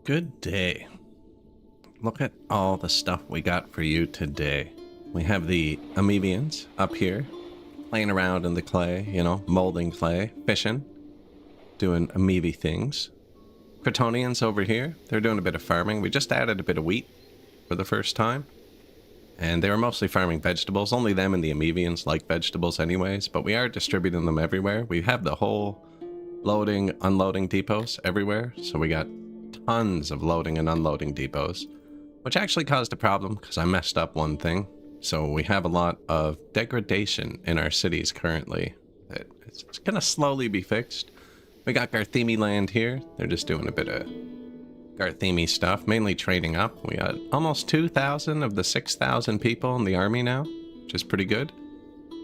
Good day. Look at all the stuff we got for you today. We have the amoebians up here, playing around in the clay, molding clay, fishing, doing amoeba things. Crotonians over here, they're doing a bit of farming. We just added a bit of wheat for the first time. And they were mostly farming vegetables. Only them and the amoebians like vegetables anyways, but we are distributing them everywhere. We have the whole loading, unloading depots everywhere. So we got tons of loading and unloading depots, which actually caused a problem because I messed up one thing. So we have a lot of degradation in our cities currently. It's going to slowly be fixed. We got Garthemi land here. They're just doing a bit of Garthemi stuff, mainly trading up. We got almost 2,000 of the 6,000 people in the army now, which is pretty good.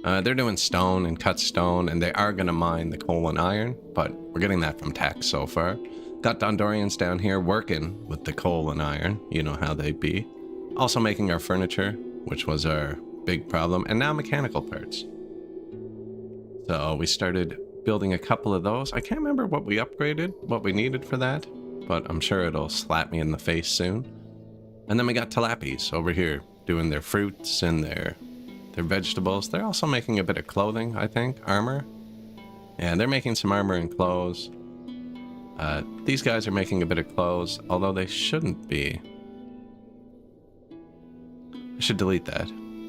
They're doing stone and cut stone, and they are going to mine the coal and iron, but we're getting that from tax so far. Got Dondorians down here working with the coal and iron. You know how they be. Also making our furniture, which was our big problem, and now mechanical parts. So we started building a couple of those. I can't remember what we upgraded, what we needed for that, but I'm sure it'll slap me in the face soon. And then we got Tilapis over here doing their fruits and their vegetables. They're also making a bit of clothing, I think, armor. Yeah, they're making some armor and clothes. These guys are making a bit of clothes, although they shouldn't be. I should delete that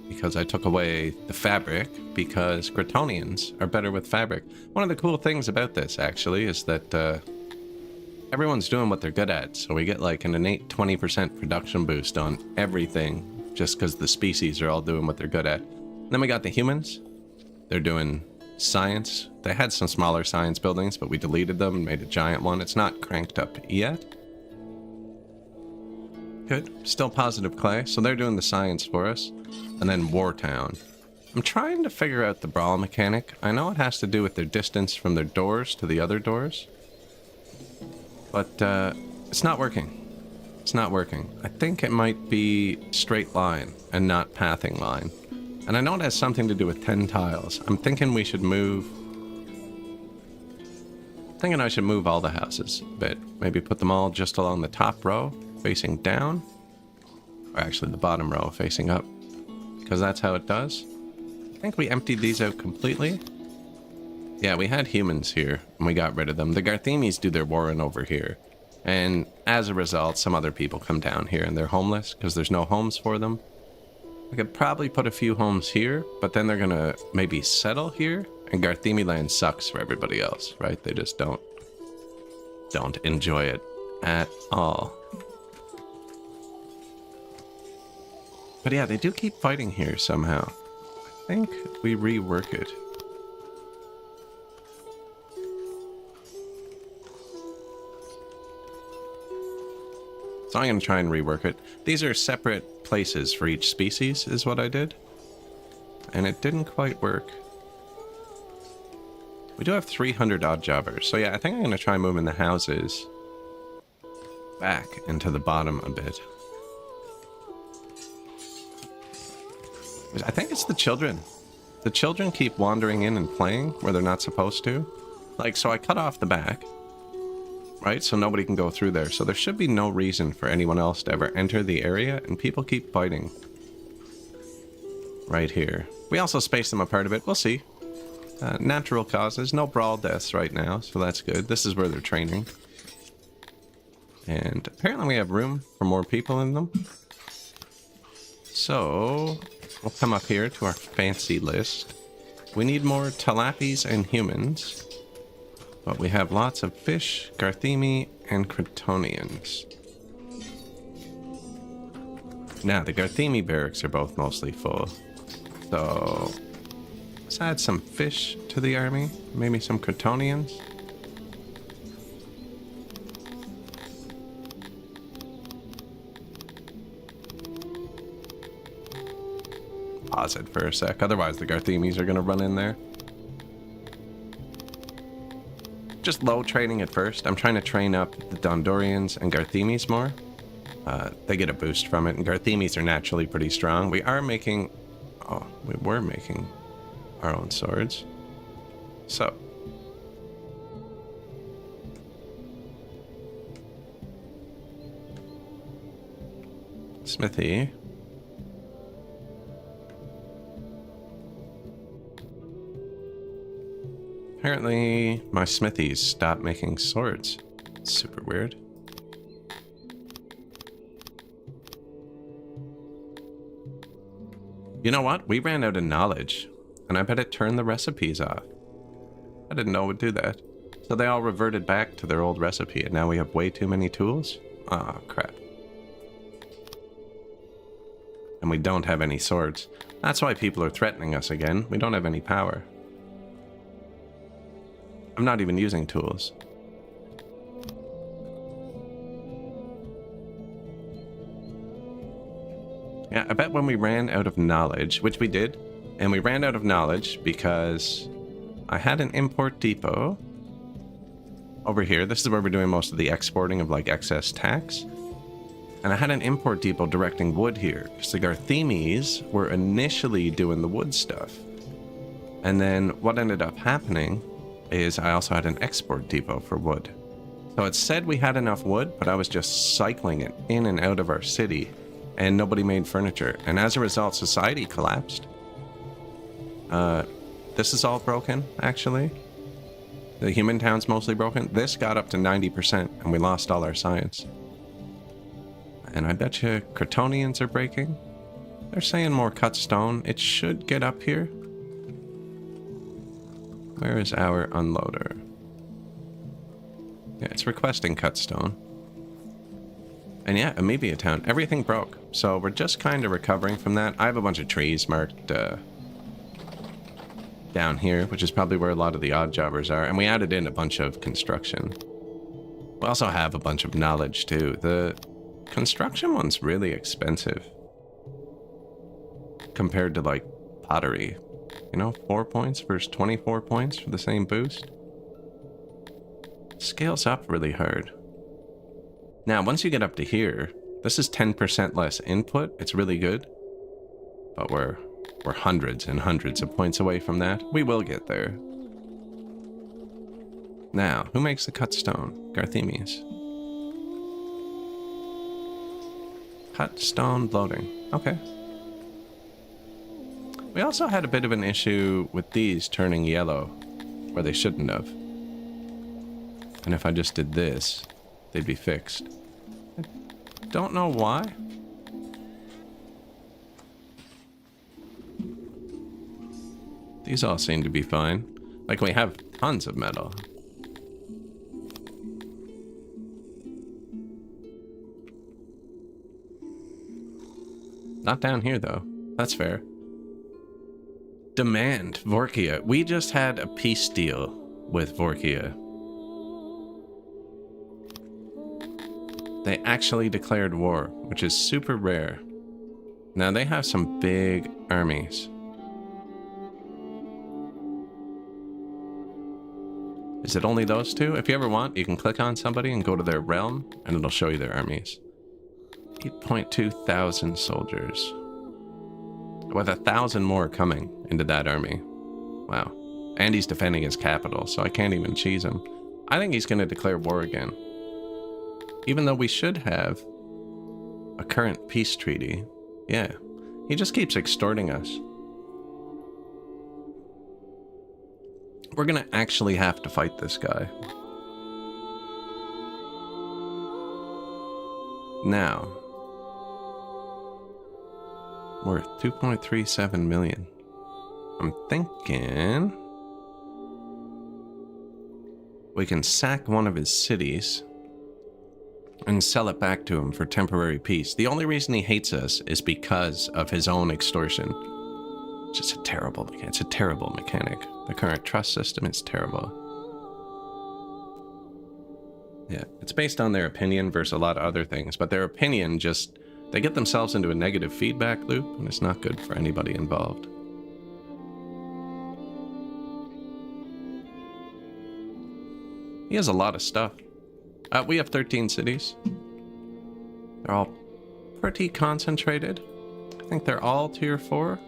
because I took away the fabric because Crotonians are better with fabric. One of the cool things about this, actually, is that everyone's doing what they're good at, so we get like an innate 20% production boost on everything just because the species are all doing what they're good at. And then we got the humans. They're doing science. They had some smaller science buildings, but we deleted them and made a giant one. It's not cranked up yet. Good. Still positive clay. So they're doing the science for us. And then Wartown. I'm trying to figure out the brawl mechanic. I know it has to do with their distance from their doors to the other doors. But it's not working. It's not working. I think it might be straight line and not pathing line. And I know it has something to do with 10 tiles. I'm thinking we should move... thinking I should move all the houses a bit. Maybe put them all just along the top row, facing down. Or actually the bottom row, facing up. Because that's how it does. I think we emptied these out completely. Yeah, we had humans here, and we got rid of them. The Garthemis do their warring over here. And as a result, some other people come down here, and they're homeless, because there's no homes for them. I could probably put a few homes here, but then they're gonna maybe settle here, and Garthemi land sucks for everybody else, right? They just don't enjoy it at all. But yeah, they do keep fighting here somehow. I think we rework it. So I'm going to try and rework it. These are separate places for each species, is what I did. And it didn't quite work. We do have 300 odd jobbers. So yeah, I think I'm going to try moving the houses back into the bottom a bit. I think it's the children. The children keep wandering in and playing where they're not supposed to. Like, so I cut off the back. Right, so nobody can go through there. So there should be no reason for anyone else to ever enter the area, and people keep fighting. Right here. We also space them apart a bit. We'll see. Natural causes. No brawl deaths right now, so that's good. This is where they're training. And apparently we have room for more people in them. So we'll come up here to our fancy list. We need more Tilapis and humans. But we have lots of fish, Garthemi, and Crotonians. Now, the Garthemi barracks are both mostly full. So, let's add some fish to the army. Maybe some Crotonians. Pause it for a sec, otherwise the Garthemis are going to run in there. Just low training at first. I'm trying to train up the Dondorians and Garthemis more. They get a boost from it, and Garthemis are naturally pretty strong. We are making... oh, we were making our own swords. So, Smithy. Apparently, my smithies stopped making swords. It's super weird. You know what? We ran out of knowledge, and I bet it turned the recipes off. I didn't know it would do that. So they all reverted back to their old recipe, and now we have way too many tools? Oh, crap. And we don't have any swords. That's why people are threatening us again. We don't have any power. I'm not even using tools. Yeah, I bet when we ran out of knowledge, which we did, and we ran out of knowledge because I had an import depot over here. This is where we're doing most of the exporting of like excess tax. And I had an import depot directing wood here because the Garthemes were initially doing the wood stuff. And then what ended up happening is I also had an export depot for wood. So it said we had enough wood, but I was just cycling it in and out of our city, and nobody made furniture. And as a result, society collapsed. This is all broken, actually. The human town's mostly broken. This got up to 90%, and we lost all our science. And I bet you Crotonians are breaking. They're saying more cut stone. It should get up here. Where is our unloader? Yeah, it's requesting cut stone. And yeah, Amebia Town. Everything broke. So we're just kind of recovering from that. I have a bunch of trees marked down here, which is probably where a lot of the odd jobbers are. And we added in a bunch of construction. We also have a bunch of knowledge too. The construction one's really expensive compared to like pottery. You know, 4 points versus 24 points for the same boost. Scales up really hard. Now, once you get up to here, this is 10% less input. It's really good. But we're hundreds and hundreds of points away from that. We will get there. Now, who makes the cut stone? Garthemes. Cut stone loading. Okay. We also had a bit of an issue with these turning yellow, where they shouldn't have. And if I just did this, they'd be fixed. I don't know why. These all seem to be fine. Like, we have tons of metal. Not down here, though. That's fair. Demand, Vorkia. We just had a peace deal with Vorkia. They actually declared war, which is super rare. Now they have some big armies. Is it only those two? If you ever want, you can click on somebody and go to their realm, and it'll show you their armies. 8.2 thousand soldiers. With 1,000 more coming into that army. Wow. And he's defending his capital, so I can't even cheese him. I think he's going to declare war again. Even though we should have a current peace treaty. Yeah. He just keeps extorting us. We're going to actually have to fight this guy. Now. Worth 2.37 million. I'm thinking we can sack one of his cities and sell it back to him for temporary peace. The only reason he hates us is because of his own extortion. It's just a terrible mechanic. The current trust system is terrible. Yeah, it's based on their opinion versus a lot of other things, but their opinion just... They get themselves into a negative feedback loop, and it's not good for anybody involved. He has a lot of stuff. We have 13 cities. They're all pretty concentrated. I think they're all tier 4.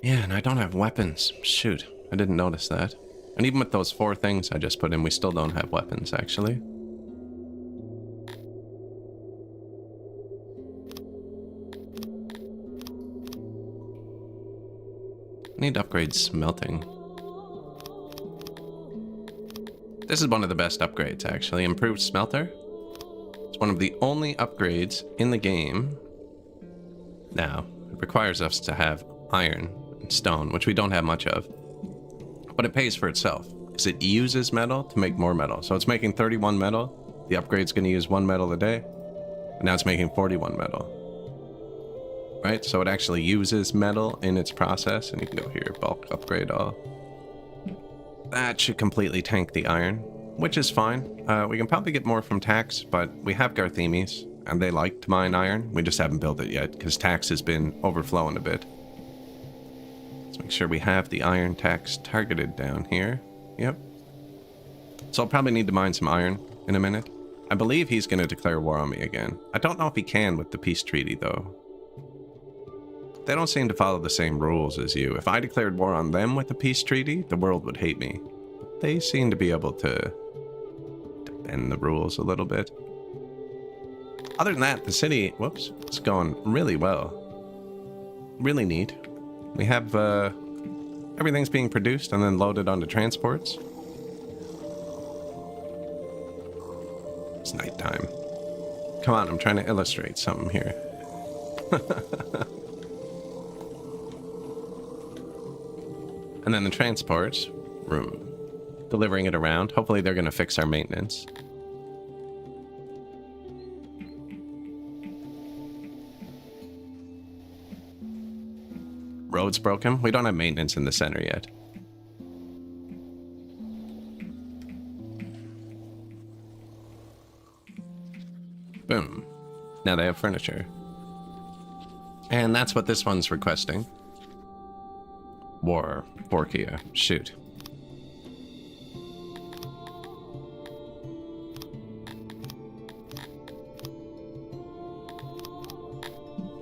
Yeah, and I don't have weapons. Shoot, I didn't notice that. And even with those 4 things I just put in, we still don't have weapons, actually. Need to upgrade smelting. This is one of the best upgrades, actually. Improved smelter. It's one of the only upgrades in the game. Now, it requires us to have iron and stone, which we don't have much of. But it pays for itself, because it uses metal to make more metal. So it's making 31 metal. The upgrade's going to use 1 metal a day. And now it's making 41 metal. Right? So it actually uses metal in its process. And you can go here, bulk upgrade all. That should completely tank the iron, which is fine. We can probably get more from Tax, but we have Garthemes, and they like to mine iron. We just haven't built it yet, because Tax has been overflowing a bit. Let's make sure we have the iron tax targeted down here. Yep. So I'll probably need to mine some iron in a minute. I believe he's going to declare war on me again. I don't know if he can with the peace treaty, though. They don't seem to follow the same rules as you. If I declared war on them with the peace treaty, the world would hate me. They seem to be able to bend the rules a little bit. Other than that, the city, whoops, it's going really well. Really neat. We have everything's being produced and then loaded onto transports. It's nighttime. Come on, I'm trying to illustrate something here. And then the transport room, delivering it around. Hopefully they're going to fix our maintenance. Road's broken. We don't have maintenance in the center yet. Boom. Now they have furniture. And that's what this one's requesting. War. Borkia. Shoot.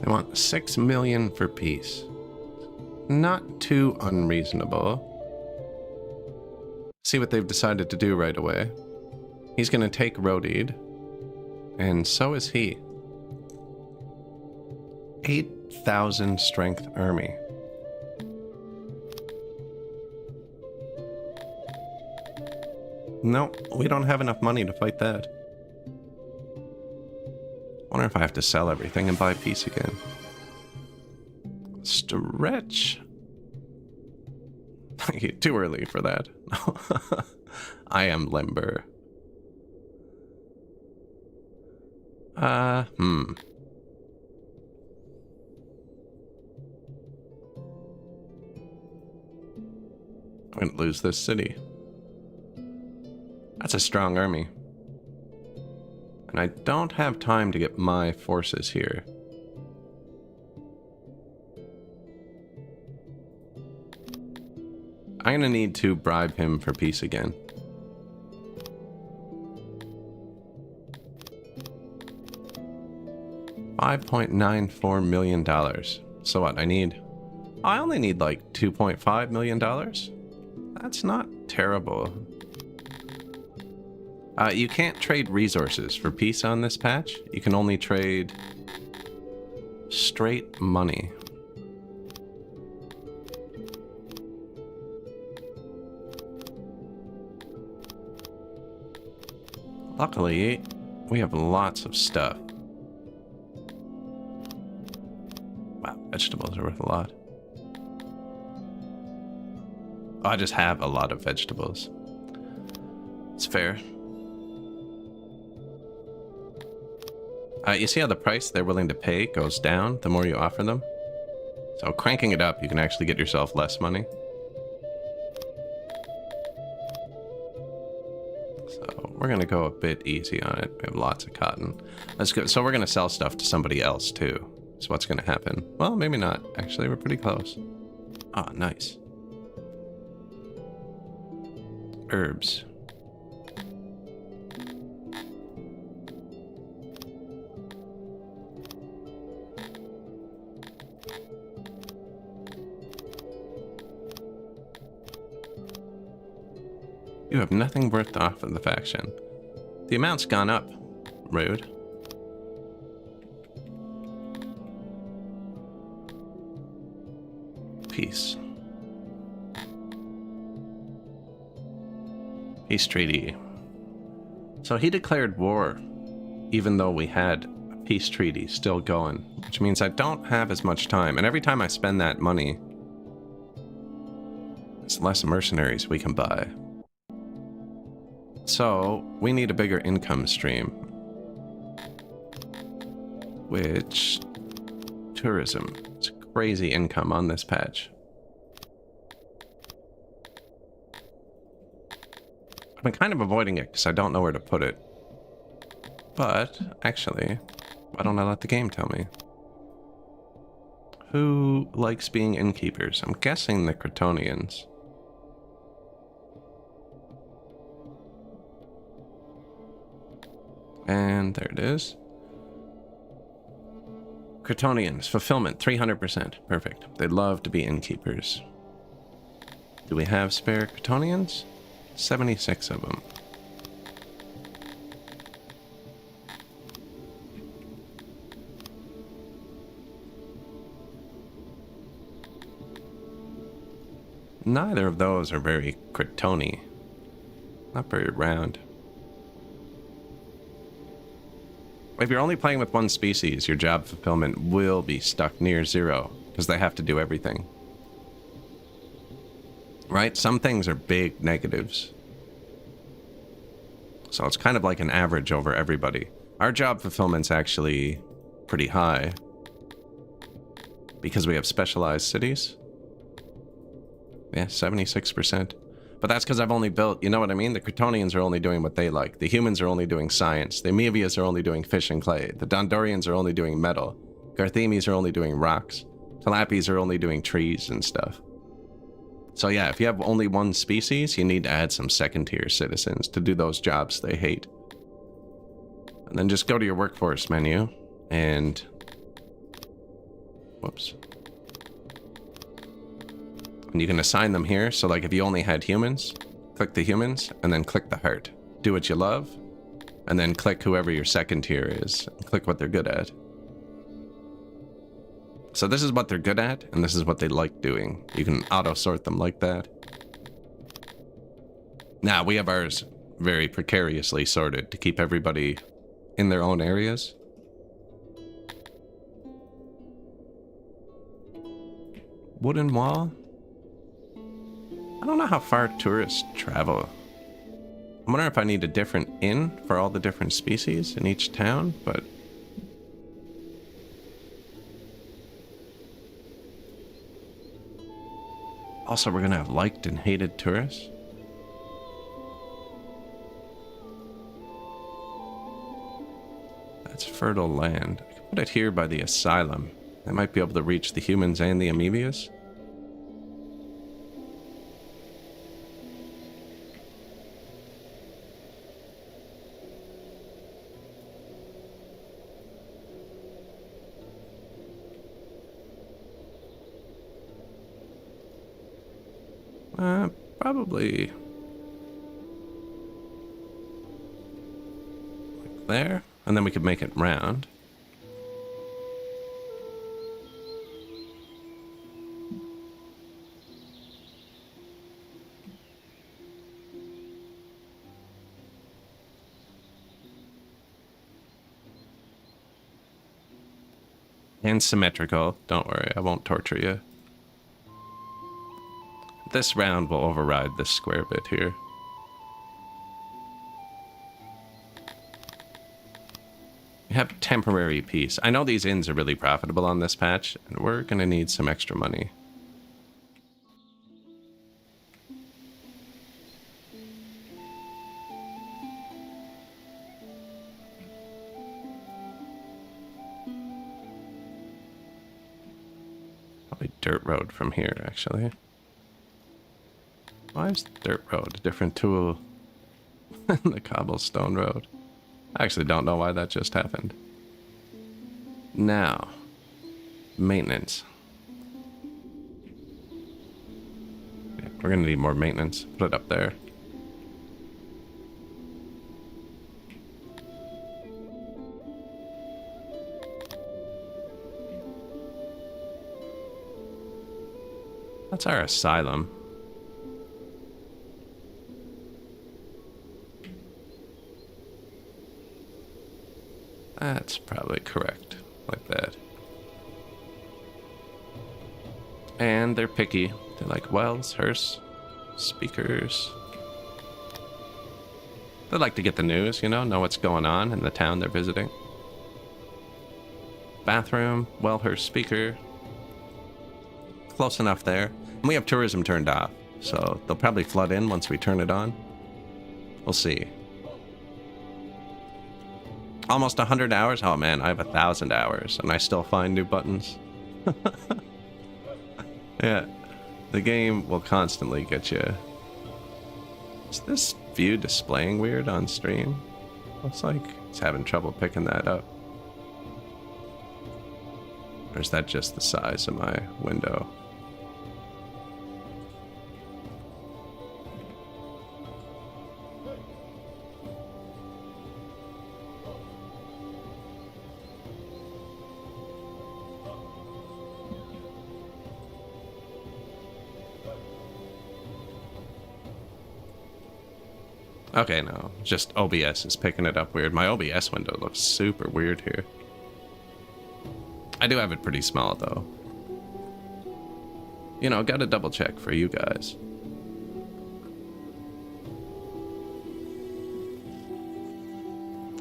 They want 6 million for peace. Not too unreasonable. See what they've decided to do right away. He's going to take Rodid. And so is he. 8,000 strength army. No, we don't have enough money to fight that. Wonder if I have to sell everything and buy peace again. Stretch. Too early for that. I am limber. I'm gonna lose this city. That's a strong army. And I don't have time to get my forces here. I'm gonna need to bribe him for peace again. $5.94 million. So what, I only need like $2.5 million? That's not terrible. You can't trade resources for peace on this patch. You can only trade straight money. Luckily, we have lots of stuff. Wow, vegetables are worth a lot. Oh, I just have a lot of vegetables. It's fair. You see how the price they're willing to pay goes down the more you offer them? So cranking it up, you can actually get yourself less money. So we're going to go a bit easy on it. We have lots of cotton. That's good. So we're going to sell stuff to somebody else too. So what's going to happen? Well, maybe not. Actually, we're pretty close. Ah, nice. Herbs. You have nothing worth to offer the faction. The amount's gone up. Rude. Peace. Peace treaty. So he declared war, even though we had a peace treaty still going, which means I don't have as much time. And every time I spend that money, it's less mercenaries we can buy. So we need a bigger income stream. Which, tourism. It's crazy income on this patch. I've been kind of avoiding it because I don't know where to put it. But, actually, why don't I let the game tell me? Who likes being innkeepers? I'm guessing the Crotonians. And there it is. Crotonians, fulfillment, 300%. Perfect. They'd love to be innkeepers. Do we have spare Crotonians? 76 of them. Neither of those are very Crotoni. Not very round. If you're only playing with one species, your job fulfillment will be stuck near 0, because they have to do everything. Right? Some things are big negatives. So it's kind of like an average over everybody. Our job fulfillment's actually pretty high, because we have specialized cities. Yeah, 76%. But that's because I've only built, you know what I mean? The Crotonians are only doing what they like. The humans are only doing science. The Amebias are only doing fish and clay. The Dondorians are only doing metal. Garthemes are only doing rocks. Talapis are only doing trees and stuff. So yeah, if you have only one species, you need to add some second-tier citizens to do those jobs they hate. And then just go to your workforce menu and... Whoops. And you can assign them here. So like if you only had humans, click the humans and then click the heart. Do what you love and then click whoever your second tier is. And click what they're good at. So this is what they're good at and this is what they like doing. You can auto sort them like that. Now we have ours very precariously sorted to keep everybody in their own areas. Wooden wall? I don't know how far tourists travel. I wonder if I need a different inn for all the different species in each town, but... Also, we're gonna have liked and hated tourists. That's fertile land. I can put it here by the asylum. I might be able to reach the humans and the amoebias. Probably like there, and then we could make it round. And symmetrical. Don't worry, I won't torture you. This round will override this square bit here. We have temporary peace. I know these inns are really profitable on this patch, and we're gonna need some extra money. Probably dirt road from here, actually. Why is dirt road a different tool than the cobblestone road? I actually don't know why that just happened. Now, maintenance. Yeah, we're gonna need more maintenance. Put it up there. That's our asylum. That's probably correct. Like that. And they're picky. They're like wells, hearse, speakers. They like to get the news, you know what's going on in the town they're visiting. Bathroom, well, hearse, speaker. Close enough there. And we have tourism turned off, so they'll probably flood in once we turn it on. We'll see. Almost 100 hours? Oh man, I have 1,000 hours and I still find new buttons. Yeah, the game will constantly get you. Is this view displaying weird on stream? Looks like it's having trouble picking that up. Or is that just the size of my window? Okay, no, just OBS is picking it up weird. My OBS window looks super weird here. I do have it pretty small, though. You know, gotta double check for you guys.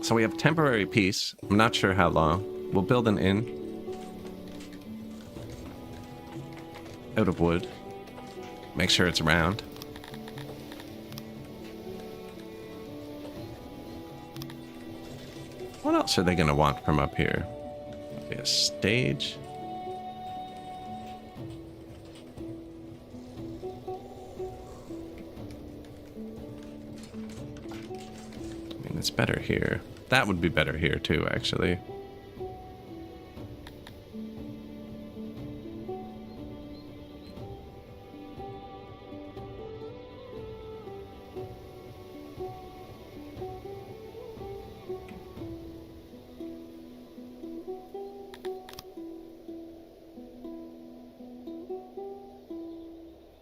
So we have temporary peace. I'm not sure how long. We'll build an inn. Out of wood. Make sure it's round. What else are they going to want from up here? Maybe a stage? I mean, it's better here. That would be better here too, actually.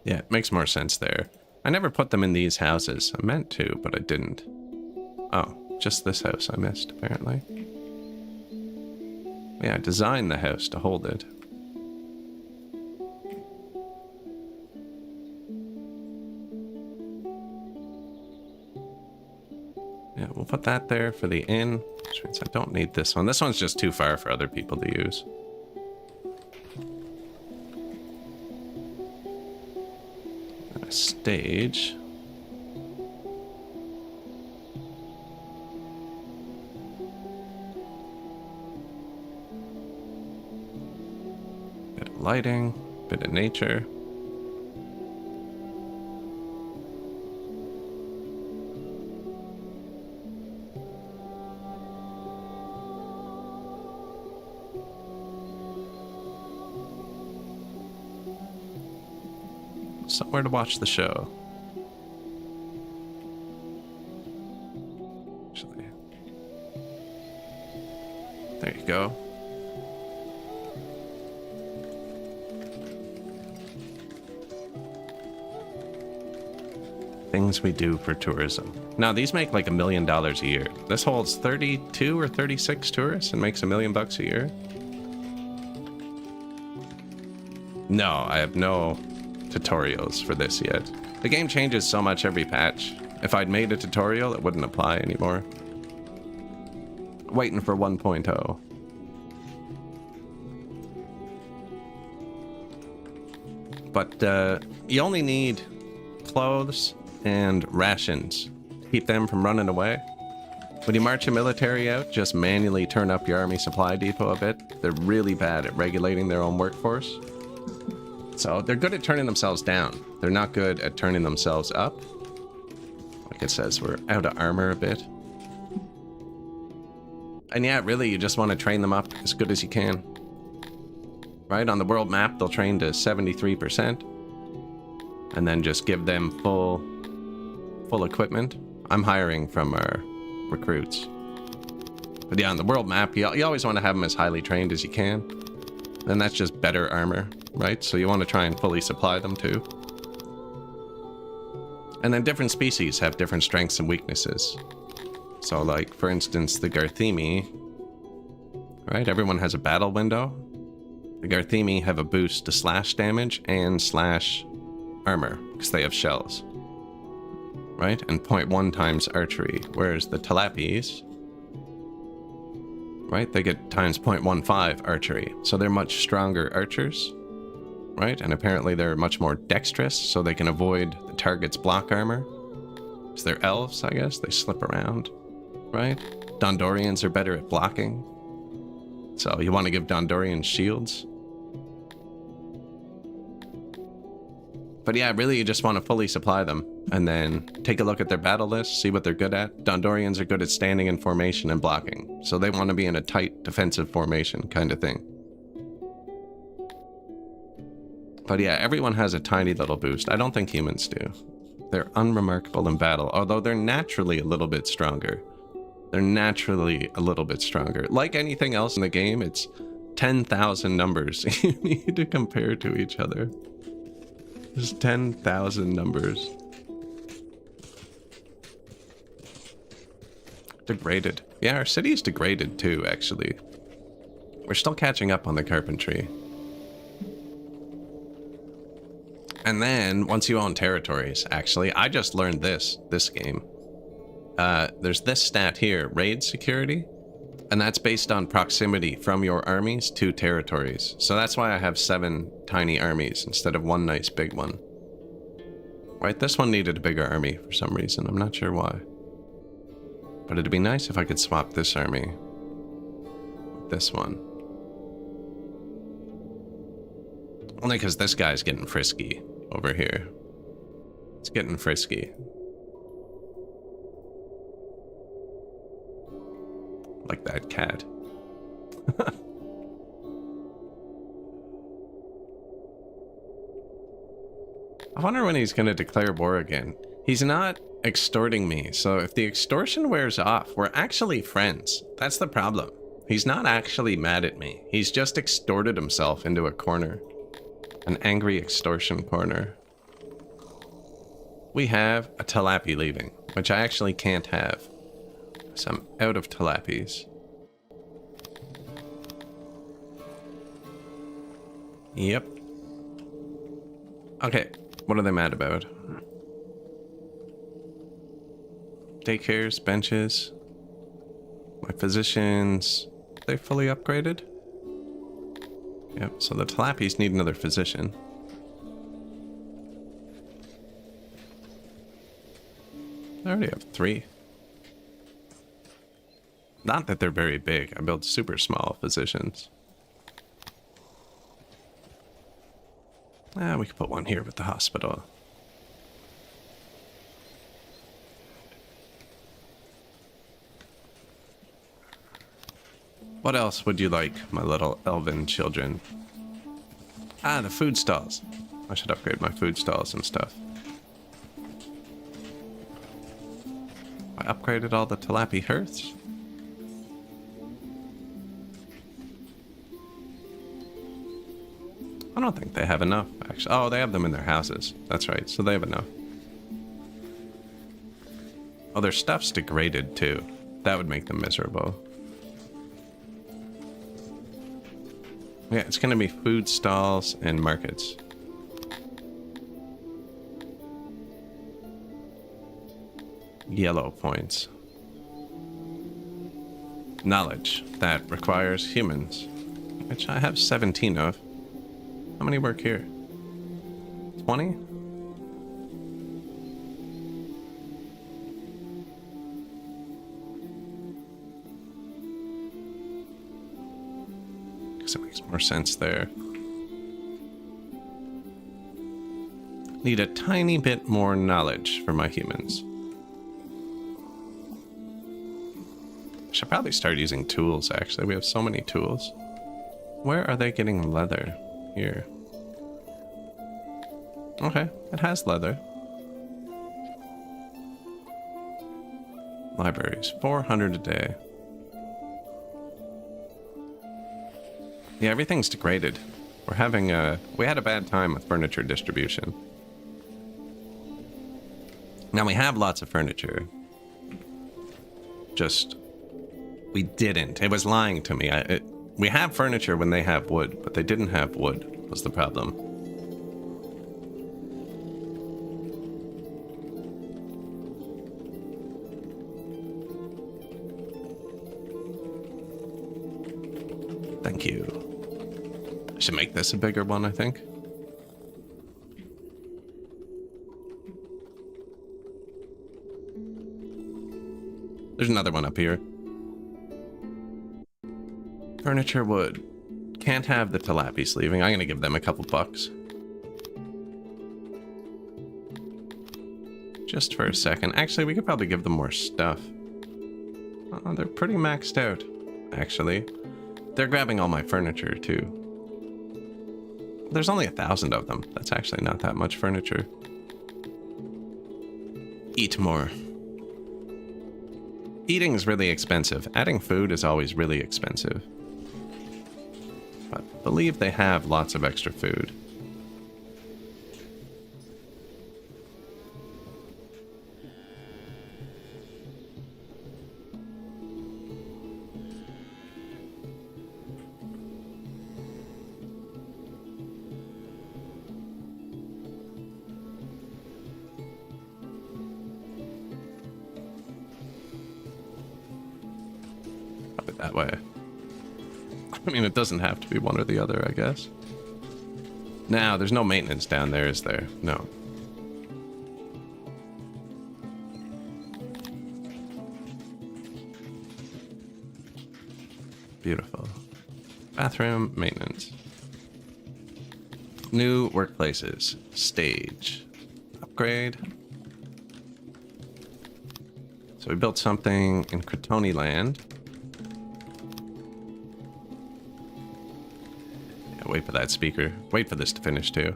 Yeah, it makes more sense there. I never put them in these houses. I meant to, but I didn't. Oh, just this house I missed, apparently. Yeah, I designed the house to hold it. Yeah, we'll put that there for the inn, which means I don't need this one. This one's just too far for other people to use. Stage. Bit of lighting, bit of nature. Somewhere to watch the show. Actually, there you go. Things we do for tourism. Now, these make like $1 million a year. This holds 32 or 36 tourists and makes $1 million a year. No, I have no tutorials for this yet. The game changes so much every patch. If I'd made a tutorial, it wouldn't apply anymore. Waiting for 1.0. But you only need clothes and rations to keep them from running away. When you march a military out, just manually turn up your army supply depot a bit. They're really bad at regulating their own workforce. So they're good at turning themselves down. They're not good at turning themselves up. Like it says, we're out of armor a bit. And yeah, really, you just want to train them up as good as you can. Right? On the world map, they'll train to 73%. And then just give them full equipment. I'm hiring from our recruits. But yeah, on the world map, you always want to have them as highly trained as you can. And that's just better armor, right? So you want to try and fully supply them too. And then different species have different strengths and weaknesses. So like, for instance, the Garthemi Right? Everyone has a battle window. The Garthemi have a boost to slash damage and slash armor because they have shells. Right? And 0.1 times archery. Whereas the Talapis, right, they get times 0.15 archery. So they're much stronger archers. Right? And apparently they're much more dexterous, so they can avoid the target's block armor. So they're elves, I guess. They slip around. Right? Dondorians are better at blocking. So you want to give Dondorians shields. But yeah, really you just want to fully supply them. And then take a look at their battle list, see what they're good at. Dondorians are good at standing in formation and blocking. So they want to be in a tight defensive formation kind of thing. But yeah, everyone has a tiny little boost. I don't think humans do. They're unremarkable in battle, although they're naturally a little bit stronger. They're naturally a little bit stronger. Like anything else in the game, it's 10,000 numbers you need to compare to each other. There's 10,000 numbers. Degraded. Yeah, our city is degraded too, actually. We're still catching up on the carpentry. And then, once you own territories, actually, I just learned this game. There's this stat here, raid security, and that's based on proximity from your armies to territories. So that's why I have 7 tiny armies instead of 1 nice big one. Right, this one needed a bigger army for some reason, I'm not sure why. But it'd be nice if I could swap this army with this one. Only because this guy's getting frisky over here. It's getting frisky. Like that cat. I wonder when he's going to declare war again. He's not extorting me, so if the extortion wears off, we're actually friends. That's the problem. He's not actually mad at me. He's just extorted himself into a corner. An angry extortion corner. We have a Talapi leaving, which I actually can't have. So I'm out of Talapis. Yep. Okay, what are they mad about? Daycares, benches. My physicians, are they fully upgraded? Yep, so the Talapis need another physician. I already have 3. Not that they're very big. I build super small physicians. We could put one here with the hospital. What else would you like, my little elven children? Ah, the food stalls. I should upgrade my food stalls and stuff. I upgraded all the Talapi hearths. I don't think they have enough, actually. Oh, they have them in their houses. That's right, so they have enough. Oh, their stuff's degraded, too. That would make them miserable. Yeah, it's gonna be food stalls and markets. Yellow points. Knowledge. That requires humans. Which I have 17 of. How many work here? 20? Guess it makes more sense there. Need a tiny bit more knowledge for my humans. I should probably start using tools, actually. We have so many tools. Where are they getting leather? Here. Okay, it has leather. Libraries, 400 a day. Yeah, everything's degraded. We're having we had a bad time with furniture distribution. Now we have lots of furniture. Just, we didn't. It was lying to me. We have furniture when they have wood, but they didn't have wood, was the problem. Thank you. I should make this a bigger one, I think. There's another one up here. Furniture wood. Can't have the Tilapis leaving. I'm gonna give them a couple bucks. Just for a second. Actually, we could probably give them more stuff. Oh, they're pretty maxed out, actually. They're grabbing all my furniture, too. There's only 1,000 of them. That's actually not that much furniture. Eat more. Eating is really expensive. Adding food is always really expensive. But I believe they have lots of extra food. That way. I mean, it doesn't have to be one or the other, I guess. Now, there's no maintenance down there, is there? No. Beautiful. Bathroom, maintenance. New workplaces. Stage. Upgrade. So we built something in Cretoni land. Wait for that speaker. Wait for this to finish too.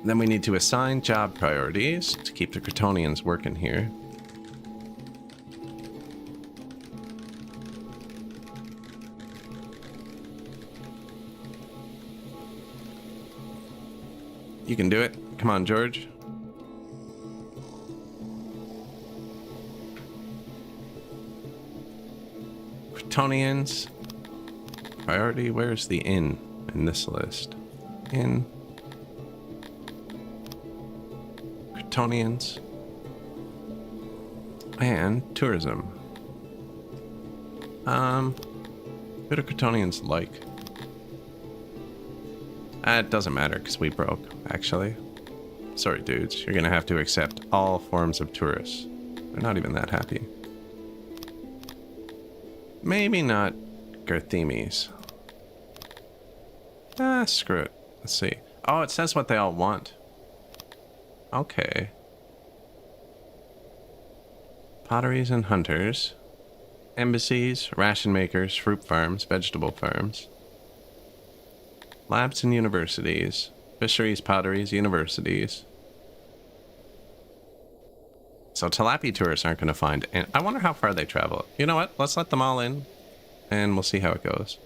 Then we need to assign job priorities to keep the Cretonians working here. You can do it. Come on, George. Cretonians. Priority, where's the inn in this list? Inn. Cretonians. And tourism. Who do Cretonians like? It doesn't matter because we broke, actually. Sorry, dudes. You're gonna have to accept all forms of tourists. They're not even that happy. Maybe not Garthemes. Screw it. Let's see. Oh, it says what they all want. Okay. Potteries and hunters. Embassies, ration makers, fruit farms, vegetable farms. Labs and universities. Fisheries, potteries, universities. So Tilapi tourists aren't going to find... And I wonder how far they travel. You know what? Let's let them all in. And we'll see how it goes.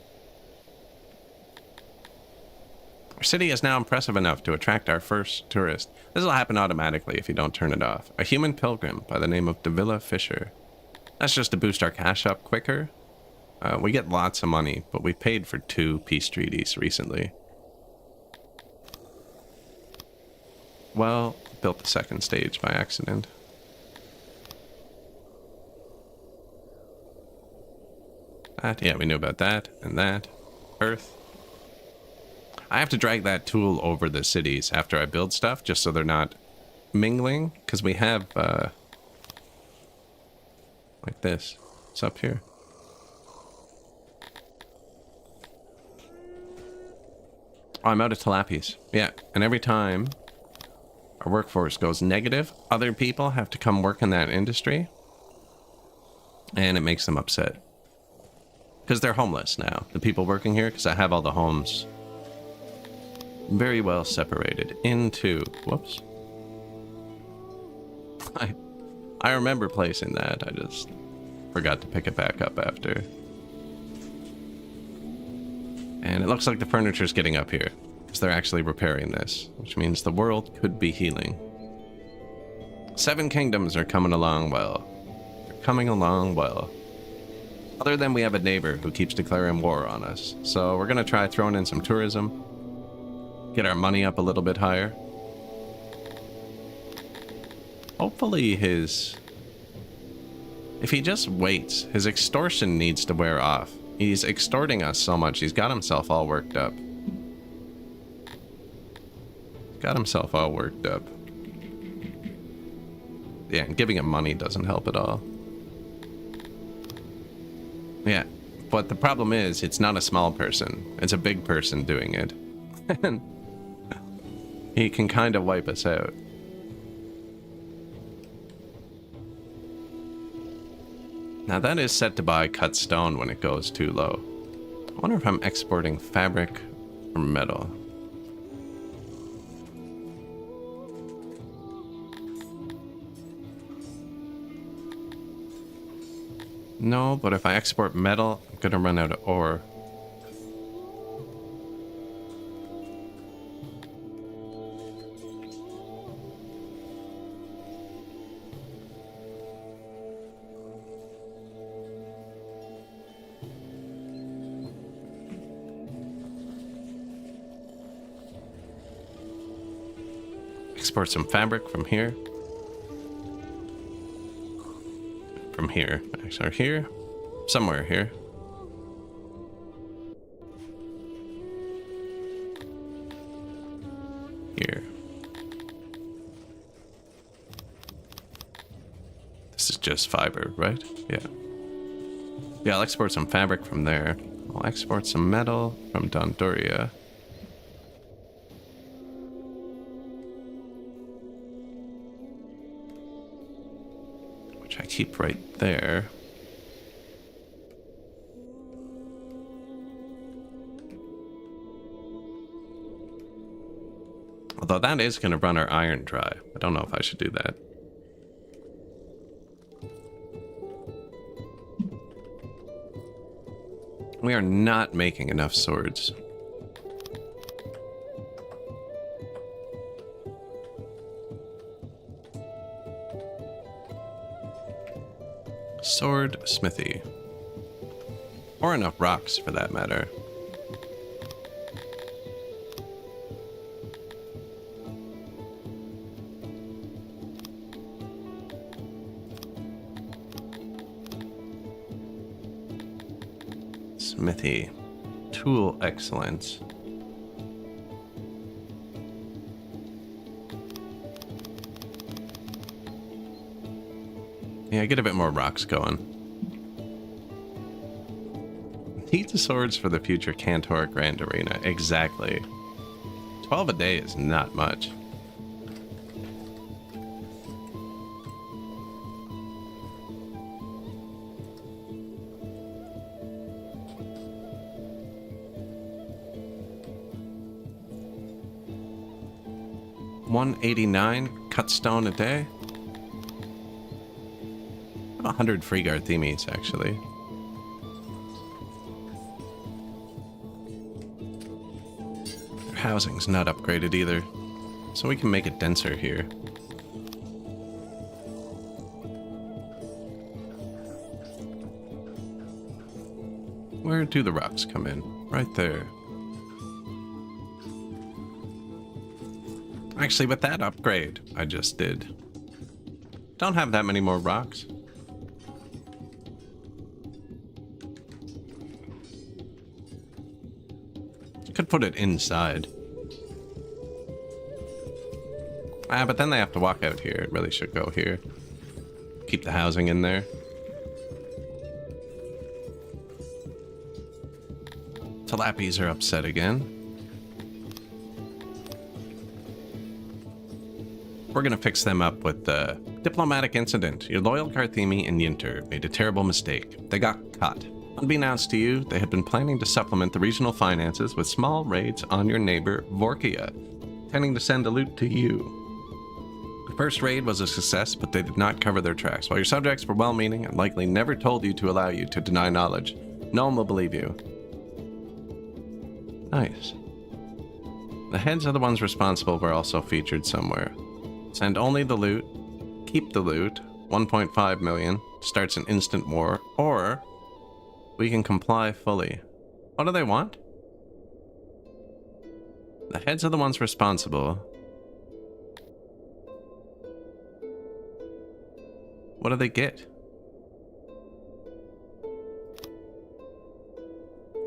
Our city is now impressive enough to attract our first tourist. This will happen automatically if you don't turn it off. A human pilgrim by the name of Davila Fisher. That's just to boost our cash up quicker. We get lots of money, but we paid for 2 peace treaties recently. Well, built the second stage by accident. That, yeah, we knew about that and that. Earth. I have to drag that tool over the cities after I build stuff, just so they're not mingling, because we have, like this. It's up here. Oh, I'm out of Tilapis. Yeah, and every time our workforce goes negative, other people have to come work in that industry, and it makes them upset. Because they're homeless now, the people working here, because I have all the homes very well separated into... Whoops. I remember placing that, I just forgot to pick it back up after. And it looks like the furniture's getting up here, because they're actually repairing this, which means the world could be healing. 7 kingdoms are coming along well. They're coming along well. Other than we have a neighbor who keeps declaring war on us. So we're gonna try throwing in some tourism. Get our money up a little bit higher. Hopefully his... If he just waits, his extortion needs to wear off. He's extorting us so much, he's got himself all worked up. Got himself all worked up. Yeah, and giving him money doesn't help at all. Yeah, but the problem is, it's not a small person. It's a big person doing it. And he can kind of wipe us out. Now that is set to buy cut stone when it goes too low. I wonder if I'm exporting fabric or metal. No, but if I export metal, I'm gonna run out of ore. Export some fabric from here. From here. Actually, here? Somewhere here. Here. This is just fiber, right? Yeah. Yeah, I'll export some fabric from there. I'll export some metal from Dondoria. I keep right there. Although that is going to run our iron dry. I don't know if I should do that. We are not making enough swords. Sword smithy. Or enough rocks, for that matter. Smithy. Tool excellence. Yeah, get a bit more rocks going. Need the swords for the future Cantor Grand Arena. Exactly. 12 a day is not much. $189 cut stone a day. 100 free Garthemis, actually. Their housing's not upgraded either, so we can make it denser here. Where do the rocks come in? Right there. Actually, with that upgrade I just did, don't have that many more rocks. Could put it inside. But then they have to walk out here. It really should go here. Keep the housing in there. Tilapis are upset again. We're gonna fix them up with the diplomatic incident. Your loyal Garthemi and Yinter made a terrible mistake. They got caught. Unbeknownst to you, they had been planning to supplement the regional finances with small raids on your neighbor, Vorkia, intending to send a loot to you. The first raid was a success, but they did not cover their tracks. While your subjects were well-meaning and likely never told you to allow you to deny knowledge, no one will believe you. Nice. The heads of the ones responsible were also featured somewhere. Send only the loot, keep the loot, 1.5 million, starts an instant war, or We can comply fully. What do they want? The heads are the ones responsible. What do they get?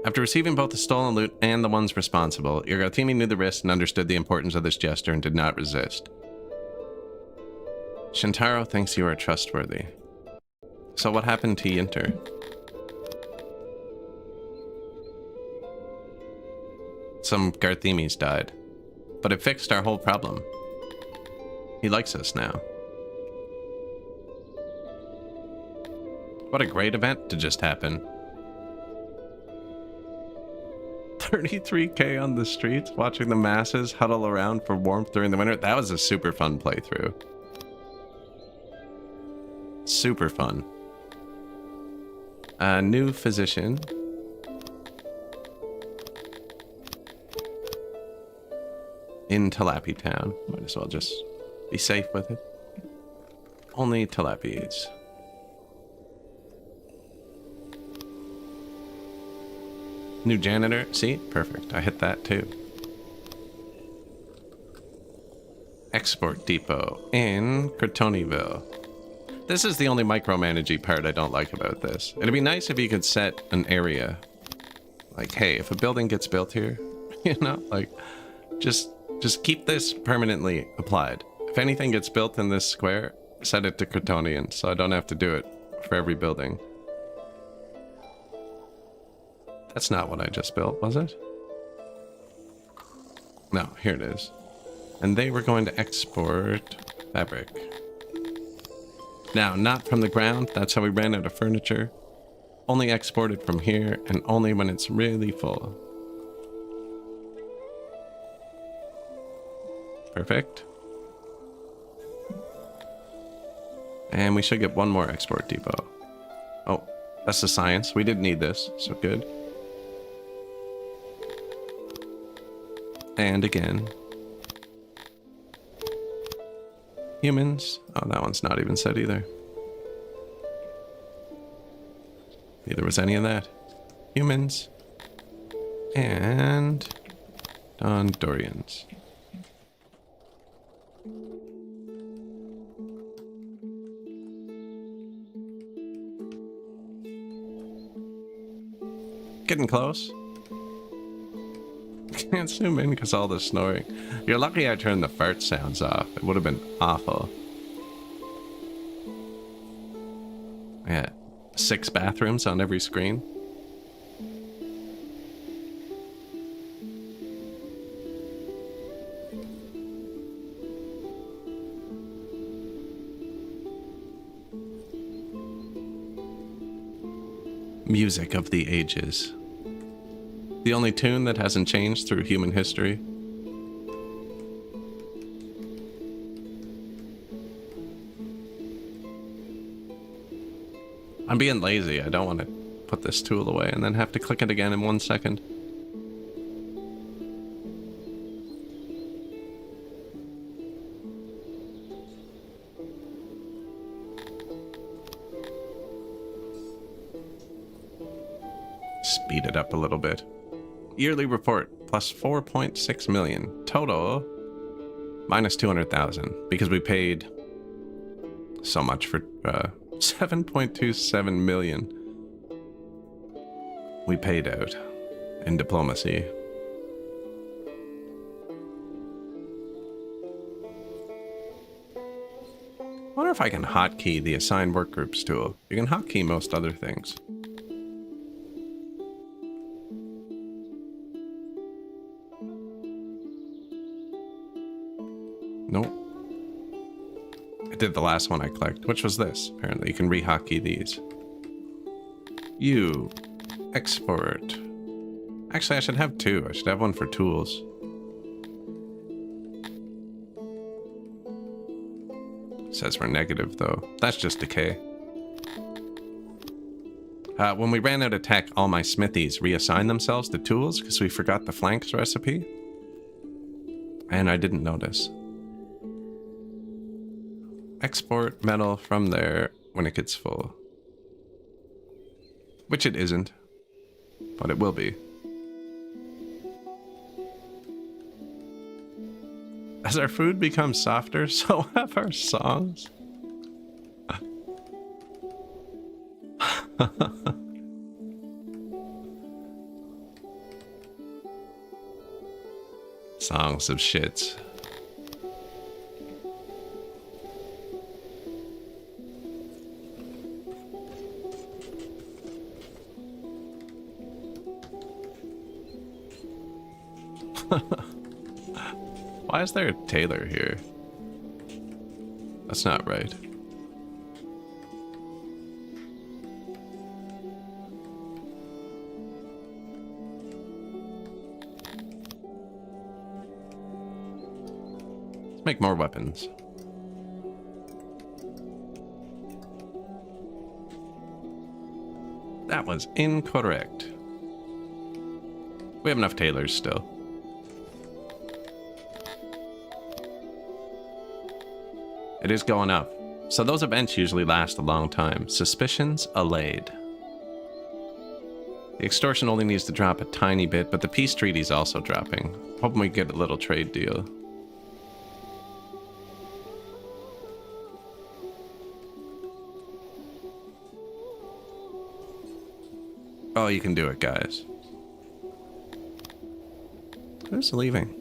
After receiving both the stolen loot and the ones responsible, Yurgathimi knew the risk and understood the importance of this gesture and did not resist. Shintaro thinks you are trustworthy. So what happened to Yinter? Some Garthemis died, but it fixed our whole problem. He likes us now. What a great event to just happen. 33k on the streets, watching the masses huddle around for warmth during the winter. That was a super fun playthrough. Super fun. A new physician. In Talapi Town. Might as well just be safe with it. Only Talapis. New janitor. See? Perfect. I hit that too. Export depot in Cretonyville. This is the only micromanaging part I don't like about this. It'd be nice if you could set an area. Like, hey, if a building gets built here, you know, like, just keep this permanently applied. If anything gets built in this square, set it to Cretonian, so I don't have to do it for every building. That's not what I just built, was it? No, here it is. And they were going to export fabric. Now, not from the ground. That's how we ran out of furniture. Only exported from here, and only when it's really full. Perfect. And we should get one more export depot. Oh, that's the science. We did need this, so good. And again. Humans. Oh, that one's not even said either. Neither was any of that. Humans. And Dondorians. Getting close. Can't zoom in because all the snoring. You're lucky I turned the fart sounds off. It would have been awful. Yeah, 6 bathrooms on every screen. Music of the ages. The only tune that hasn't changed through human history. I'm being lazy. I don't want to put this tool away and then have to click it again in 1 second. Speed it up a little bit. Yearly report plus 4.6 million. Total minus 200,000 because we paid so much for 7.27 million. We paid out in diplomacy. I wonder if I can hotkey the assign work groups tool. You can hotkey most other things. Nope. I did the last one I clicked, which was this. Apparently, you can rehotkey these. You export. Actually, I should have 2. I should have one for tools. Says we're negative though. That's just decay. When we ran out of tech, all my smithies reassigned themselves to tools because we forgot the flanks recipe. And I didn't notice. Export metal from there when it gets full. Which it isn't, but it will be. As our food becomes softer, so have our songs. Songs of shits. Why is there a tailor here? That's not right. Let's make more weapons. That was incorrect. We have enough tailors still. It is going up. So those events usually last a long time. Suspicions allayed. The extortion only needs to drop a tiny bit, but the peace treaty is also dropping. Hoping we get a little trade deal. Oh, you can do it, guys. Who's leaving?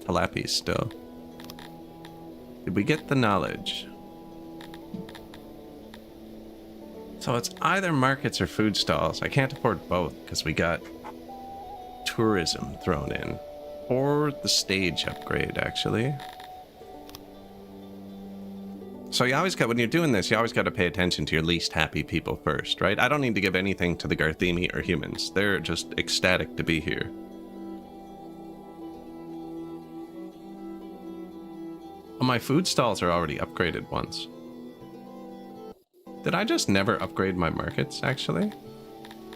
Talapi's still. Did we get the knowledge? So it's either markets or food stalls. I can't afford both because we got tourism thrown in. Or the stage upgrade, actually. So you always got, when you're doing this, you always got to pay attention to your least happy people first, right? I don't need to give anything to the Garthemi or humans. They're just ecstatic to be here. Oh, my food stalls are already upgraded once. Did I just never upgrade my markets, actually?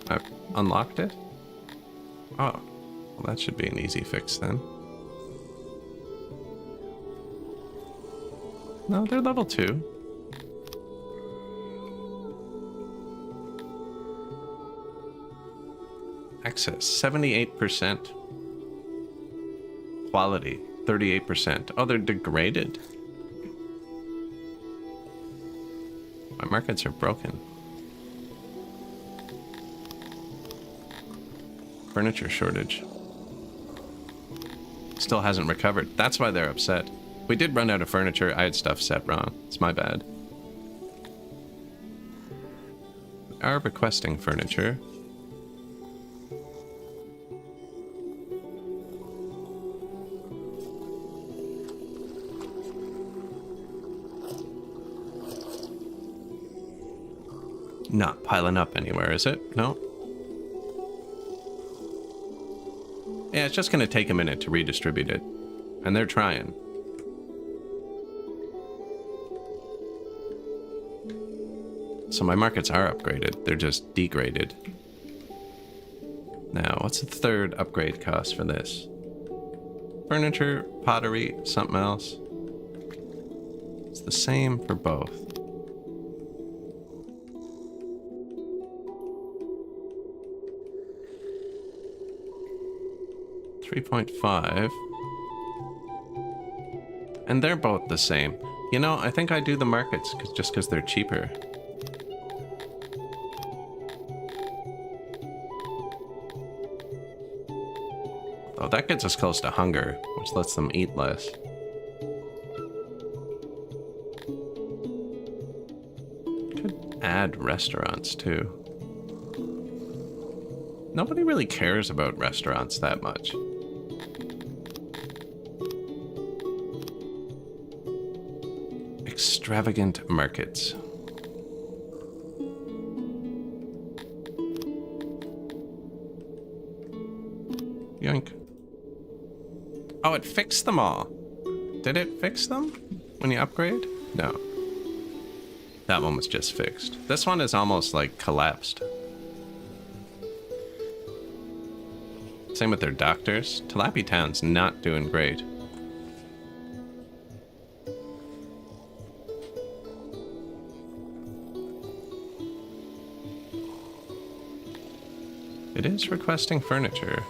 I've unlocked it? Oh, well, that should be an easy fix then. No, they're level 2. Access, 78%. Quality, 38%. Oh, they're degraded. My markets are broken. Furniture shortage. Still hasn't recovered. That's why they're upset. We did run out of furniture. I had stuff set wrong. It's my bad. We are requesting furniture. Not piling up anywhere, is it? No. Yeah, it's just going to take a minute to redistribute it. And they're trying. So my markets are upgraded. They're just degraded. Now, what's the third upgrade cost for this? Furniture, pottery, something else. It's the same for both. $3.5. And they're both the same. You know, I think I do the markets just because they're cheaper. Oh, that gets us close to hunger, which lets them eat less. Could add restaurants too. Nobody really cares about restaurants that much. Extravagant markets. Yoink. Oh, it fixed them all. Did it fix them when you upgrade? No. That one was just fixed. This one is almost like collapsed. Same with their doctors. Talapi Town's not doing great. It is requesting furniture.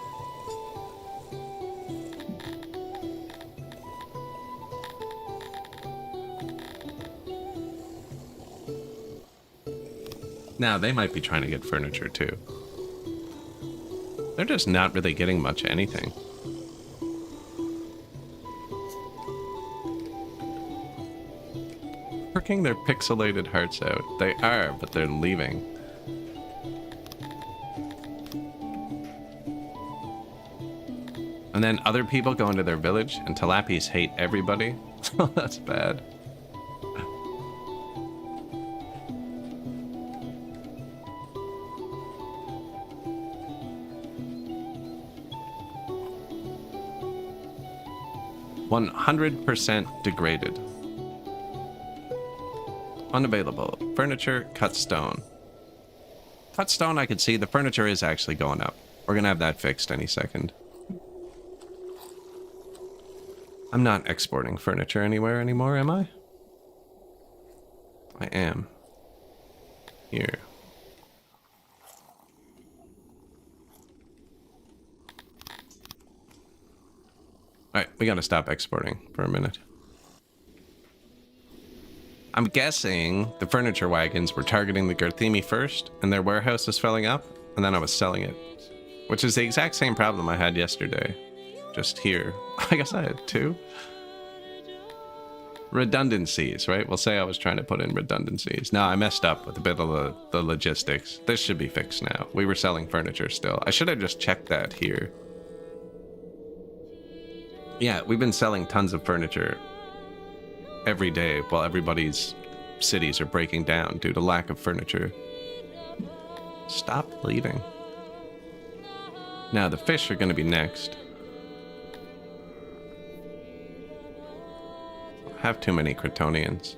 Now, they might be trying to get furniture too. They're just not really getting much anything. Working their pixelated hearts out. They are, but they're leaving. And then other people go into their village, and Talapis hate everybody. Oh, that's bad. "100% degraded. Unavailable. Furniture, cut stone." Cut stone, I could see. The furniture is actually going up. We're gonna have that fixed any second. I'm not exporting furniture anywhere anymore, am I? I am. Here. Alright, we gotta stop exporting for a minute. I'm guessing the furniture wagons were targeting the Garthimi first, and their warehouse is filling up, and then I was selling it. Which is the exact same problem I had yesterday. Just here. I guess I had two. Redundancies, right? We'll say I was trying to put in redundancies. No, I messed up with a bit of the logistics. This should be fixed now. We were selling furniture still. I should have just checked that here. Yeah, we've been selling tons of furniture every day while everybody's cities are breaking down due to lack of furniture. Stop leaving. Now, the fish are going to be next. I have too many Kryptonians.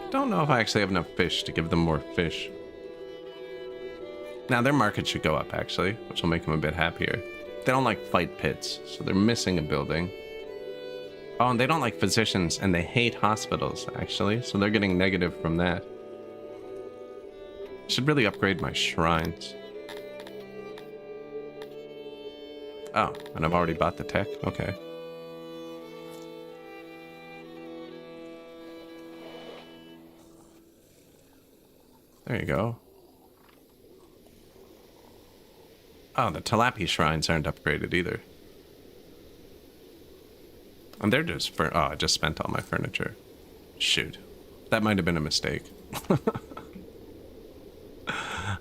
Don't know if I actually have enough fish to give them more fish. Now, their market should go up, actually, which will make them a bit happier. They don't like fight pits, so they're missing a building. Oh, and they don't like physicians, and they hate hospitals, actually, so they're getting negative from that. Should really upgrade my shrines. Oh, and I've already bought the tech? Okay. There you go. Oh, the Talapi shrines aren't upgraded either. And they're just for... Oh, I just spent all my furniture. Shoot. That might have been a mistake.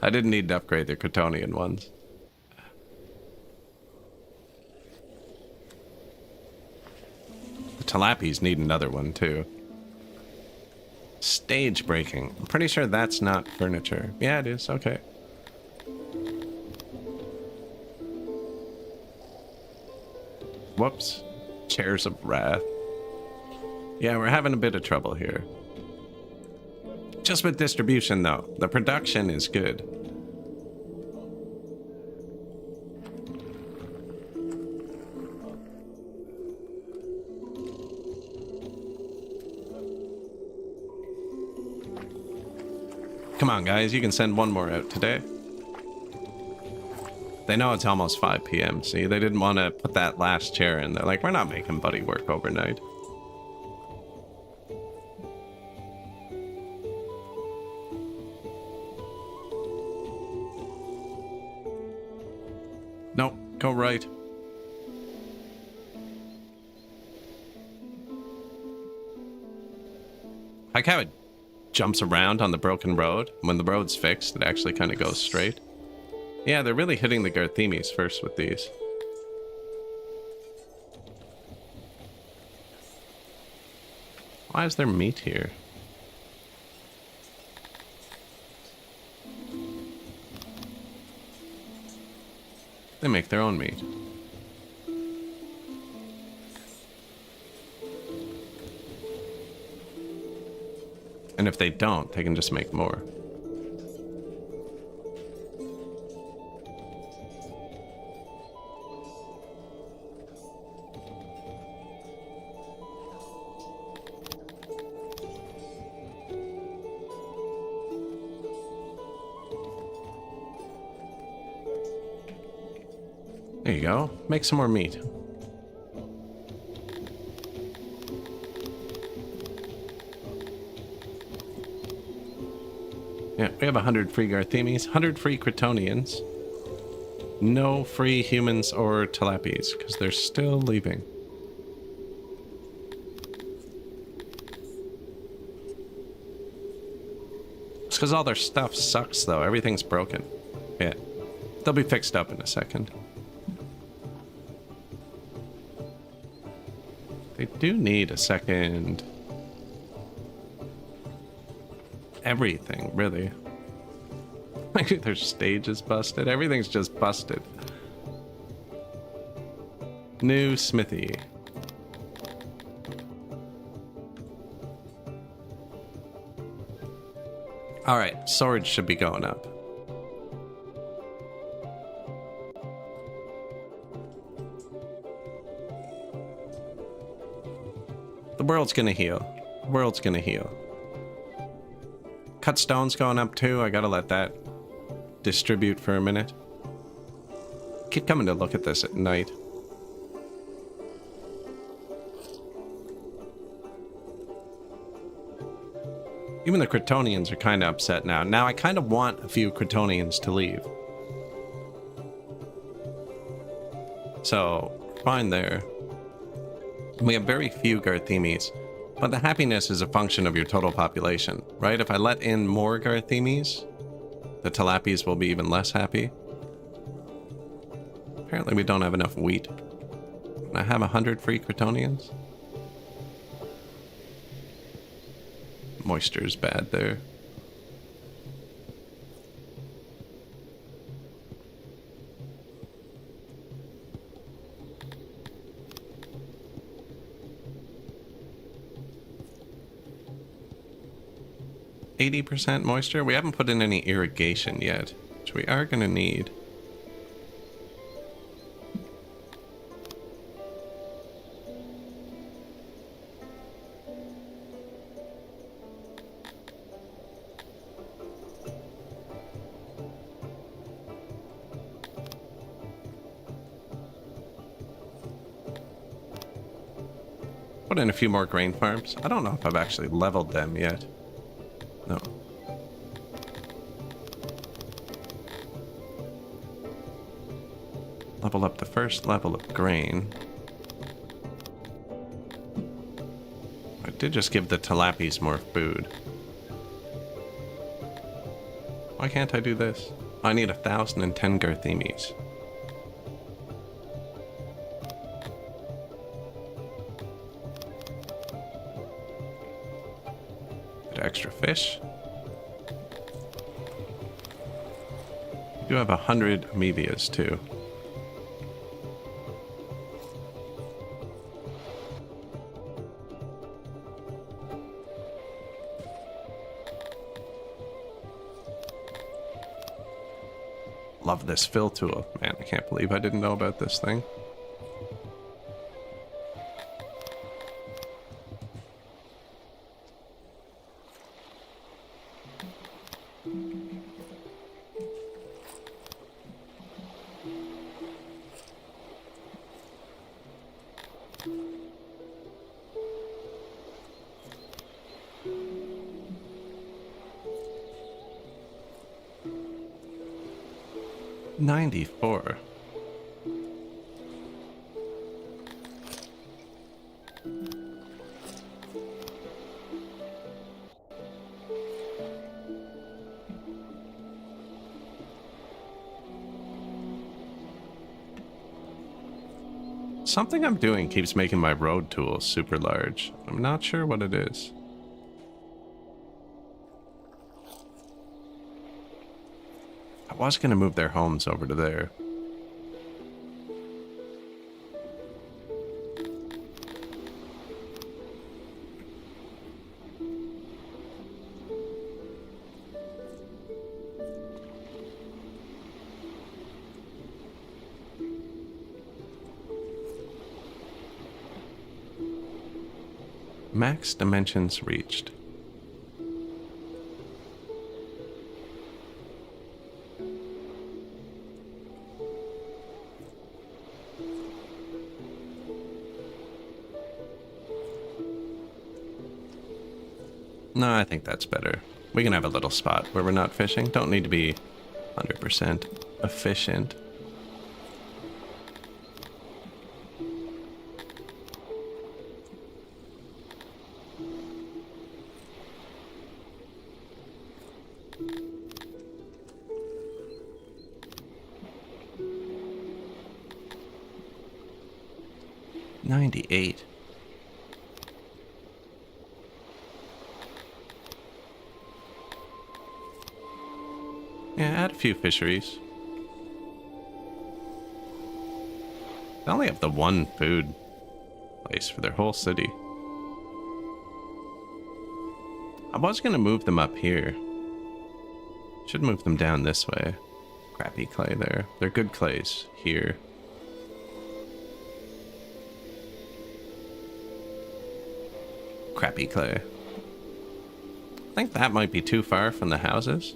I didn't need to upgrade the Kryptonian ones. The Talapis need another one, too. Stage breaking. I'm pretty sure that's not furniture. Yeah, it is. Okay. Whoops. Chairs of Wrath. Yeah, we're having a bit of trouble here. Just with distribution, though. The production is good. Come on, guys. You can send one more out today. They know it's almost 5 p.m. See, they didn't want to put that last chair in. They're like, we're not making Buddy work overnight. Nope, go right. Like how it jumps around on the broken road. When the road's fixed, it actually kind of goes straight. Yeah, they're really hitting the Garthimis first with these. Why is there meat here? They make their own meat. And if they don't, they can just make more. There you go. Make some more meat. Yeah, we have 100 free Garthemis, 100 free Kryptonians. No free humans or Talapis, because they're still leaving. It's because all their stuff sucks, though. Everything's broken. Yeah. They'll be fixed up in a second. They do need a second... everything, really. Like, their stage is busted. Everything's just busted. New smithy. Alright, swords should be going up. The world's gonna heal. The world's gonna heal. Cut stone's going up too. I gotta let that distribute for a minute. Keep coming to look at this at night. Even the Kryptonians are kind of upset now. Now I kind of want a few Kryptonians to leave. So, fine there. We have very few Garthemis. But the happiness is a function of your total population, right? If I let in more Garthemis, the Talapis will be even less happy. Apparently we don't have enough wheat. Can I have 100 free Kryptonians? Moisture's bad there. %, moisture. We haven't put in any irrigation yet, which we are going to need. Put in a few more grain farms. I don't know if I've actually leveled them yet. No. Level up the first level of grain. I did just give the Talapis more food. Why can't I do this? I need 1,010 Garthemis. Extra fish. We do have 100 amoebias too. Love this fill tool. Man, I can't believe I didn't know about this thing. $94. Something I'm doing keeps making my road tools super large. I'm not sure what it is. I was going to move their homes over to there. Max dimensions reached. No, I think that's better. We can have a little spot where we're not fishing. Don't need to be 100% efficient. $98. Yeah, add a few fisheries. They only have the one food place for their whole city. I was gonna move them up here. Should move them down this way. Crappy clay there. They're good clays here. Crappy clay. I think that might be too far from the houses.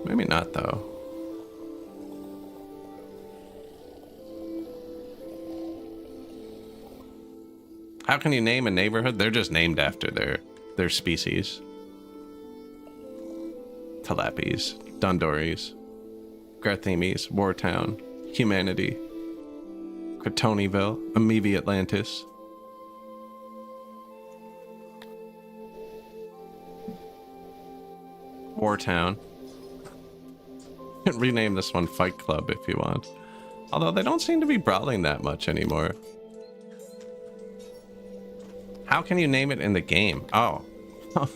Maybe not, though. How can you name a neighborhood? They're just named after their species. Talapis, Dondoris, Garthemes, Wartown, Humanity, Cretonyville, Amevi Atlantis. Wartown. Rename this one Fight Club if you want. Although they don't seem to be brawling that much anymore. How can you name it in the game? Oh,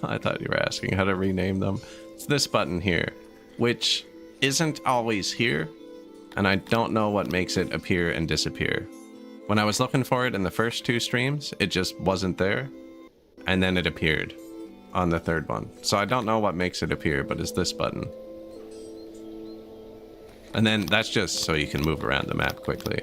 I thought you were asking how to rename them. It's this button here, which isn't always here, and I don't know what makes it appear and disappear. When I was looking for it in the first two streams, it just wasn't there, and then it appeared on the third one. So I don't know what makes it appear, but it's this button. And then that's just so you can move around the map quickly.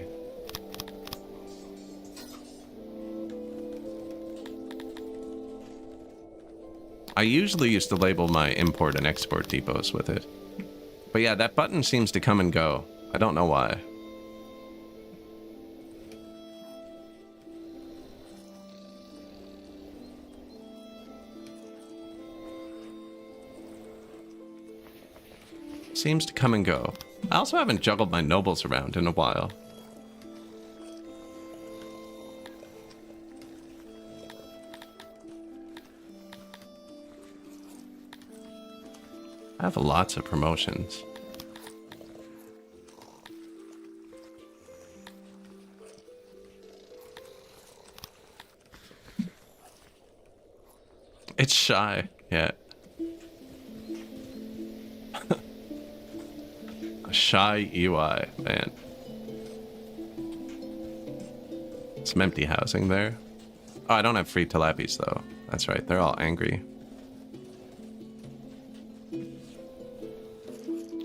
I usually used to label my import and export depots with it. But yeah, that button seems to come and go. I don't know why. Seems to come and go. I also haven't juggled my nobles around in a while. I have lots of promotions. It's shy, yeah. A shy UI, man. Some empty housing there. Oh, I don't have free Talapis though. That's right, they're all angry.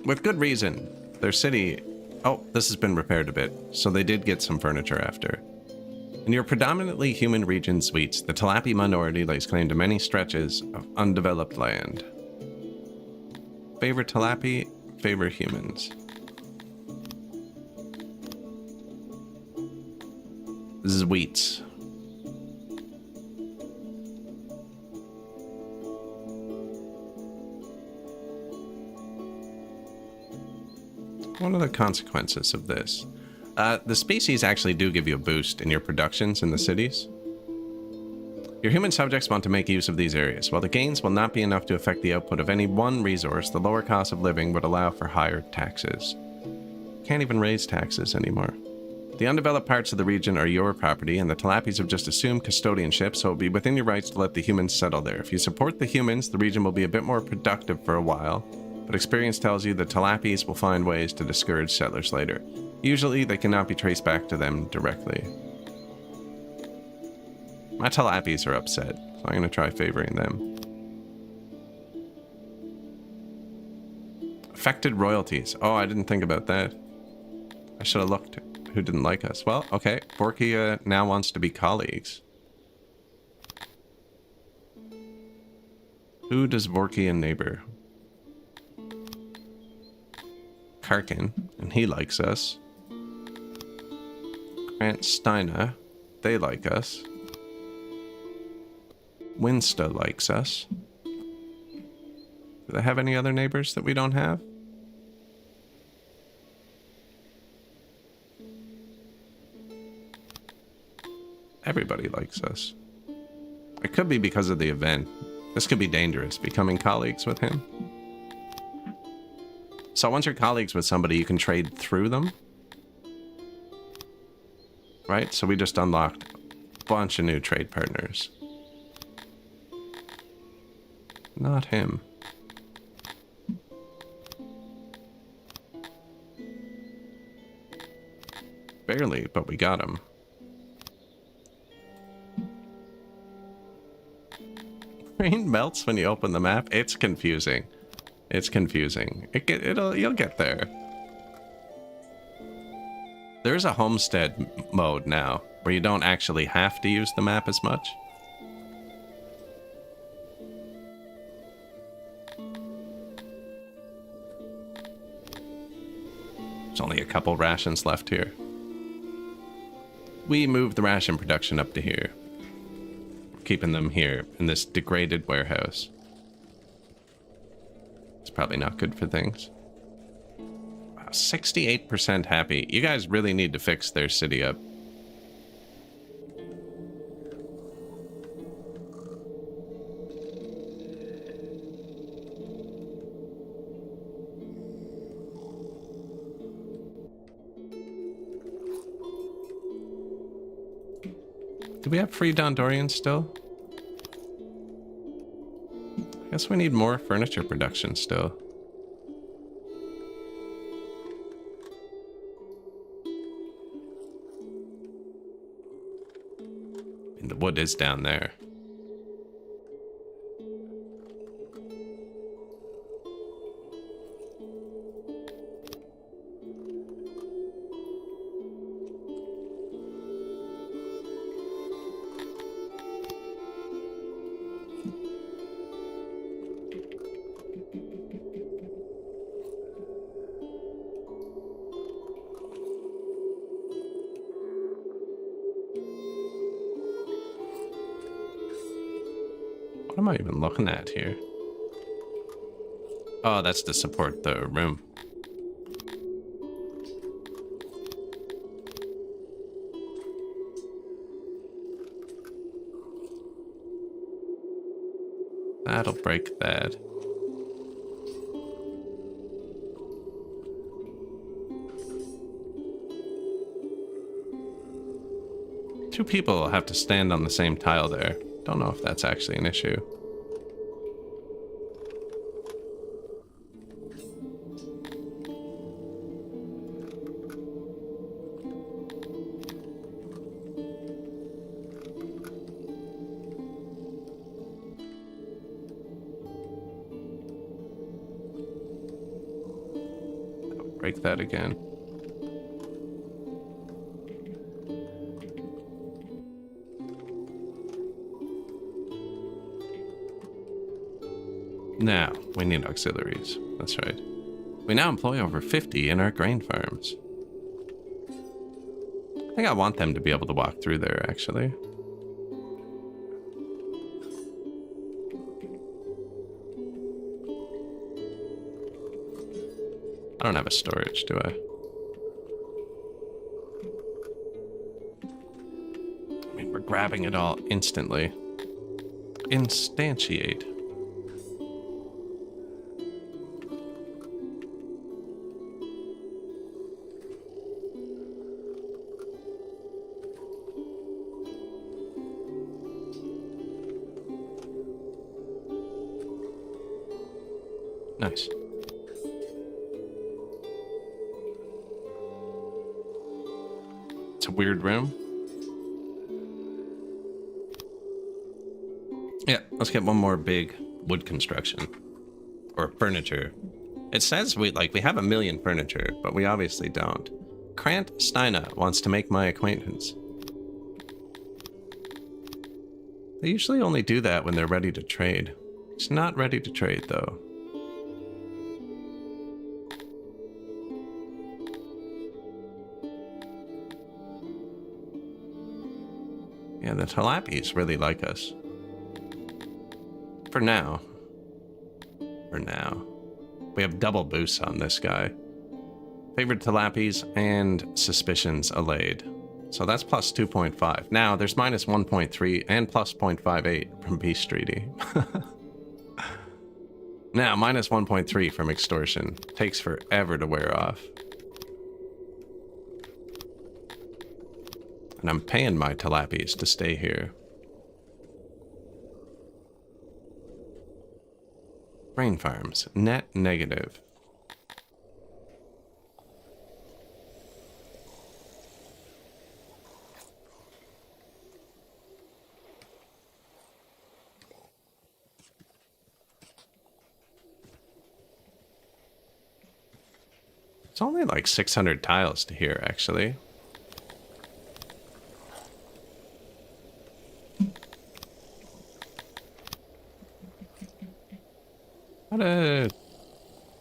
With good reason. Their city... Oh, this has been repaired a bit, so they did get some furniture after. In your predominantly human region suites, the Talapi minority lays claim to many stretches of undeveloped land. Favor Talapi, favor humans. Suites. What are the consequences of this? The species actually do give you a boost in your productions in the cities. Your human subjects want to make use of these areas. While the gains will not be enough to affect the output of any one resource, the lower cost of living would allow for higher taxes. Can't even raise taxes anymore. The undeveloped parts of the region are your property, and the Talapis have just assumed custodianship, so it will be within your rights to let the humans settle there. If you support the humans, the region will be a bit more productive for a while, but experience tells you the Talapis will find ways to discourage settlers later. Usually, they cannot be traced back to them directly. My Talapis are upset, so I'm going to try favoring them. Affected royalties. Oh, I didn't think about that. I should have looked who didn't like us. Well, okay. Borkia now wants to be colleagues. Who does Borkia neighbor? Karkin, and he likes us. Grant Steiner, they like us. Winsta likes us. Do they have any other neighbors that we don't have? Everybody likes us. It could be because of the event. This could be dangerous, becoming colleagues with him. So once you're colleagues with somebody, you can trade through them. Right? So we just unlocked a bunch of new trade partners. Not him. Barely, but we got him. Rain melts when you open the map. It's confusing. It's confusing. You'll get there. There's a homestead mode now where you don't actually have to use the map as much. There's only a couple rations left here. We moved the ration production up to here. Keeping them here in this degraded warehouse. It's probably not good for things. Wow, 68% happy. You guys really need to fix their city up. Do we have free Dondorians still? I guess we need more furniture production still. And the wood is down there. What am I even looking at here? Oh, that's to support the room. That'll break that. Two people have to stand on the same tile there. Don't know if that's actually an issue. Break that again. Now, we need auxiliaries. That's right. We now employ over 50 in our grain farms. I think I want them to be able to walk through there, actually. I don't have a storage, do I? I mean, we're grabbing it all instantly. Instantiate. Nice. It's a weird room. Yeah, let's get one more big wood construction. Or furniture. It says we have a million furniture, but we obviously don't. Krant Steina wants to make my acquaintance. They usually only do that when they're ready to trade. He's not ready to trade, though. Yeah, the Talapis really like us. For now. For now. We have double boosts on this guy. Favored tilapies and suspicions allayed. So that's plus 2.5. Now there's minus 1.3 and plus 0.58 from Beast Treaty. Now minus 1.3 from extortion. Takes forever to wear off. And I'm paying my tilapies to stay here. Grain farms, net negative. It's only like 600 tiles to here, actually. How do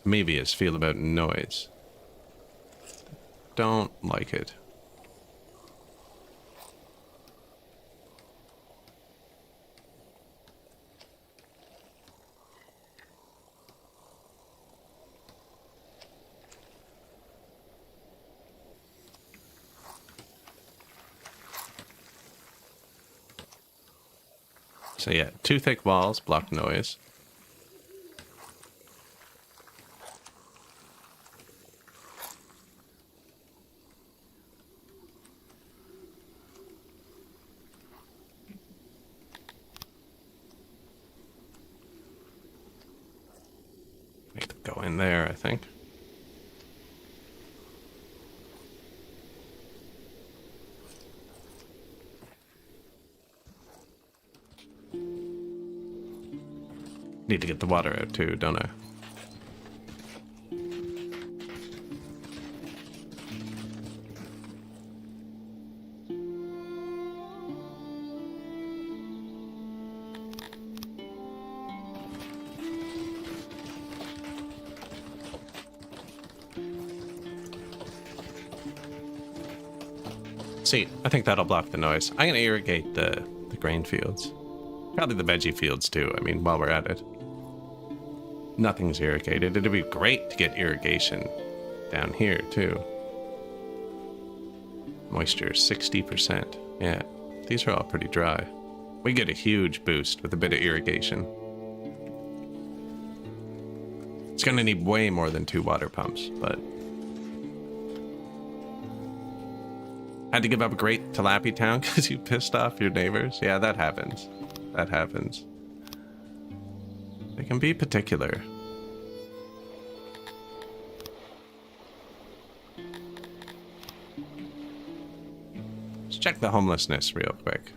Amoebius feel about noise? Don't like it. So yeah, 2 thick walls block noise. Make them go in there, I think. Need to get the water out too, don't I? See, I think that'll block the noise. I'm gonna irrigate the grain fields. Probably the veggie fields too, I mean, while we're at it. Nothing's irrigated. It'd be great to get irrigation down here too. Moisture 60%. Yeah, these are all pretty dry. We get a huge boost with a bit of irrigation. It's gonna need way more than 2 water pumps, but... Had to give up a great tilapia town because you pissed off your neighbors? Yeah, that happens. That happens. They can be particular. Let's check the homelessness real quick.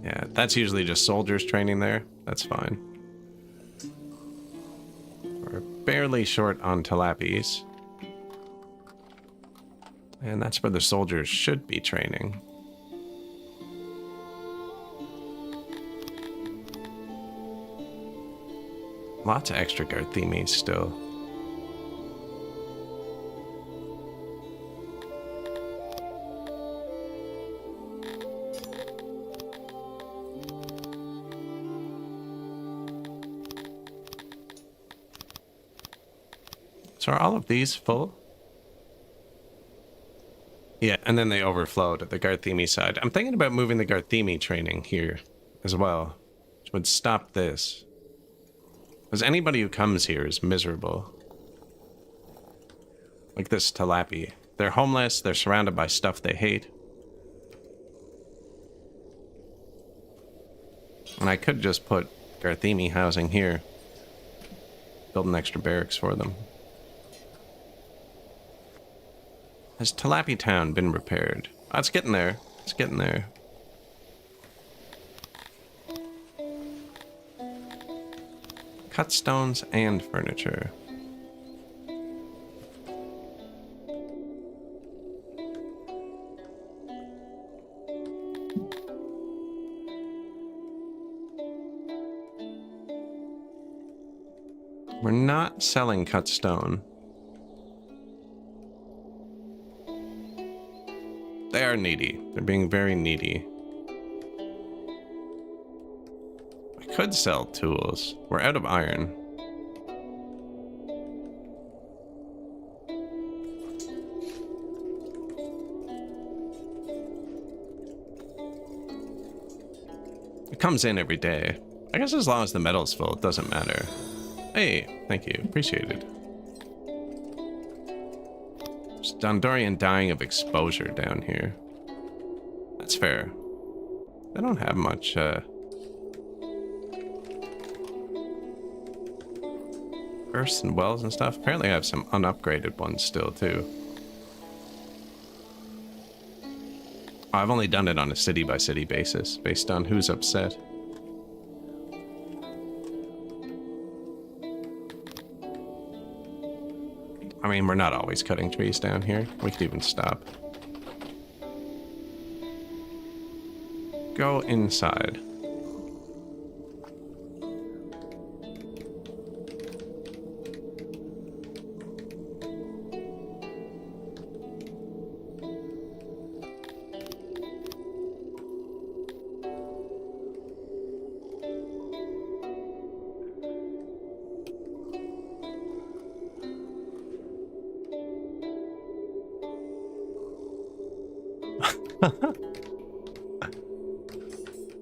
Yeah, that's usually just soldiers training there. That's fine. We're barely short on tilapies. And that's where the soldiers should be training. Lots of extra Garthemis still. So are all of these full? Yeah, and then they overflow to the Garthemi side. I'm thinking about moving the Garthemi training here as well, which would stop this. Because anybody who comes here is miserable. Like this Tilapi. They're homeless, they're surrounded by stuff they hate. And I could just put Garthemi housing here. Build an extra barracks for them. Has Tilapi Town been repaired? Oh, it's getting there. It's getting there. Cut stones and furniture. We're not selling cut stone. They are needy. They're being very needy. I could sell tools. We're out of iron. It comes in every day. I guess as long as the metal's full, it doesn't matter. Hey, thank you. Appreciate it. There's Dondorian dying of exposure down here. That's fair. They don't have much, earths and wells and stuff. Apparently I have some unupgraded ones still, too. I've only done it on a city-by-city basis, based on who's upset. I mean, we're not always cutting trees down here. We could even stop. Go inside.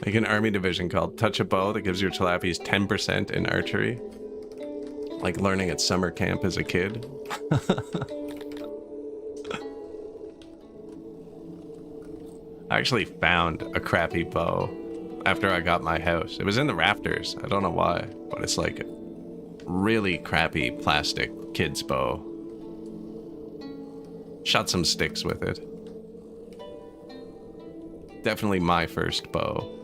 Like an army division called Touch a Bow that gives your Talapies 10% in archery. Like learning at summer camp as a kid. I actually found a crappy bow after I got my house. It was in the rafters. I don't know why, but it's like a really crappy plastic kid's bow. Shot some sticks with it. Definitely my first bow.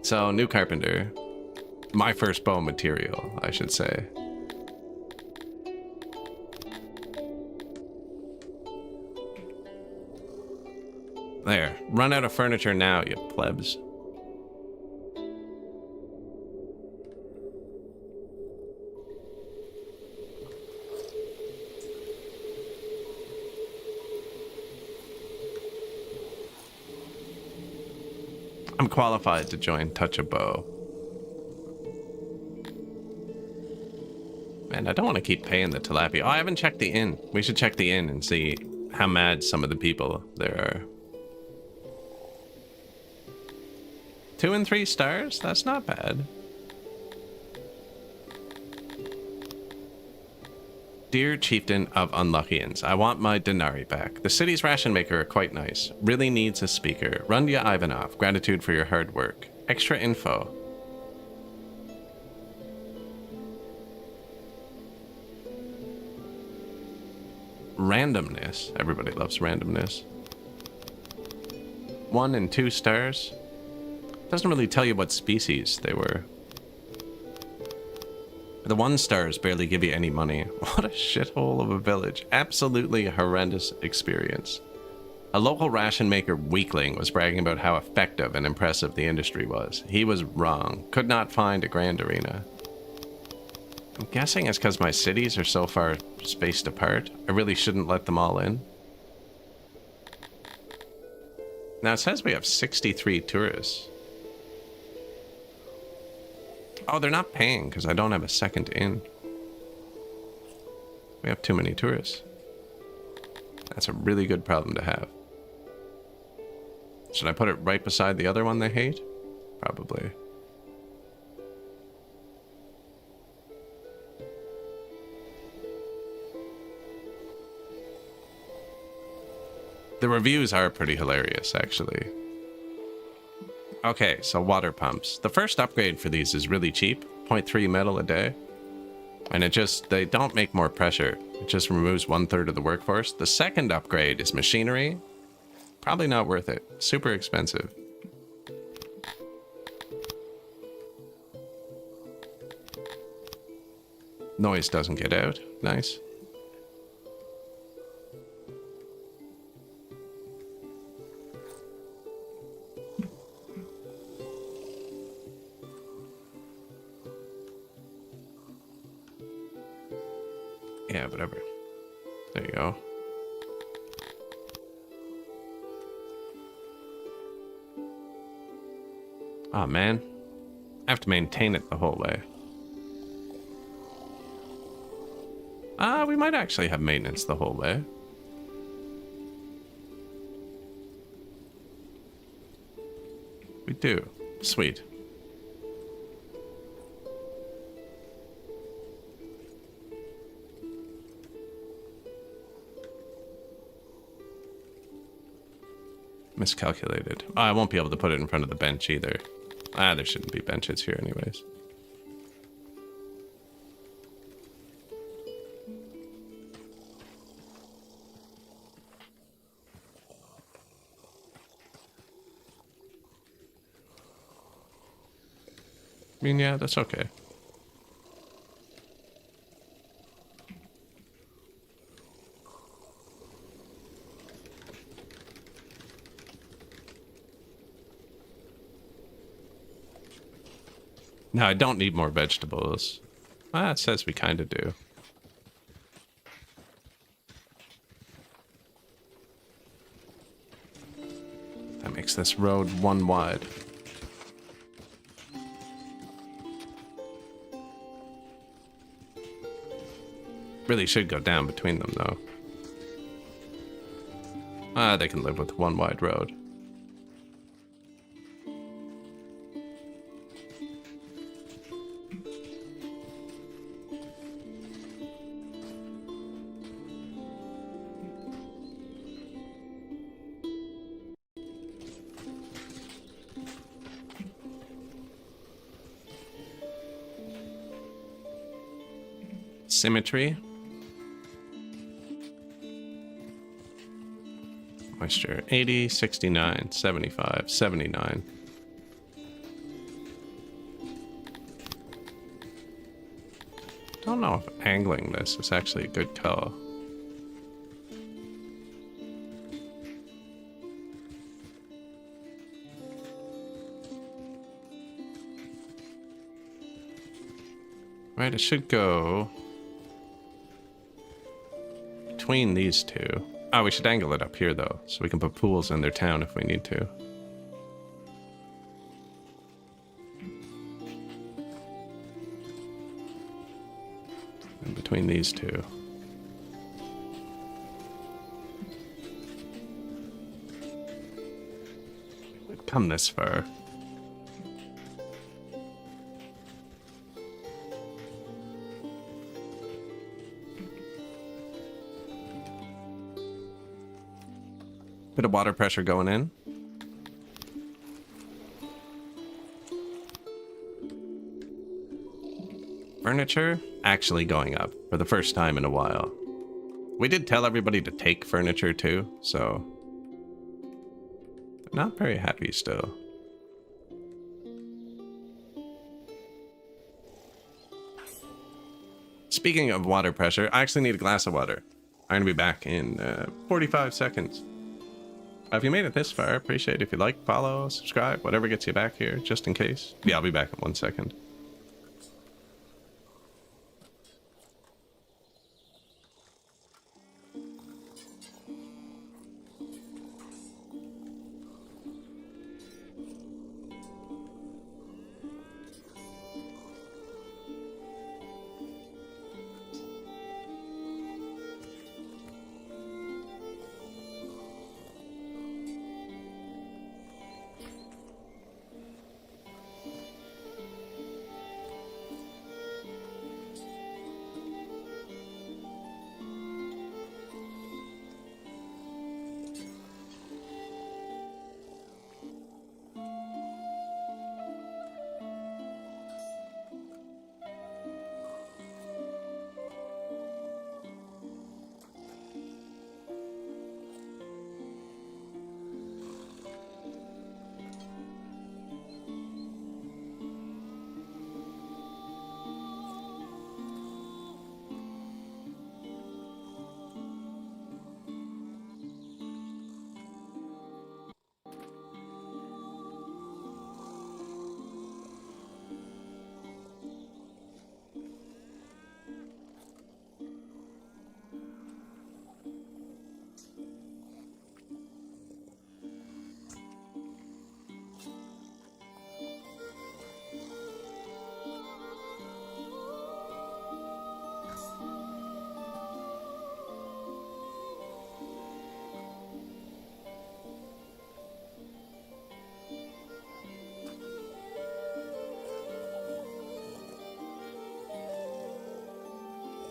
So, new carpenter. My first bow material, I should say. There. Run out of furniture now, you plebs. I'm qualified to join Touch a Bow. Man, I don't want to keep paying the tilapia. Oh, I haven't checked the inn. We should check the inn and see how mad some of the people there are. 2 and 3 stars? That's not bad. Dear Chieftain of Unluckians, I want my denarii back. The city's ration maker are quite nice. Really needs a speaker. Rundia Ivanov, gratitude for your hard work. Extra info. Randomness. Everybody loves randomness. 1 and 2 stars. Doesn't really tell you what species they were. The 1 stars barely give you any money. What a shithole of a village. Absolutely horrendous experience. A local ration maker weakling was bragging about how effective and impressive the industry was. He was wrong. Could not find a grand arena. I'm guessing it's because my cities are so far spaced apart. I really shouldn't let them all in. Now it says we have 63 tourists. Oh, they're not paying because I don't have a second inn. We have too many tourists. That's a really good problem to have. Should I put it right beside the other one they hate? Probably. The reviews are pretty hilarious, actually. Okay, so water pumps. The first upgrade for these is really cheap, 0.3 metal a day. And they don't make more pressure. It just removes 1/3 of the workforce. The second upgrade is machinery. Probably not worth it. Super expensive. Noise doesn't get out. Nice. Yeah, whatever. There you go. Oh man, I have to maintain it the whole way. We might actually have maintenance the whole way. We do. Sweet. Miscalculated. Oh, I won't be able to put it in front of the bench either. There shouldn't be benches here anyways. I mean, yeah, that's okay. No, I don't need more vegetables. It says we kind of do. That makes this road 1 wide. Really should go down between them, though. They can live with 1 wide road. Symmetry. Moisture 80, 69, 75, 79. Don't know if angling this is actually a good call. Right, it should go between these two. Oh, we should angle it up here, though, so we can put pools in their town if we need to. And between these two. We've come this far. Bit of water pressure going in. Furniture actually going up for the first time in a while. We did tell everybody to take furniture too, so not very happy still. Speaking of water pressure, I actually need a glass of water. I'm gonna be back in 45 seconds. If you made it this far, I appreciate it if you like, follow, subscribe, whatever gets you back here, just in case. Yeah, I'll be back in 1 second.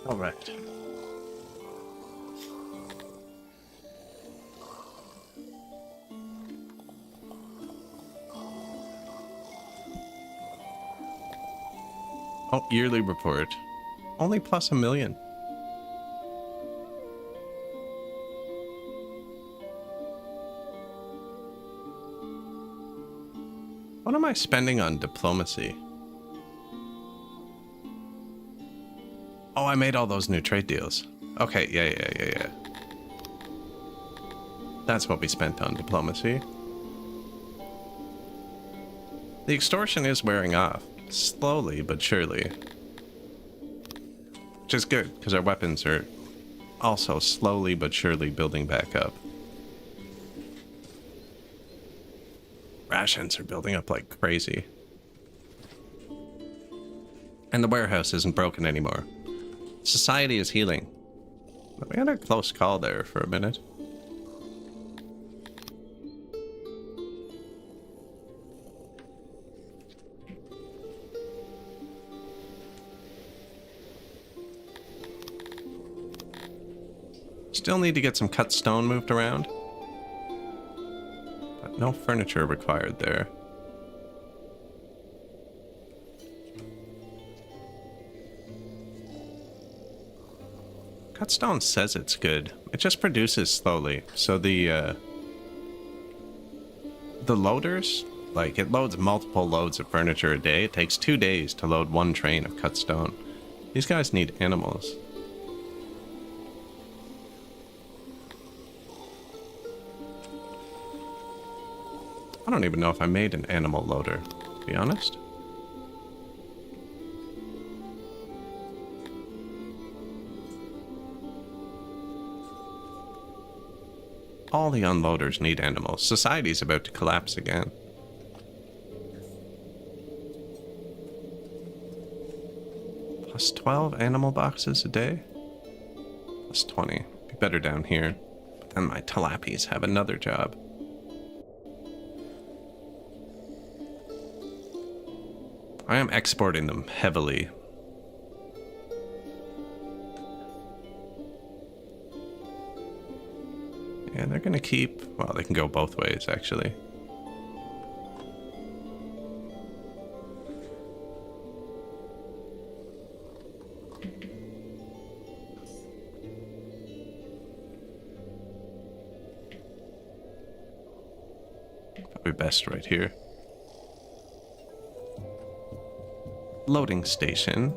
All right. Oh, yearly report. Only plus 1 million. What am I spending on diplomacy? Oh, I made all those new trade deals. Okay, yeah. That's what we spent on diplomacy. The extortion is wearing off. Slowly but surely. Which is good, because our weapons are also slowly but surely building back up. Rations are building up like crazy. And the warehouse isn't broken anymore. Society is healing. We had a close call there for a minute. Still need to get some cut stone moved around. But no furniture required there. Cut stone says it's good. It just produces slowly. So the loaders, like it loads multiple loads of furniture a day. It takes 2 days to load 1 train of cut stone. These guys need animals. I don't even know if I made an animal loader, to be honest. All the unloaders need animals. Society's about to collapse again. Plus 12 animal boxes a day? Plus 20. Be better down here. But then my tilapis have another job. I am exporting them heavily. And they're gonna keep... Well, they can go both ways, actually. Probably best right here. Loading station.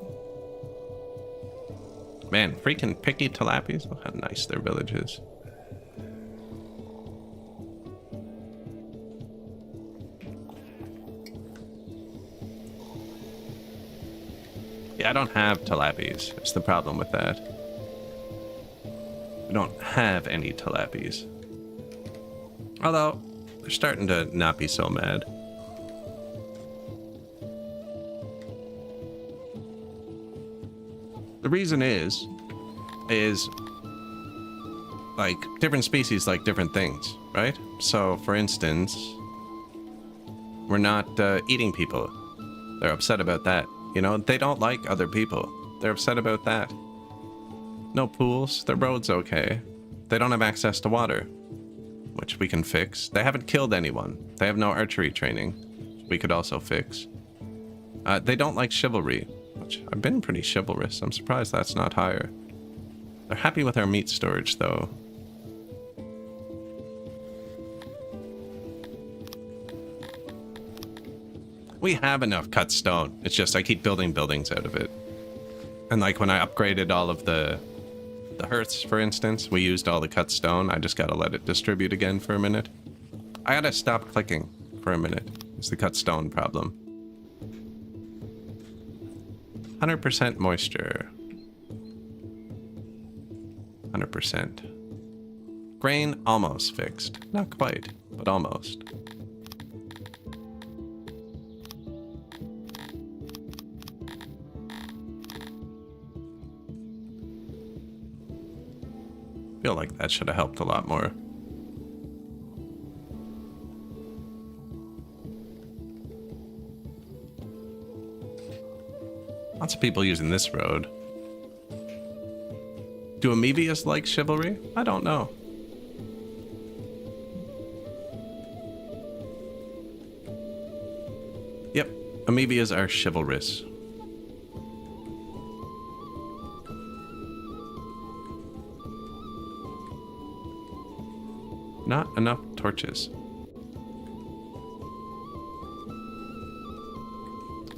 Man, freaking picky tilapis. Oh, how nice their village is. Yeah, I don't have tilapis. That's the problem with that. We don't have any tilapis. Although, they're starting to not be so mad. The reason is like different species like different things, right? So, for instance, we're not eating people. They're upset about that. You know, they don't like other people. They're upset about that. No pools. Their road's okay. They don't have access to water, which we can fix. They haven't killed anyone. They have no archery training, which we could also fix. They don't like chivalry, which I've been pretty chivalrous. I'm surprised that's not higher. They're happy with our meat storage, though. We have enough cut stone. It's just I keep building buildings out of it. And like when I upgraded all of the hearths, for instance, we used all the cut stone. I just gotta let it distribute again for a minute. I gotta stop clicking for a minute. It's the cut stone problem. 100% moisture. 100%. Grain almost fixed. Not quite, but almost. Feel like that should have helped a lot more. Lots of people using this road. Do amoebias like chivalry? I don't know. Yep, amoebias are chivalrous. Not enough torches.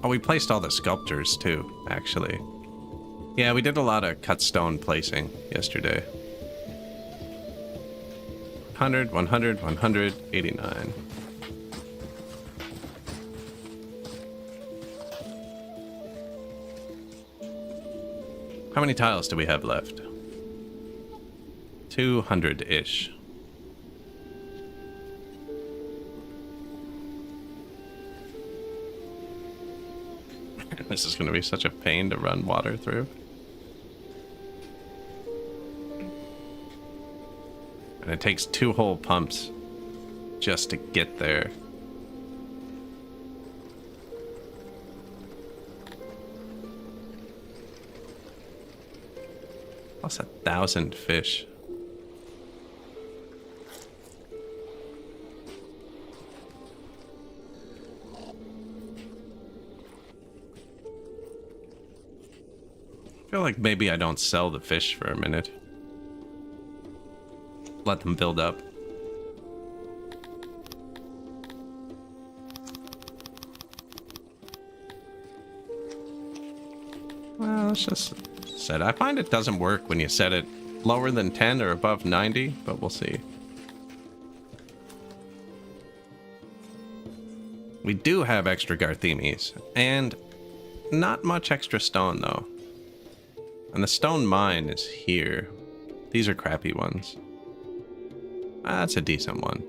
Oh, we placed all the sculptures too, actually. Yeah, we did a lot of cut stone placing yesterday. 100, 100, 189. How many tiles do we have left? 200-ish. This is going to be such a pain to run water through. And it takes 2 whole pumps just to get there. Plus 1,000 fish. I feel like maybe I don't sell the fish for a minute. Let them build up. Well, let's just set. I find it doesn't work when you set it lower than 10 or above 90, but we'll see. We do have extra Garthemes, and not much extra stone though. And the stone mine is here. These are crappy ones. That's a decent one.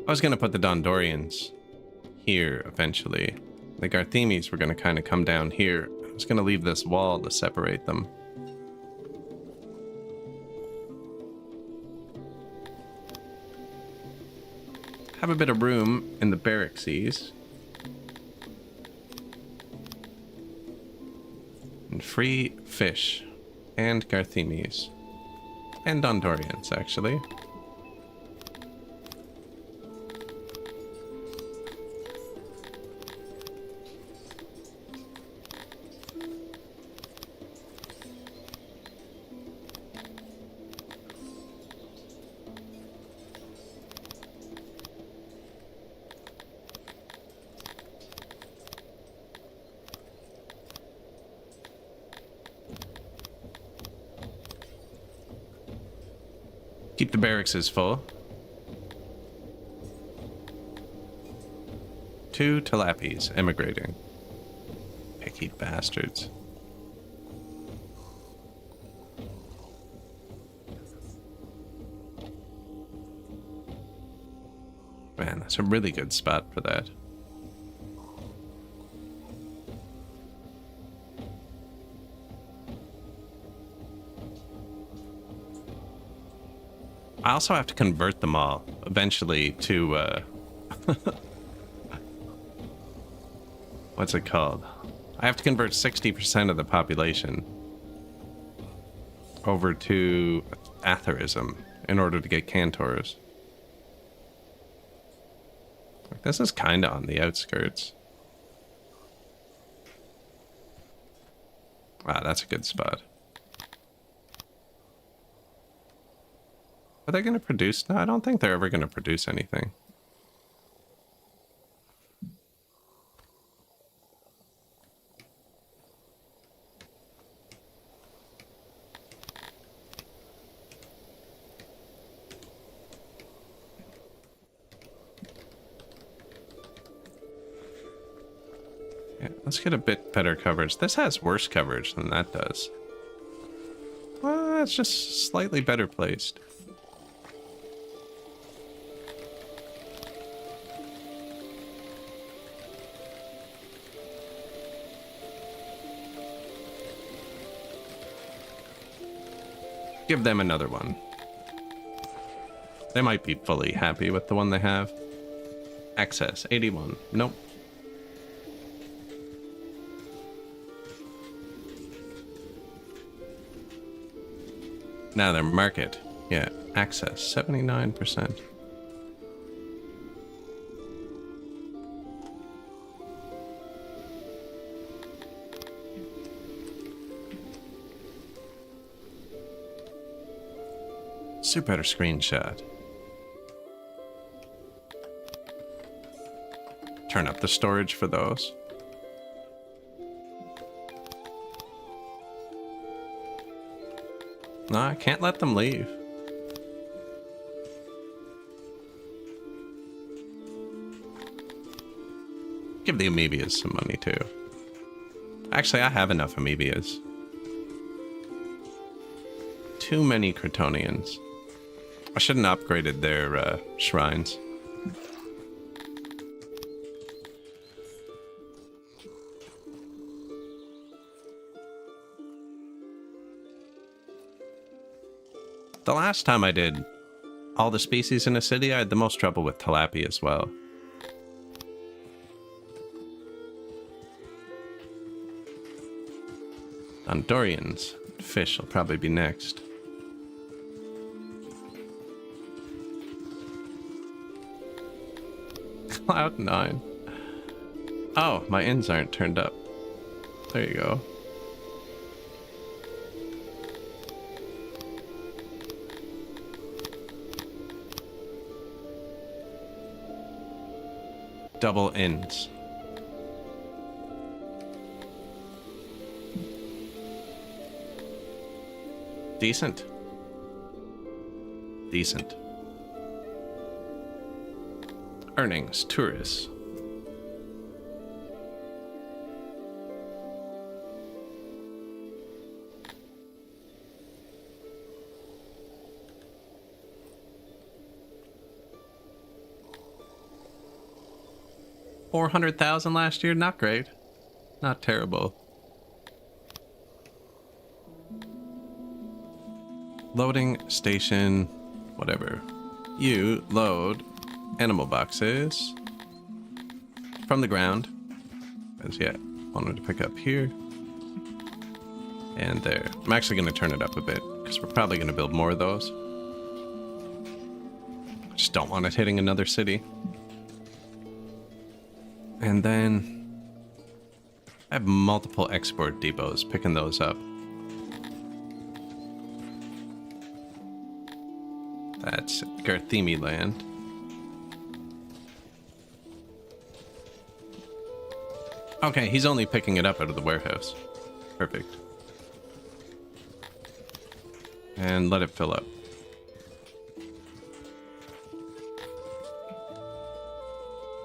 I was going to put the Dondorians here eventually. The Garthemes were going to kind of come down here. I was going to leave this wall to separate them. Have a bit of room in the barrackses. And free fish. And Garthemes. And Dondorians, actually. Keep the barracks full. 2 Tilapis emigrating. Picky bastards. Man, that's a really good spot for that. I also have to convert them all eventually to, what's it called? I have to convert 60% of the population over to Atherism in order to get Cantors. This is kind of on the outskirts. Wow, that's a good spot. Are they going to produce? No, I don't think they're ever going to produce anything. Yeah, let's get a bit better coverage. This has worse coverage than that does. Well, it's just slightly better placed. Give them another one. They might be fully happy with the one they have. Access, 81. Nope. Now their market. Yeah, access, 79%. Super better screenshot. Turn up the storage for those. No, I can't let them leave. Give the amoebias some money too. Actually, I have enough amoebias. Too many Cretonians. I shouldn't have upgraded their shrines. The last time I did all the species in a city, I had the most trouble with tilapia as well. Andorians. Fish will probably be next. Cloud 9. Oh, my inns aren't turned up. There you go. Double inns. Decent. Decent. Earnings, tourists. $400,000 last year, not great. Not terrible. Loading station, whatever. You load animal boxes from the ground. As yet, wanted to pick up here and there. I'm actually going to turn it up a bit because we're probably going to build more of those. I just don't want it hitting another city. And then I have multiple export depots, picking those up. That's Garthemi land. Okay, he's only picking it up out of the warehouse. Perfect. And let it fill up.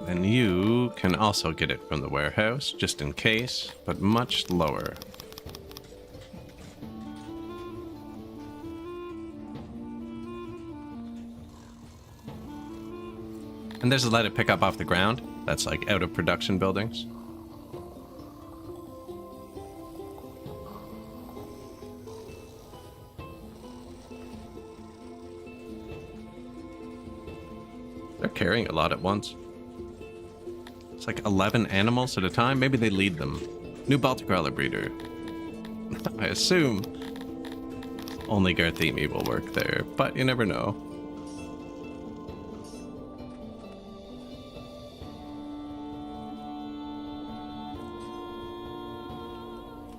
And you can also get it from the warehouse, just in case, but much lower. And there's a let it pick up off the ground. That's like out of production buildings. They're carrying a lot at once. It's like 11 animals at a time. Maybe they lead them. New Baltic Growler breeder. I assume only Garthemi will work there, but you never know.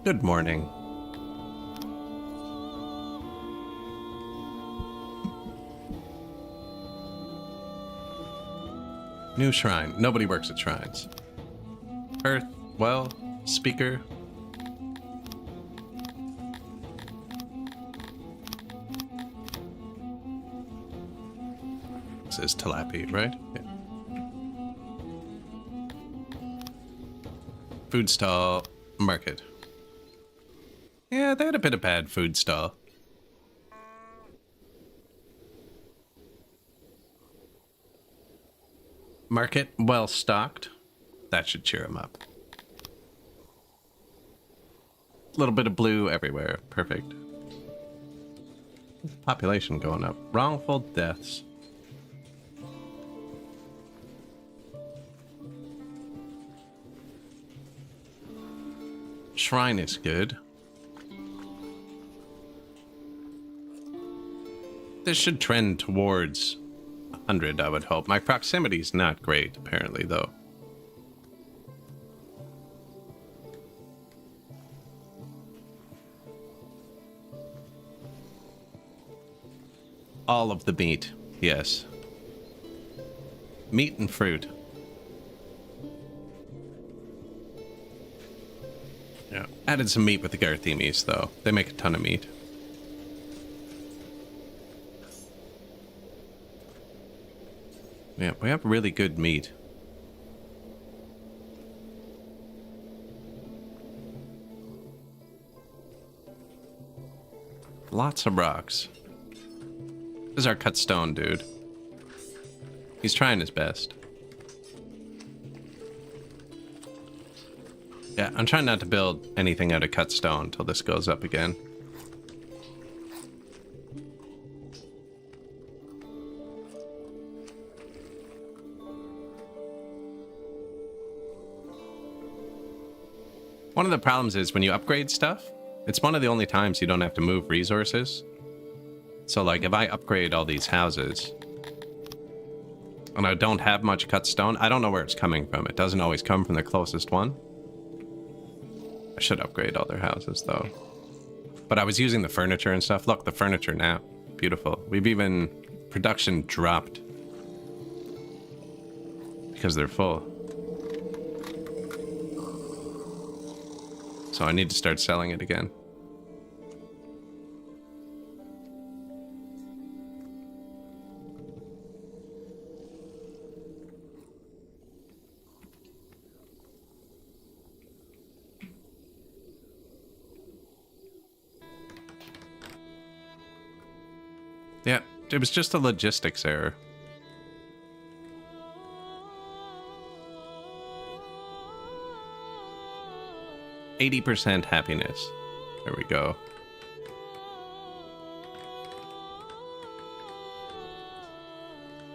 Good morning. New shrine. Nobody works at shrines. Earth, well, speaker. This is tilapia, right? Yeah. Food stall, market. Yeah, they had a bit of bad food stall. Market, well stocked. That should cheer him up. A little bit of blue everywhere. Perfect. Population going up. Wrongful deaths. Shrine is good. This should trend towards 100, I would hope. My proximity's not great, apparently, though. All of the meat, yes. Meat and fruit. Yeah. Added some meat with the Garthemis, though. They make a ton of meat. Yeah, we have really good meat. Lots of rocks. This is our cut stone dude. He's trying his best. Yeah, I'm trying not to build anything out of cut stone until this goes up again. One of the problems is when you upgrade stuff, it's one of the only times you don't have to move resources. So like if I upgrade all these houses and I don't have much cut stone, I don't know where it's coming from. It doesn't always come from the closest one. I should upgrade all their houses though. But I was using the furniture and stuff. Look, the furniture now. Beautiful. We've even... production dropped. Because they're full. So I need to start selling it again. Yeah, it was just a logistics error. %, happiness. There we go.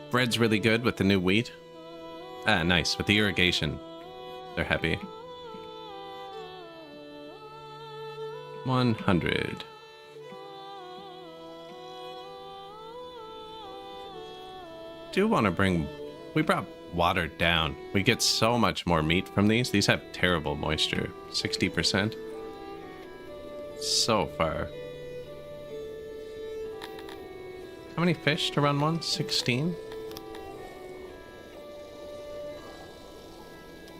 Bread's really good with the new wheat. Ah, nice. With the irrigation. They're happy. 100. Do want to bring... We brought water down. We get so much more meat from these. These have terrible moisture. 60%. So far. How many fish to run one? 16?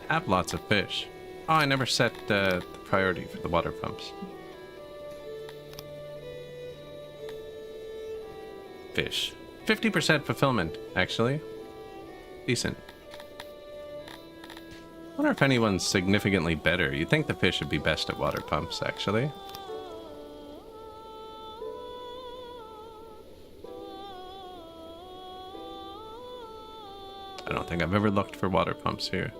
Have lots of fish. Oh, I never set the priority for the water pumps. Fish. 50% fulfillment, actually. Decent. I wonder if anyone's significantly better. You'd think the fish would be best at water pumps, actually. I don't think I've ever looked for water pumps here.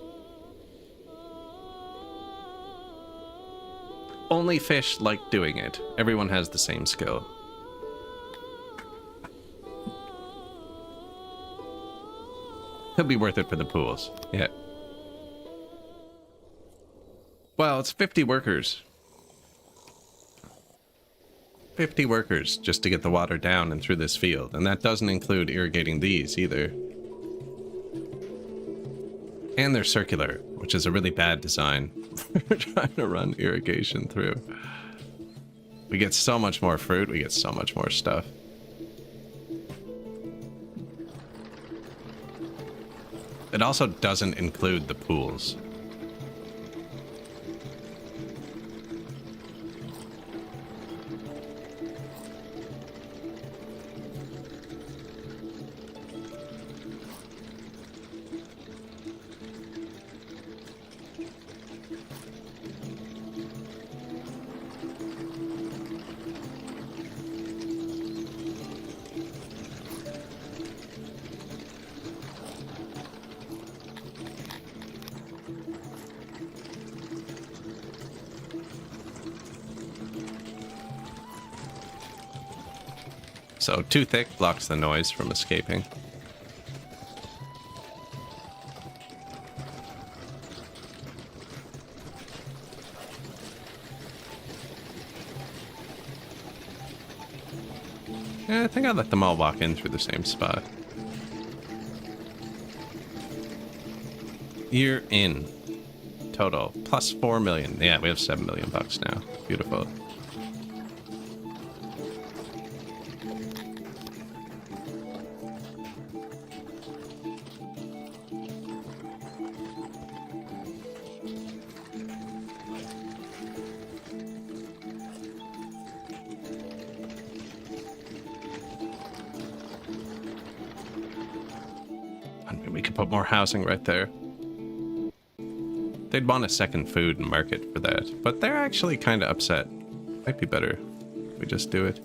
Only fish like doing it. Everyone has the same skill. It'll be worth it for the pools. Yeah. Well, it's 50 workers. 50 workers just to get the water down and through this field. And that doesn't include irrigating these either. And they're circular, which is a really bad design. We're trying to run irrigation through. We get so much more fruit, we get so much more stuff. It also doesn't include the pools. So too thick blocks the noise from escaping. Yeah, I think I let them all walk in through the same spot. You're in. Total. Plus 4 million. Yeah, we have 7 million bucks now. Beautiful. I mean, we could put more housing right there. They'd want a second food market for that, but they're actually kind of upset. Might be better if we just do it.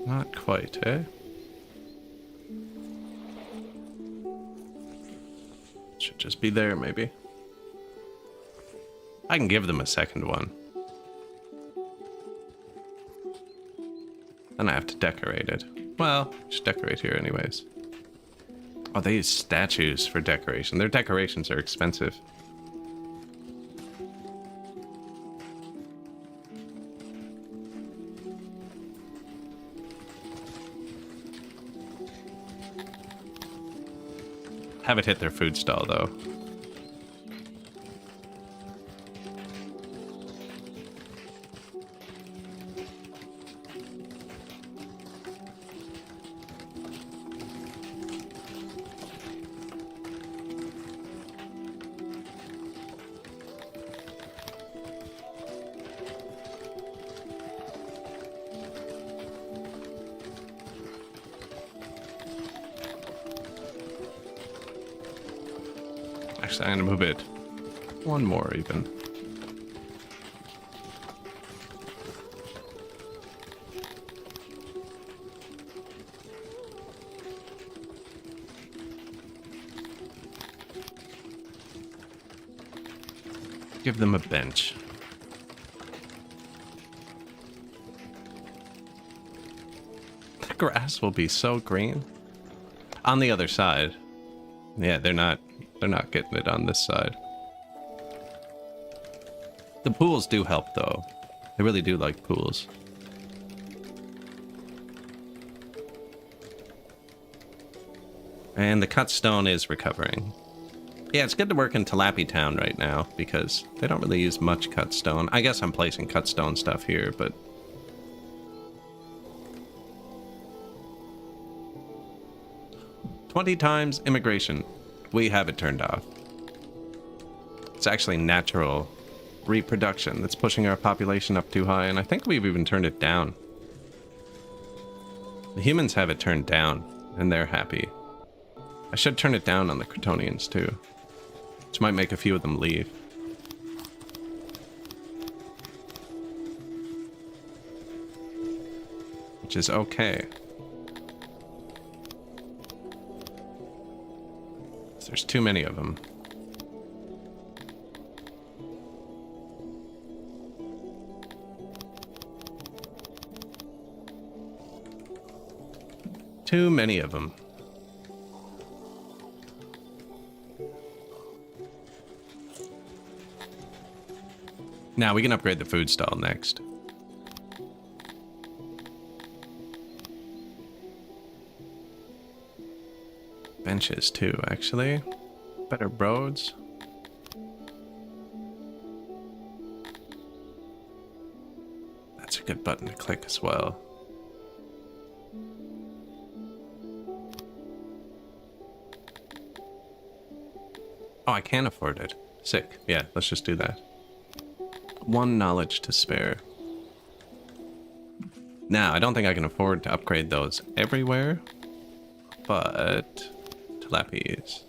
Not quite, eh? Should just be there, maybe. I can give them a second one. Then I have to decorate it. Well, just decorate here anyways. Oh, they use statues for decoration. Their decorations are expensive. Have it hit their food stall, though. Actually, I'm gonna move it one more even. Give them a bench. The grass will be so green. On the other side. Yeah, they're not getting it on this side. The pools do help, though. I really do like pools. And the cut stone is recovering. Yeah, it's good to work in Talapi Town right now, because they don't really use much cut stone. I guess I'm placing cut stone stuff here, but... 20 times immigration. We have it turned off. It's actually natural reproduction that's pushing our population up too high, and I think we've even turned it down. The humans have it turned down, and they're happy. I should turn it down on the Kryptonians too, which might make a few of them leave. Which is okay. There's too many of them. Too many of them. Now we can upgrade the food stall next. Benches too, actually. Better roads. That's a good button to click as well. Oh, I can afford it. Sick. Yeah, let's just do that. 1 knowledge to spare. Now, I don't think I can afford to upgrade those everywhere, but Talapi's.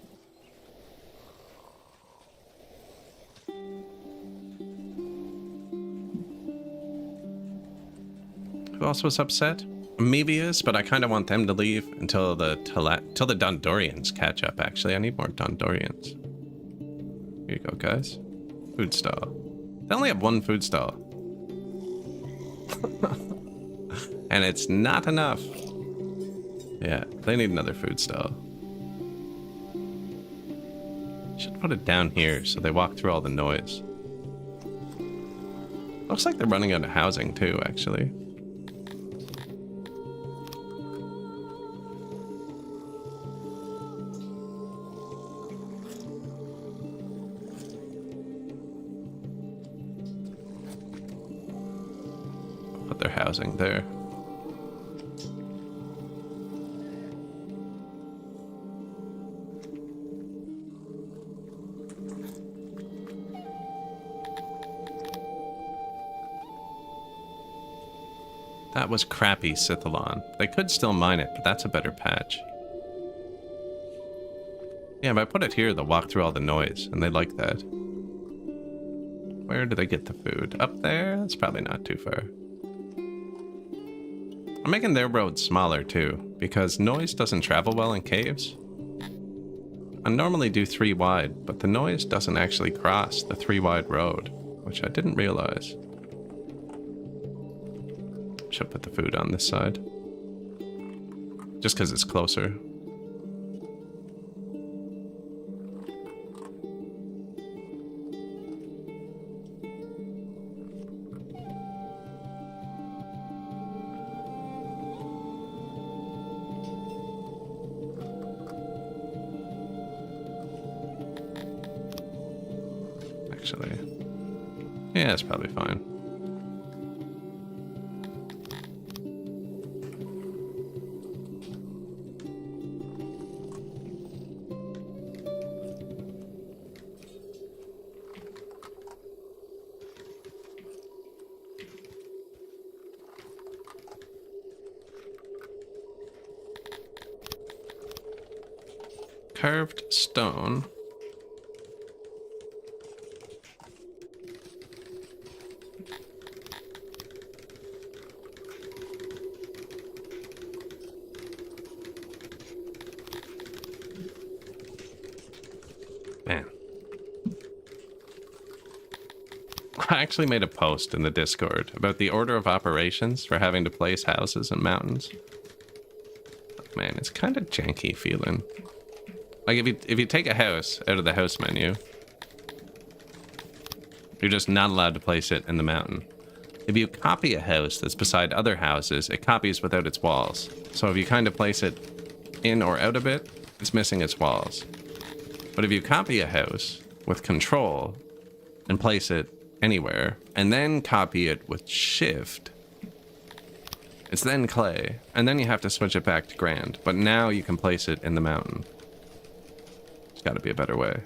Who else was upset? Amoebius, but I kind of want them to leave until the Dondorians catch up. Actually, I need more Dondorians. Here you go, guys. Food stall. They only have one food stall. And it's not enough. Yeah, they need another food stall. Should put it down here so they walk through all the noise. Looks like they're running out of housing too, actually. Put their housing there. That was crappy Sithalon. They could still mine it, but that's a better patch. Yeah, if I put it here, they'll walk through all the noise, and they like that. Where do they get the food? Up there? That's probably not too far. I'm making their road smaller, too, because noise doesn't travel well in caves. I normally do 3 wide, but the noise doesn't actually cross the 3 wide road, which I didn't realize. Should put the food on this side. Just because it's closer. Actually, yeah, it's probably fine. Carved stone. Man. I actually made a post in the Discord about the order of operations for having to place houses in mountains. But man, it's kind of janky feeling. Like if you take a house out of the house menu, you're just not allowed to place it in the mountain. If you copy a house that's beside other houses, it copies without its walls. So if you kind of place it in or out of it, it's missing its walls. But if you copy a house with control and place it anywhere, and then copy it with shift, it's then clay, and then you have to switch it back to grand. But now you can place it in the mountain. Got to be a better way.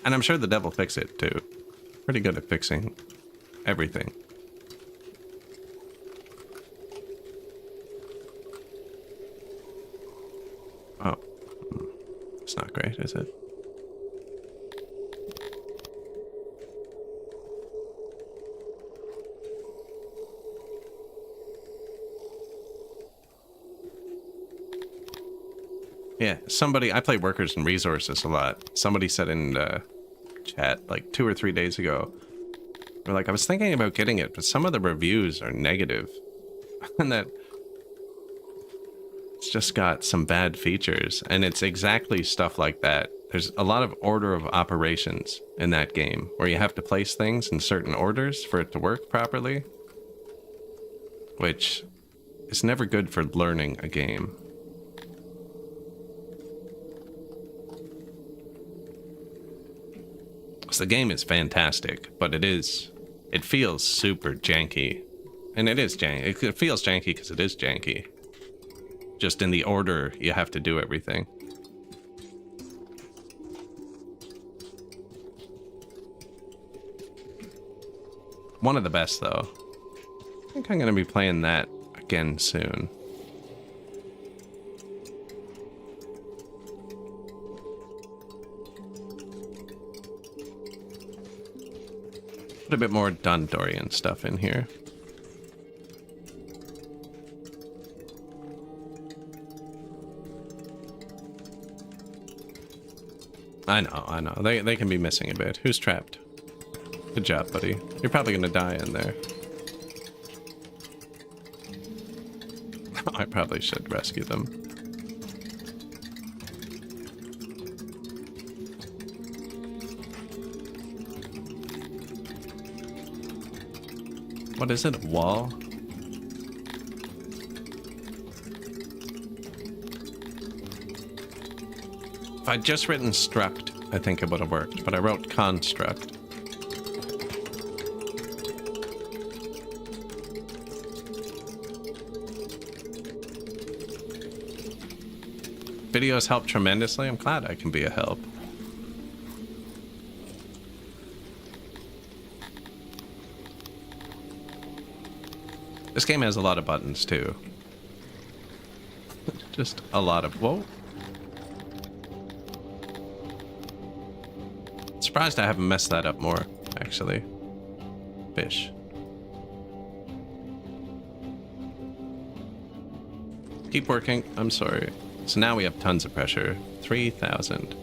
And I'm sure the devil fix it too. Pretty good at fixing everything. Oh, it's not great, is it? Yeah, I play Workers and Resources a lot. Somebody said in chat like 2 or 3 days ago, they're like, I was thinking about getting it, but some of the reviews are negative. And that it's just got some bad features. And it's exactly stuff like that. There's a lot of order of operations in that game where you have to place things in certain orders for it to work properly, which is never good for learning a game. So the game is fantastic, but it feels super janky. And it is janky. It feels janky because it is janky. Just in the order you have to do everything. One of the best, though. I think I'm going to be playing that again soon. Put a bit more Dondorian stuff in here. I know. They can be missing a bit. Who's trapped? Good job, buddy. You're probably gonna die in there. I probably should rescue them. What is it? A wall? If I'd just written struct, I think it would have worked, but I wrote construct. Videos help tremendously. I'm glad I can be a help. This game has a lot of buttons too. Just a lot of... Whoa. Surprised I haven't messed that up more, actually. Fish. Keep working. I'm sorry. So now we have tons of pressure. 3,000.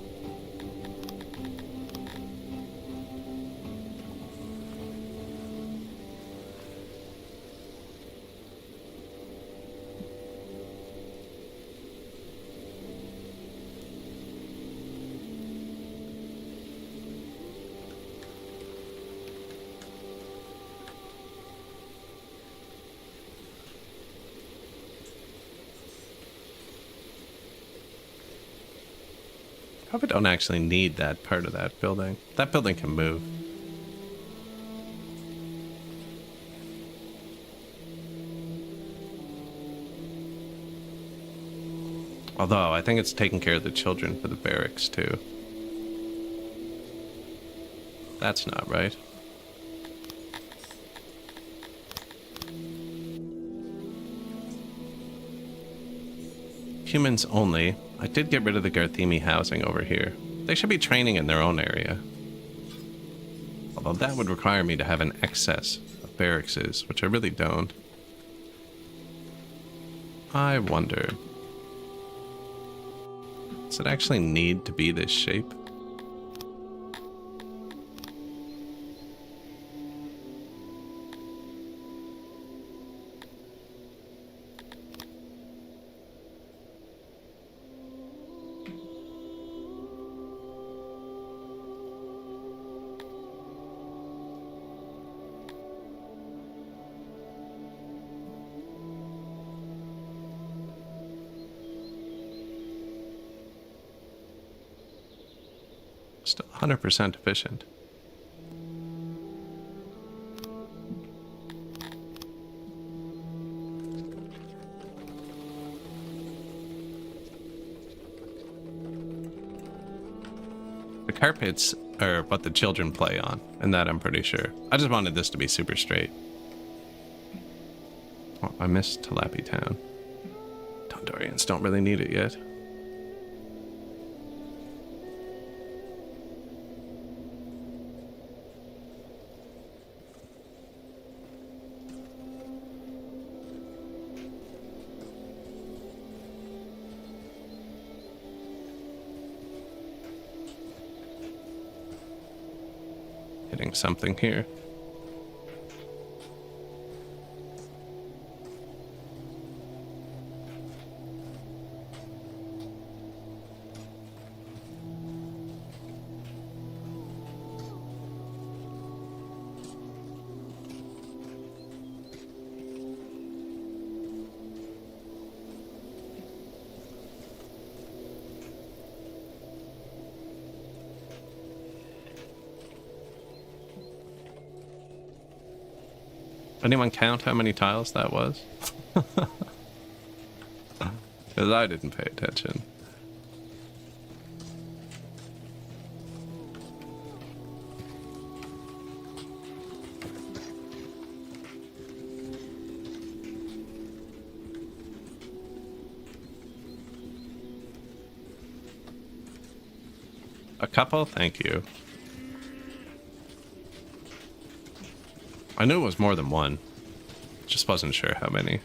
Probably don't actually need that part of that building. That building can move. Although, I think it's taking care of the children for the barracks, too. That's not right. Humans only. I did get rid of the Garthemi housing over here. They should be training in their own area. Although that would require me to have an excess of barracks, which I really don't. I wonder... Does it actually need to be this shape? Still 100% efficient. The carpets are what the children play on, and that I'm pretty sure. I just wanted this to be super straight. Oh, I missed Talapi Town. Dondorians don't really need it yet. Hitting something here. Anyone count how many tiles that was? Because I didn't pay attention. A couple? Thank you. I knew it was more than one. Just wasn't sure how many.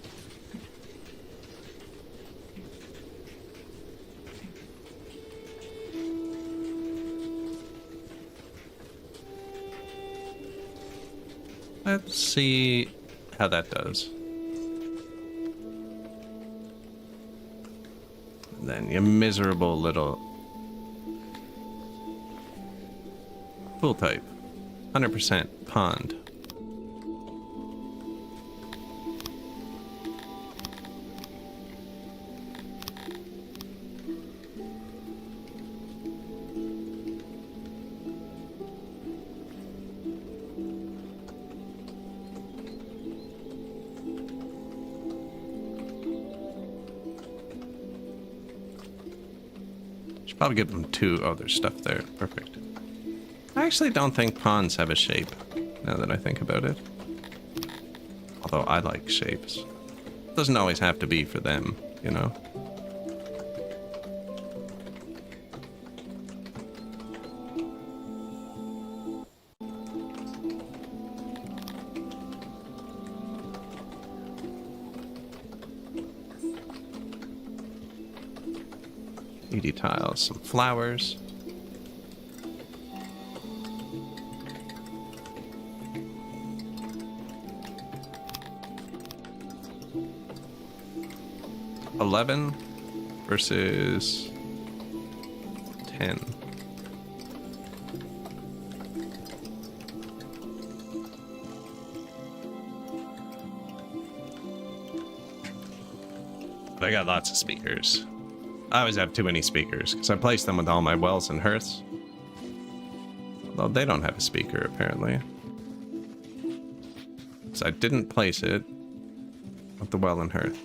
Let's see how that does. And then you miserable little pool type. 100% pond. Should probably give them two other stuff there. Perfect. I actually don't think ponds have a shape, now that I think about it. Although I like shapes. Doesn't always have to be for them, you know? ED tiles, some flowers. $11 versus 10. But I got lots of speakers. I always have too many speakers because I place them with all my wells and hearths. Although they don't have a speaker apparently. So I didn't place it with the well and hearth.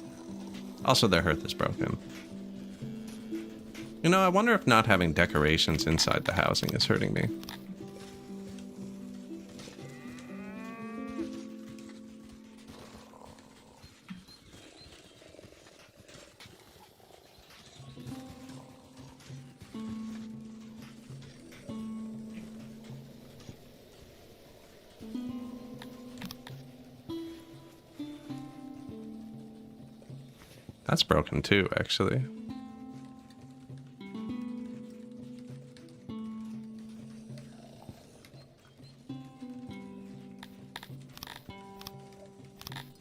Also, their hearth is broken. You know, I wonder if not having decorations inside the housing is hurting me. That's broken too, actually.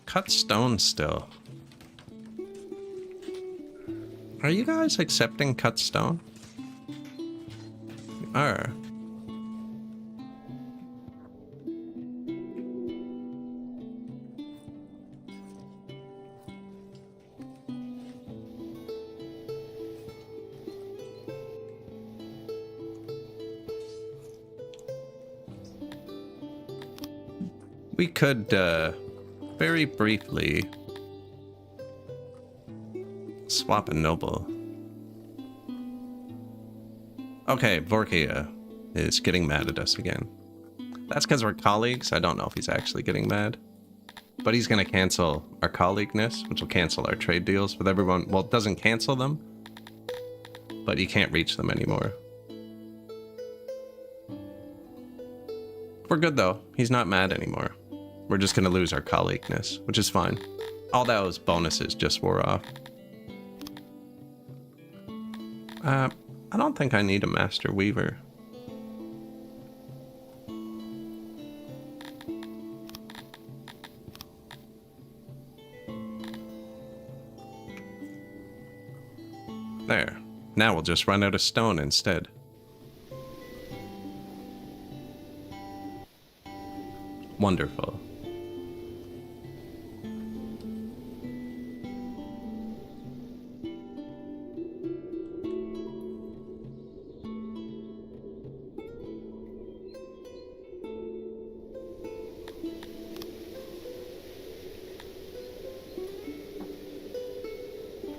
Cut stone still. Are you guys accepting cut stone? You are. We could, very briefly swap a noble. Okay, Vorkia is getting mad at us again. That's because we're colleagues. I don't know if he's actually getting mad. But he's going to cancel our colleagueness, which will cancel our trade deals with everyone. Well, it doesn't cancel them, but you can't reach them anymore. We're good, though. He's not mad anymore. We're just going to lose our colleagueness, which is fine. All those bonuses just wore off. I don't think I need a Master Weaver. There. Now we'll just run out of stone instead. Wonderful.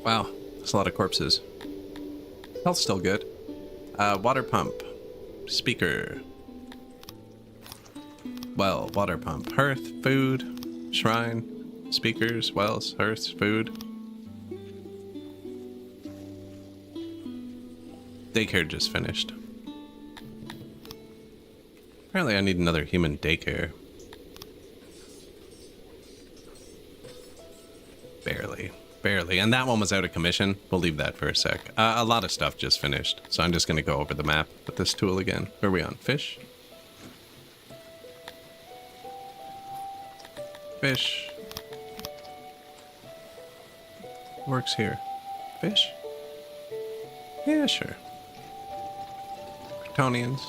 Wow, that's a lot of corpses. Health's still good. Water pump. Speaker. Well, water pump. Hearth, food, shrine, speakers, wells, hearths, food. Daycare just finished. Apparently I need another human daycare. Barely. Barely. And that one was out of commission. We'll leave that for a sec. A lot of stuff just finished. So I'm just going to go over the map with this tool again. Where are we on? Fish? Fish. Works here. Fish? Yeah, sure. Kryptonians.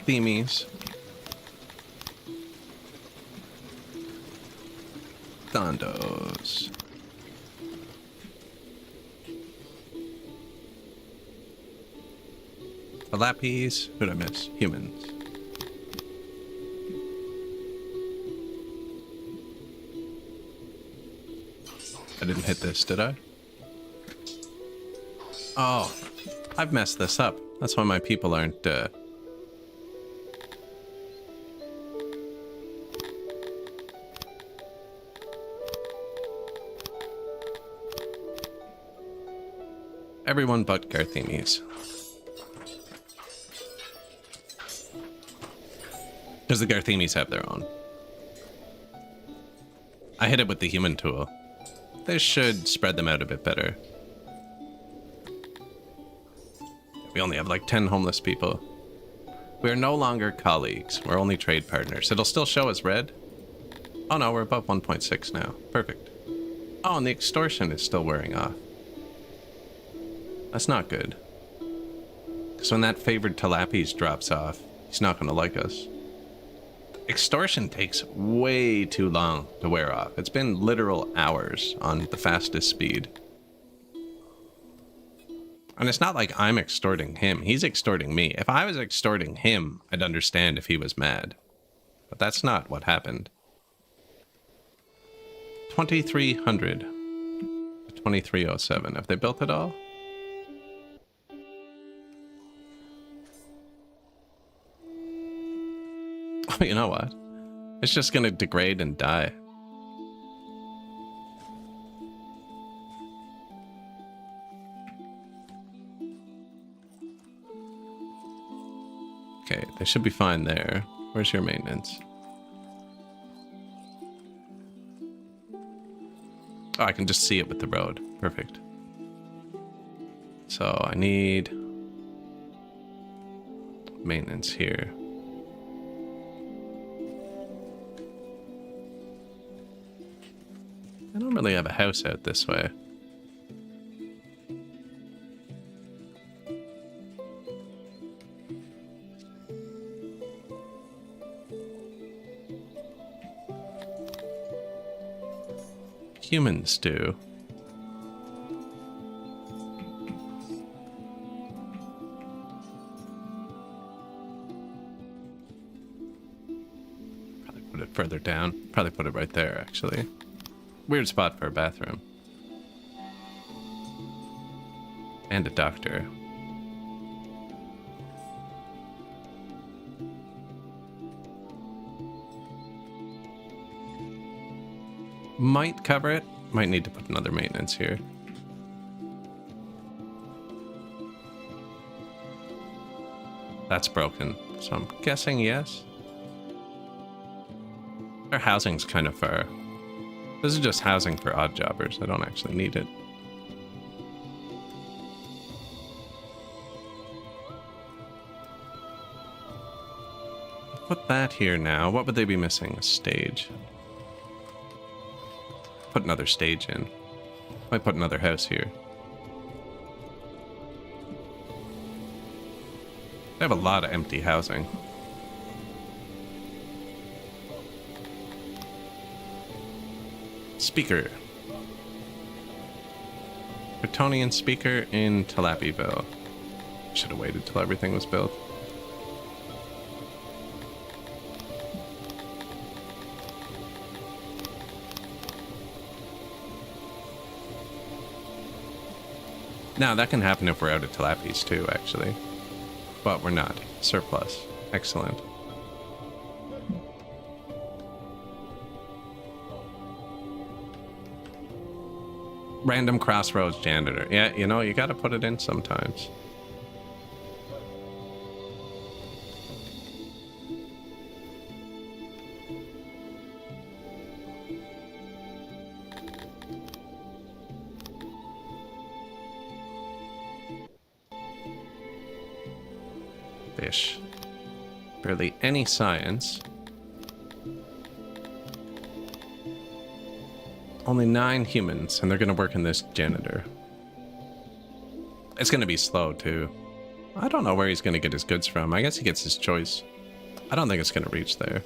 Themies. Thondos. Lapis. Who'd I miss? Humans. I didn't hit this, did I? Oh, I've messed this up. That's why my people aren't, everyone but Garthemes. Because the Garthemes have their own. I hit it with the human tool. This should spread them out a bit better. We only have like 10 homeless people. We are no longer colleagues. We're only trade partners. It'll still show as red. Oh no, we're above 1.6 now. Perfect. Oh, and the extortion is still wearing off. That's not good. Because when that favored Talapis drops off, he's not going to like us. Extortion takes way too long to wear off. It's been literal hours on the fastest speed. And it's not like I'm extorting him. He's extorting me. If I was extorting him, I'd understand if he was mad. But that's not what happened. 2300 to 2307. Have they built it all? Oh, you know what? It's just gonna degrade and die. Okay, they should be fine there. Where's your maintenance? Oh, I can just see it with the road. Perfect. So I need maintenance here. I don't really have a house out this way. Humans do. Probably put it further down. Probably put it right there, actually. Weird spot for a bathroom. And a doctor. Might cover it. Might need to put another maintenance here. That's broken. So I'm guessing yes. Their housing's kind of far. This is just housing for odd jobbers. I don't actually need it. Put that here now. What would they be missing? A stage. Put another stage in. Might put another house here. They have a lot of empty housing. Speaker. Kryptonian speaker in Talapiville. Should have waited till everything was built. Now, that can happen if we're out of Talapis too, actually. But we're not. Surplus. Excellent. Random crossroads janitor. Yeah, you know, you gotta put it in sometimes. fish. Barely any science. Only 9 humans, and they're gonna work in this janitor. It's gonna be slow, too. I don't know where he's gonna get his goods from. I guess he gets his choice. I don't think it's gonna reach there.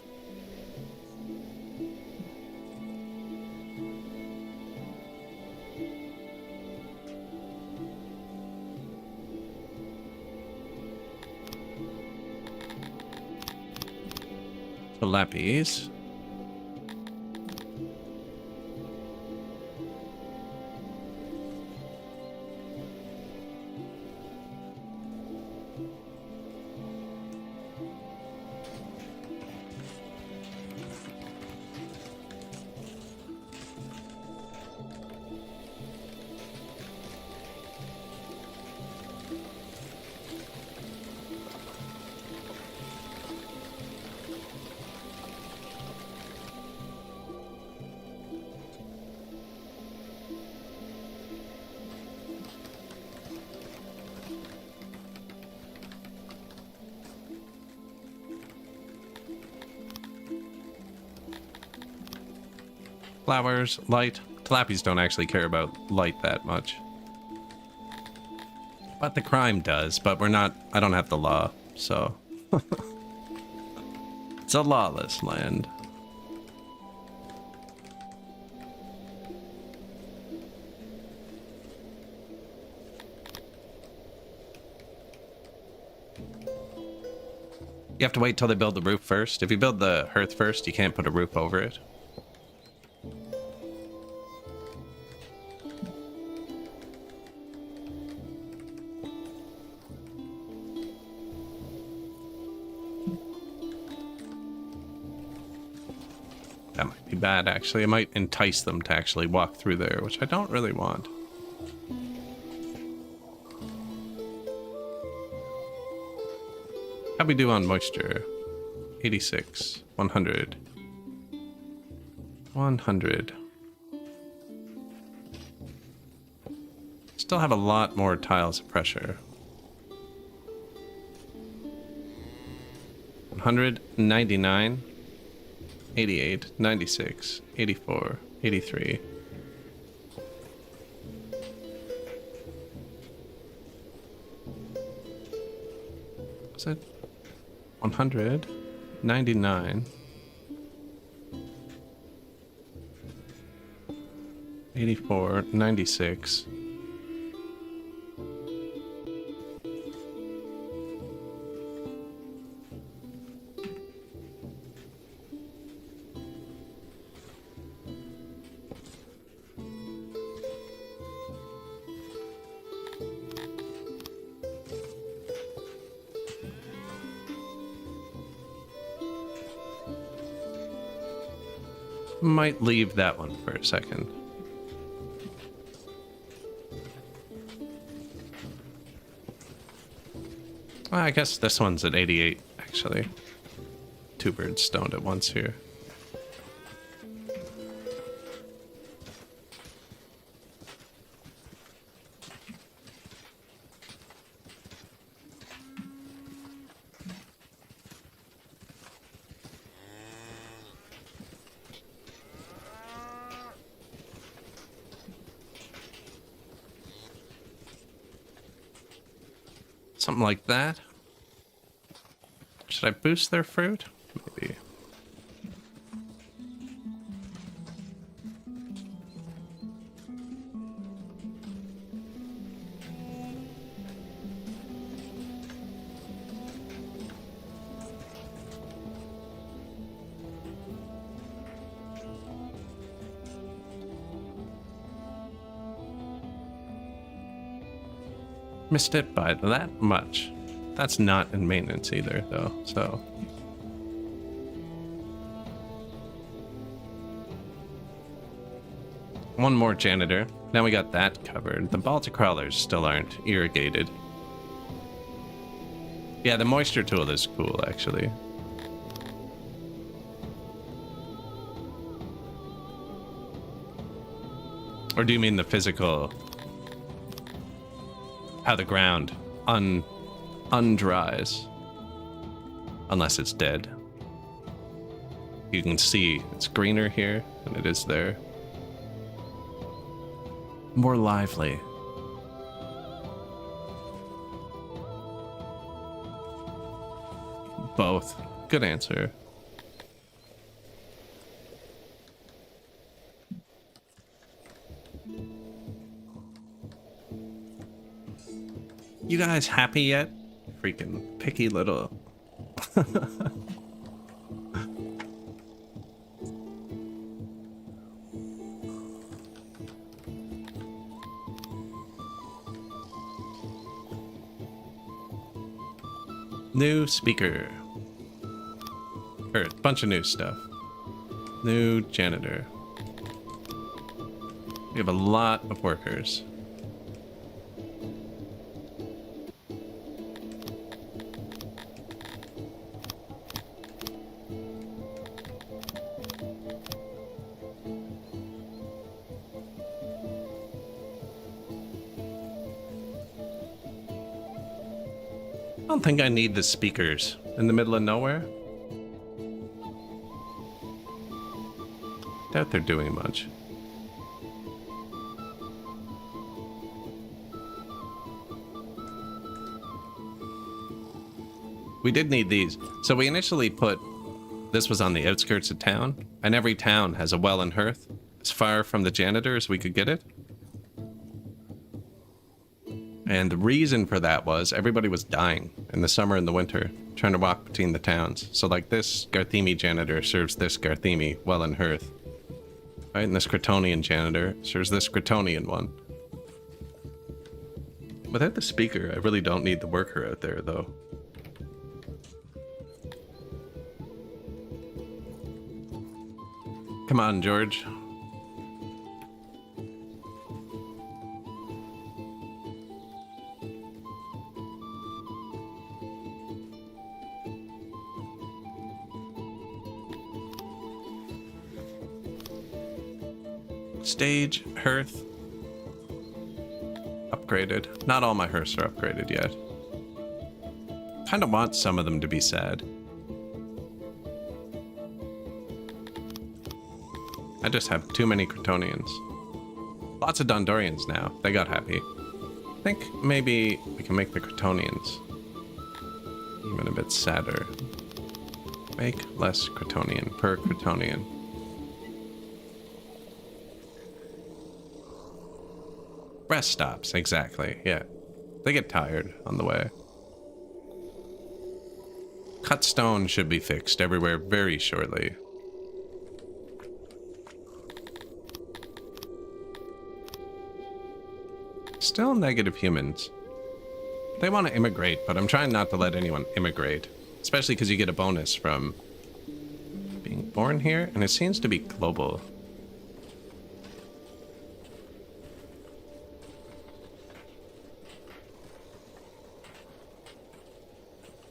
Lappies. Flowers, light. Tilappies don't actually care about light that much. But the crime does, but we're not... I don't have the law, so... It's a lawless land. You have to wait till they build the roof first. If you build the hearth first, you can't put a roof over it. That might be bad, actually. It might entice them to actually walk through there, which I don't really want. How'd we do on moisture? 86, 100. 100. Still have a lot more tiles of pressure. 199. 88, 96, 84, 83. Is it 100, 99, 84, 96. Might leave that one for a second. Well, I guess this one's at 88, actually. 2 birds stoned at once here. Something like that. Should I boost their fruit? Maybe. Missed it by that much. That's not in maintenance either, though, so... One more janitor. Now we got that covered. The Baltic crawlers still aren't irrigated. Yeah, the moisture tool is cool, actually. Or do you mean the physical... how the ground undries? Unless it's dead. You can see it's greener here than it is there. More lively. Both. Good answer. You guys happy yet? Freaking picky little. New speaker. Or a bunch of new stuff. New janitor. We have a lot of workers. I don't think I need the speakers in the middle of nowhere. Doubt they're doing much. We did need these. So we initially put this was on the outskirts of town, and every town has a well and hearth as far from the janitor as we could get it. And the reason for that was everybody was dying in the summer and the winter, trying to walk between the towns. So like this Garthemi janitor serves this Garthemi well and hearth. Right, and this Cretonian janitor serves this Cretonian one. Without the speaker, I really don't need the worker out there, though. Come on, George. Stage, hearth. Upgraded. Not all my hearths are upgraded yet. Kind of want some of them to be sad. I just have too many Cretonians. Lots of Dondorians now. They got happy. I think maybe we can make the Cretonians even a bit sadder. Make less Cretonian per Cretonian. Rest stops, exactly, yeah. They get tired on the way. Cut stone should be fixed everywhere very shortly. Still negative humans. They want to immigrate, but I'm trying not to let anyone immigrate. Especially because you get a bonus from being born here, and it seems to be global.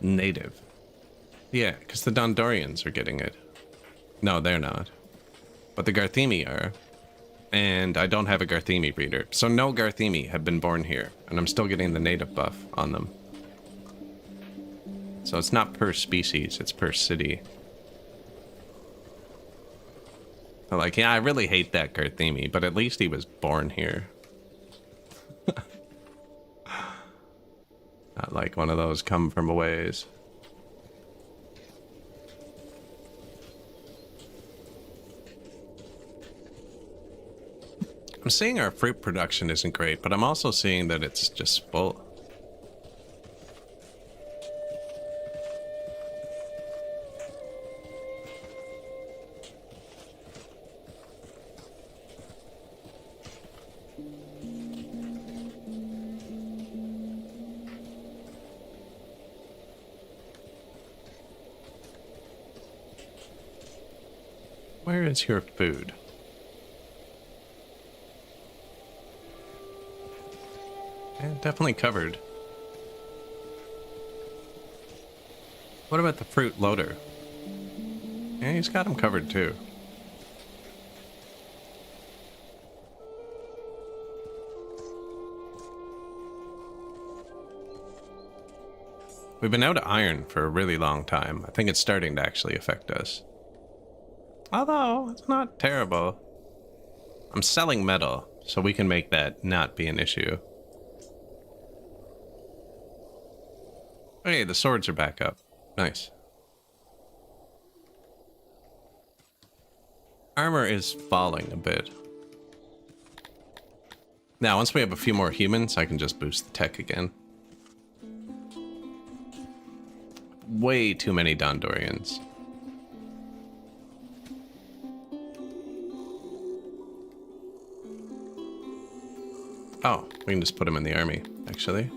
Native. Yeah, because the Dondorians are getting it. No, they're not. But the Garthemi are. And I don't have a Garthemi breeder. So no Garthemi have been born here. And I'm still getting the native buff on them. So it's not per species, it's per city. They're like, yeah, I really hate that Garthemi, but at least he was born here. Not like one of those come from a ways. I'm seeing our fruit production isn't great, but I'm also seeing that it's just full. Where is your food? Yeah, definitely covered. What about the fruit loader? Yeah, he's got him covered too. We've been out of iron for a really long time. I think it's starting to actually affect us. Although, it's not terrible. I'm selling metal, so we can make that not be an issue. Hey, the swords are back up. Nice. Armor is falling a bit. Now, once we have a few more humans, I can just boost the tech again. Way too many Dondorians. Oh, we can just put them in the army, actually.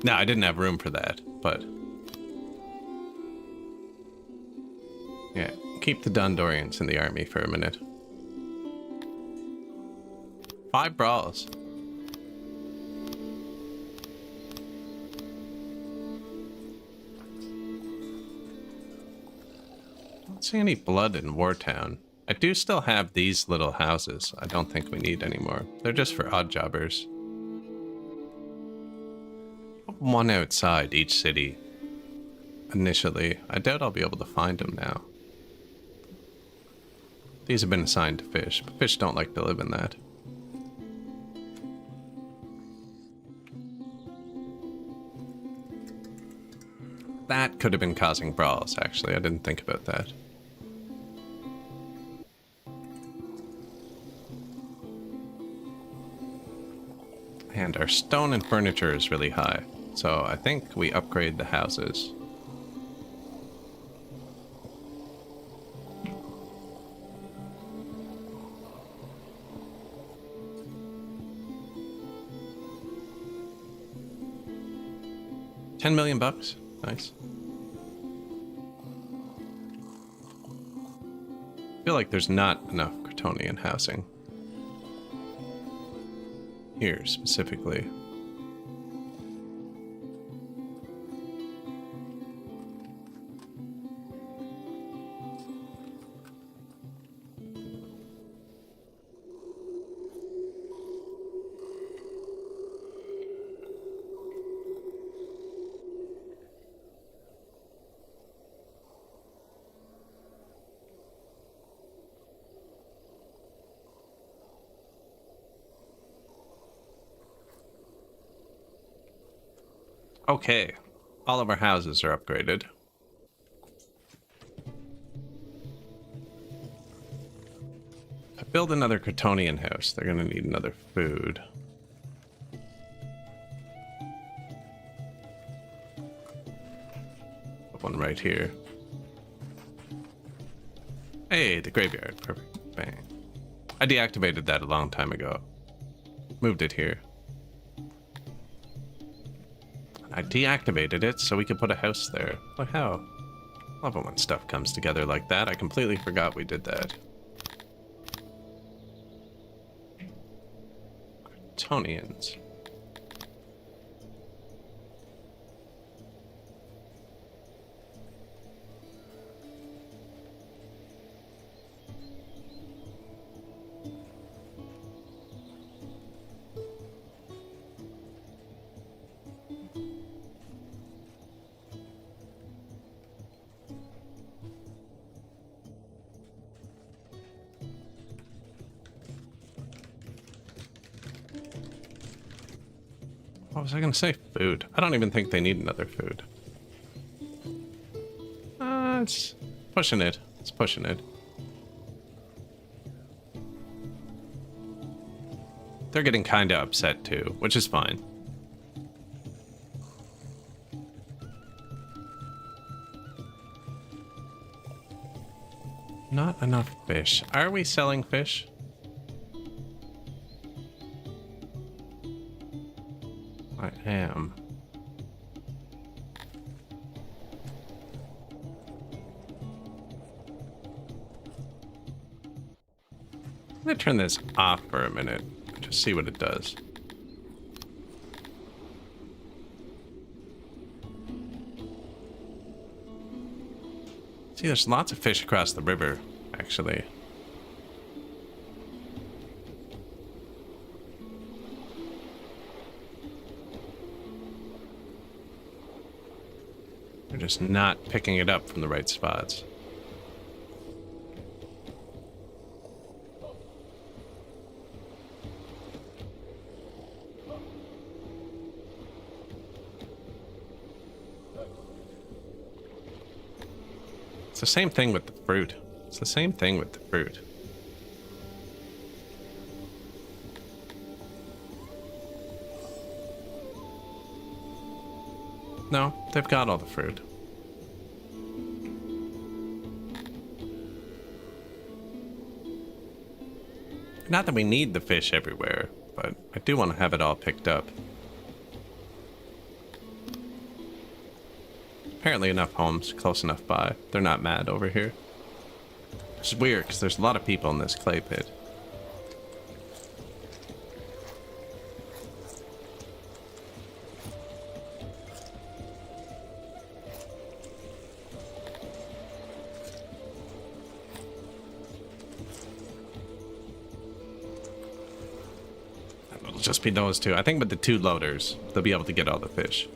No, I didn't have room for that, but... yeah, keep the Dondorians in the army for a minute. 5 brawls. I don't see any blood in Wartown. I do still have these little houses. I don't think we need anymore. They're just for odd jobbers. One outside each city. Initially, I doubt I'll be able to find them now. These have been assigned to fish, but fish don't like to live in that. That could have been causing brawls, actually. I didn't think about that. And our stone and furniture is really high. So I think we upgrade the houses. $10 million bucks. Nice. I feel like there's not enough Cretonian housing. Here, specifically. Okay, all of our houses are upgraded. If I build another Cretonian house, they're gonna need another food. Put one right here. Hey, the graveyard, perfect, bang. I deactivated that a long time ago. Moved it here. I deactivated it so we could put a house there. Like how? Love it when stuff comes together like that. I completely forgot we did that. Cretonians. What was I gonna say? Food. I don't even think they need another food. It's pushing it. It's pushing it. They're getting kinda upset too, which is fine. Not enough fish. Are we selling fish? I am. gonna turn this off for a minute. Just see what it does. See, there's lots of fish across the river, actually. They're just not picking it up from the right spots. It's the same thing with the fruit. It's the same thing with the fruit. No, they've got all the fruit. Not that we need the fish everywhere, but I do want to have it all picked up. Apparently enough homes close enough by. They're not mad over here. It's weird because there's a lot of people in this clay pit. It'll just be those two. I think with the two loaders, they'll be able to get all the fish.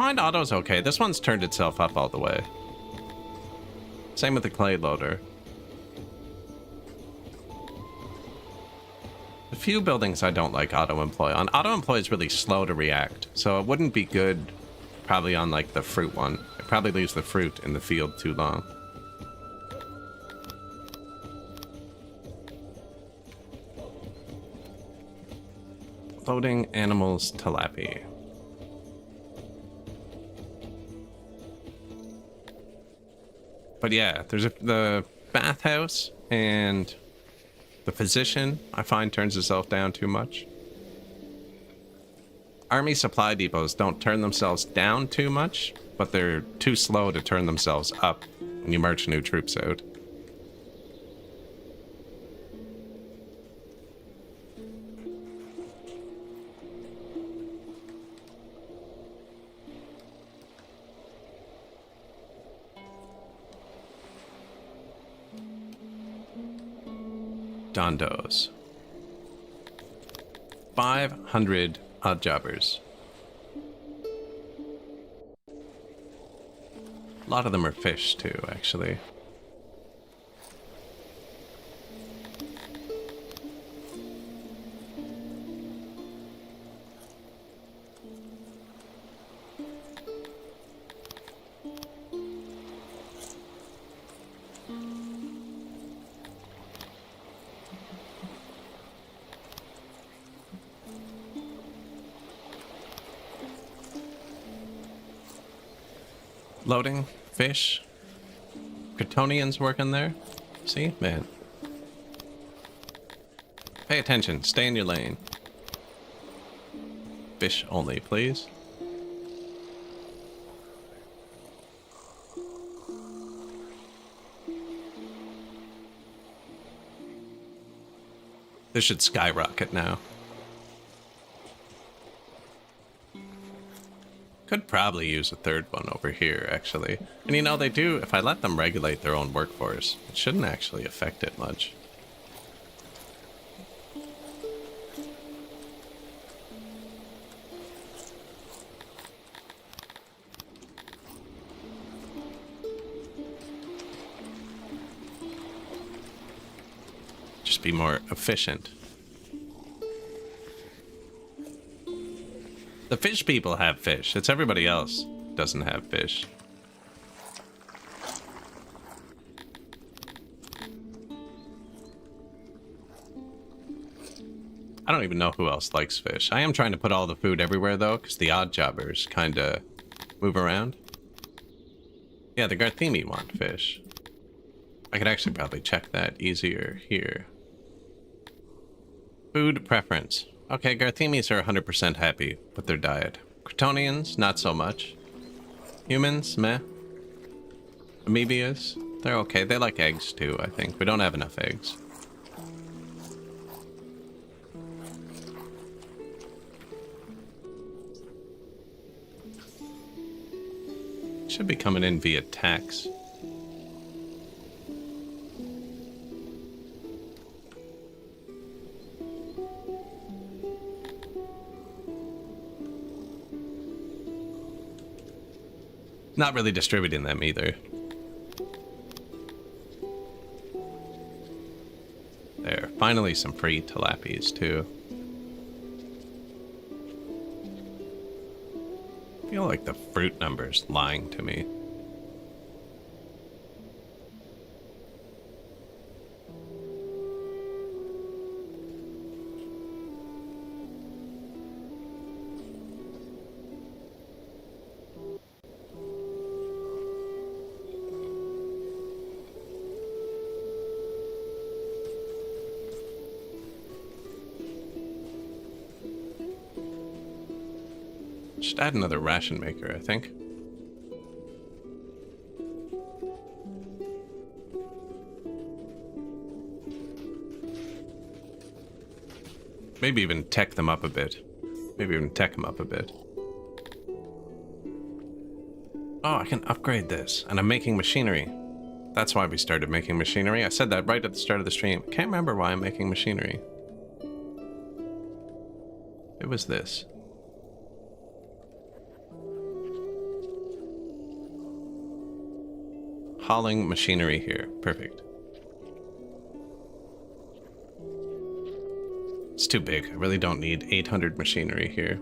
Find auto's okay. This one's turned itself up all the way. Same with the clay loader. The few buildings I don't like auto employ on. Auto employ is really slow to react, so it wouldn't be good probably on like the fruit one. It probably leaves the fruit in the field too long. Loading animals tilapia. But yeah, there's the bathhouse and the physician, I find, turns itself down too much. Army supply depots don't turn themselves down too much, but they're too slow to turn themselves up when you march new troops out. Dondos. 500 odd jobbers. A lot of them are fish too, actually. Loading fish. Kryptonians working there. See, man. Pay attention. Stay in your lane. Fish only, please. This should skyrocket now. Could probably use a third one over here, actually. And you know, they do, if I let them regulate their own workforce, it shouldn't actually affect it much. Just be more efficient. The fish people have fish. It's everybody else doesn't have fish. I don't even know who else likes fish. I am trying to put all the food everywhere, though, because the odd jobbers kind of move around. Yeah, the Garthemi want fish. I could actually probably check that easier here. Food preference. Okay, Garthemis are 100% happy with their diet. Kryptonians, not so much. Humans, meh. Amoebias, they're okay. They like eggs too, I think. We don't have enough eggs. Should be coming in via tax. Not really distributing them either. There, finally some free tilapias too. I feel like the fruit number's lying to me. Should add another ration maker, I think. Maybe even tech them up a bit. Maybe even tech them up a bit. Oh, I can upgrade this. And I'm making machinery. That's why we started making machinery. I said that right at the start of the stream. Can't remember why I'm making machinery. It was this. Hauling machinery here. Perfect. It's too big. I really don't need 800 machinery here.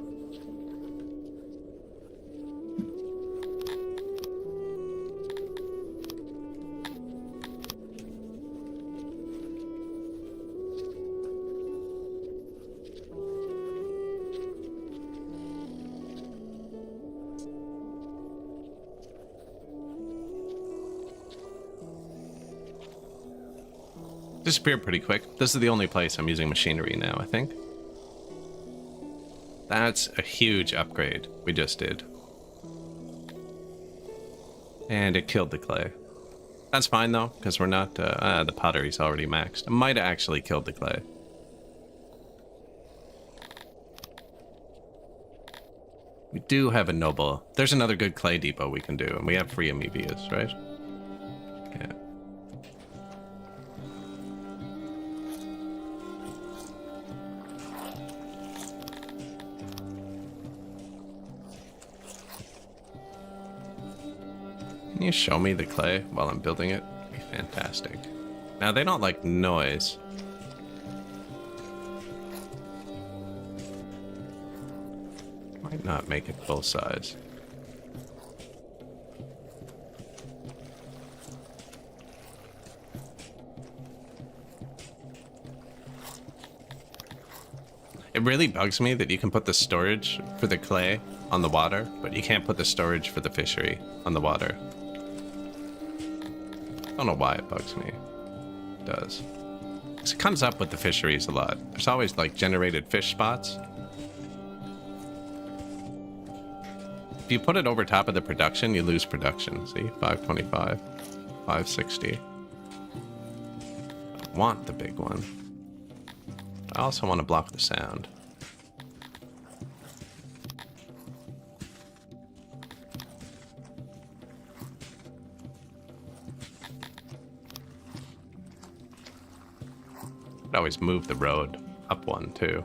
Disappeared pretty quick. This is the only place I'm using machinery now, I think. That's a huge upgrade we just did. And it killed the clay. That's fine though, because we're not, the pottery's already maxed. I might have actually killed the clay. We do have a noble. There's another good clay depot we can do, and we have free amoebias, right? Yeah. Can you show me the clay while I'm building it? That'd be fantastic. Now, they don't like noise. Might not make it full size. It really bugs me that you can put the storage for the clay on the water, but you can't put the storage for the fishery on the water. I don't know why it bugs me. It does. 'Cause it comes up with the fisheries a lot. There's always like generated fish spots. If you put it over top of the production, you lose production. See, 525, 560. I want the big one. I also want to block the sound. I'd always move the road up one too.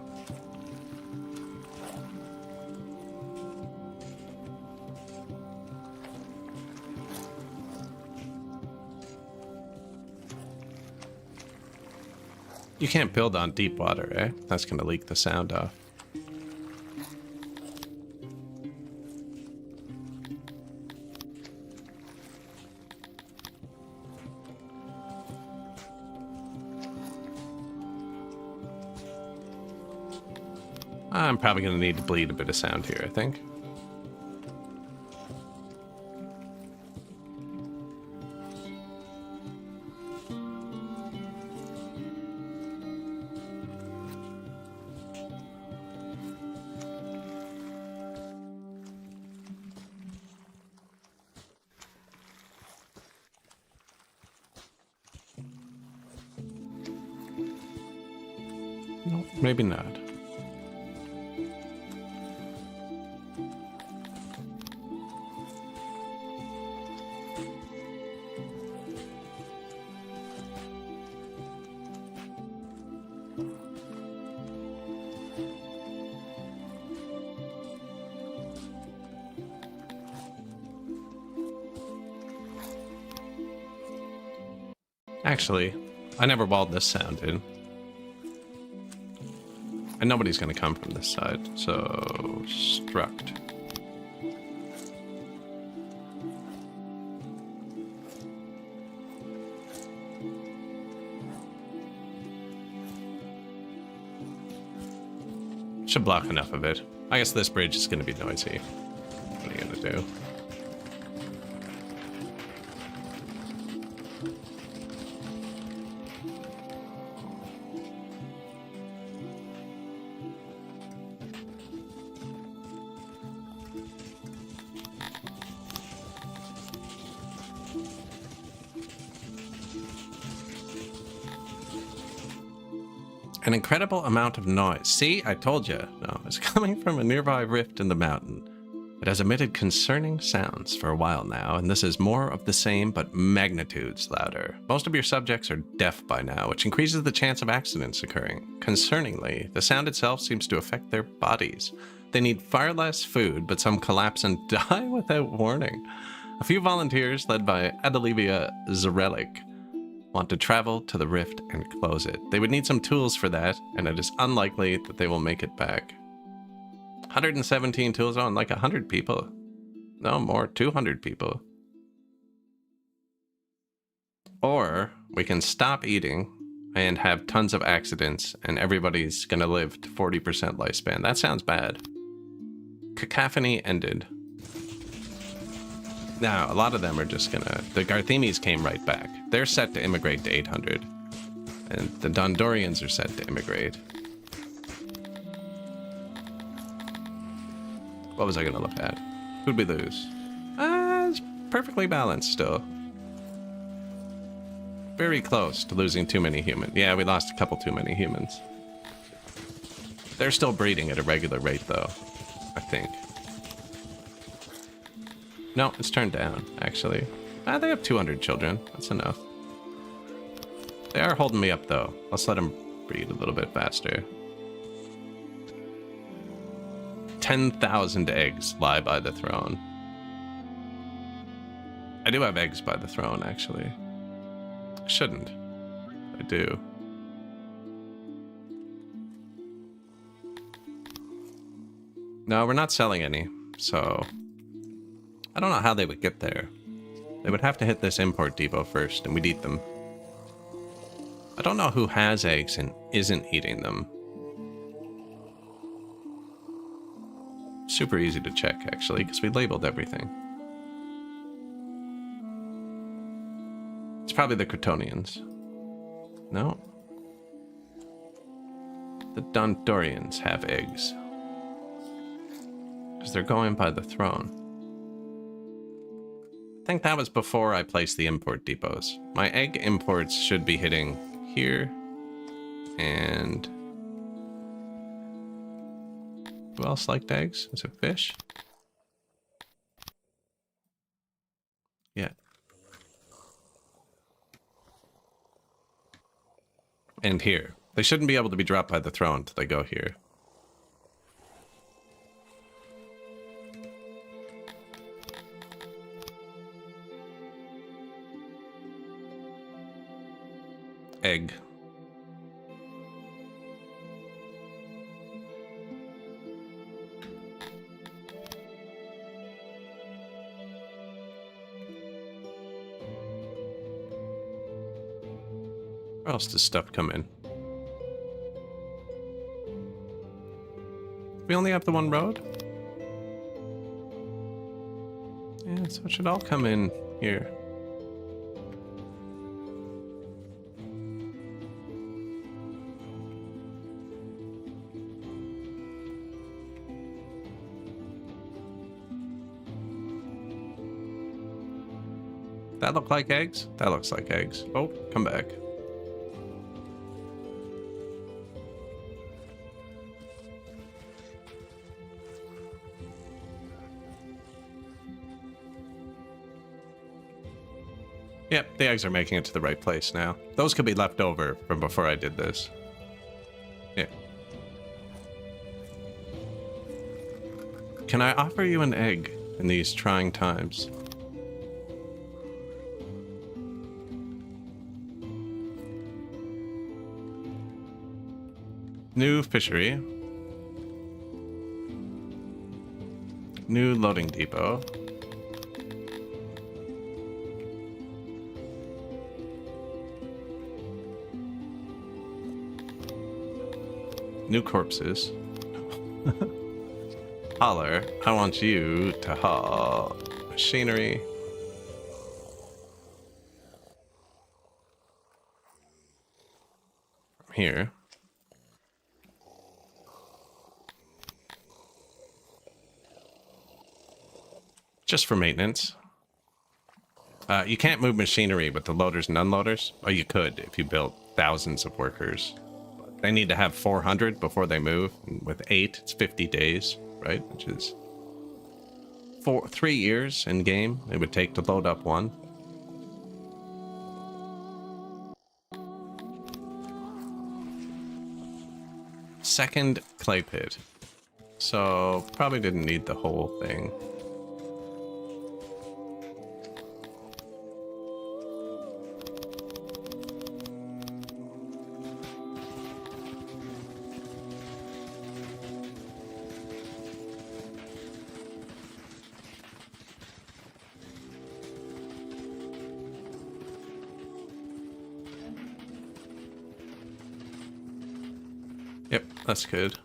You can't build on deep water, eh? That's gonna leak the sound off. I'm probably gonna need to bleed a bit of sound here, I think. No, maybe not. Actually, I never walled this sound in. And nobody's gonna come from this side, so struct. Should block enough of it. I guess this bridge is gonna be noisy. What are you gonna do? An incredible amount of noise. See, I told you. No, it's coming from a nearby rift in the mountain. It has emitted concerning sounds for a while now, and this is more of the same, but magnitudes louder. Most of your subjects are deaf by now, which increases the chance of accidents occurring. Concerningly, the sound itself seems to affect their bodies. They need far less food, but some collapse and die without warning. A few volunteers, led by Adelivia Zarelik, want to travel to the rift and close it. They would need some tools for that, and it is unlikely that they will make it back. 117 tools on like 100 people. No more, 200 people. Or we can stop eating and have tons of accidents and everybody's gonna live to 40% lifespan. That sounds bad. Cacophony ended. Now, a lot of them are just gonna... The Garthemes came right back. They're set to immigrate to 800. And the Dondorians are set to immigrate. What was I gonna look at? Who'd we lose? It's perfectly balanced still. Very close to losing too many humans. Yeah, we lost a couple too many humans. They're still breeding at a regular rate, though. I think. No, it's turned down, actually. They have 200 children. That's enough. They are holding me up, though. Let's let them breed a little bit faster. 10,000 eggs lie by the throne. I do have eggs by the throne, actually. Shouldn't. I do. No, we're not selling any, so... I don't know how they would get there. They would have to hit this import depot first, and we'd eat them. I don't know who has eggs and isn't eating them. Super easy to check, actually, because we labeled everything. It's probably the Crotonians. No. The Dondorians have eggs. Because they're going by the throne. I think that was before I placed the import depots. My egg imports should be hitting here. And... who else liked eggs? Is it fish? Yeah. And here. They shouldn't be able to be dropped by the throne until they go here. Egg. Where else does stuff come in? We only have the one road? Yeah, so it should all come in here. That look like eggs? That looks like eggs. Oh, come back. Yep, the eggs are making it to the right place now. Those could be left over from before I did this. Yeah. Can I offer you an egg in these trying times? New fishery. New loading depot. New corpses. Hauler, I want you to haul machinery. From here. Just for maintenance. You can't move machinery with the loaders and unloaders. Oh, you could if you built thousands of workers. They need to have 400 before they move. And with 8, it's 50 days, right? Which is 3 years in game it would take to load up one. Second clay pit. So probably didn't need the whole thing. Yep, that's good.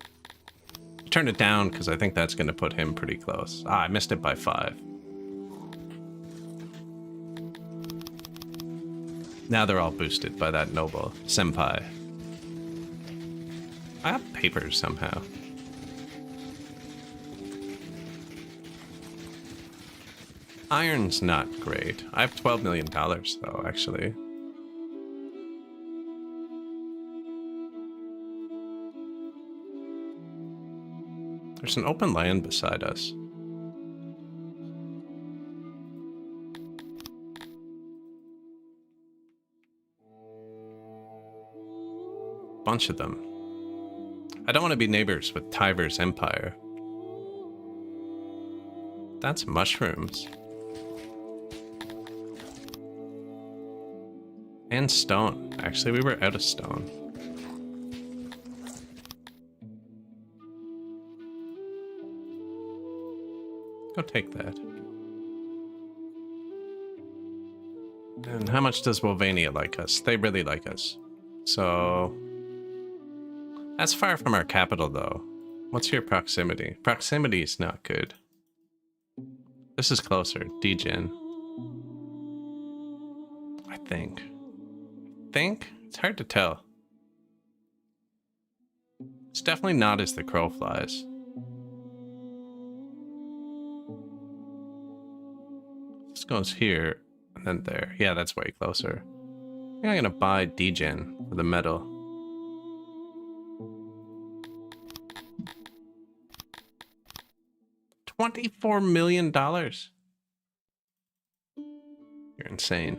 Turn it down because I think that's going to put him pretty close. Ah, I missed it by 5. Now they're all boosted by that noble senpai. I have papers somehow. Iron's not great. I have $12 million though, actually. There's an open land beside us. Bunch of them. I don't want to be neighbors with Tyver's Empire. That's mushrooms. And stone. Actually, we were out of stone. Go take that. And how much does Wolvania like us? They really like us. So... that's far from our capital, though. What's your proximity? Proximity is not good. This is closer. Degen. I think. It's hard to tell. It's definitely not as the crow flies. This goes here, and then there. Yeah, that's way closer. I think I'm gonna buy Degen for the metal. $24 million. You're insane.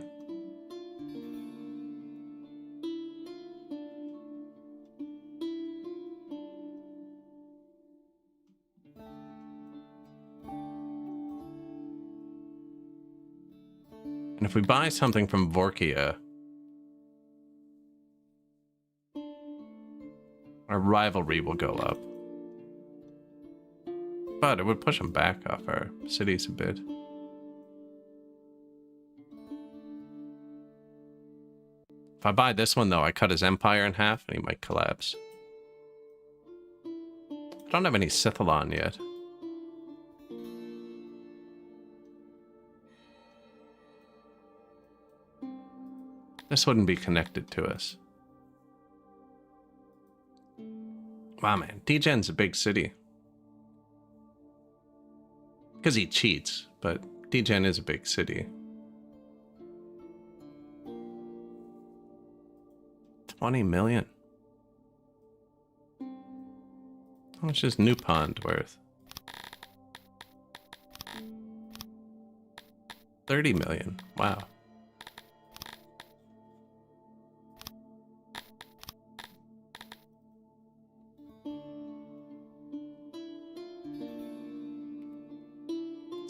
And if we buy something from Vorkia, our rivalry will go up. But it would push them back off our cities a bit. If I buy this one, though, I cut his empire in half and he might collapse. I don't have any Scythalon yet. This wouldn't be connected to us. Wow, man. Degen's a big city. Because he cheats, but Degen is a big city. 20 million. How much is New Pond worth? 30 million. Wow.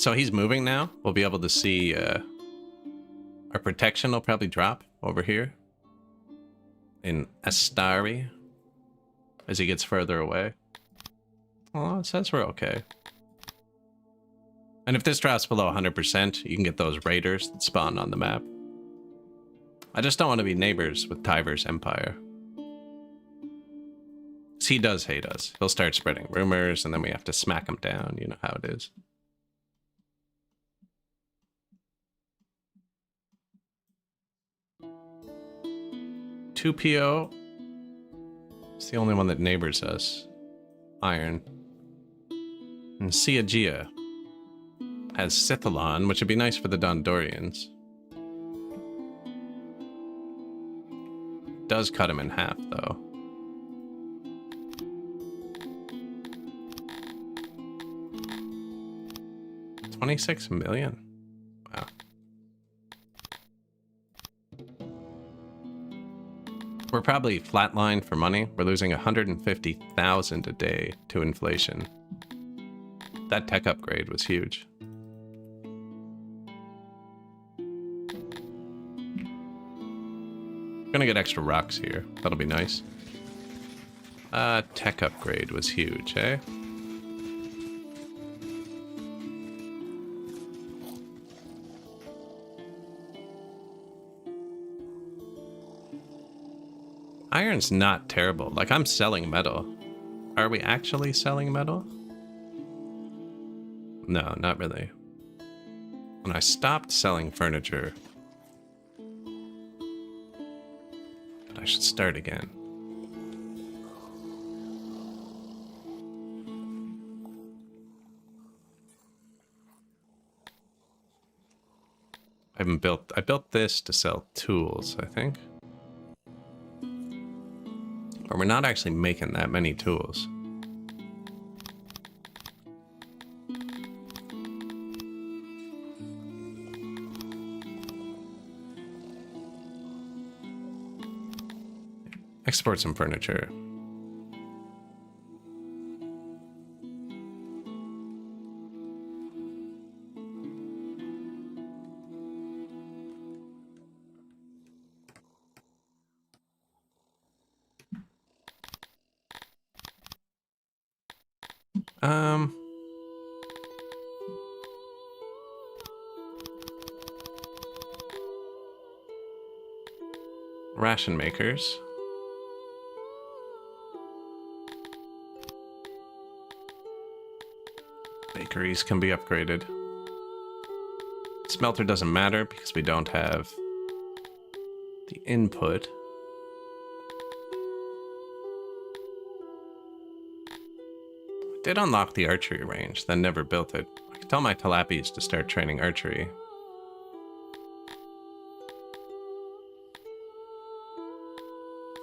So he's moving now. We'll be able to see our protection will probably drop over here in Astari as he gets further away. Well, it says we're okay. And if this drops below 100%, you can get those raiders that spawn on the map. I just don't want to be neighbors with Tyver's Empire. He does hate us. He'll start spreading rumors, and then we have to smack him down. You know how it is. Tupio. It's the only one that neighbors us. Iron. And Siagia has Sithalon, which would be nice for the Dondorians. Does cut him in half, though. $26 million. Wow. We're probably flatlined for money. We're losing 150,000 a day to inflation. That tech upgrade was huge. Gonna get extra rocks here. That'll be nice. Tech upgrade was huge, eh? Iron's not terrible. Like, I'm selling metal. Are we actually selling metal? No, not really. When I stopped selling furniture, but I should start again. I built this to sell tools, I think. But we're not actually making that many tools. Export some furniture. Ration makers. Bakeries can be upgraded. Smelter doesn't matter because we don't have the input. Did unlock the archery range, then never built it. I could tell my Talapis to start training archery.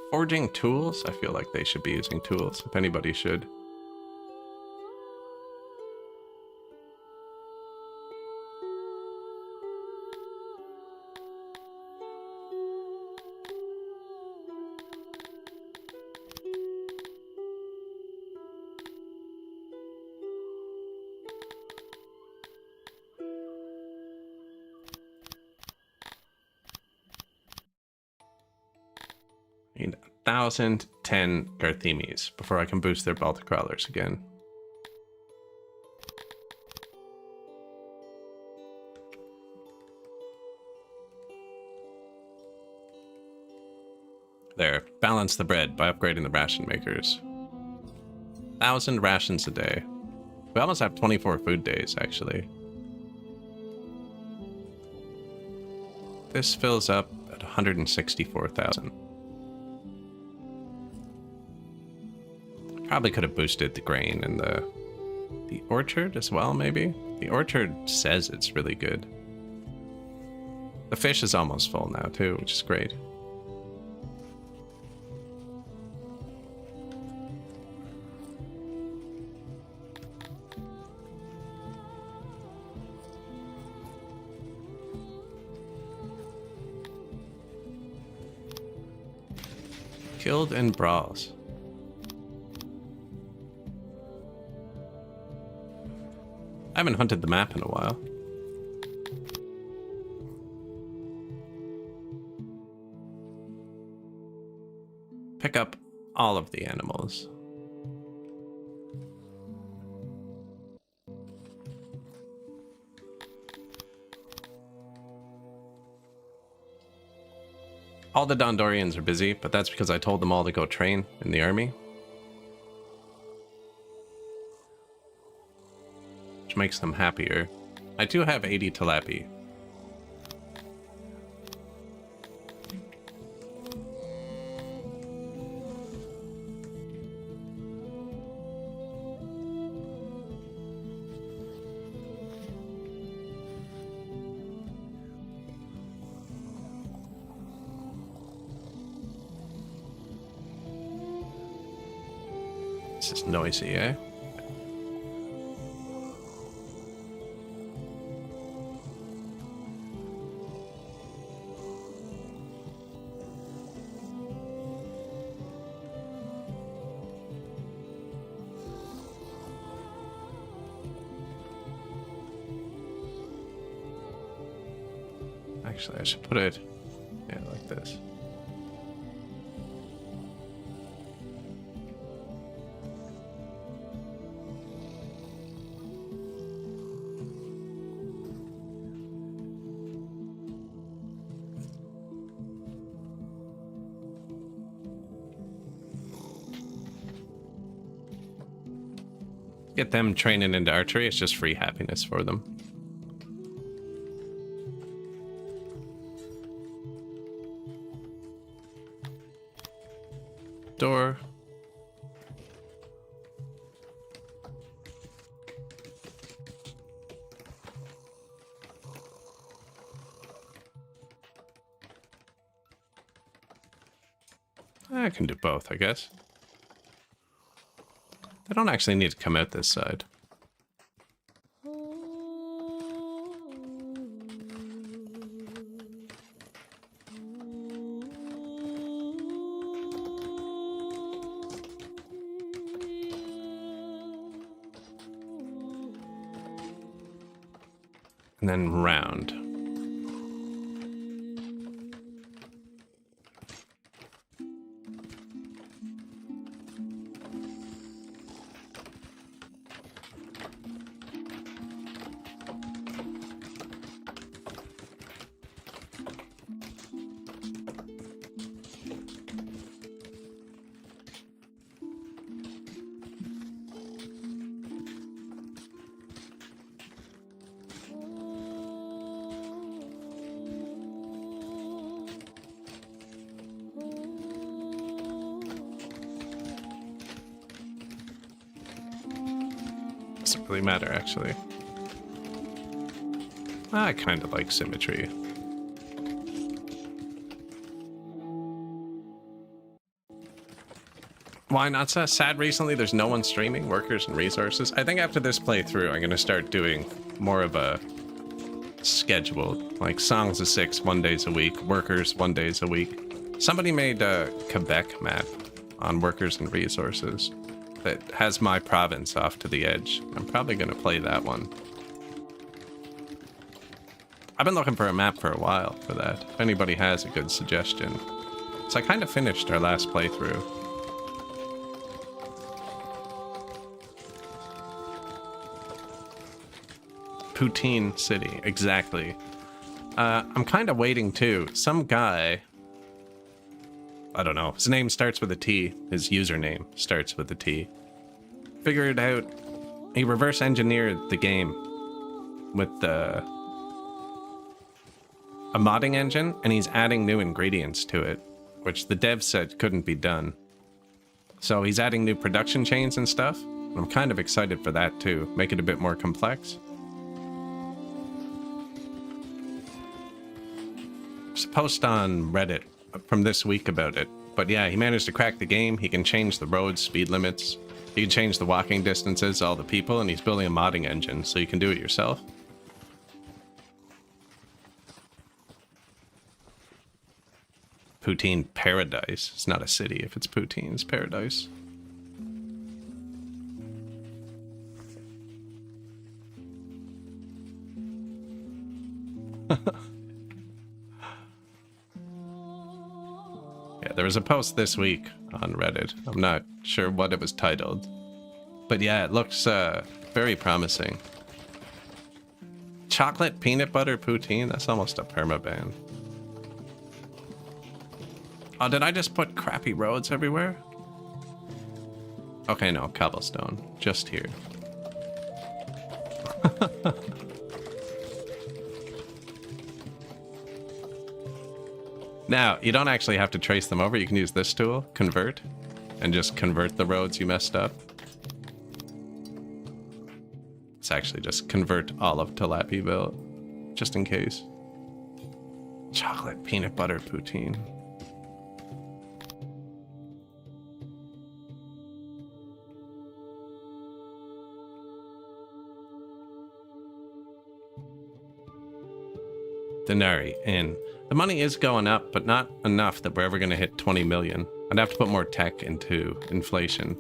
Forging tools? I feel like they should be using tools, if anybody should. Need 1,010 Garthemes before I can boost their Baltic Crawlers again. There, balance the bread by upgrading the ration makers. 1,000 rations a day. We almost have 24 food days, actually. This fills up at 164,000. Probably could have boosted the grain and the orchard as well, maybe? The orchard says it's really good. The fish is almost full now, too, which is great. Killed in brawls. I haven't hunted the map in a while. Pick up all of the animals. All the Dondorians are busy, but that's because I told them all to go train in the army. Which makes them happier. I do have 80 Talapi. This is noisy, eh? Actually, I should put it, yeah, like this. Get them training into archery. It's just free happiness for them. Door. I can do both, I guess. They don't actually need to come out this side. And then round. Doesn't really matter, actually. I kind of like symmetry. Why not so sad recently? There's no one streaming, workers and resources. I think after this playthrough, I'm going to start doing more of a schedule, like Songs of Six 1 day a week, workers 1 day a week. Somebody made a Quebec map on workers and resources that has my province off to the edge. I'm probably going to play that one. I've been looking for a map for a while for that. If anybody has a good suggestion. So I kind of finished our last playthrough. Poutine City, exactly. I'm kind of waiting too. Some guy, I don't know, his name starts with a T. His username starts with a T. Figured out, he reverse engineered the game with a modding engine, and he's adding new ingredients to it, which the dev said couldn't be done. So he's adding new production chains and stuff. And I'm kind of excited for that too. Make it a bit more complex. There's a post on Reddit from this week about it. But yeah, he managed to crack the game. He can change the road speed limits. He can change the walking distances, all the people, and he's building a modding engine, so you can do it yourself. Poutine Paradise. It's not a city if it's Poutine, it's paradise. Yeah, there was a post this week on Reddit. I'm not sure what it was titled. But yeah, it looks very promising. Chocolate peanut butter poutine? That's almost a permaban. Oh, did I just put crappy roads everywhere? Okay, no, cobblestone. Just here. Now, you don't actually have to trace them over. You can use this tool, convert, and just convert the roads you messed up. It's actually just convert all of Tilapyville, just in case. Chocolate peanut butter poutine. Denari in. The money is going up, but not enough that we're ever going to hit 20 million. I'd have to put more tech into inflation.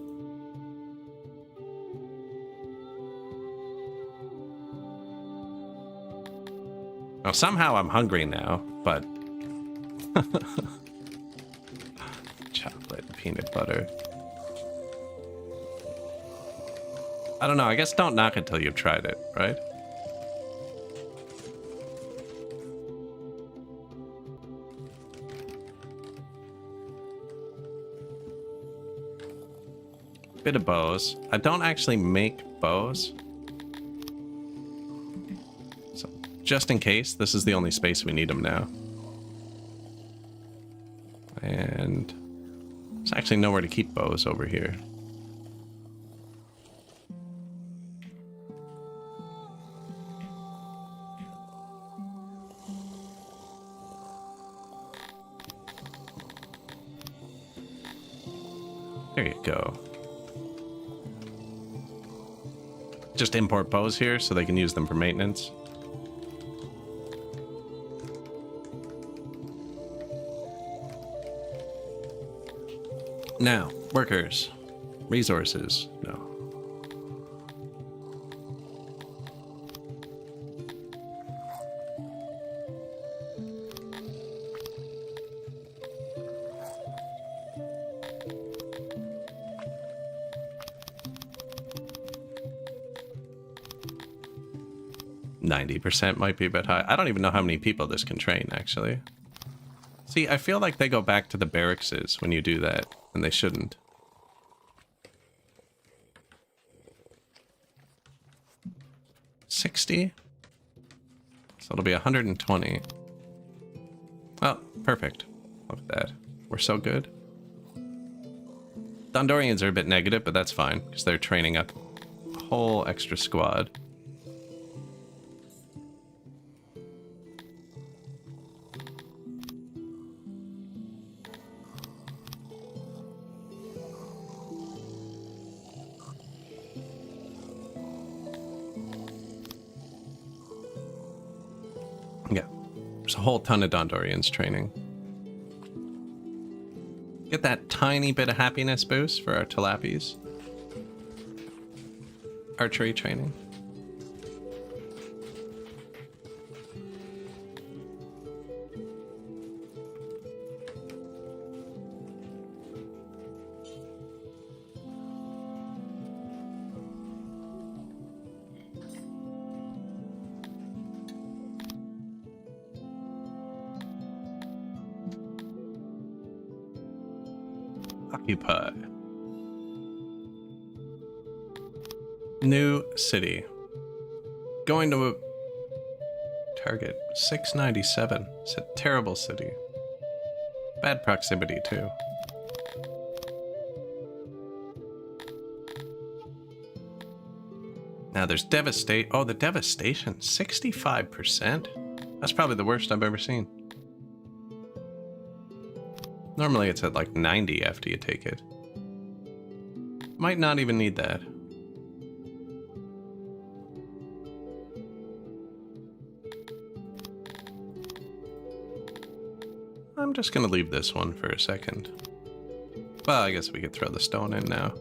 Now, somehow I'm hungry now, but... Chocolate, peanut butter. I don't know, I guess don't knock it till you've tried it, right? Bit of bows. I don't actually make bows. So, just in case, this is the only space we need them now. And there's actually nowhere to keep bows over here. There you go. Just import bows here so they can use them for maintenance. Now, workers, resources, no. %, might be a bit high. I don't even know how many people this can train, actually. See, I feel like they go back to the barracks when you do that, and they shouldn't. $60? So it'll be 120. Oh, perfect. Look at that. We're so good. Dondorians are a bit negative, but that's fine, because they're training up a whole extra squad. Yeah, there's a whole ton of Dondorians training. Get that tiny bit of happiness boost for our Tilapies. Archery training. Occupy. New city. Going to a target 697. It's a terrible city. Bad proximity too. Now there's devastate. Oh, the devastation, 65%. That's probably the worst I've ever seen. Normally it's at like 90 after you take it. Might not even need that. I'm just gonna leave this one for a second. Well, I guess we could throw the stone in now.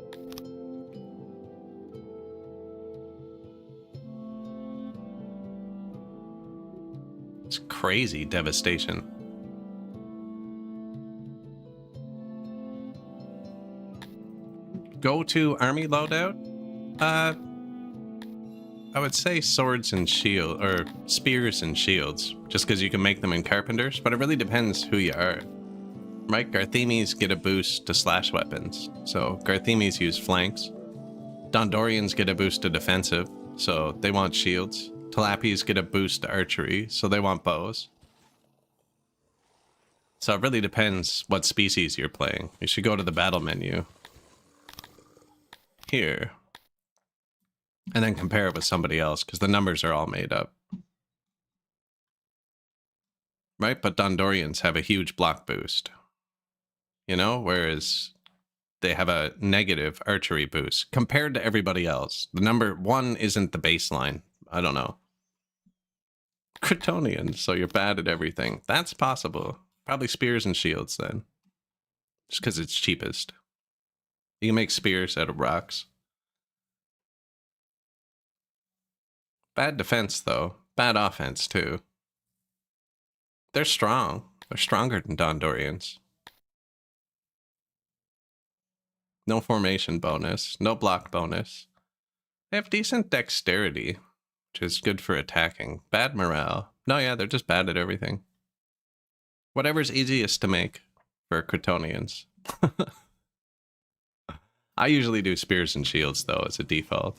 It's crazy devastation. Go to army loadout? I would say swords and shield, or spears and shields, just because you can make them in carpenters, but it really depends who you are. Right? Garthemis get a boost to slash weapons, so Garthemis use flanks. Dondorians get a boost to defensive, so they want shields. Talapis get a boost to archery, so they want bows. So it really depends what species you're playing. You should go to the battle menu here and then compare it with somebody else, because the numbers are all made up. Right? But Dondorians have a huge block boost. You know, whereas they have a negative archery boost compared to everybody else. The number one isn't the baseline. I don't know. Cretonian, so you're bad at everything. That's possible. Probably spears and shields then. Just because it's cheapest. You can make spears out of rocks. Bad defense, though. Bad offense, too. They're strong. They're stronger than Dondorians. No formation bonus. No block bonus. They have decent dexterity, which is good for attacking. Bad morale. No, yeah, they're just bad at everything. Whatever's easiest to make for Cretonians. I usually do spears and shields, though, as a default.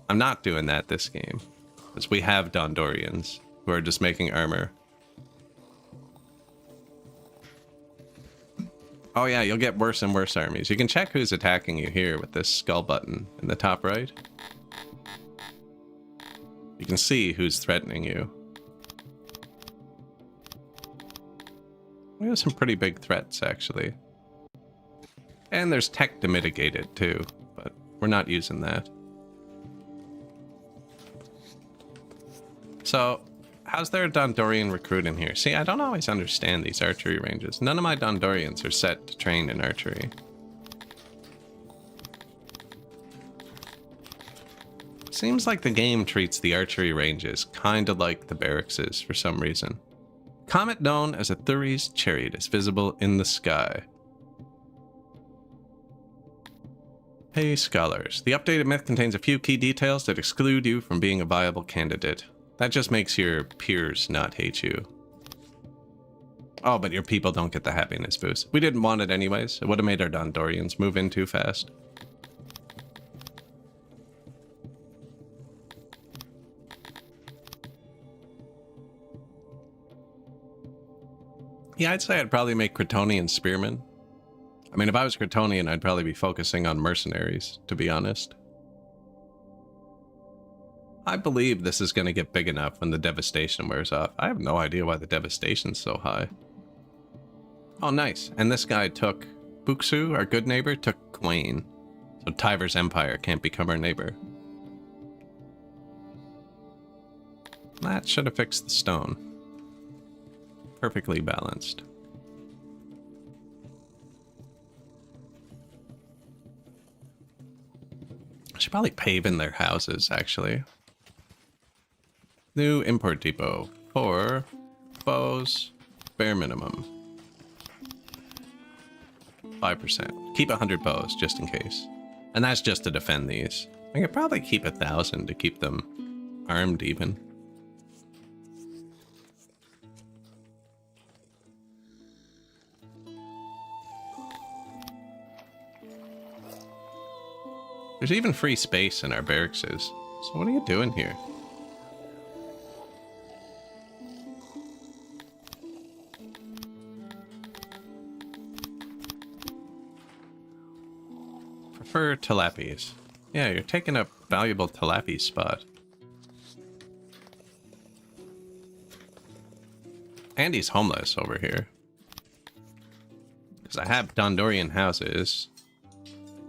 I'm not doing that this game, because we have Dondorians, who are just making armor. Oh yeah, you'll get worse and worse armies. You can check who's attacking you here with this skull button in the top right. You can see who's threatening you. We have some pretty big threats, actually. And there's tech to mitigate it, too, but we're not using that. So, how's there a Dondorian recruit in here? See, I don't always understand these archery ranges. None of my Dondorians are set to train in archery. Seems like the game treats the archery ranges kinda like the barracks is for some reason. Comet known as a Thuries chariot is visible in the sky. Hey scholars, the updated myth contains a few key details that exclude you from being a viable candidate. That just makes your peers not hate you. Oh, but your people don't get the happiness boost. We didn't want it anyways. It would have made our Dondorians move in too fast. Yeah, I'd say I'd probably make Cretonian spearmen. I mean, if I was Cretonian, I'd probably be focusing on mercenaries, to be honest. I believe this is going to get big enough when the devastation wears off. I have no idea why the devastation's so high. Oh, nice. And this guy took Buxu, our good neighbor, took Quain. So Tyver's empire can't become our neighbor. That should have fixed the stone. Perfectly balanced. I should probably pave in their houses, actually. New import depot. 4 bows, bare minimum. 5%. Keep 100 bows, just in case. And that's just to defend these. I could probably keep 1,000 to keep them armed even. There's even free space in our barracks. So what are you doing here? Prefer Talapis. Yeah, you're taking a valuable Talapi spot. And he's homeless over here. Because I have Dondorian houses.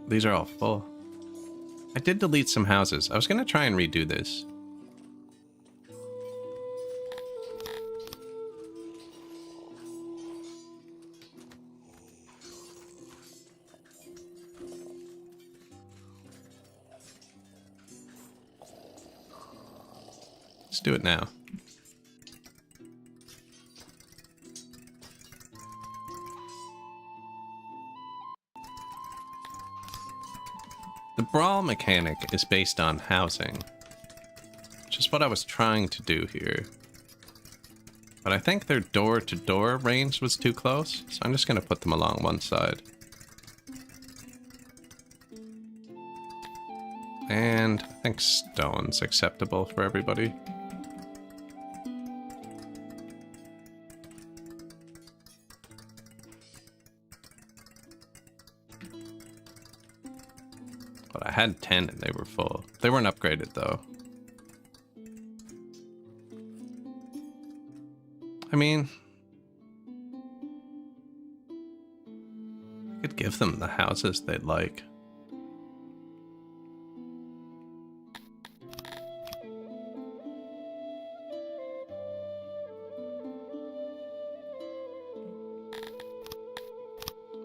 These are all full. I did delete some houses. I was going to try and redo this. Let's do it now. The brawl mechanic is based on housing, which is what I was trying to do here. But I think their door-to-door range was too close, so I'm just going to put them along one side. And I think stone's acceptable for everybody. But I had 10 and they were full. They weren't upgraded though. I mean, I could give them the houses they'd like.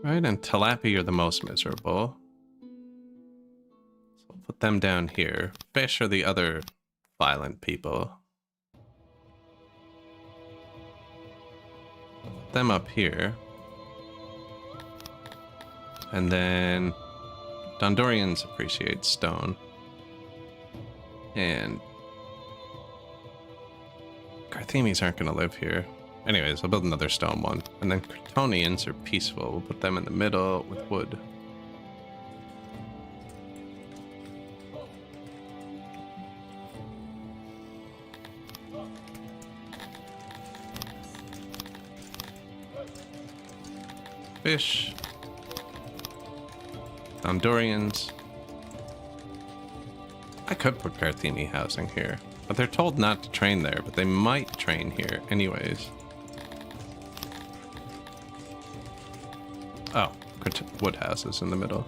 Right, and Tilapia are the most miserable. So I'll put them down here. Fish are the other violent people. Put them up here. And then Dondorians appreciate stone. And Carthemes aren't going to live here. Anyways, I'll build another stone one. And then Kryptonians are peaceful. We'll put them in the middle with wood. Fish. Dondorians. I could put Carthemi housing here, but they're told not to train there, but they might train here anyways. Oh, wood houses in the middle.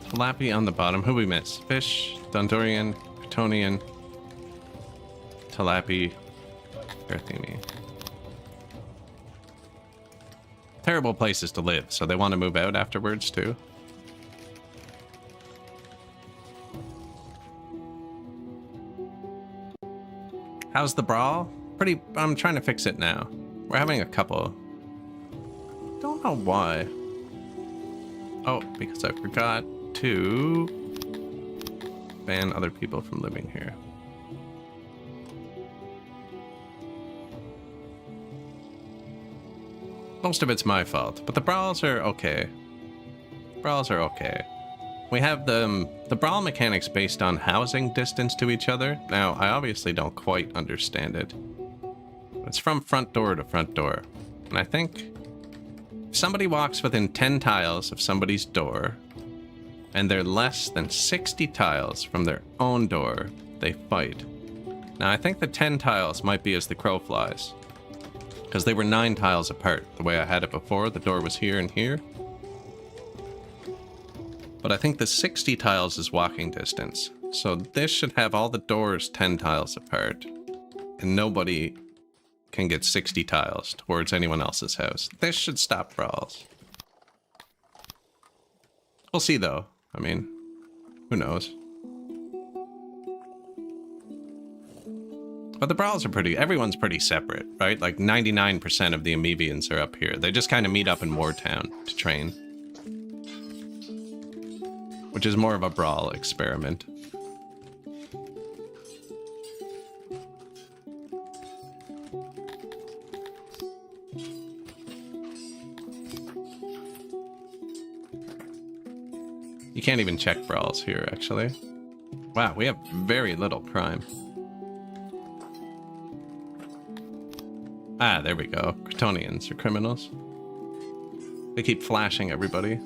Tilapia on the bottom. Who we miss? Fish, Dondorian, Kryptonian, Tilapia, Carthemi. Terrible places to live, so they want to move out afterwards too. How's the brawl? Pretty. I'm trying to fix it now. We're having a couple. Don't know why. Oh, because I forgot to ban other people from living here. Most of it's my fault, but the brawls are okay. Brawls are okay. We have the brawl mechanics based on housing distance to each other. Now, I obviously don't quite understand it. It's from front door to front door. And I think if somebody walks within 10 tiles of somebody's door, and they're less than 60 tiles from their own door, they fight. Now, I think the 10 tiles might be as the crow flies, because they were 9 tiles apart. The way I had it before, the door was here and here. But I think the 60 tiles is walking distance. So this should have all the doors 10 tiles apart. And nobody can get 60 tiles towards anyone else's house. This should stop brawls. We'll see though. I mean, who knows? But the brawls are pretty, everyone's pretty separate, right? Like 99% of the Amoebians are up here. They just kind of meet up in Wartown to train. Which is more of a brawl experiment. You can't even check brawls here, actually. Wow, we have very little crime. Ah, there we go. Kryptonians are criminals. They keep flashing everybody.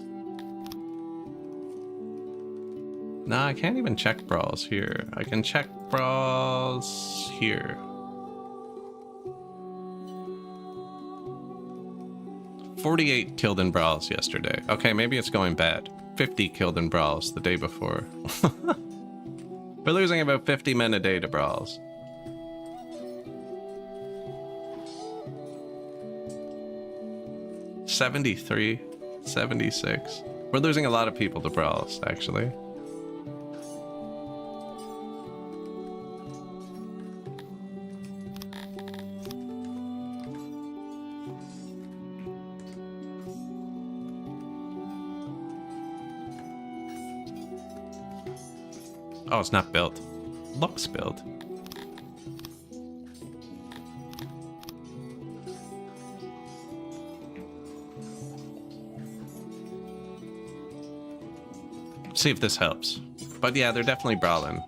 Nah, I can't even check brawls here. I can check brawls here. "48 killed in brawls yesterday." Okay, maybe it's going bad. 50 killed in brawls the day before. We're losing about 50 men a day to brawls. "73, 76. We're losing a lot of people to brawls, actually. Oh, it's not built. Looks built. See if this helps. But yeah, they're definitely brawling.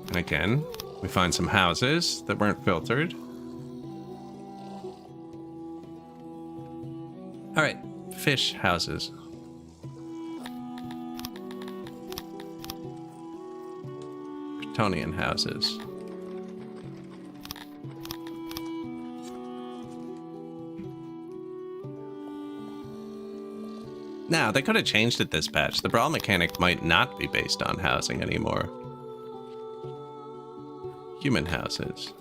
And again, we find some houses that weren't filtered. All right, fish houses. Kryptonian houses. Now, they could have changed it this patch. The brawl mechanic might not be based on housing anymore. Human houses.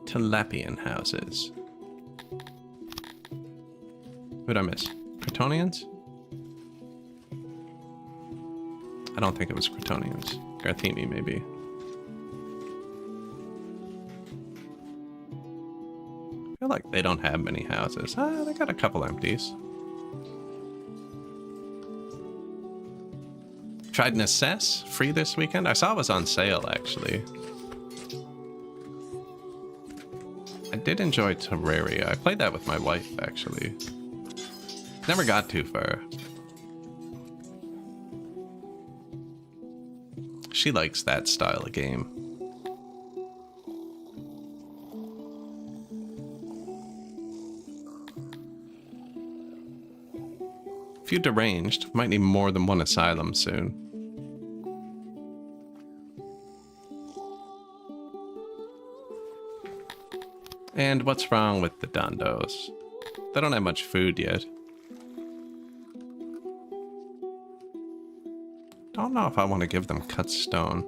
Telepian houses. Who'd I miss? Kryptonians? I don't think it was Kryptonians. Garthemi, maybe. I feel like they don't have many houses. They got a couple empties. Tried an assess free this weekend. I saw it was on sale, actually. I did enjoy Terraria. I played that with my wife, actually. Never got too far. She likes that style of game. If you're deranged, might need more than one asylum soon. And what's wrong with the Dondos? They don't have much food yet. Don't know if I want to give them cut stone.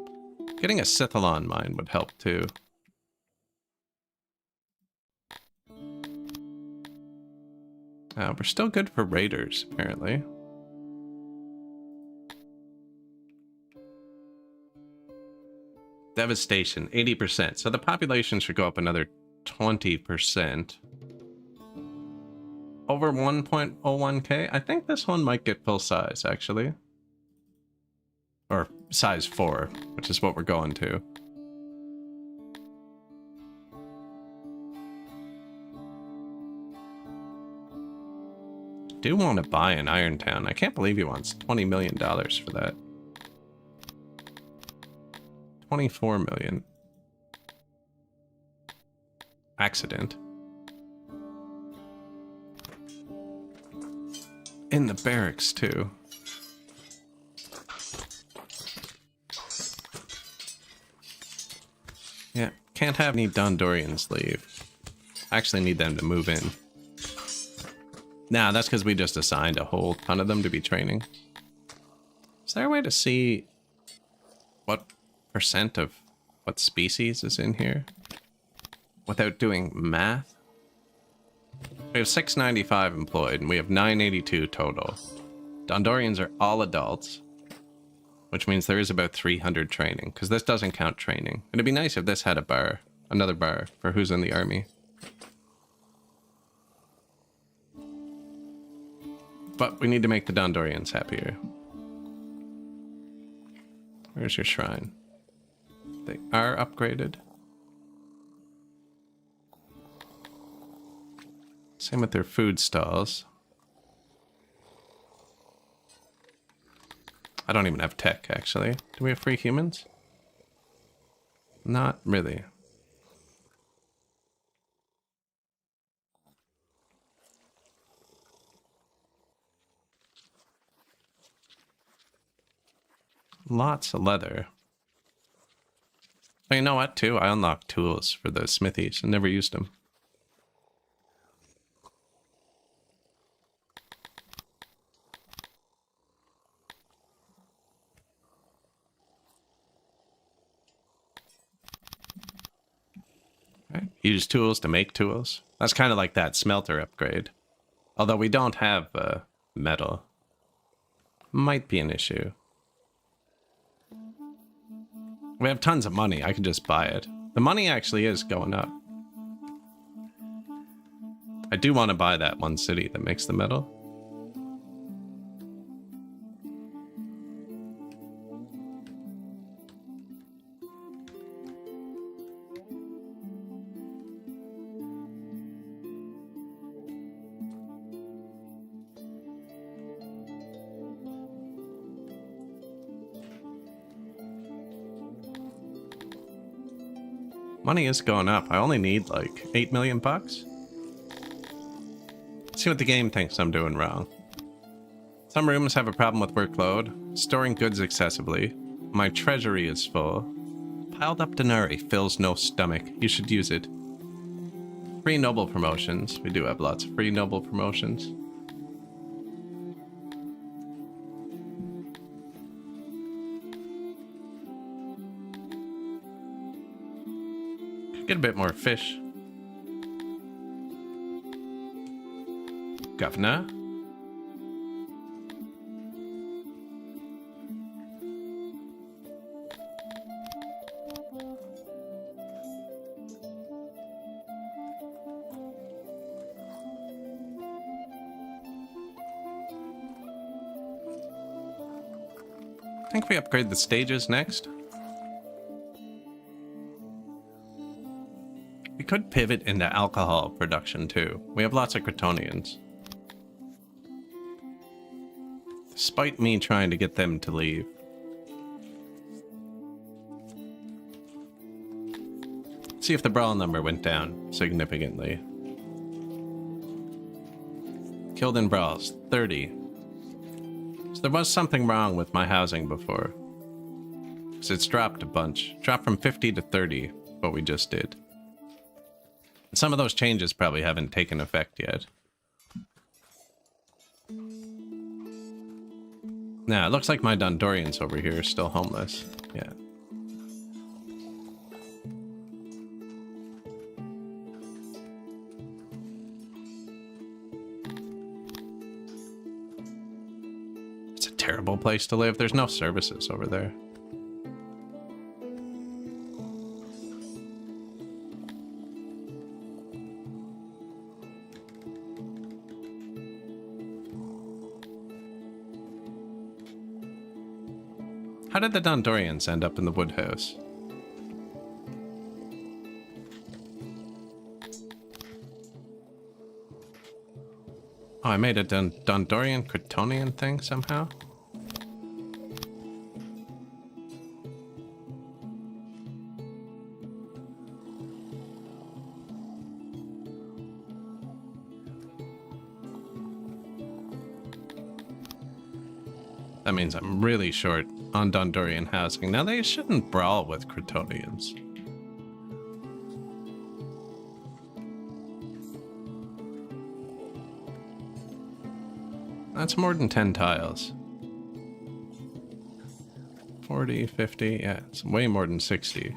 Getting a Sithalon mine would help too. We're still good for raiders, apparently. Devastation, 80%. So the population should go up another 20%. Over 1.01k. I think this one might get full size, actually. Or size 4, which is what we're going to. Do want to buy an Irontown. I can't believe he wants $20 million for that. 24 million. Accident. In the barracks, too. Yeah, can't have any Dondorians leave. I actually need them to move in. Nah, that's because we just assigned a whole ton of them to be training. Is there a way to see what percent of what species is in here without doing math? We have 695 employed and we have 982 total. Dondorians are all adults, which means there is about 300 training, because this doesn't count training. It'd be nice if this had a bar, another bar for who's in the army. But we need to make the Dondorians happier. Where's your shrine? They are upgraded. Same with their food stalls. I don't even have tech, actually. Do we have free humans? Not really. Lots of leather. But you know what, too? I unlocked tools for the smithies and never used them. Right. Use tools to make tools. That's kind of like that smelter upgrade. Although we don't have metal. Might be an issue. We have tons of money. I can just buy it. The money actually is going up. I do want to buy that one city that makes the metal. Money is going up. I only need like 8 million bucks. Let's see what the game thinks I'm doing wrong. Some rooms have a problem with workload. Storing goods excessively. My treasury is full. Piled up denarii fills no stomach. You should use it. Free noble promotions. We do have lots of free noble promotions. Get a bit more fish. Governor. I think we upgrade the stages next. We could pivot into alcohol production too. We have lots of Cretonians. Despite me trying to get them to leave. See if the brawl number went down significantly. Killed in brawls, 30. So there was something wrong with my housing before. Because it's dropped a bunch. Dropped from 50 to 30, what we just did. And some of those changes probably haven't taken effect yet. Nah, it looks like my Dondorians over here are still homeless. Yeah. It's a terrible place to live. There's no services over there. How did the Dondorians end up in the wood house? Oh, I made a Dondorian Cretonian thing somehow? That means I'm really short on Dondorian housing. Now, they shouldn't brawl with Cretonians. That's more than 10 tiles. 40, 50, yeah, it's way more than 60.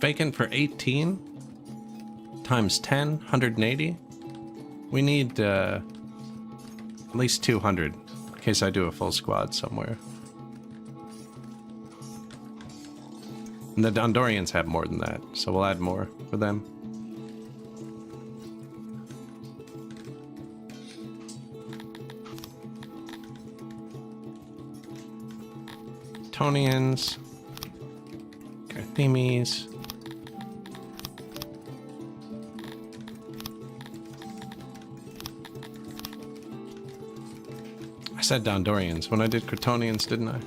Vacant for 18 times 10, 180. We need at least 200 in case I do a full squad somewhere. And the Dondorians have more than that, so we'll add more for them. Tonians, Carthemes. I said Dondorians when I did Cretonians, didn't I?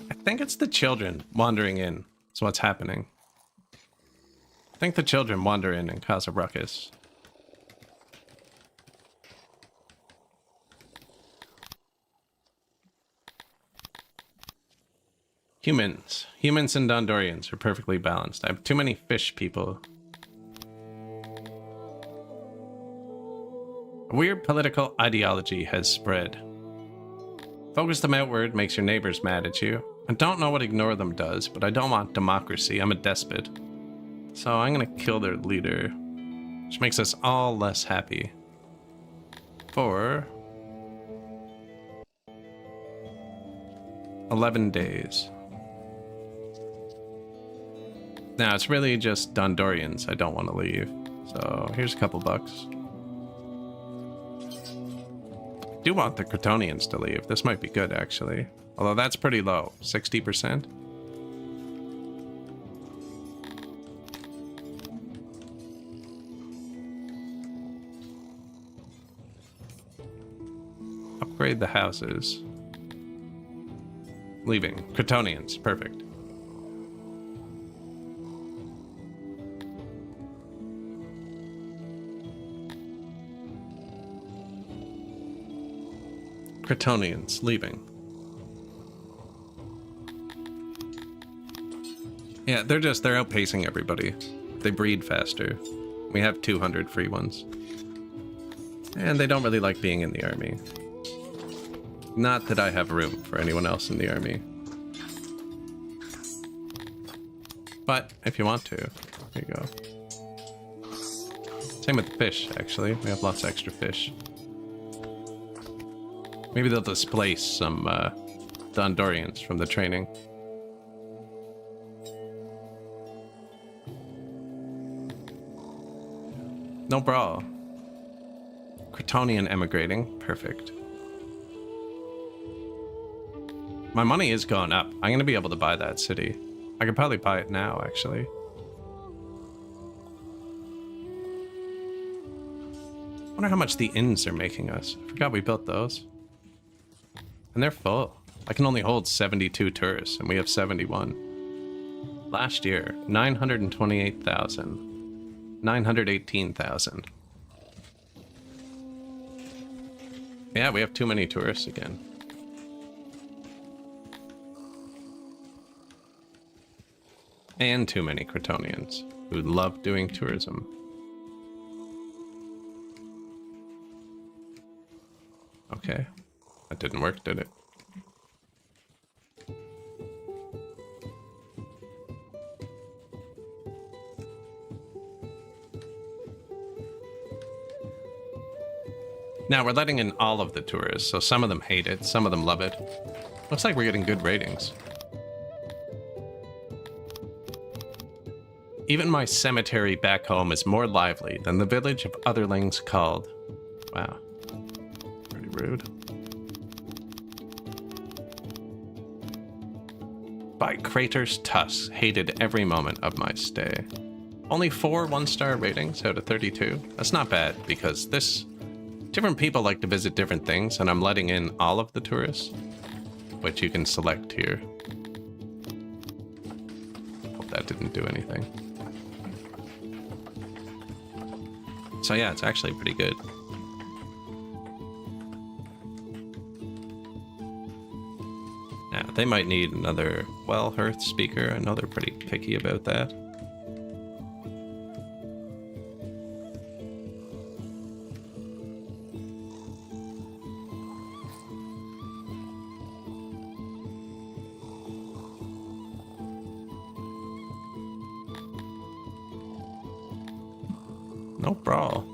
I think it's the children wandering in. That's what's happening. I think the children wander in and cause a ruckus. Humans. Humans and Dondorians are perfectly balanced. I have too many fish people. A weird political ideology has spread. Focus them outward makes your neighbors mad at you. I don't know what ignore them does, but I don't want democracy. I'm a despot. So I'm gonna kill their leader, which makes us all less happy. For 11 days. Now it's really just Dondorians I don't want to leave. So here's a couple bucks. Do want the Cretonians to leave. This might be good, actually. Although that's pretty low. 60%. Upgrade the houses. Leaving. Cretonians. Perfect. Cretonians leaving. Yeah, they're outpacing everybody. They breed faster. We have 200 free ones. And they don't really like being in the army. Not that I have room for anyone else in the army. But if you want to, there you go. Same with the fish, actually. We have lots of extra fish. Maybe they'll displace some Dondorians from the training. No brawl. Cretonian emigrating. Perfect. My money is going up. I'm going to be able to buy that city. I could probably buy it now, actually. Wonder how much the inns are making us. I forgot we built those. And they're full. I can only hold 72 tourists, and we have 71. Last year, 928,000. 918,000. Yeah, we have too many tourists again. And too many Cretonians who love doing tourism. Okay. That didn't work, did it? Now we're letting in all of the tourists, so some of them hate it, some of them love it. Looks like we're getting good ratings. Even my cemetery back home is more lively than the village of Otherlings called. Wow. Pretty rude. By Crater's Tusk, hated every moment of my stay. Only 4 1-star ratings out of 32. That's not bad, because different people like to visit different things, and I'm letting in all of the tourists, which you can select here. Hope that didn't do anything. So yeah, it's actually pretty good. Now, they might need another Wellhearth speaker. I know they're pretty picky about that. No brawl.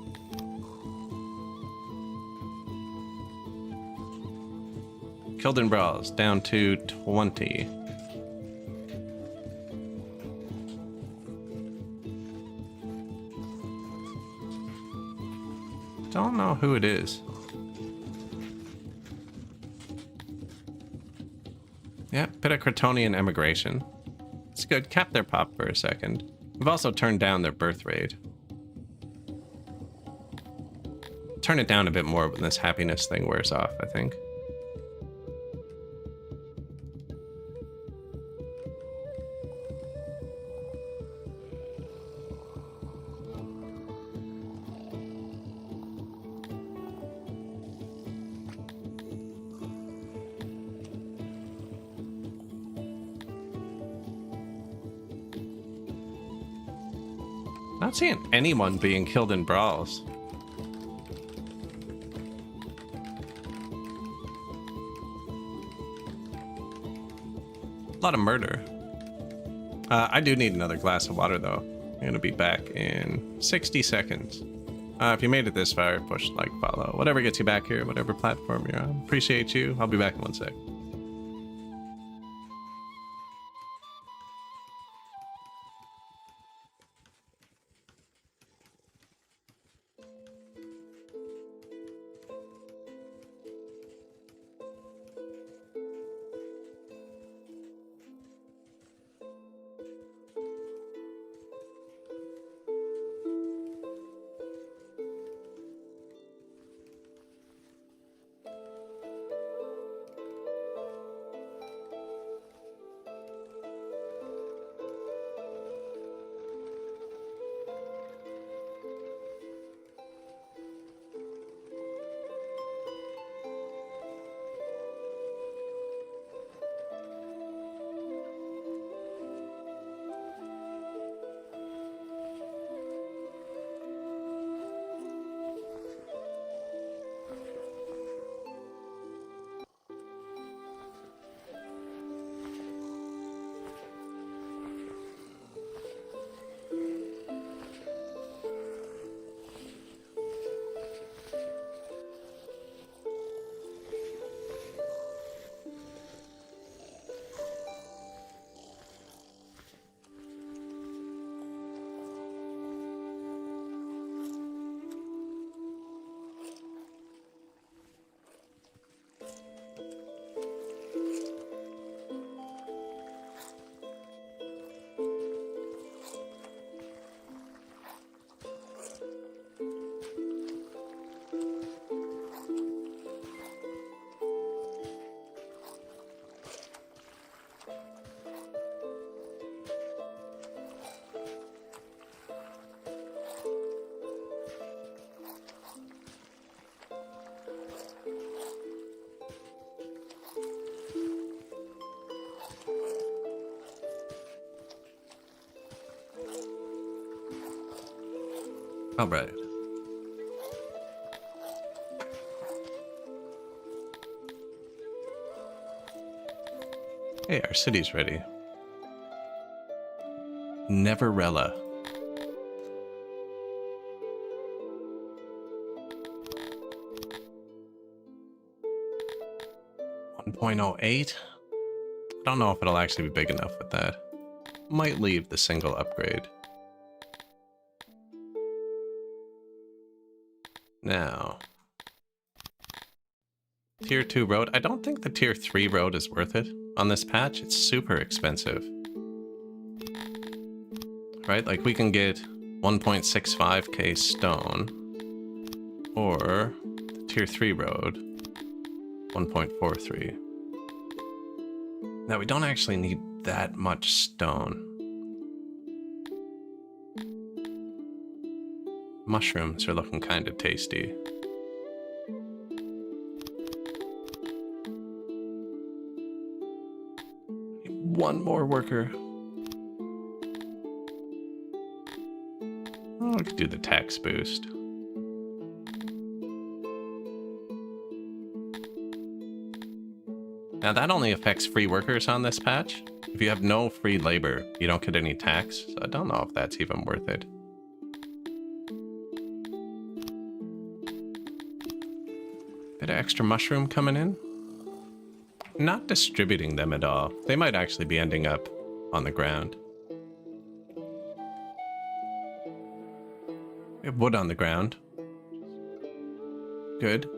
Killed in brawls, down to 20. Don't know who it is. Yeah, bit of Cretonian emigration. It's good. Cap their pop for a second. We've also turned down their birth rate. Turn it down a bit more when this happiness thing wears off, I think. Not seeing anyone being killed in brawls. A lot of murder. I do need another glass of water, though. I'm gonna be back in 60 seconds. If you made it this far, push like, follow, whatever gets you back here, whatever platform you're on. Appreciate you. I'll be back in 1 sec. All right. Hey, our city's ready. Neverella. .08. I don't know if it'll actually be big enough with that. Might leave the single upgrade. Now, Tier 2 road. I don't think the Tier 3 road is worth it on this patch. It's super expensive. Right? Like, we can get 1.65k stone. Or the Tier 3 road, 1.43. Now, we don't actually need that much stone. Mushrooms are looking kind of tasty. One more worker. Oh, I could do the tax boost. Now that only affects free workers on this patch. If you have no free labor, you don't get any tax. So I don't know if that's even worth it. Bit of extra mushroom coming in. Not distributing them at all. They might actually be ending up on the ground. We have wood on the ground. Good.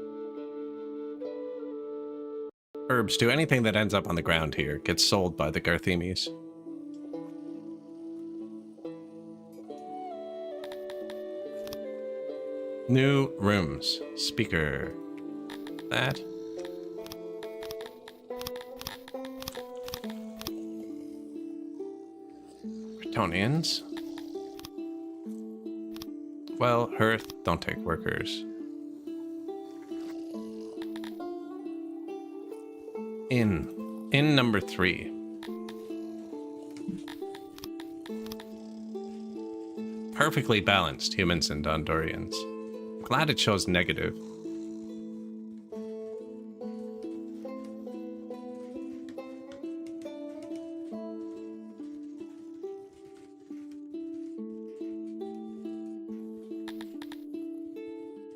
Herbs too. Anything that ends up on the ground here gets sold by the Garthemes. New rooms. Speaker. That. Bretonians. Well, Hearth, don't take workers. Inn number 3. Perfectly balanced humans and Dondorians. Glad it shows negative.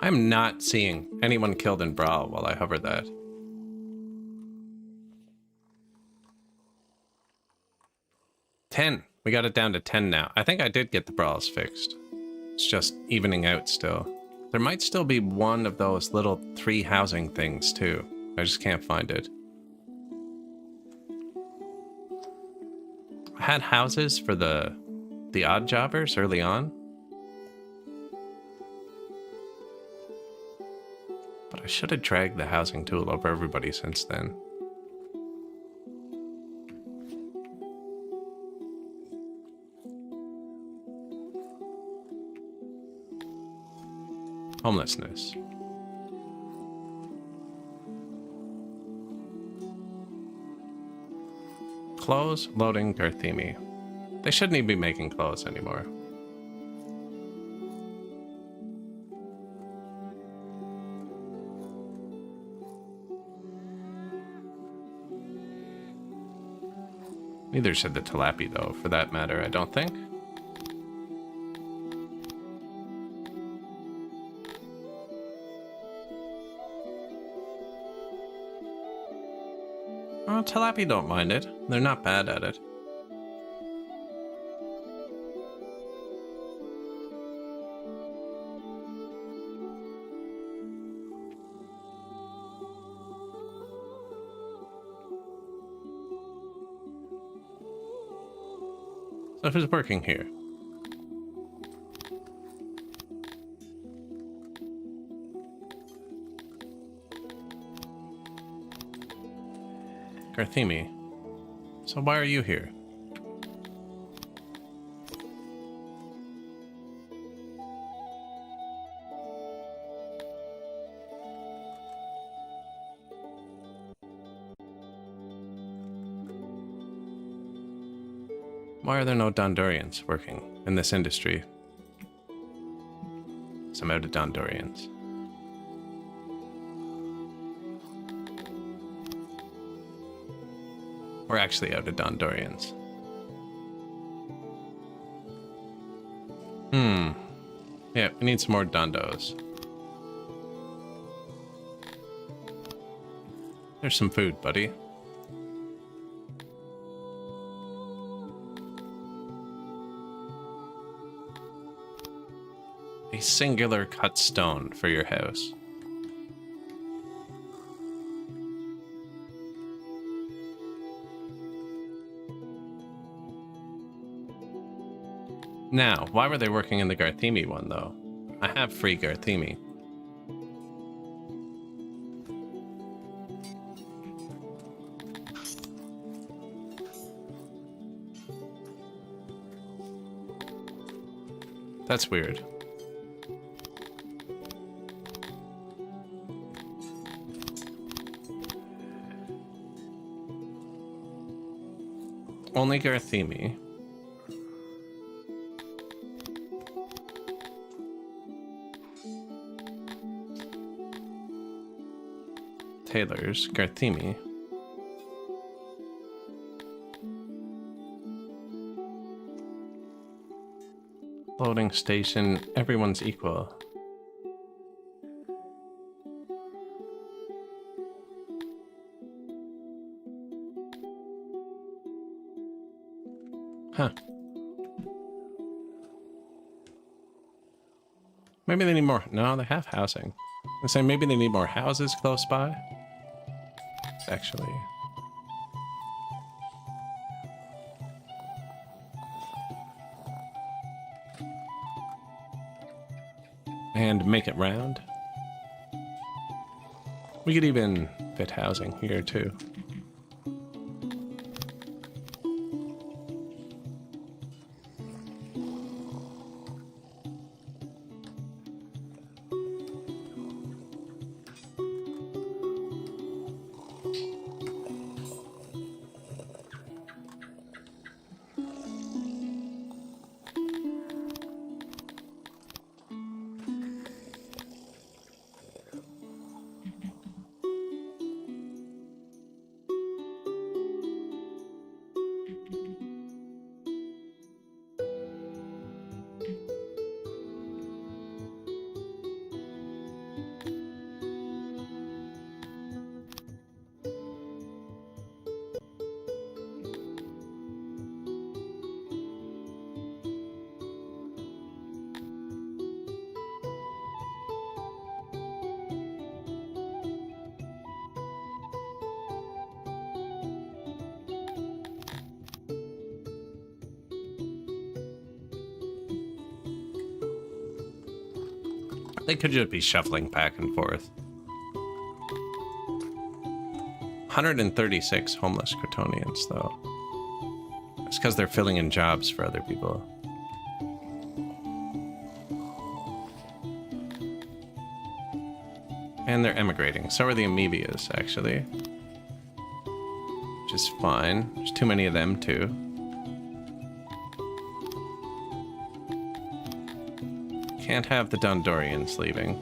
I'm not seeing anyone killed in Brawl while I hover that. We got it down to 10 now. I think I did get the brawls fixed. It's just evening out still. There might still be one of those little 3 housing things too. I just can't find it. I had houses for the odd jobbers early on. But I should have dragged the housing tool over everybody since then. Homelessness. Clothes, loading, Garthemi. They shouldn't even be making clothes anymore. Neither should the Talapi, though, for that matter, I don't think. Oh, Talapi don't mind it. They're not bad at it. So who's working here? Garthemi. So why are you here? Why are there no Dondorians working in this industry? Some out of Dondorians. We're actually out of Dondorians. Yeah, we need some more Dondos. There's some food, buddy. A singular cut stone for your house. Now, why were they working in the Garthemi one, though? I have free Garthemi. That's weird. Only Garthemi. Taylor's, Garthemi. Loading station, everyone's equal. Huh. Maybe they need more. No, they have housing. I say maybe they need more houses close by. Actually. And make it round. We could even fit housing here too. They could just be shuffling back and forth. 136 homeless Kryptonians, though. It's because they're filling in jobs for other people. And they're emigrating. So are the amoebias, actually. Which is fine. There's too many of them, too. Can't have the Dondorians leaving.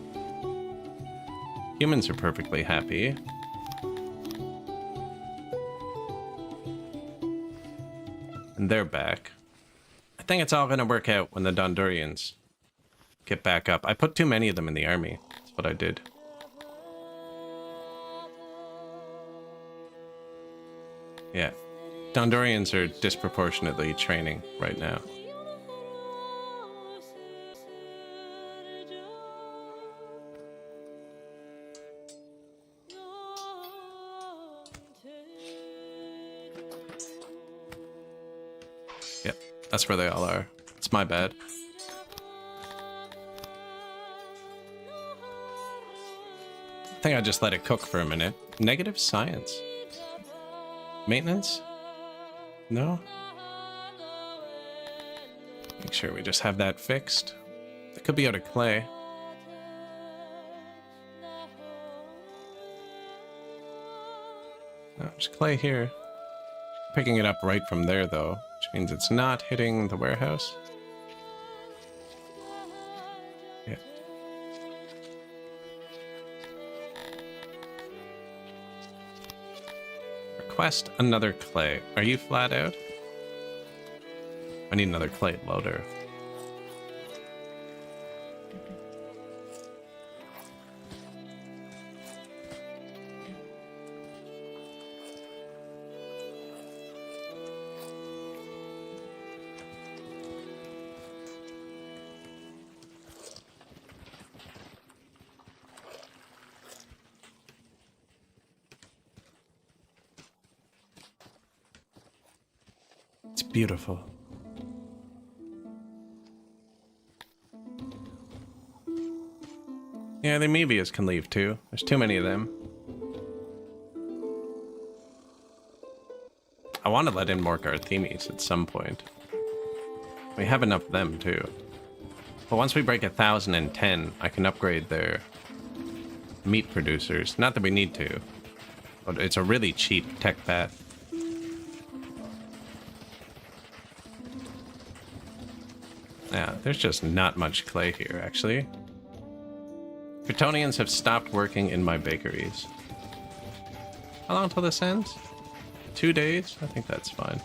Humans are perfectly happy. And they're back. I think it's all gonna work out when the Dondorians get back up. I put too many of them in the army. That's what I did. Yeah. Dondorians are disproportionately training right now. Yep, that's where they all are. It's my bad. I think I just let it cook for a minute. Negative science. Maintenance? No? Make sure we just have that fixed. It could be out of clay. No, there's clay here. Picking it up right from there, though, which means it's not hitting the warehouse. Yeah. Request another clay. Are you flat out? I need another clay loader. It's beautiful. Yeah, the amoebias can leave too. There's too many of them. I want to let in more Garthemis at some point. We have enough of them too. But once we break 1,010, I can upgrade their meat producers. Not that we need to, but it's a really cheap tech path. Yeah, there's just not much clay here, actually. Kryptonians have stopped working in my bakeries. How long till this ends? 2 days? I think that's fine.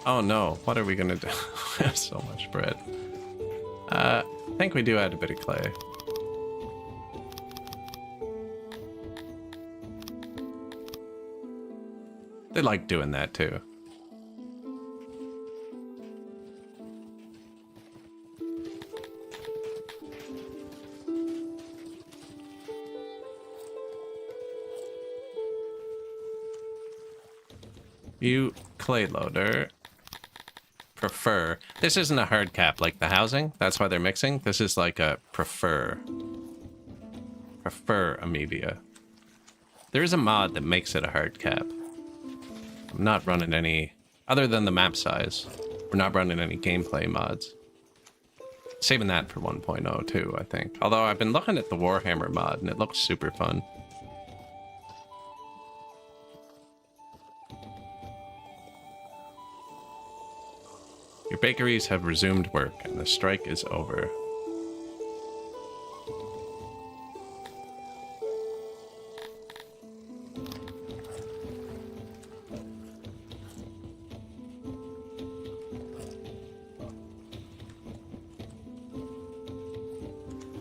Oh no, what are we gonna do? We have so much bread. I think we do add a bit of clay. They like doing that too. You clay loader prefer. This isn't a hard cap like the housing. That's why they're mixing. This is like a prefer amoebia. There is a mod that makes it a hard cap. I'm not running any, other than the map size. We're not running any gameplay mods. Saving that for 1.0 too, I think. Although I've been looking at the Warhammer mod and it looks super fun. Your bakeries have resumed work, and the strike is over.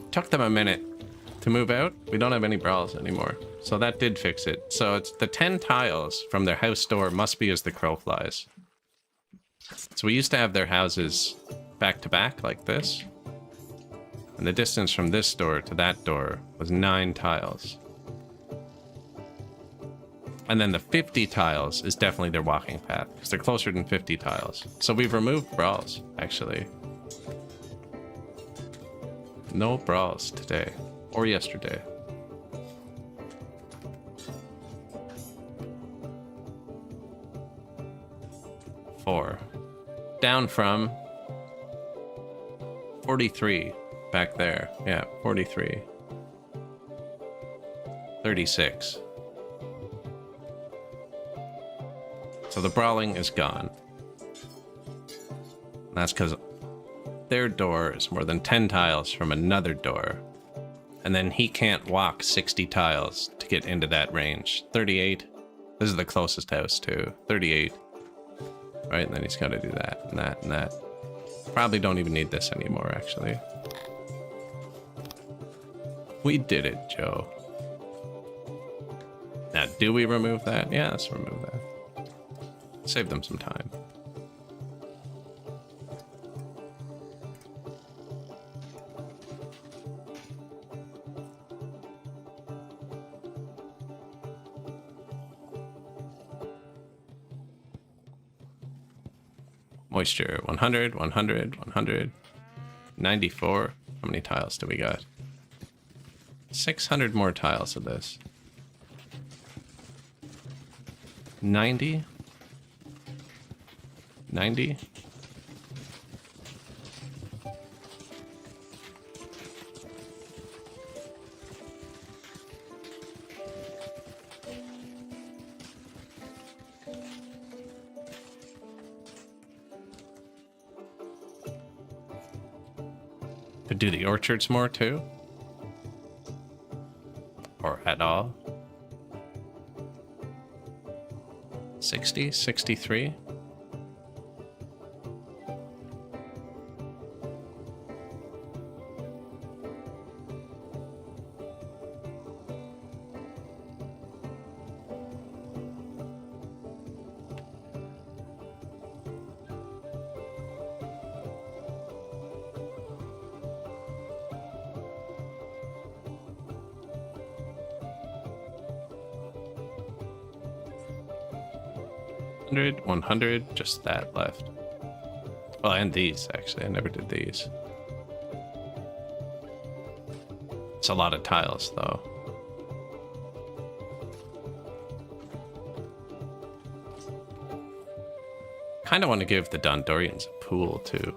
Took them a minute to move out. We don't have any brawls anymore, so that did fix it. So it's the 10 tiles from their house door must be as the crow flies. So we used to have their houses back to back like this. And the distance from this door to that door was 9 tiles. And then the 50 tiles is definitely their walking path, because they're closer than 50 tiles. So we've removed brawls, actually. No brawls today or yesterday. Four. Down from 43 back there. Yeah, 43. 36. So the brawling is gone. And that's because their door is more than 10 tiles from another door. And then he can't walk 60 tiles to get into that range. 38. This is the closest house to 38. Right, and then he's got to do that and that and that. Probably don't even need this anymore, actually. We did it, Joe. Now, do we remove that? Yeah, let's remove that. Save them some time. Moisture, 100, 100, 100. 94. How many tiles do we got? 600 more tiles of this. 90. 90. Could do the orchards more too. Or at all. 60, 63. $100, 100, just that left. Well, and these, actually. I never did these. It's a lot of tiles, though. Kind of want to give the Dondorians a pool, too.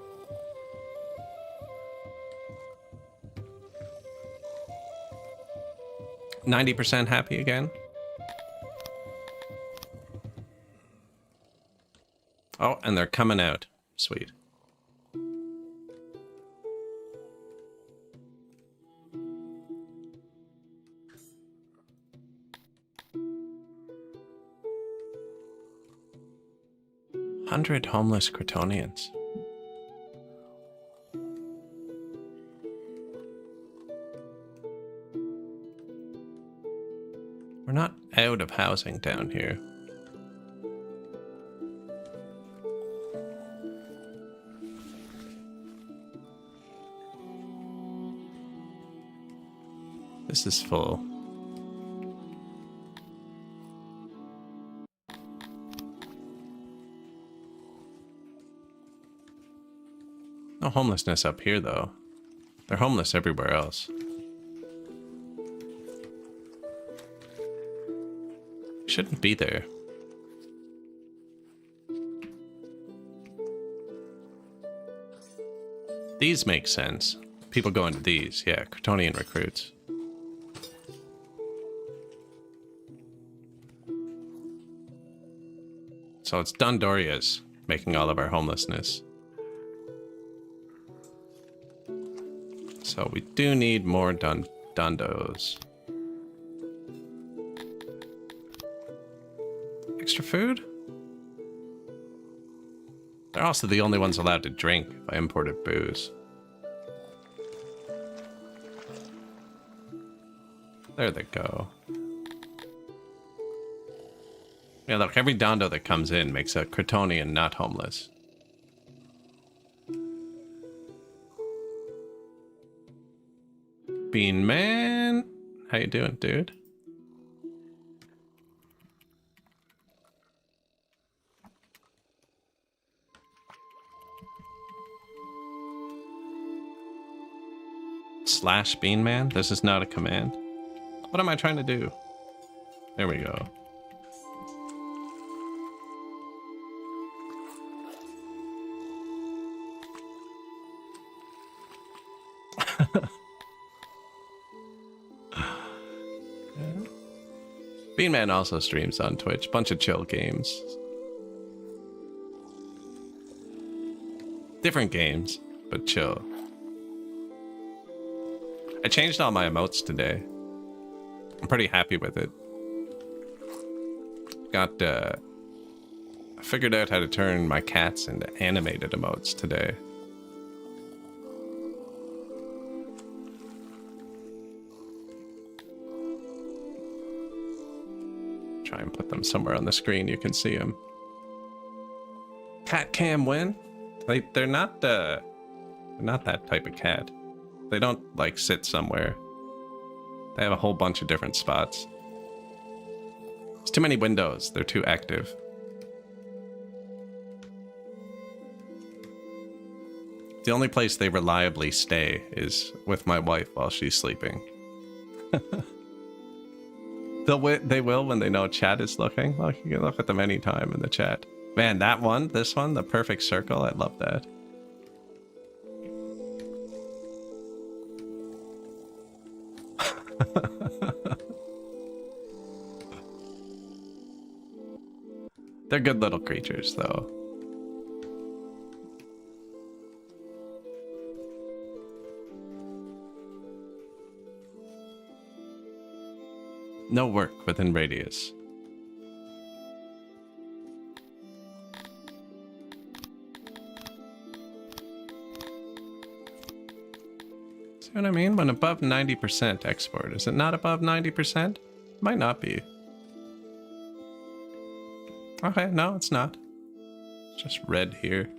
%90 happy again? Oh, and they're coming out. Sweet. $100 homeless Crotonians. We're not out of housing down here. This is full. No homelessness up here, though. They're homeless everywhere else. Shouldn't be there. These make sense. People go into these. Yeah, Crotonian recruits. So it's Dondoria's making all of our homelessness. So we do need more Dondos. Extra food? They're also the only ones allowed to drink by imported booze. There they go. Yeah, look, every Dondo that comes in makes a Crotonian not homeless. Bean Man, how you doing, dude? Slash Bean Man? This is not a command. What am I trying to do? There we go. Bean Man also streams on Twitch. Bunch of chill games. Different games, but chill. I changed all my emotes today. I'm pretty happy with it. I figured out how to turn my cats into animated emotes today. Try and put them somewhere on the screen you can see them. Cat cam win? They're not that type of cat. They don't like sit somewhere. They have a whole bunch of different spots. There's too many windows. They're too active. The only place they reliably stay is with my wife while she's sleeping. They will when they know chat is looking. Look, you can look at them anytime in the chat. Man, that one, this one, the perfect circle, I love that. They're good little creatures, though. No work within radius. See what I mean? When above 90% export. Is it not above 90%? Might not be. Okay, no, it's not. It's just red here.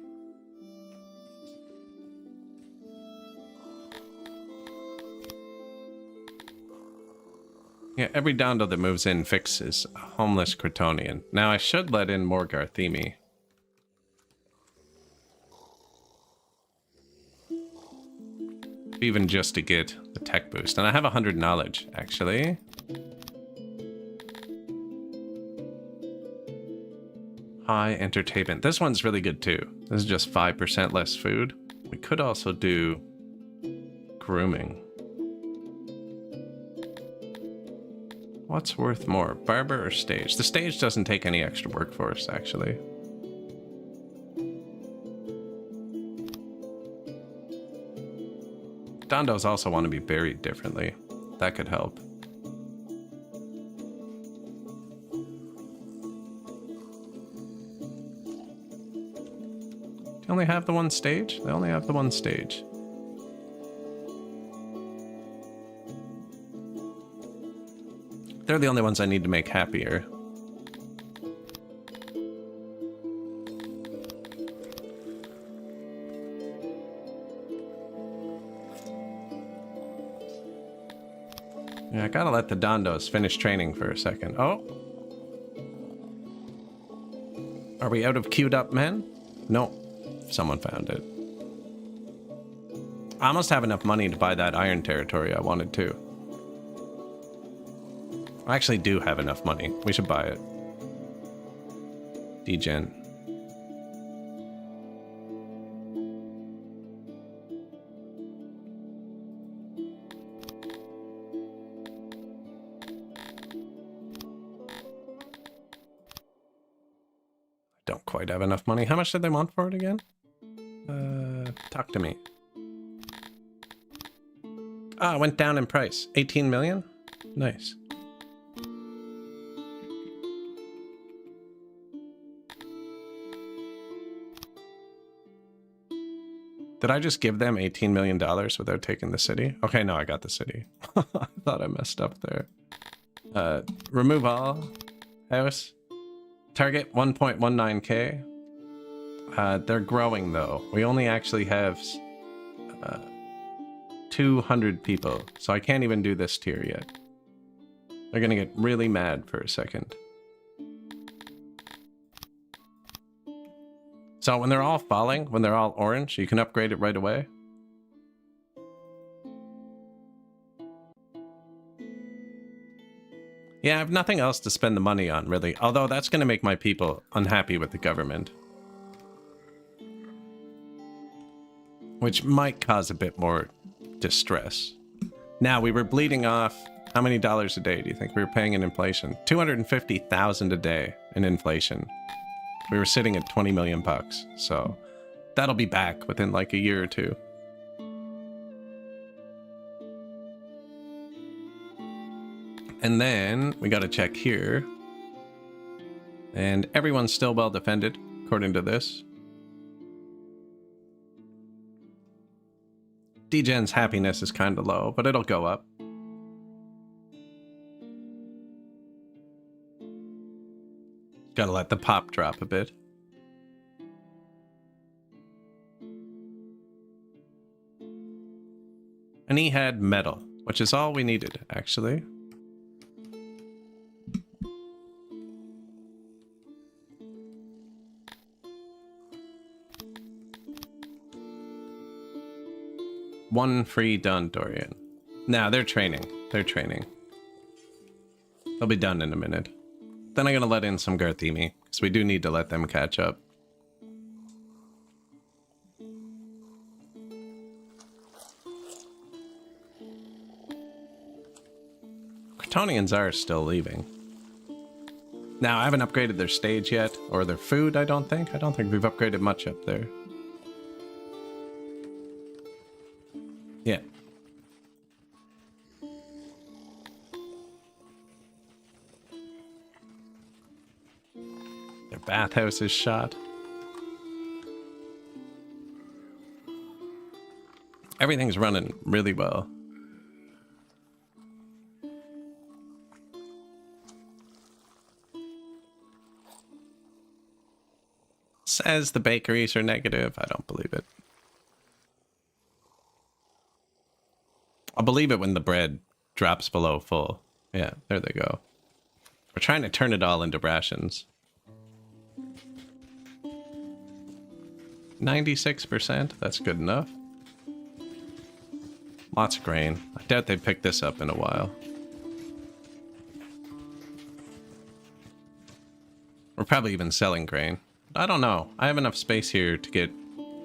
Yeah, every Dondo that moves in fixes a homeless Kryptonian. Now I should let in more Garthemi. Even just to get the tech boost. And I have 100 knowledge, actually. High entertainment. This one's really good too. This is just 5% less food. We could also do grooming. What's worth more, barber or stage? The stage doesn't take any extra work for us, actually. Dondos also want to be buried differently. That could help. Do you only have the one stage? They only have the one stage. They're the only ones I need to make happier. Yeah, I gotta let the Dondos finish training for a second. Oh! Are we out of queued up men? No. Someone found it. I almost have enough money to buy that iron territory I wanted to. I actually do have enough money. We should buy it. Degen. Don't quite have enough money. How much did they want for it again? Talk to me. Ah, it went down in price. 18 million? Nice. Did I just give them $18 million without taking the city? Okay, no, I got the city. I thought I messed up there. Remove all. House. Target 1.19k. They're growing though. We only actually have 200 people, so I can't even do this tier yet. They're gonna get really mad for a second. So when they're all falling, when they're all orange, you can upgrade it right away. Yeah, I have nothing else to spend the money on, really. Although that's going to make my people unhappy with the government. Which might cause a bit more distress. Now, we were bleeding off... How many dollars a day do you think we were paying in inflation? 250,000 a day in inflation. We were sitting at 20 million bucks, so that'll be back within like a year or two. And then we got to check here. And everyone's still well defended, according to this. Degen's happiness is kind of low, but it'll go up. Gotta let the pop drop a bit. And he had metal, which is all we needed, actually. One free done, Dorian. Nah, they're training. They're training. They'll be done in a minute. Then I'm gonna let in some Garthimi, because we do need to let them catch up. Kryptonians are still leaving. Now, I haven't upgraded their stage yet, or their food, I don't think. I don't think we've upgraded much up there. Yeah. Their bathhouse is shot. Everything's running really well. Says the bakeries are negative. I don't believe it. I'll believe it when the bread drops below full. Yeah, there they go. We're trying to turn it all into rations. 96%, that's good enough. Lots of grain. I doubt they'd pick this up in a while. We're probably even selling grain. I don't know. I have enough space here to get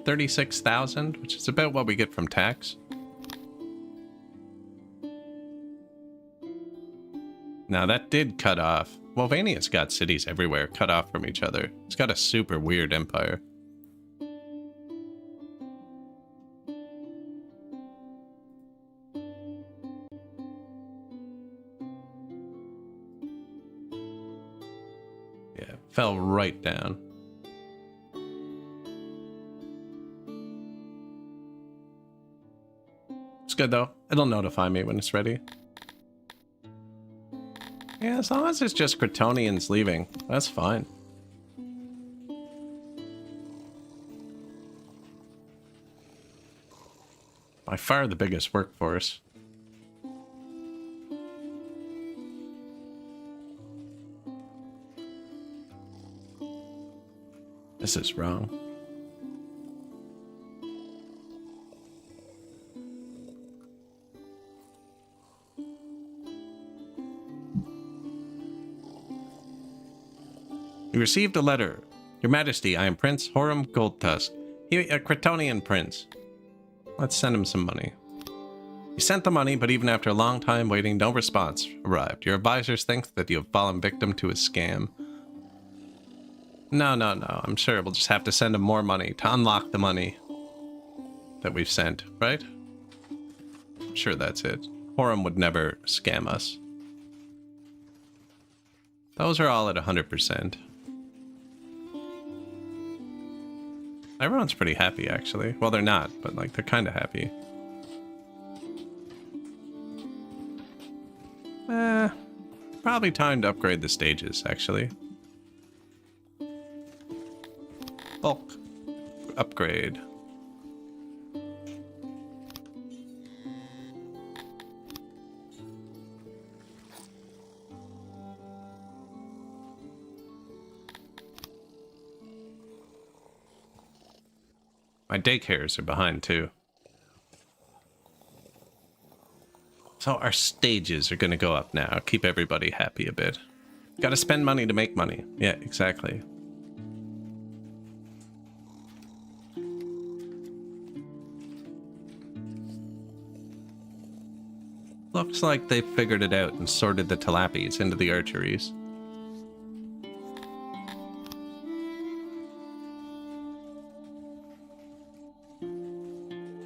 36,000, which is about what we get from tax. Now that did cut off. Well, Vania's got cities everywhere cut off from each other. It's got a super weird empire. Yeah, fell right down. It's good though. It'll notify me when it's ready. Yeah, as long as it's just Kryptonians leaving, that's fine. By far the biggest workforce. This is wrong. You received a letter. Your Majesty, I am Prince Horum Goldtusk. He a Kryptonian prince. Let's send him some money. You sent the money, but even after a long time waiting, no response arrived. Your advisors think that you have fallen victim to a scam. No. I'm sure we'll just have to send him more money to unlock the money that we've sent, right? I'm sure that's it. Horum would never scam us. Those are all at 100%. Everyone's pretty happy, actually. Well, they're not, but, like, they're kind of happy. Probably time to upgrade the stages, actually. Bulk. Upgrade. My daycares are behind, too. So our stages are going to go up now. Keep everybody happy a bit. Got to spend money to make money. Yeah, exactly. Looks like they figured it out and sorted the Talapies into the archeries.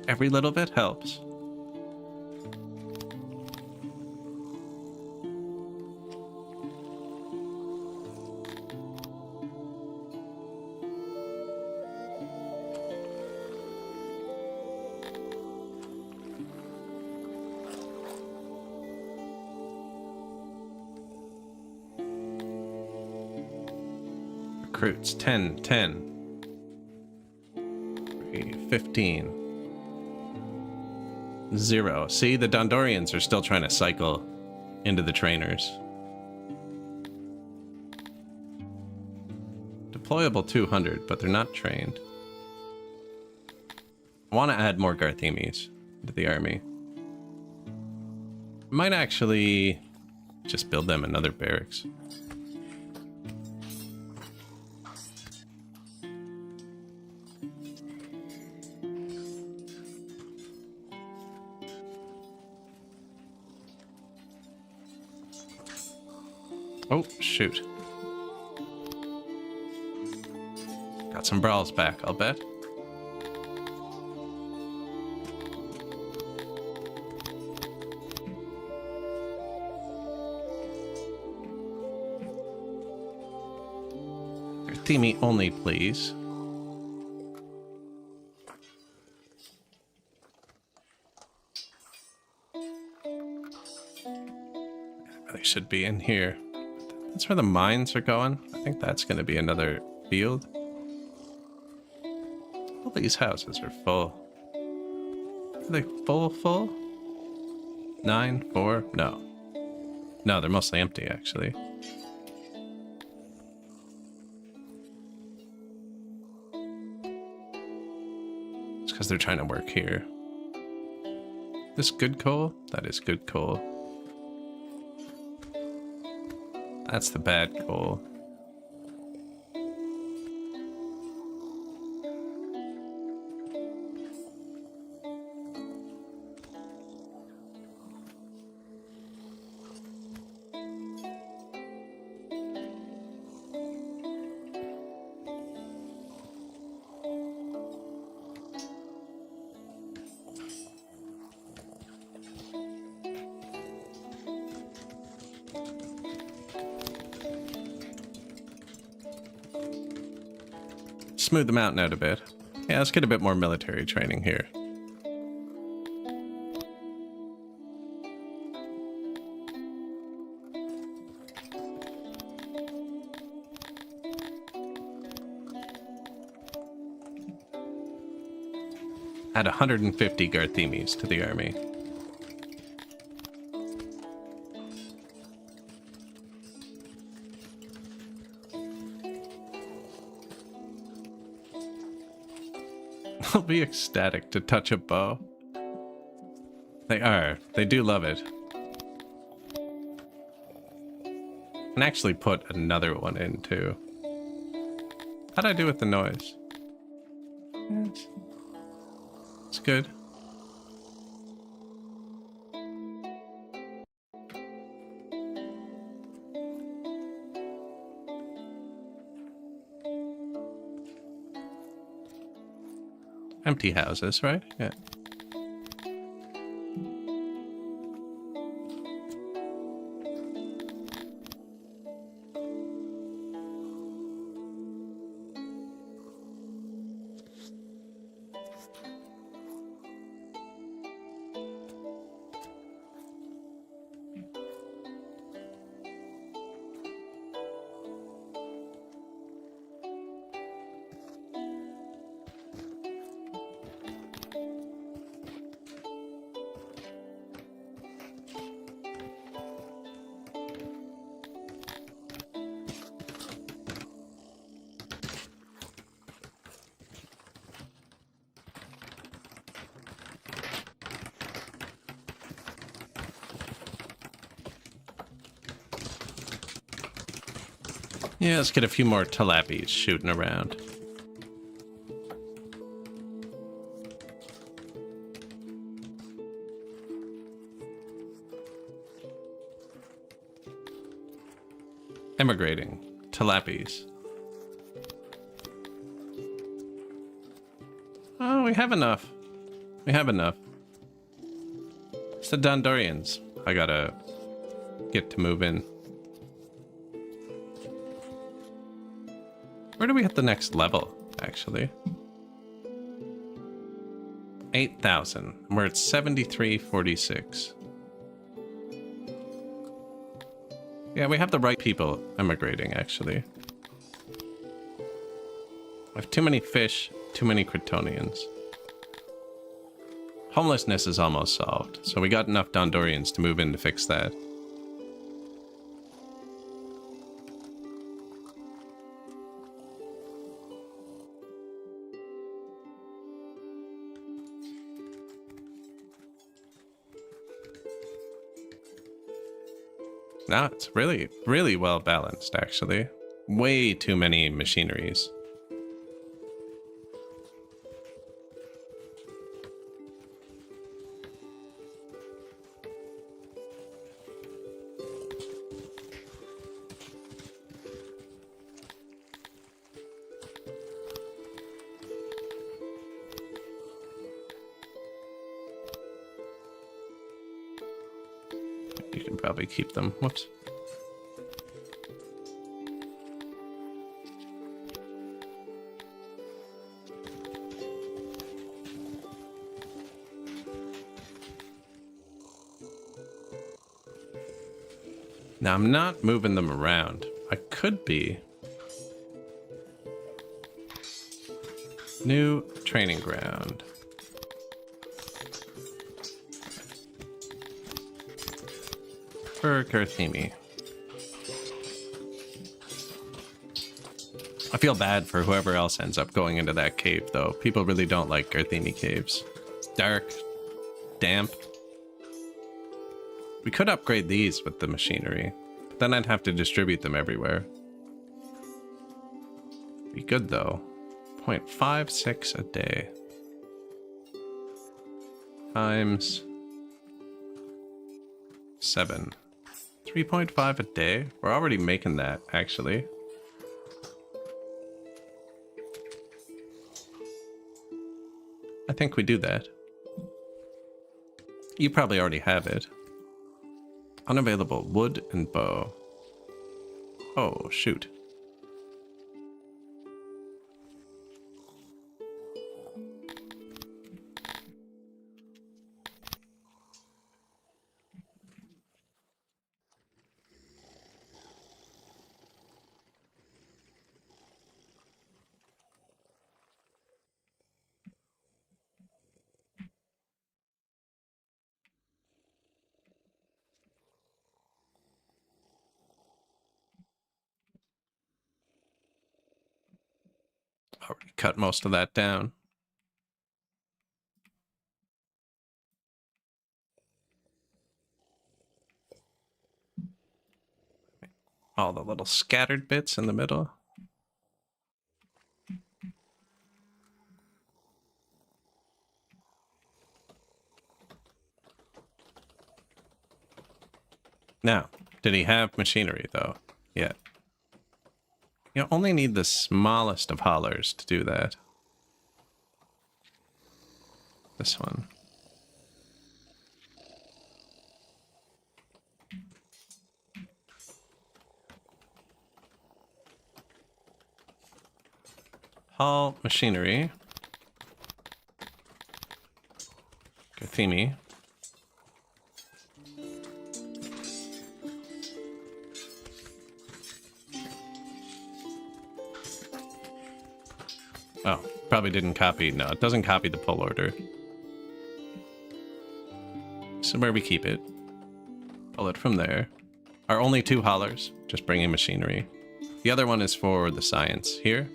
Every little bit helps. Recruits 10, 10, 15. 0. See, the Dondorians are still trying to cycle into the trainers. Deployable 200, but they're not trained. I want to add more Garthemis to the army. Might actually just build them another barracks. Oh, shoot. Got some brawls back, I'll bet. Themey only, please. They should be in here. That's where the mines are going. I think that's going to be another field. All these houses are full. Are they full? 9, 4? No. No, they're mostly empty, actually. It's because they're trying to work here. This good coal? That is good coal. That's the bad coal. Smooth them out a bit. Yeah, let's get a bit more military training here. Add 150 Garthemis to the army. They'll be ecstatic to touch a bow. They are. They do love it. And actually put another one in too. How'd I do with the noise? It's good. Empty houses, right? Yeah. Yeah, let's get a few more tilappies shooting around. Emigrating. Tilappies. Oh, we have enough. We have enough. It's the Dondorians. I gotta get to move in. Where do we hit the next level, actually? 8,000. We're at 7346. Yeah, we have the right people emigrating, actually. We have too many fish, too many Kryptonians. Homelessness is almost solved, so we got enough Dondorians to move in to fix that. No, it's really, really well balanced, actually. Way too many machineries. You can probably keep them. Whoops. Now, I'm not moving them around. I could be. New training ground. For Garthemi. I feel bad for whoever else ends up going into that cave, though. People really don't like Garthemi caves. It's dark, damp. We could upgrade these with the machinery, but then I'd have to distribute them everywhere. Be good, though. 0.56 a day. Times 7. 3.5 a day? We're already making that, actually. I think we do that. You probably already have it. Unavailable wood and bow. Oh, shoot. Already cut most of that down. All the little scattered bits in the middle. Now, did he have machinery, though? Yeah. You only need the smallest of haulers to do that. This one. Haul machinery. Garthemi. Oh, probably didn't copy. No, it doesn't copy the pull order. So where we keep it. Pull it from there. Our only 2 haulers, just bringing machinery. The other one is for the science here.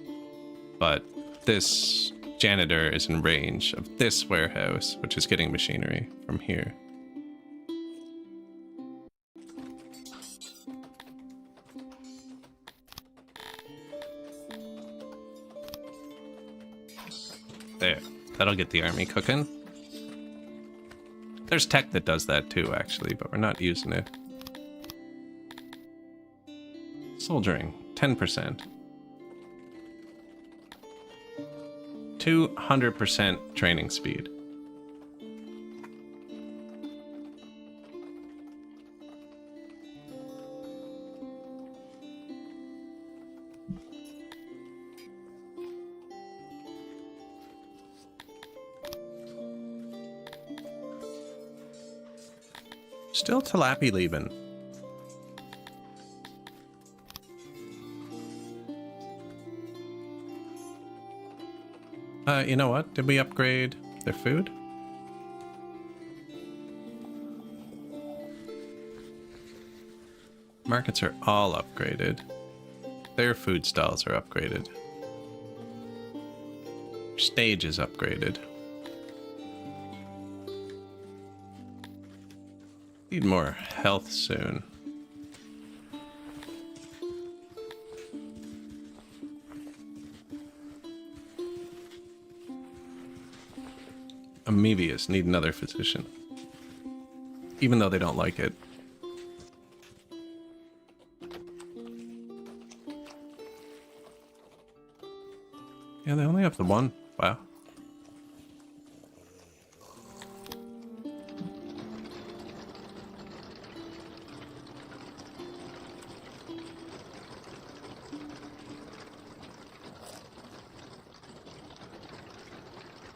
But this janitor is in range of this warehouse, which is getting machinery from here. That'll get the army cooking. There's tech that does that too, actually, but we're not using it. Soldiering, 10%. 200% training speed. Still Talapi leaving. You know what? Did we upgrade their food? Markets are all upgraded. Their food stalls are upgraded. Stage is upgraded. Need more health soon. Amebius need another physician. Even though they don't like it. Yeah, they only have the one. Wow.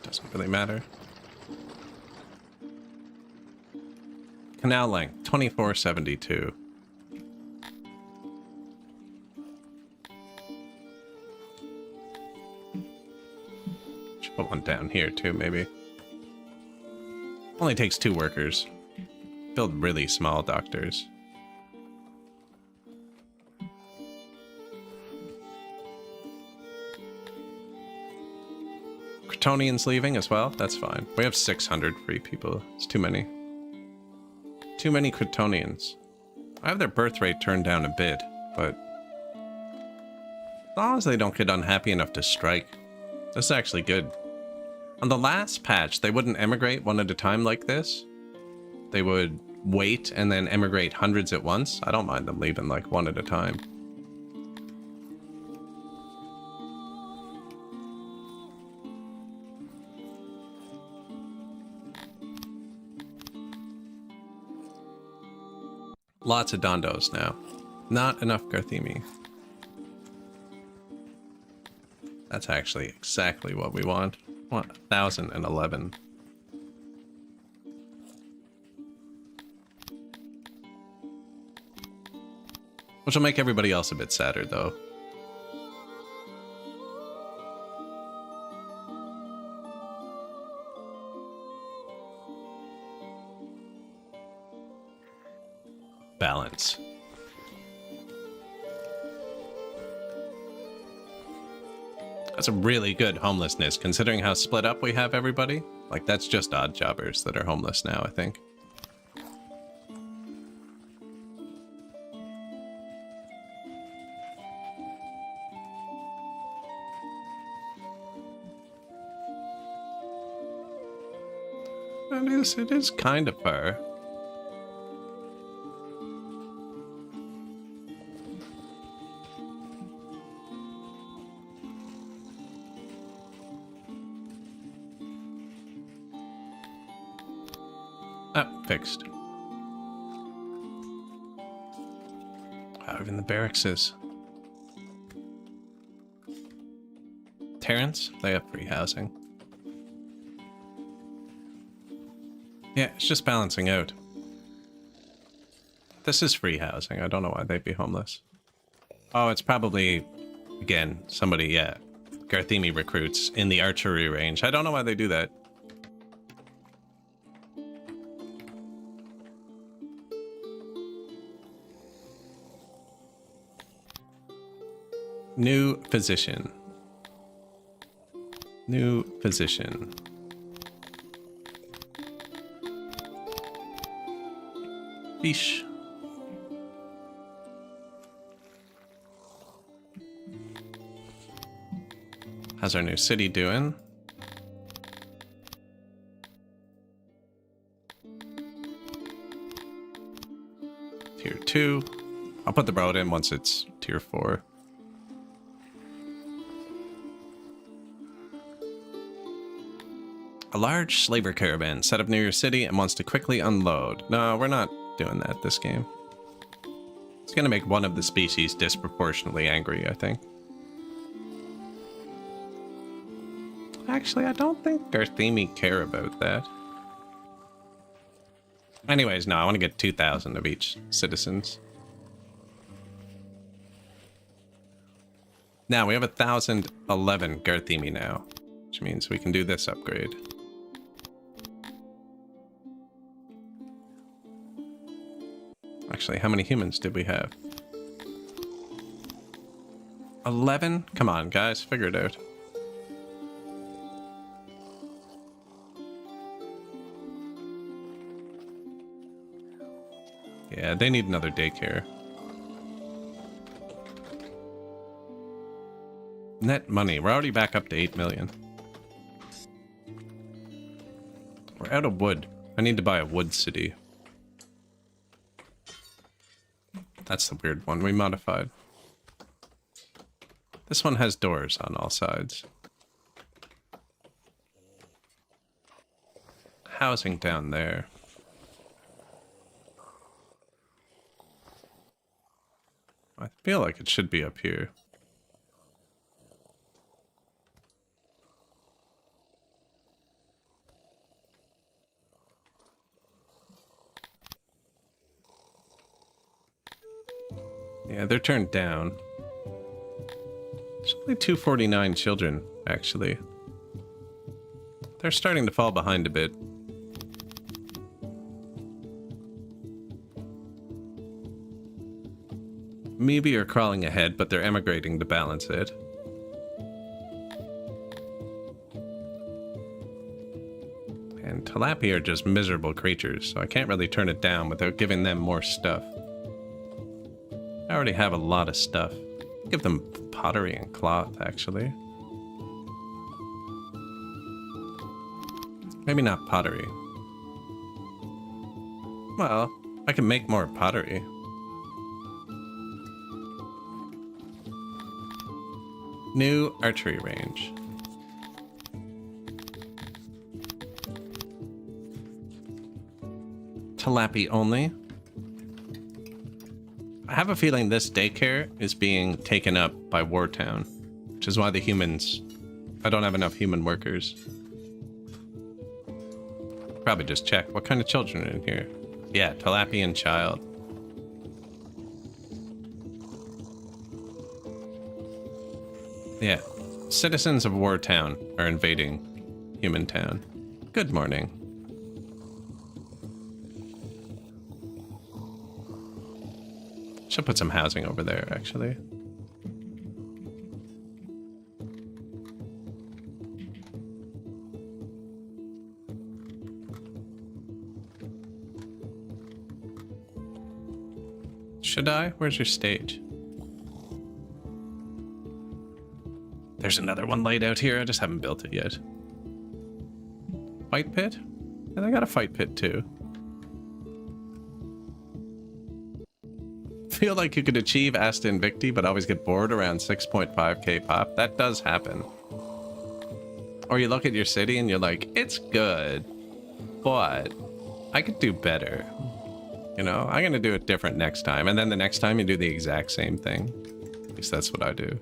Doesn't really matter. Canal length, 2472. Should put one down here too, maybe. Only takes 2 workers. Build really small doctors. Kryptonians leaving as well? That's fine. We have 600 free people. It's too many. Too many Kryptonians. I have their birth rate turned down a bit, but as long as they don't get unhappy enough to strike, that's actually good. On the last patch, they wouldn't emigrate one at a time like this. They would wait and then emigrate hundreds at once. I don't mind them leaving like one at a time. Lots of Dondos now. Not enough Garthemi. That's actually exactly what we want. 1,011. Which will make everybody else a bit sadder, though. Balance. That's a really good homelessness, considering how split up we have everybody. Like, that's just odd jobbers that are homeless now, I think. It is kind of far. Fixed. Wow, even the barracks is. Terrence, they have free housing. Yeah, it's just balancing out. This is free housing. I don't know why they'd be homeless. Oh, it's probably, again, somebody, yeah. Garthemi recruits in the archery range. I don't know why they do that. New physician. New physician. Fish. How's our new city doing? tier 2. I'll put the road in once it's tier 4. A large slaver caravan set up near your city and wants to quickly unload. No, we're not doing that this game. It's going to make one of the species disproportionately angry, I think. Actually, I don't think Garthemi care about that. Anyways, no, I want to get 2,000 of each citizens. Now, we have 1,011 Garthemi now, which means we can do this upgrade. Actually, how many humans did we have? 11? Come on, guys, figure it out. Yeah, they need another daycare. Net money. We're already back up to 8 million. We're out of wood. I need to buy a wood city. That's the weird one we modified. This one has doors on all sides. Housing down there. I feel like it should be up here. Yeah, they're turned down. There's only 249 children, actually. They're starting to fall behind a bit. Maybe are crawling ahead, but they're emigrating to balance it. And tilapia are just miserable creatures, so I can't really turn it down without giving them more stuff. I already have a lot of stuff. Give them pottery and cloth, actually. Maybe not pottery. Well, I can make more pottery. New archery range. Tilapia only. I have a feeling this daycare is being taken up by Wartown, which is why the humans... I don't have enough human workers. Probably just check. What kind of children are in here? Yeah, Tilapian child. Yeah. Citizens of Wartown are invading Human Town. Good morning. Should put some housing over there, actually. Should I? Where's your stage? There's another one laid out here. I just haven't built it yet. Fight pit? And I got a fight pit too. Feel like you could achieve Asta Invicti, but always get bored around 6.5k pop. That does happen. Or you look at your city and you're like, it's good, but I could do better. You know, I'm gonna do it different next time. And then the next time you do the exact same thing. At least that's what I do.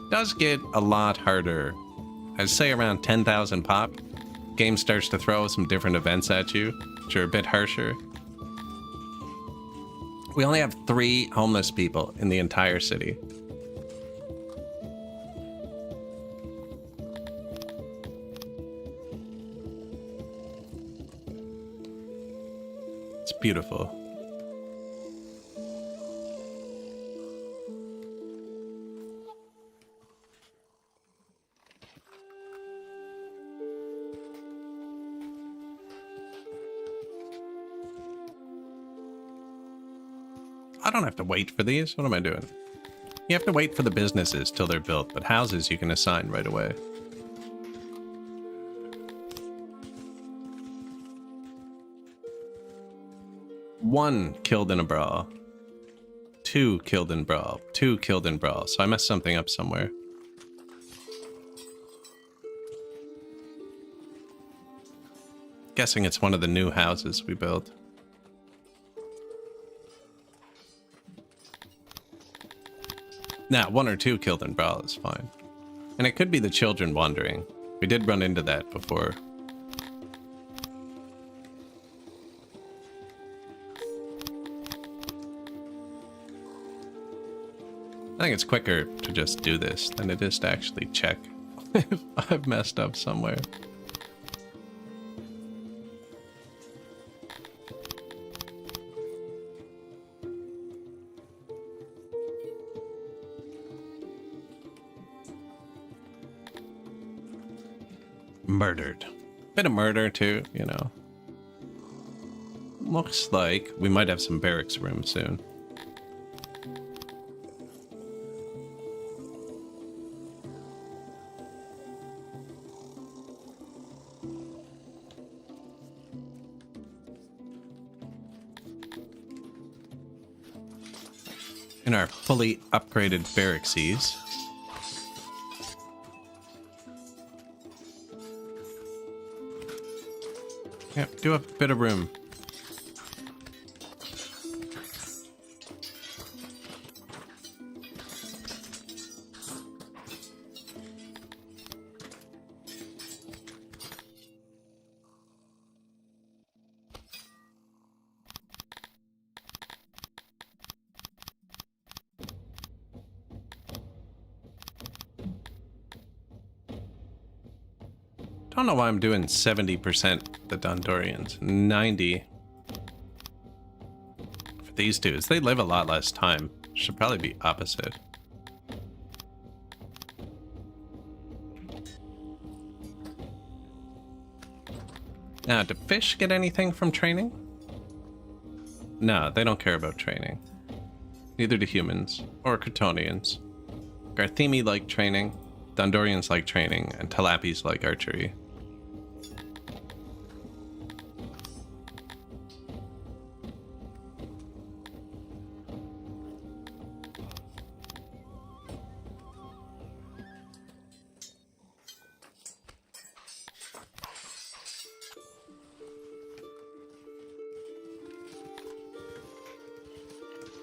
Does get a lot harder. I'd say around 10,000 pop, game starts to throw some different events at you, which are a bit harsher. We only have 3 homeless people in the entire city. It's beautiful. I don't have to wait for these. What am I doing? You have to wait for the businesses till they're built, but houses you can assign right away. 1 killed in a brawl. 2 killed in brawl. 2 killed in brawl. So I messed something up somewhere. Guessing it's one of the new houses we built. Nah, 1 or 2 killed in brawl is fine. And it could be the children wandering. We did run into that before. I think it's quicker to just do this than it is to actually check if I've messed up somewhere. Murdered. Bit of murder too, you know. Looks like we might have some barracks room soon. In our fully upgraded barracksies. Yep, do a bit of room. I don't know why I'm doing 70% the Dondorians. 90 for these dudes. They live a lot less time. Should probably be opposite. Now, do fish get anything from training? No, they don't care about training. Neither do humans or Kryptonians. Garthemi like training, Dondorians like training, and Talapis like archery.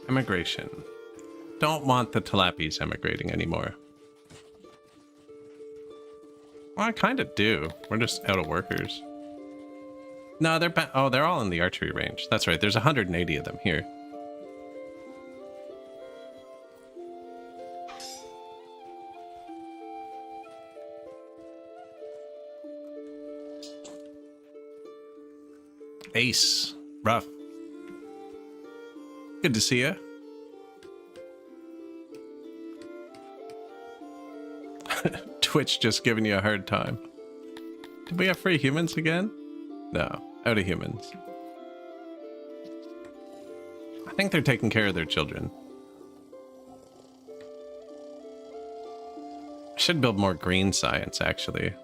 Immigration. Don't want the Talapis emigrating anymore. Well, I kind of do. We're just out of workers. No, they're oh, they're all in the archery range. That's right. There's 180 of them here. Ace. Rough. Good to see you. Twitch just giving you a hard time. Did we have free humans again? No, out of humans. I think they're taking care of their children. I should build more green science, actually.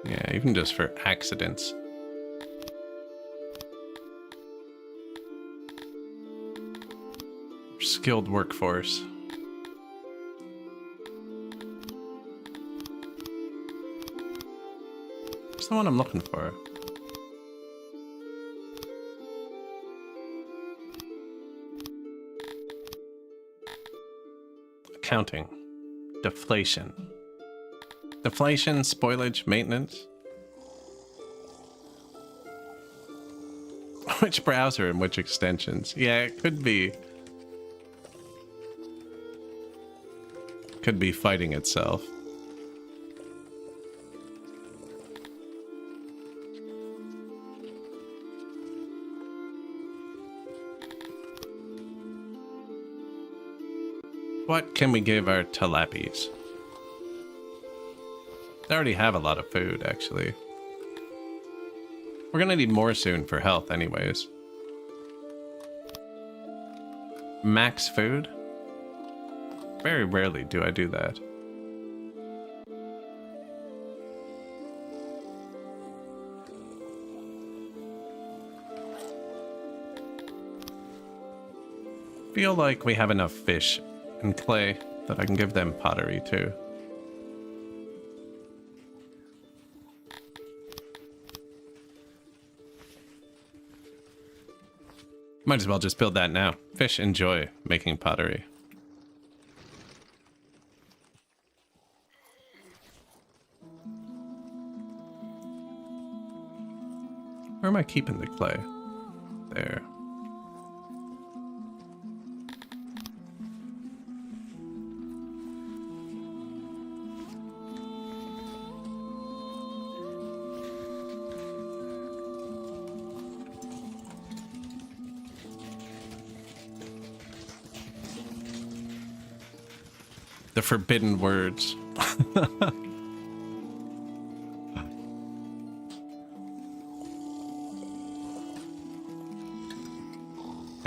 Yeah, even just for accidents. Skilled workforce. It's the one I'm looking for. Accounting. Deflation. Deflation, spoilage, maintenance. Which browser and which extensions? Yeah, it could be. Could be fighting itself. What can we give our Talapis? They already have a lot of food, actually. We're gonna need more soon for health anyways. Max food? Very rarely do I do that. feel like we have enough fish and clay that I can give them pottery too. Might as well just build that now. Fish enjoy making pottery. Where am I keeping the clay? There. The forbidden words.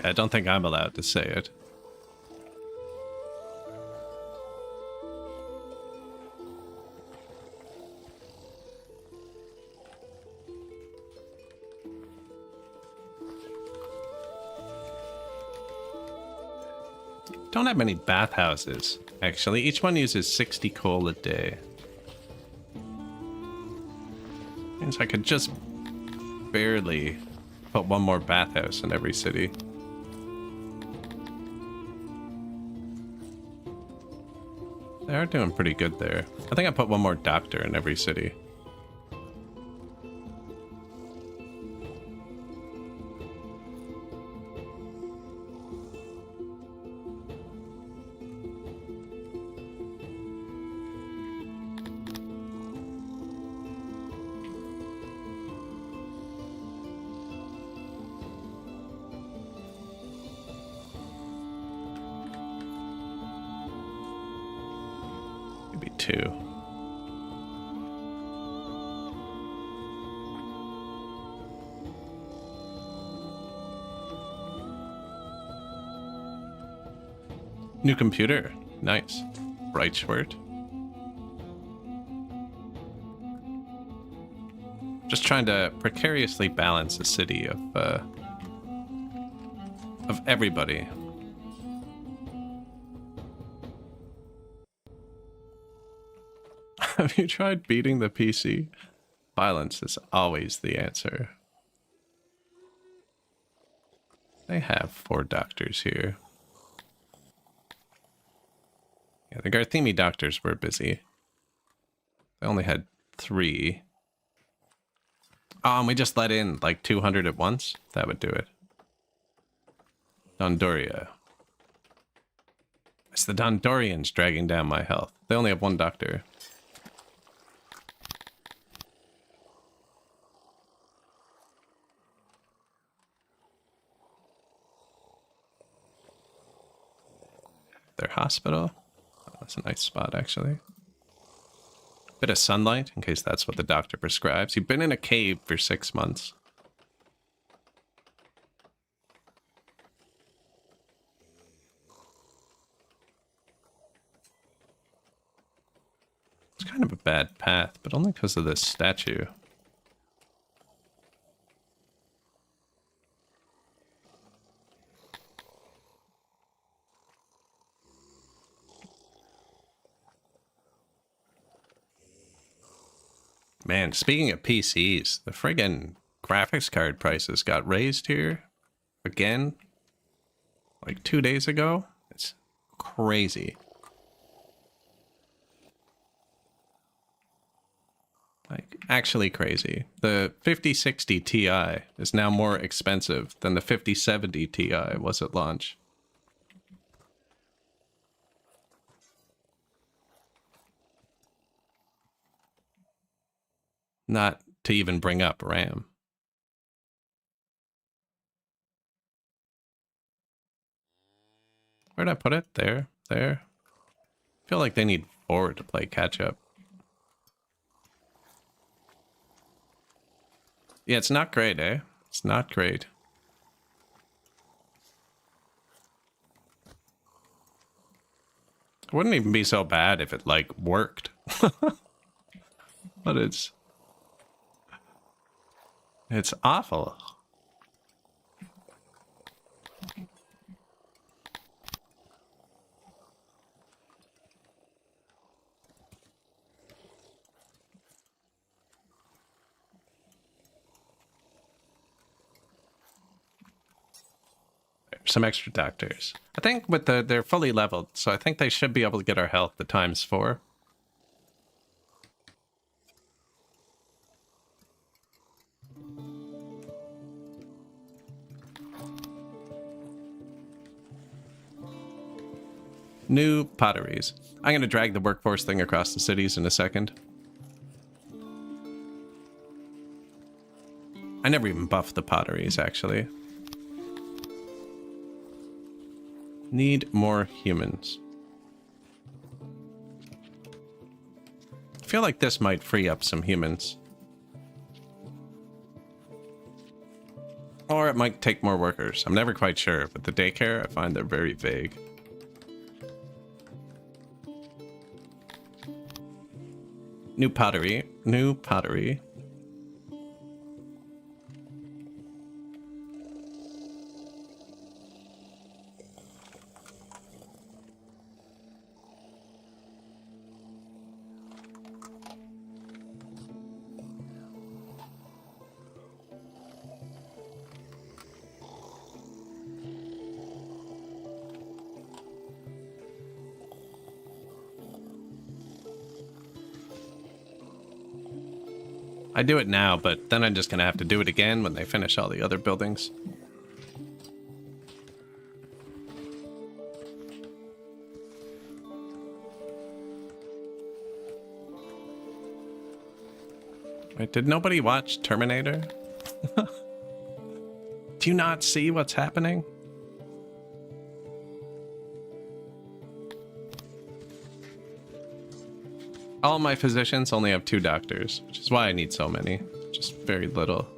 I don't think I'm allowed to say it. Don't have many bathhouses, actually. Each one uses 60 coal a day. Means I could just barely put one more bathhouse in every city. They are doing pretty good there. I think I put one more doctor in every city. Maybe 2. New computer. Nice. Bright shirt. Just trying to precariously balance a city of everybody. Have you tried beating the PC? Violence is always the answer. They have 4 doctors here. Yeah, the Garthemi doctors were busy. They only had 3. Oh, and we just let in like 200 at once? That would do it. Dondoria. It's the Dondorians dragging down my health. They only have 1 doctor. Their hospital. Oh, that's a nice spot, actually. Bit of sunlight, in case that's what the doctor prescribes. You've been in a cave for 6 months. It's kind of a bad path, but only because of this statue. Man, speaking of PCs, the friggin' graphics card prices got raised here again like 2 days ago. It's crazy. Like, actually crazy. The 5060 Ti is now more expensive than the 5070 Ti was at launch. Not to even bring up RAM. Where'd I put it? There. There. I feel like they need 4 to play catch up. Yeah, it's not great, eh? It's not great. It wouldn't even be so bad if it, like, worked. But it's awful. some extra doctors. I think with they're fully leveled, so I think they should be able to get our health to ×4. New potteries. I'm going to drag the workforce thing across the cities in a second. I never even buffed the potteries, actually. Need more humans. I feel like this might free up some humans. Or it might take more workers. I'm never quite sure. With the daycare, I find they're very vague. New pottery. New pottery. I do it now, but then I'm just gonna have to do it again when they finish all the other buildings. Wait, did nobody watch Terminator? Do you not see what's happening? All my physicians only have 2 doctors, which is why I need so many. Just very little.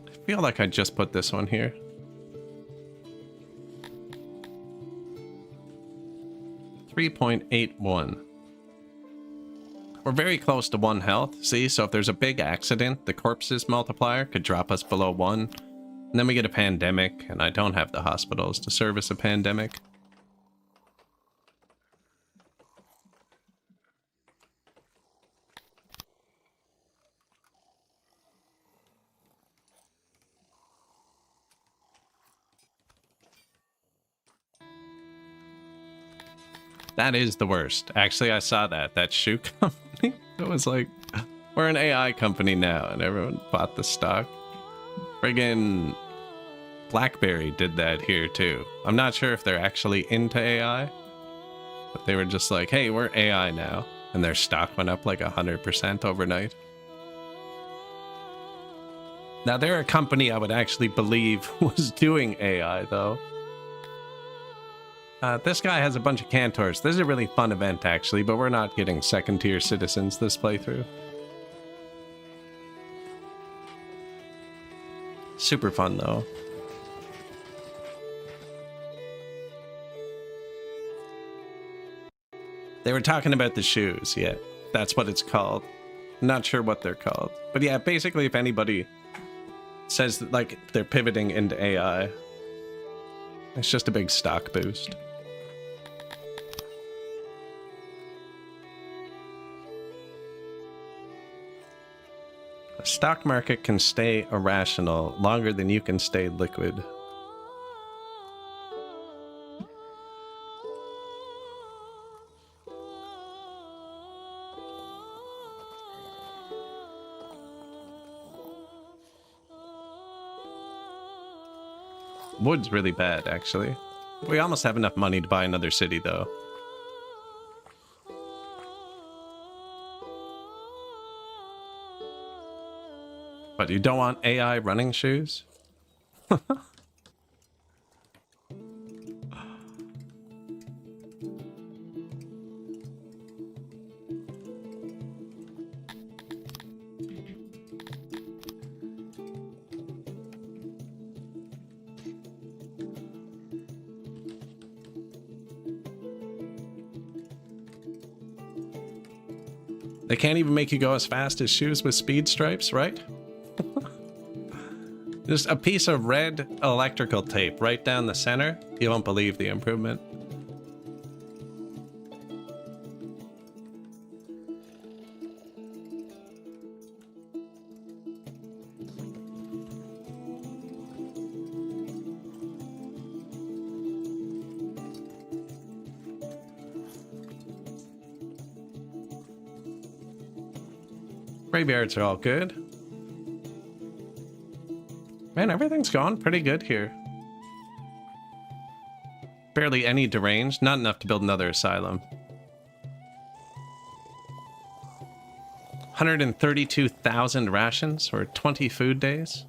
I feel like I just put this one here. .81. We're very close to 1 health. See, so if there's a big accident, the corpses multiplier could drop us below 1. And then we get a pandemic, and I don't have the hospitals to service a pandemic. That is the worst. Actually, I saw that shoe company. It was like, we're an AI company now, and everyone bought the stock. Friggin' BlackBerry did that here too. I'm not sure if they're actually into AI, but they were just like, hey, we're AI now. And their stock went up like 100% overnight. Now, they're a company I would actually believe was doing AI, though. This guy has a bunch of cantors. This is a really fun event, actually, but we're not getting second-tier citizens this playthrough. Super fun, though. They were talking about the shoes, yeah. That's what it's called. Not sure what they're called. But yeah, basically, if anybody says that, like, they're pivoting into AI, it's just a big stock boost. The stock market can stay irrational longer than you can stay liquid. Wood's really bad, actually. We almost have enough money to buy another city, though. But you don't want AI running shoes? They can't even make you go as fast as shoes with speed stripes, right? Just a piece of red electrical tape right down the center. You won't believe the improvement. Graveyards are all good. Man, everything's gone pretty good here. Barely any deranged, not enough to build another asylum. 132,000 rations or 20 food days.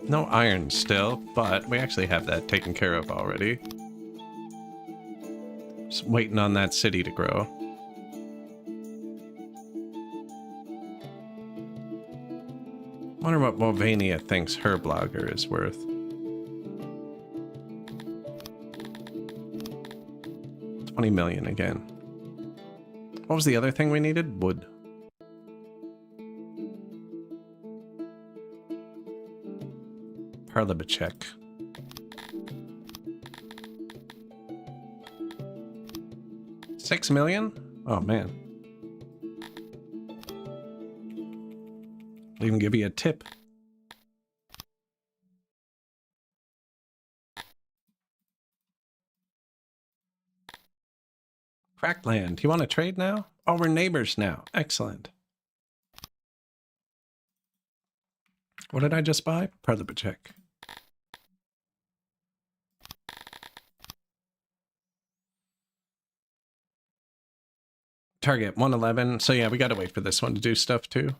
No iron still, but we actually have that taken care of already. Just waiting on that city to grow. Wonder what Movania thinks her blogger is worth. $20 million again. What was the other thing we needed? Wood. Parlabachek. $6 million? Oh man. I'll even give you a tip. Crackland, you want to trade now? Oh, we're neighbors now. Excellent. What did I just buy? Parlabachek. Target 111. So yeah, we gotta wait for this one to do stuff too.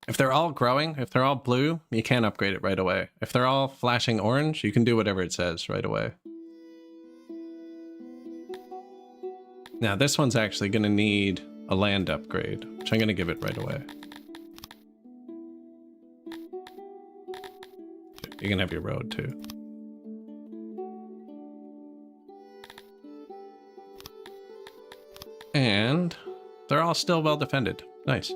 If they're all growing, if they're all blue, you can't upgrade it right away. If they're all flashing orange, you can do whatever it says right away. Now this one's actually gonna need a land upgrade, which I'm gonna give it right away. You can have your road too. And they're all still well defended. Nice.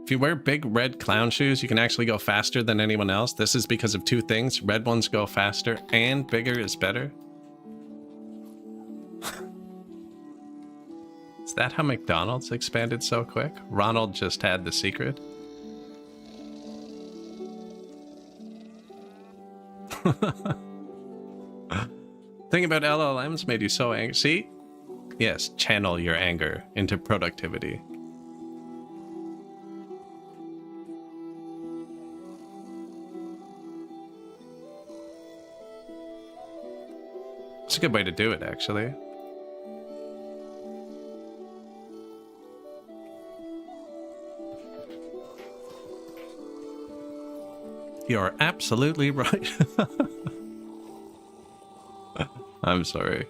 If you wear big red clown shoes, you can actually go faster than anyone else. This is because of two things. Red ones go faster and bigger is better. Is that how McDonald's expanded so quick? Ronald just had the secret. Thing about LLMs made you so angry. See? Yes, channel your anger into productivity. It's a good way to do it, actually. You're absolutely right. I'm sorry.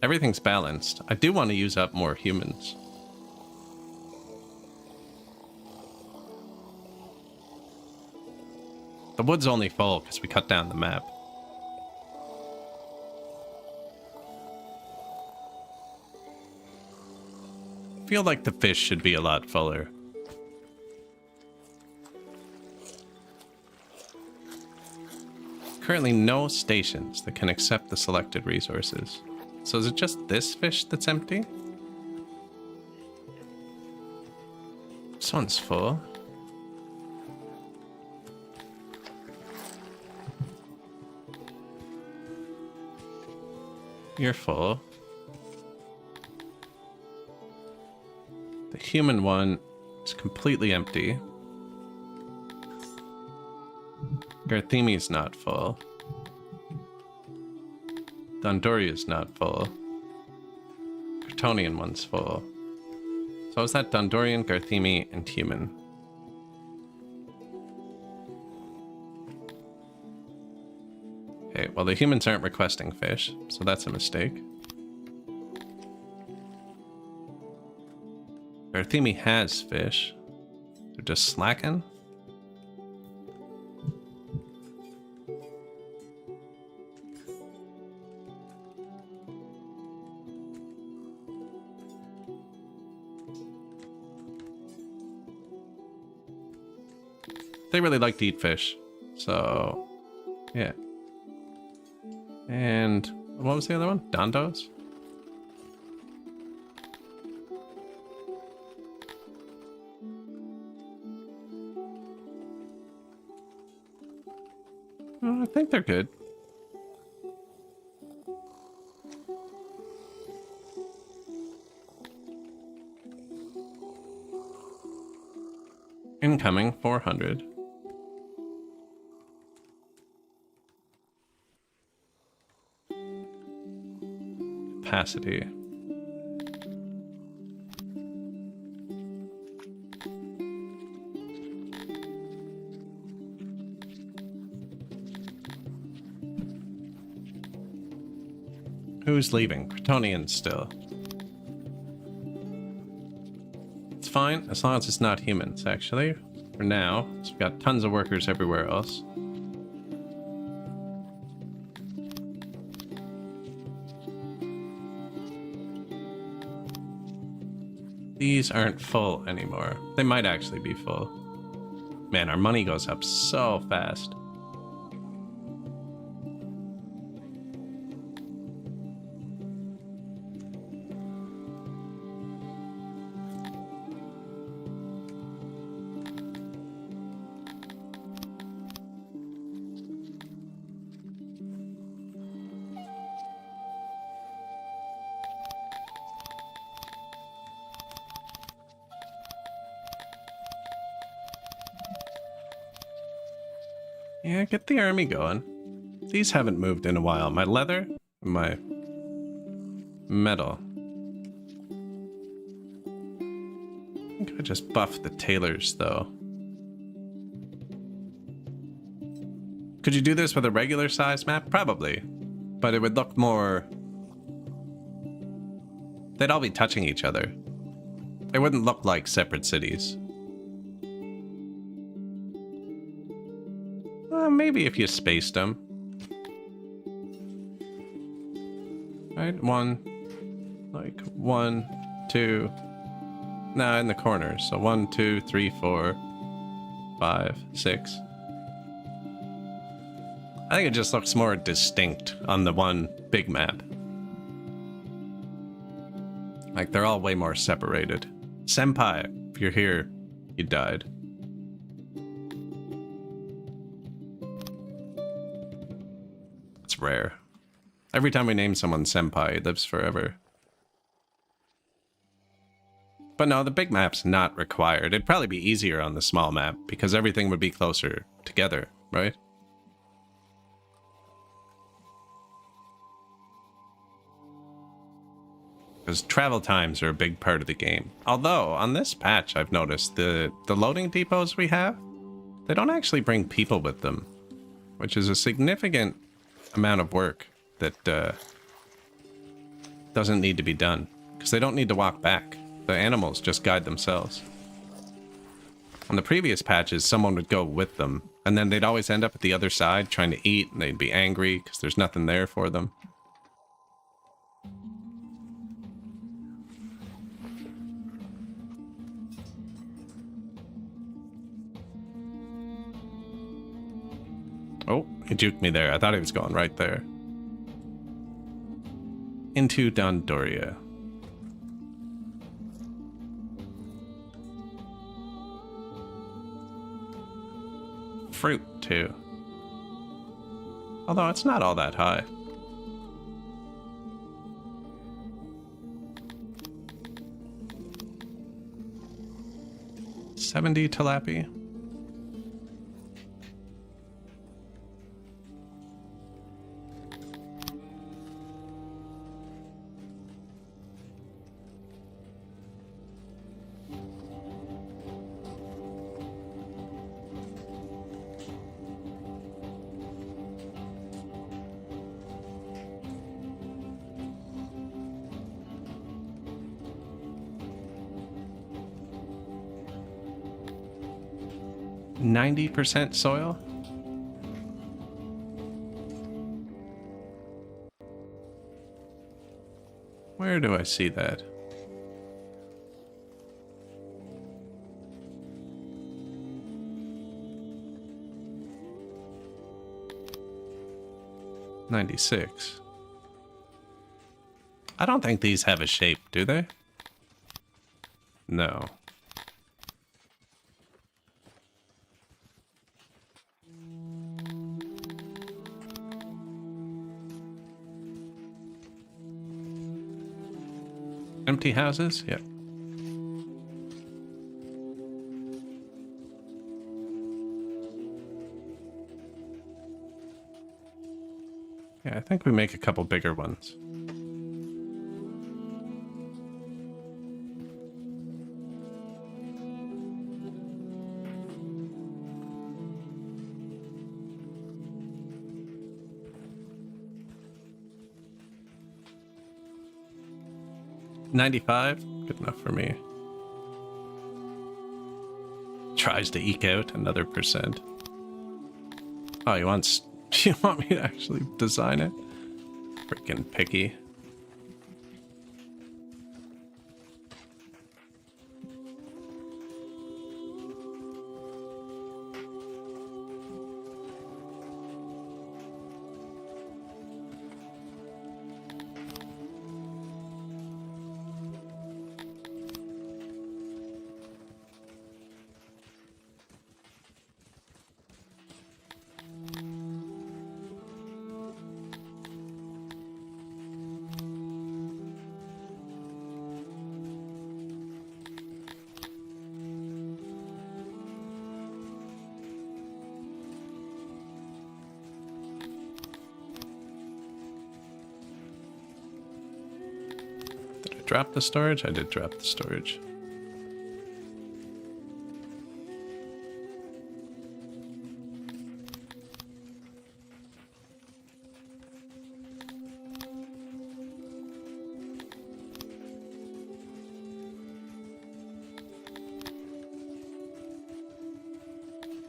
Everything's balanced. I do want to use up more humans. The wood's only full because we cut down the map. I feel like the fish should be a lot fuller. Currently no stations that can accept the selected resources. So is it just this fish that's empty? This one's full. You're full. The human one is completely empty. Garthemi's not full. Dondoria's not full. Kryptonian one's full. So is that Dondorian, Garthemi, and human? Okay, well the humans aren't requesting fish, so that's a mistake. Barthemi has fish. They're just slacking. They really like to eat fish. So, yeah. And what was the other one? Dondos? I think they're good. Incoming 400. Capacity. Who's leaving? Kryptonians still. It's fine, as long as it's not humans, actually. For now, so we've got tons of workers everywhere else. These aren't full anymore. They might actually be full. Man, our money goes up so fast. Yeah, get the army going. These haven't moved in a while. My leather and my metal. I think I just buffed the tailors, though. Could you do this with a regular size map? Probably. But it would look more... They'd all be touching each other. It wouldn't look like separate cities. Maybe if you spaced them. Right? One, 2. Nah, in the corners. So 1, 2, 3, 4, 5, 6. I think it just looks more distinct on the one big map. Like, they're all way more separated. Senpai, if you're here, you died. It's rare. Every time we name someone Senpai, he lives forever. But no, the big map's not required. It'd probably be easier on the small map, because everything would be closer together, right? Because travel times are a big part of the game. Although, on this patch, I've noticed the loading depots we have, they don't actually bring people with them, which is a significant amount of work that doesn't need to be done, because they don't need to walk back. The animals just guide themselves. On the previous patches, someone would go with them, and then they'd always end up at the other side trying to eat, and they'd be angry because there's nothing there for them. Oh, he juked me there. I thought he was going right there. Into Dondoria. Fruit, too. Although it's not all that high. $70 tilapia. 90% soil? Where do I see that? $96. I don't think these have a shape, do they? No. Empty houses? Yep. Yeah, I think we make a couple bigger ones. $95? Good enough for me. Tries to eke out another percent. Oh, you want me to actually design it? Freaking picky. Drop the storage? I did drop the storage.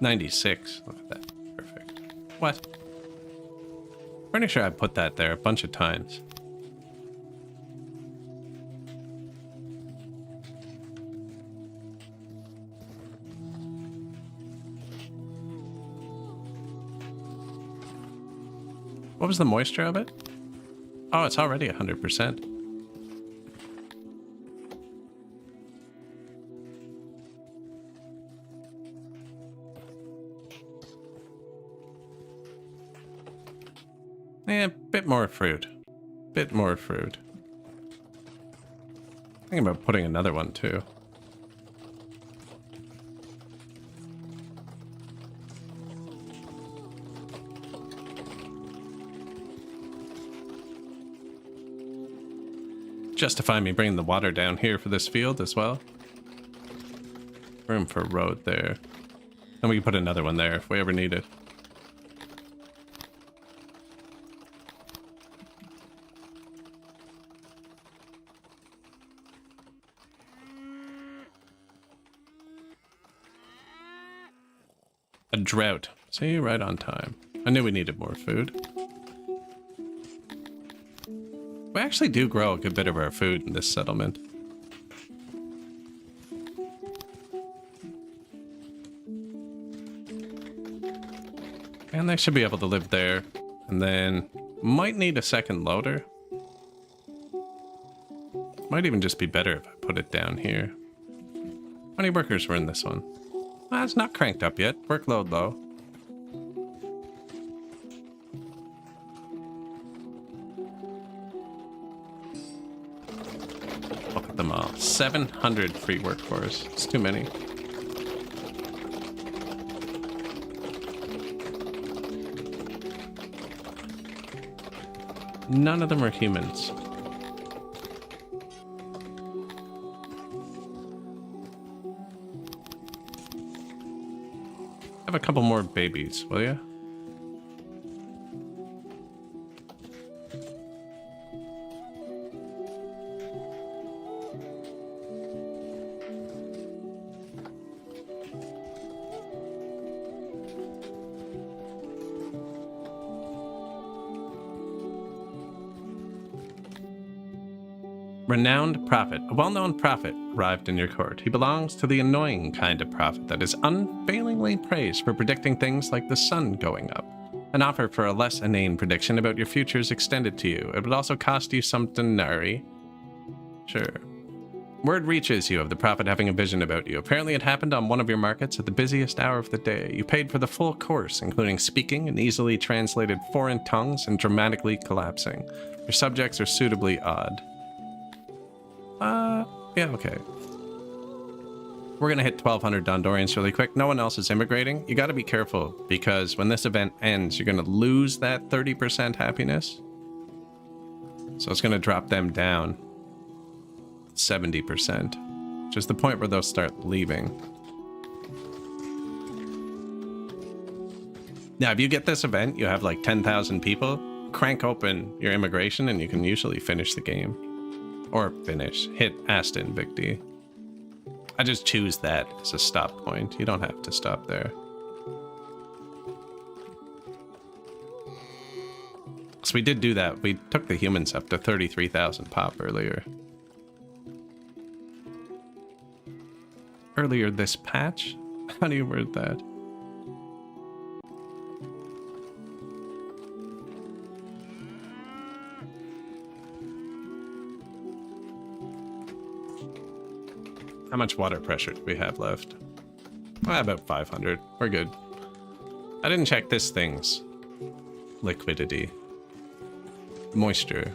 $96. Look at that. Perfect. What? Pretty sure I put that there a bunch of times. What was the moisture of it? Oh, it's already 100%. Yeah, bit more fruit. Bit more fruit. Thinking about putting another one too. Justify me bringing the water down here for this field as well. Room for a road there. And we can put another one there if we ever need it. A drought. See, right on time. I knew we needed more food. We actually do grow a good bit of our food in this settlement. And they should be able to live there. And then might need a second loader. Might even just be better if I put it down here. How many workers were in this one? Well, it's not cranked up yet. Workload low. Look at them all. 700 free workforce. It's too many. None of them are humans. Have a couple more babies, will ya? Renowned prophet. A well-known prophet arrived in your court. He belongs to the annoying kind of prophet that is unfailingly praised for predicting things like the sun going up. An offer for a less inane prediction about your future is extended to you. It would also cost you some denarii. Sure. Word reaches you of the prophet having a vision about you. Apparently it happened on one of your markets at the busiest hour of the day. You paid for the full course, including speaking in easily translated foreign tongues and dramatically collapsing. Your subjects are suitably odd. Yeah, okay. We're gonna hit 1,200 Dondorians really quick. No one else is immigrating. You gotta be careful, because when this event ends, you're gonna lose that 30% happiness. So it's gonna drop them down 70%, which is the point where they'll start leaving. Now, if you get this event, you have like 10,000 people, crank open your immigration and you can usually finish the game. Or hit Aston Victi. I just choose that as a stop point. You don't have to stop there. So we did do that. We took the humans up to 33,000 pop earlier. Earlier this patch? How do you word that? How much water pressure do we have left? About 500. We're good. I didn't check this thing's liquidity. Moisture.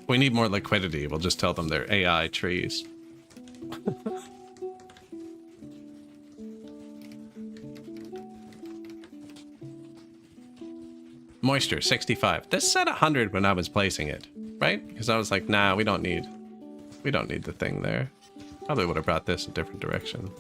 We need more liquidity. We'll just tell them they're AI trees. Moisture, 65. This said 100 when I was placing it, right? Because I was like, nah, we don't need the thing there. Probably would have brought this a different direction.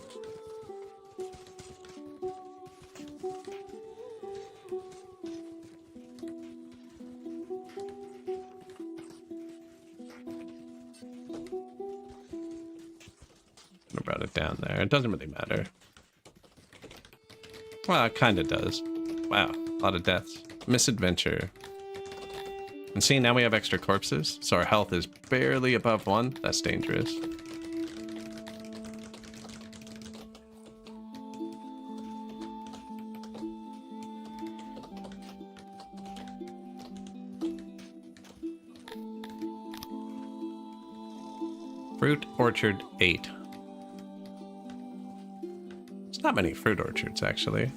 I brought it down there. It doesn't really matter. Well, it kind of does. Wow, a lot of deaths. Misadventure. And see, now we have extra corpses, so our health is barely above 1. That's dangerous. Fruit orchard 8. There's not many fruit orchards, actually.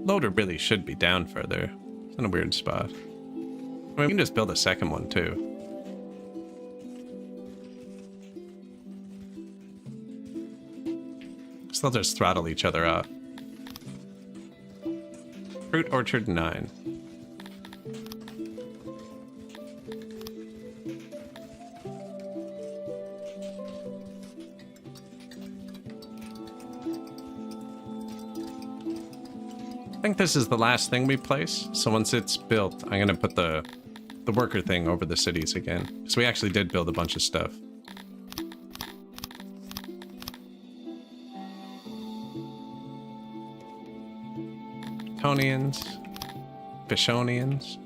Loader really should be down further. It's in a weird spot. I mean, we can just build a second one, too. So they'll just throttle each other off. Fruit orchard 9. I think this is the last thing we place, so once it's built, I'm gonna put the worker thing over the cities again. So we actually did build a bunch of stuff. Tonians, Bishonians.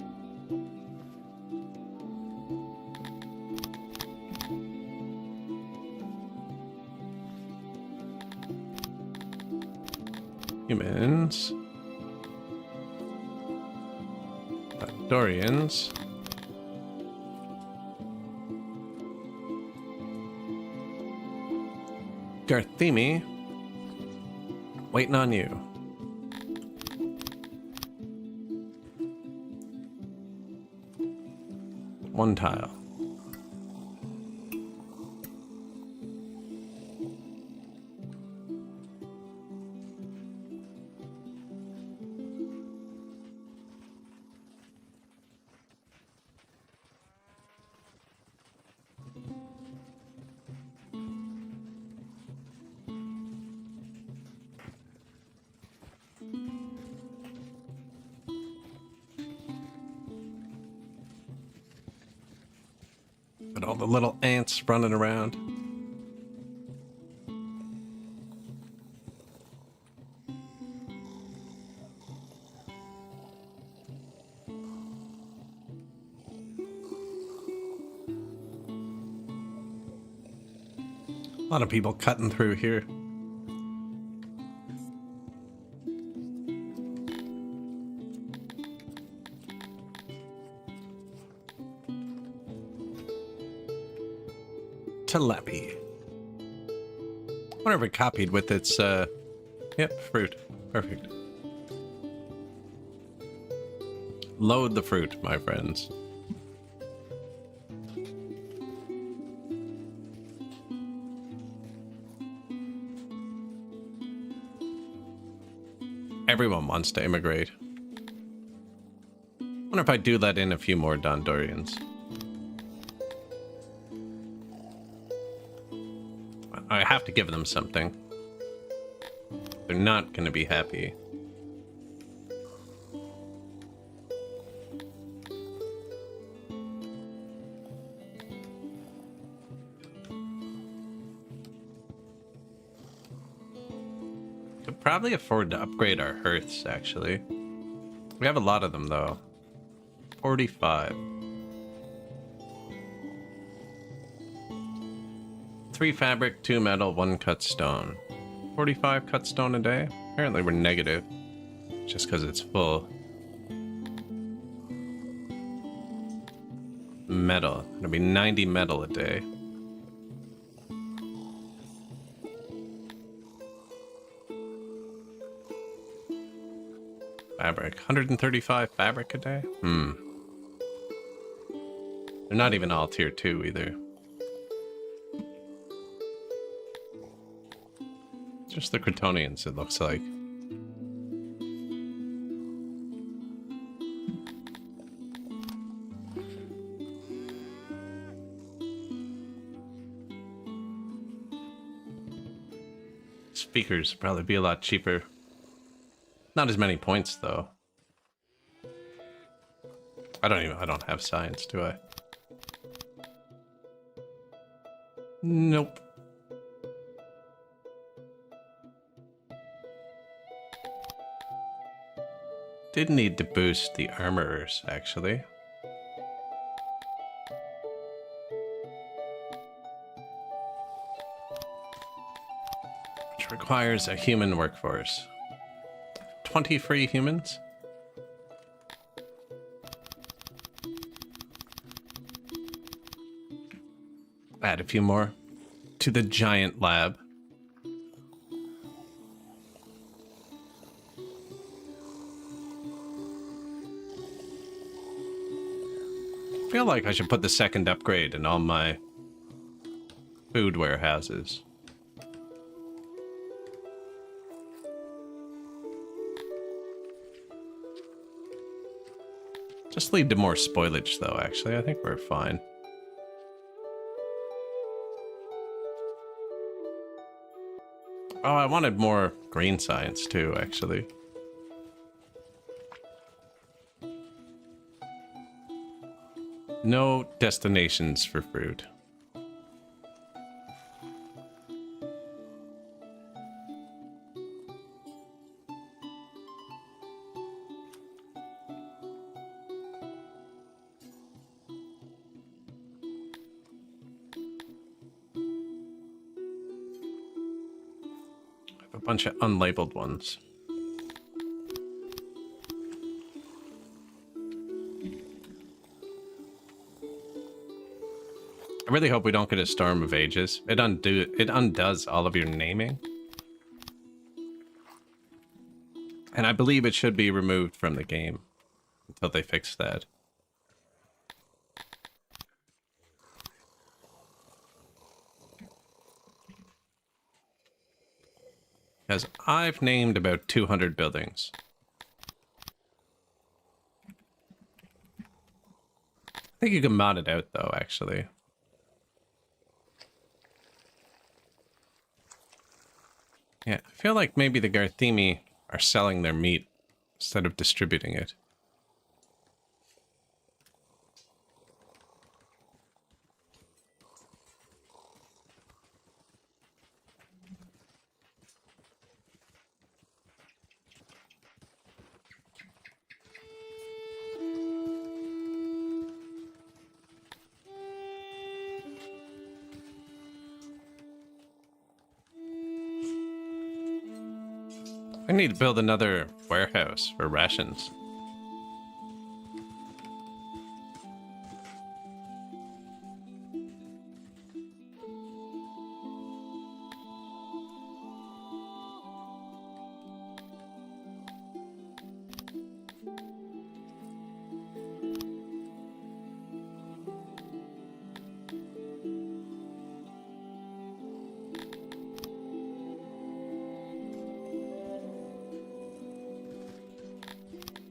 Humans. Dorians. Garthemi. Waiting on you. One tile. But all the little ants running around. lot of people cutting through here. Telepi. Wonder if it copied with its, yep, fruit. Perfect. Load the fruit, my friends. Everyone wants to immigrate. Wonder if I do let in a few more Dondorians. I have to give them something. They're not going to be happy. Could probably afford to upgrade our hearths, actually. We have a lot of them, though. 45. 3 fabric, 2 metal, 1 cut stone. 45 cut stone a day? Apparently we're negative. Just because it's full. Metal. It'll be 90 metal a day. Fabric. 135 fabric a day? They're not even all tier 2 either. Just the Cretonians, it looks like. Speakers would probably be a lot cheaper. Not as many points, though. I don't have science, do I? Nope. Did need to boost the armorers, actually. Which requires a human workforce. 20 free humans? Add a few more to the giant lab. I feel like I should put the second upgrade in all my food warehouses. Just lead to more spoilage, though, actually. I think we're fine. Oh, I wanted more green science, too, actually. No destinations for fruit. A bunch of unlabeled ones. I really hope we don't get a Storm of Ages. It undoes all of your naming. And I believe it should be removed from the game until they fix that. Because I've named about 200 buildings. I think you can mod it out, though, actually. Yeah, I feel like maybe the Garthemi are selling their meat instead of distributing it. I need to build another warehouse for rations.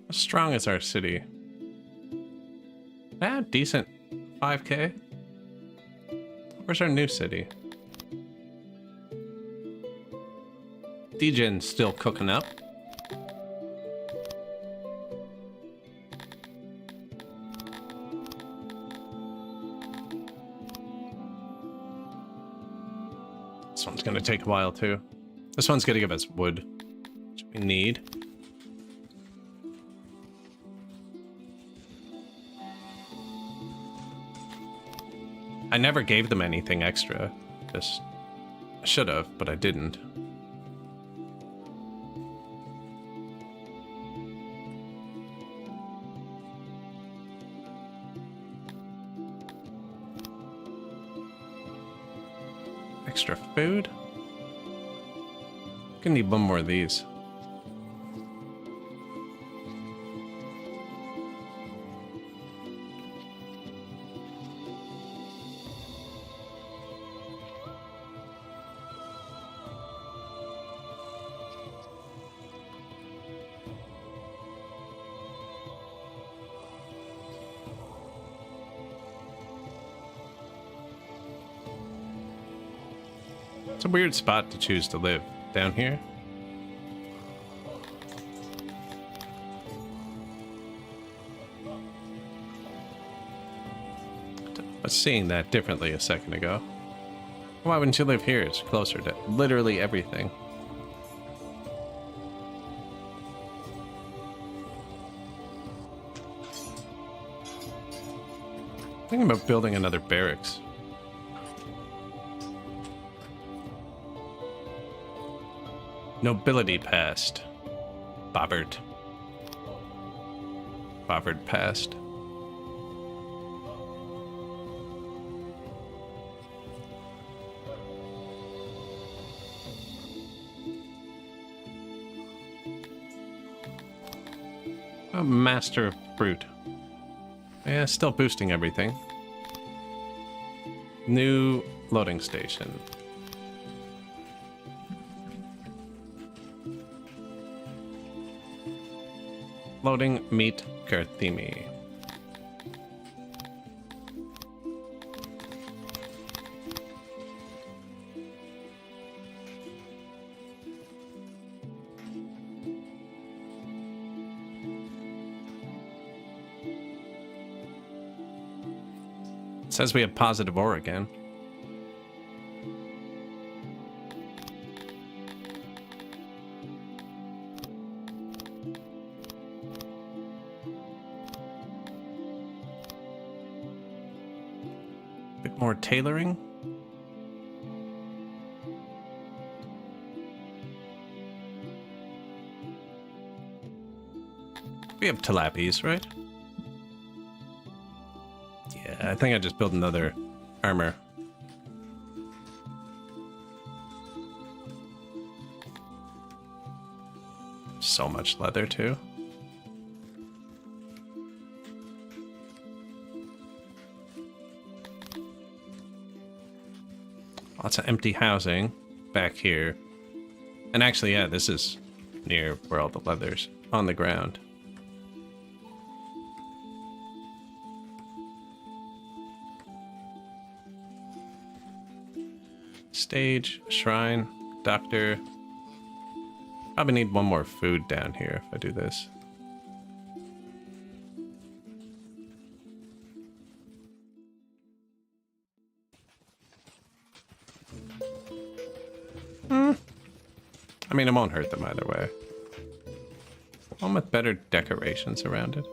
How strong is our city? Ah, decent. 5K. Where's our new city? Degen's still cooking up. This one's gonna take a while too. This one's gonna give us wood, which we need. I never gave them anything extra. Just should have, but I didn't. Extra food? Gonna need one more of these. It's a weird spot to choose to live. Down here? I was seeing that differently a second ago. Why wouldn't you live here? It's closer to literally everything. Thinking about building another barracks. Nobility passed. Bobbert. Bobbert passed. A master of fruit. Yeah, still boosting everything. New loading station. Loading meet Garthimi. It says we have positive ore again. Bit more tailoring. We have tilapies, right? Yeah, I think I just built another armor. So much leather too. Lots of empty housing back here. And actually, yeah, this is near where all the leather's on the ground. Stage, shrine, doctor. Probably need one more food down here if I do this. I mean, it won't hurt them either way. One with better decorations around it.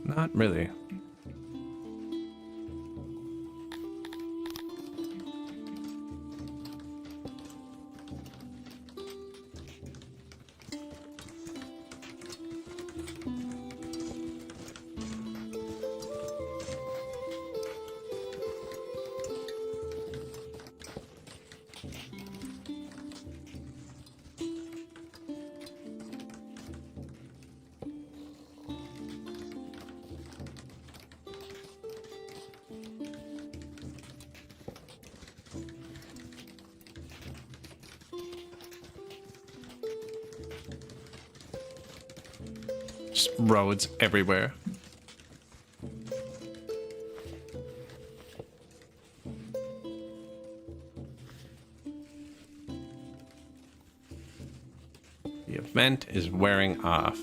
Not really. Just roads everywhere. The event is wearing off,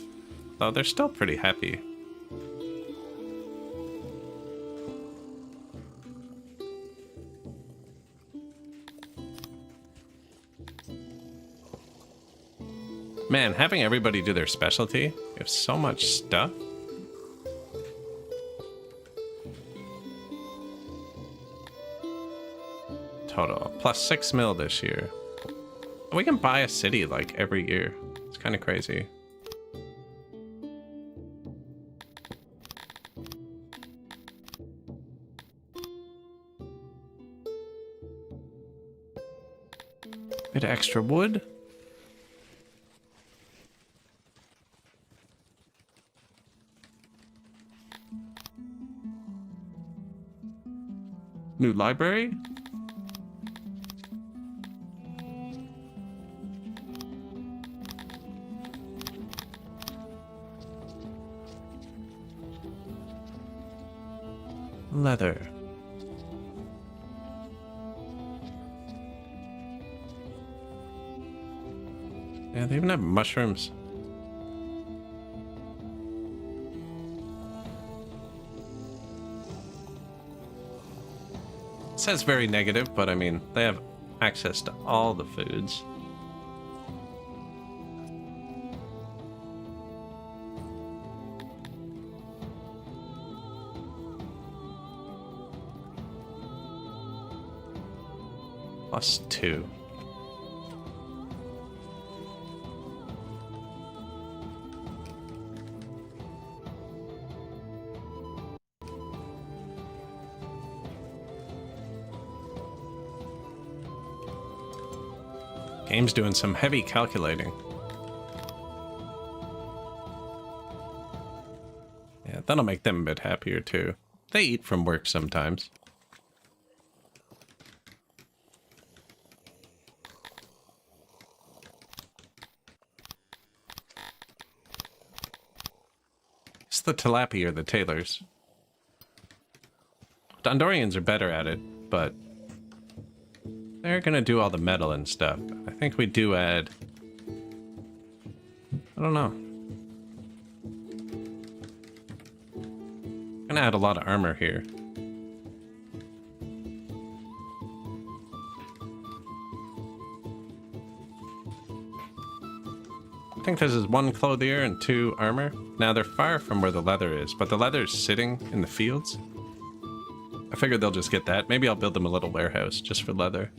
though they're still pretty happy. Man, having everybody do their specialty, you have so much stuff. Total, plus 6 mil this year. We can buy a city like every year. It's kind of crazy. Bit of extra wood. New library? Leather. Yeah, they even have mushrooms. It says very negative, but I mean, they have access to all the foods. +2. Game's doing some heavy calculating. Yeah, that'll make them a bit happier too. They eat from work sometimes. It's the tilapia or the tailors. Dondorians are better at it, but they're gonna do all the metal and stuff. I think we do add... I don't know. Gonna add a lot of armor here. I think this is 1 clothier and 2 armor. Now they're far from where the leather is, but the leather is sitting in the fields. I figured they'll just get that. Maybe I'll build them a little warehouse just for leather.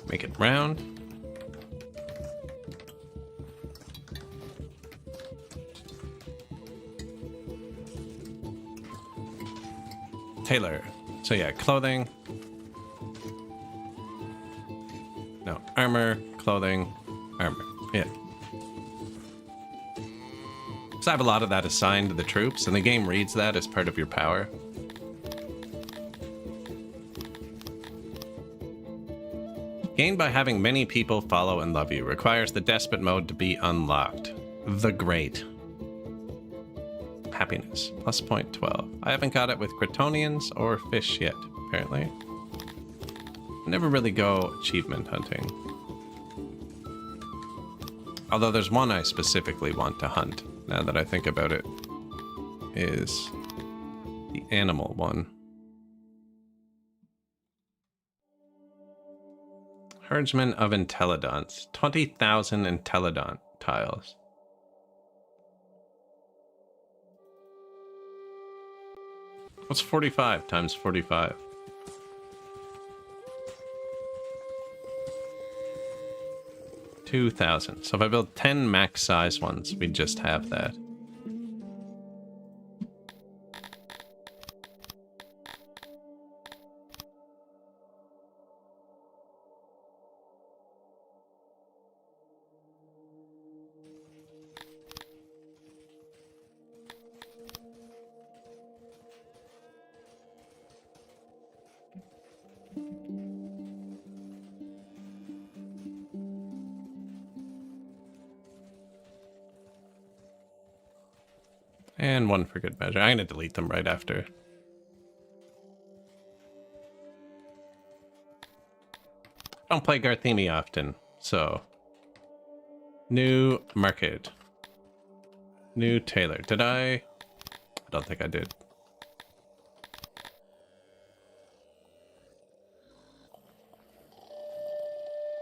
Make it round. Tailor. So yeah, clothing. No, armor, clothing, armor. Yeah. So I have a lot of that assigned to the troops, and the game reads that as part of your power. Gained by having many people follow and love you. Requires the despot mode to be unlocked. The Great. Happiness. Plus 0.12. I haven't got it with Cretonians or fish yet, apparently. Never really go achievement hunting. Although there's one I specifically want to hunt, now that I think about it. is the animal one. Herdsman of Entelodonts. 20,000 Entelodont tiles. What's 45 times 45? 2,000. So if I build 10 max size ones, we just have that. And one for good measure. I'm going to delete them right after. I don't play Garthemi often, so... New market. New tailor. Did I don't think I did.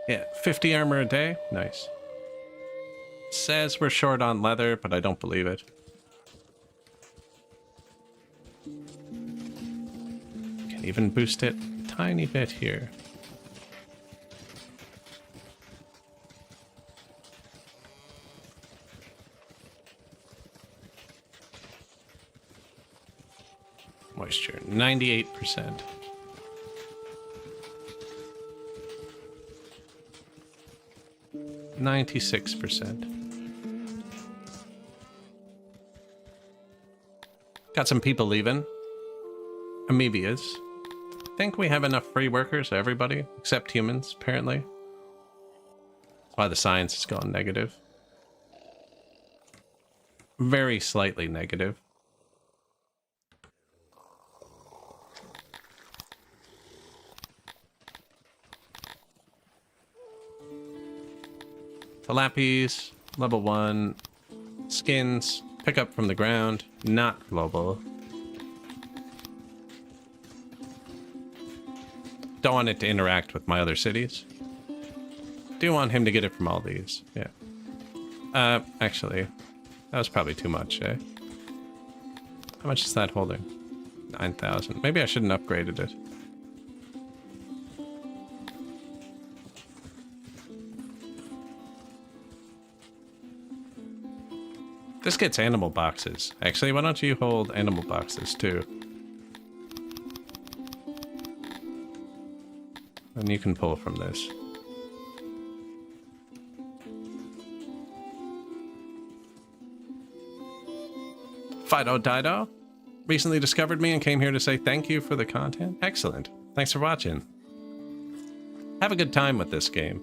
Yeah, 50 armor a day. Nice. Says we're short on leather, but I don't believe it. Can even boost it a tiny bit here. Moisture, 98%. %. Got some people leaving. Amoebias. Think we have enough free workers, everybody, except humans, apparently. That's why the science has gone negative. Very slightly negative. Tilapies, level 1. Skins, pick up from the ground, not global. Don't want it to interact with my other cities. Do want him to get it from all these, yeah. Actually, that was probably too much, eh? How much is that holding? 9,000. Maybe I shouldn't have upgraded it. This gets animal boxes. Actually, why don't you hold animal boxes too? And you can pull from this. Fido Dido recently discovered me and came here to say thank you for the content. Excellent. Thanks for watching. Have a good time with this game.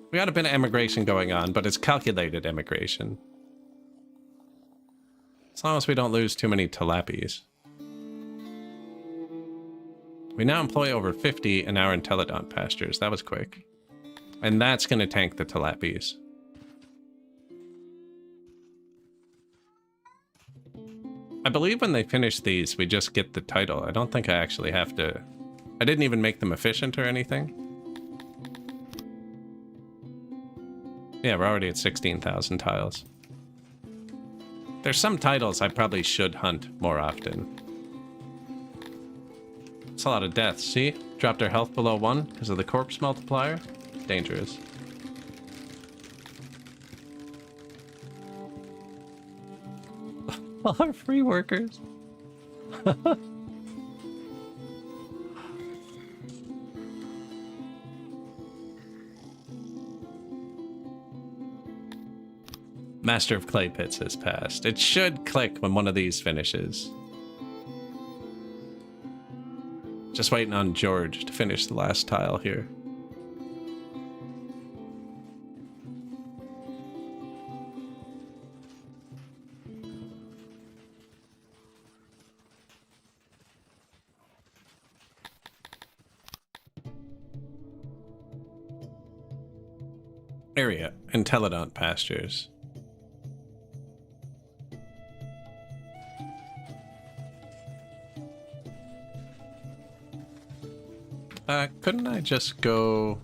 We got a bit of emigration going on, but it's calculated emigration. As long as we don't lose too many tilapies. We now employ over 50 in our Entelodont pastures. That was quick. And that's going to tank the tilapies. I believe when they finish these, we just get the title. I don't think I actually have to... I didn't even make them efficient or anything. Yeah, we're already at 16,000 tiles. There's some titles I probably should hunt more often. It's a lot of deaths, see? Dropped our health below 1 because of the corpse multiplier. Dangerous. All our free workers. Master of Clay Pits has passed. It should click when one of these finishes. Just waiting on George to finish the last tile here. Area, Entelodont pastures. Couldn't I just go...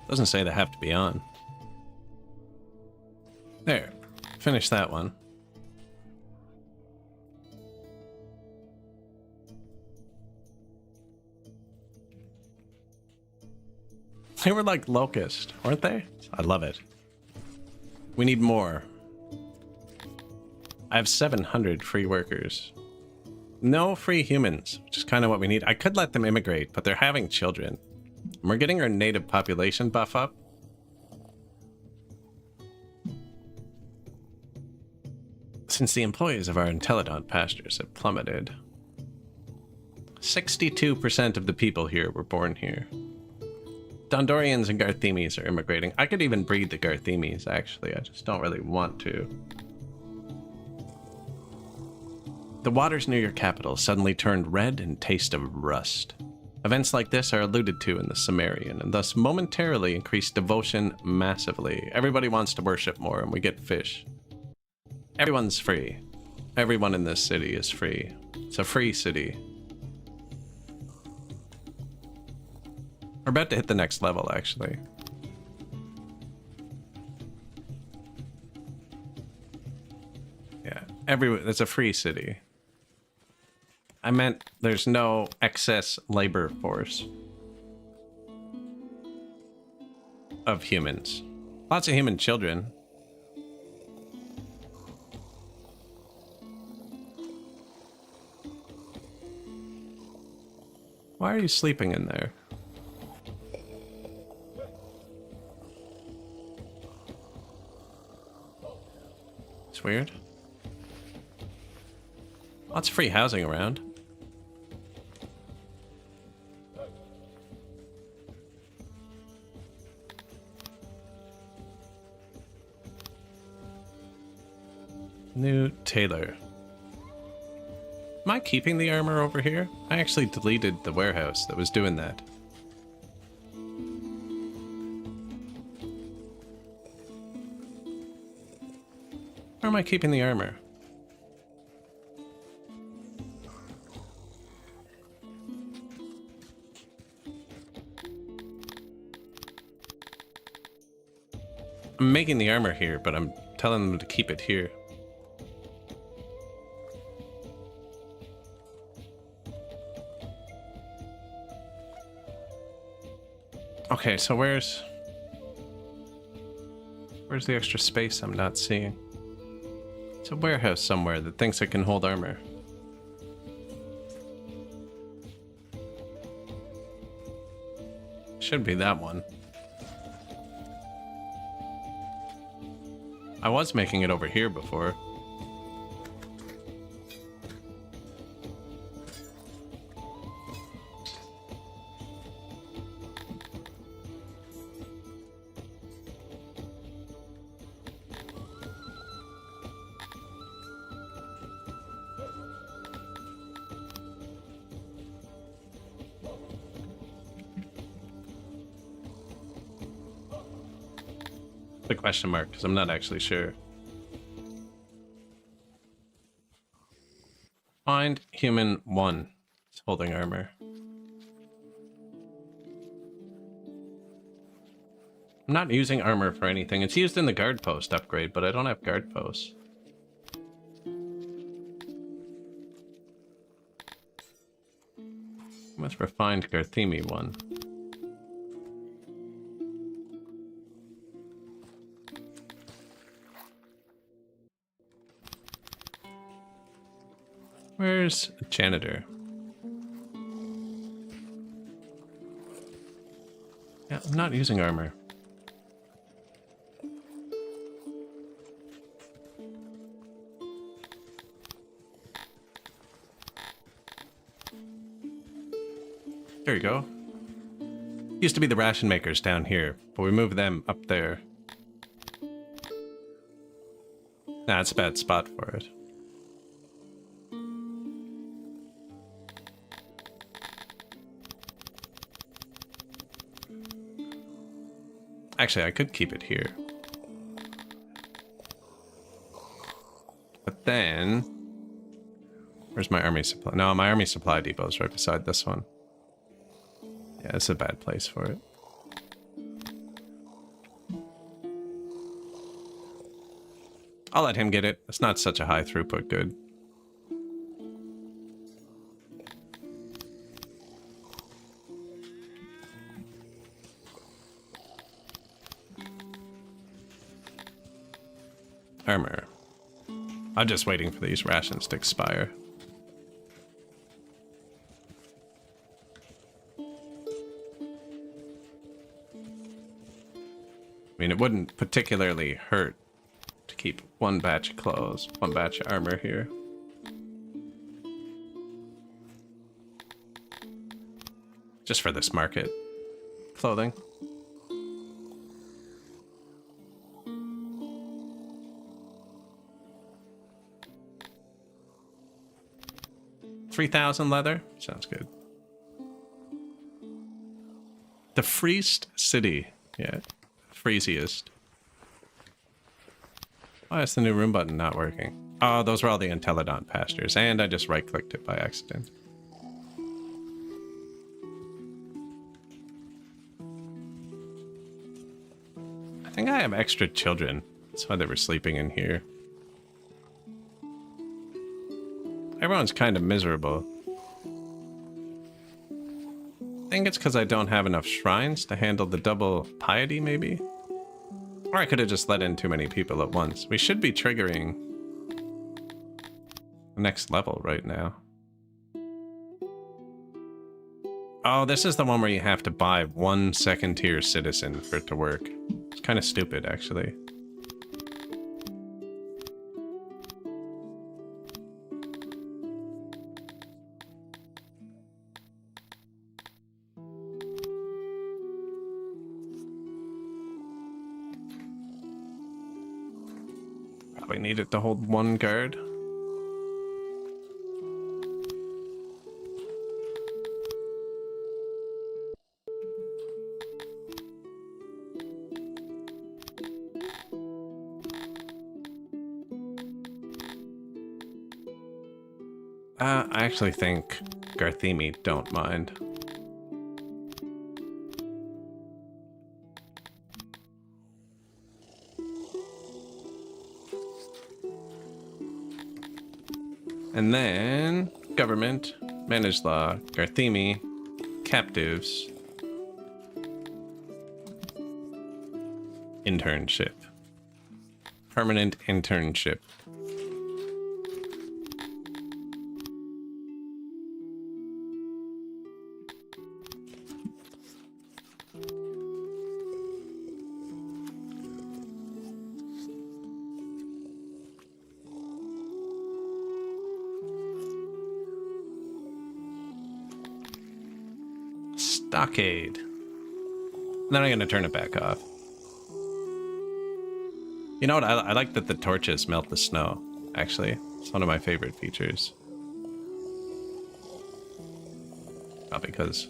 Doesn't say they have to be on. There. Finish that one. They were like locust, weren't they? I love it. We need more. I have 700 free workers. No free humans, which is kind of what we need. I could let them immigrate, but they're having children. And we're getting our native population buff up. Since the employees of our Intelligent pastures have plummeted. 62% of the people here were born here. Dondorians and Garthemes are immigrating. I could even breed the Garthemes, actually. I just don't really want to. The waters near your capital suddenly turned red and taste of rust. Events like this are alluded to in the Sumerian, and thus momentarily increase devotion massively. Everybody wants to worship more, and we get fish. Everyone's free. Everyone in this city is free. It's a free city. We're about to hit the next level, actually. Yeah, it's a free city. I meant there's no excess labor force of humans. Lots of human children. Why are you sleeping in there? It's weird. Lots of free housing around. New tailor. Am I keeping the armor over here? I actually deleted the warehouse that was doing that. Where am I keeping the armor? I'm making the armor here, but I'm telling them to keep it here. Okay, so where's the extra space I'm not seeing? It's a warehouse somewhere that thinks it can hold armor. Should be that one. I was making it over here before. The question mark, because I'm not actually sure. Find human 1. It's holding armor. I'm not using armor for anything. It's used in the guard post upgrade, but I don't have guard posts. Most refined Garthemi 1. Where's janitor? Yeah, I'm not using armor. There you go. Used to be the ration makers down here, but we moved them up there. Nah, it's a bad spot for it. Actually, I could keep it here. But then... Where's my army supply? No, my army supply depot is right beside this one. Yeah, it's a bad place for it. I'll let him get it. It's not such a high throughput good. Armor. I'm just waiting for these rations to expire. I mean, it wouldn't particularly hurt to keep one batch of clothes, one batch of armor here. Just for this market. Clothing. $3,000 leather? Sounds good. The Freest City. Yeah. Freeziest. Why is the new room button not working? Oh, those were all the Entelodont pastures, and I just right-clicked it by accident. I think I have extra children. That's why they were sleeping in here. Everyone's kind of miserable. I think it's because I don't have enough shrines to handle the double piety, maybe? Or I could have just let in too many people at once. We should be triggering the next level right now. Oh, this is the one where you have to buy one second-tier citizen for it to work. It's kind of stupid, actually. Probably need it to hold one guard. I actually think Garthemi don't mind. And then government, managed law, Garthemi, captives, internship, permanent internship. Stockade. Then I'm gonna turn it back off. You know what? I like that the torches melt the snow, actually. It's one of my favorite features. Probably because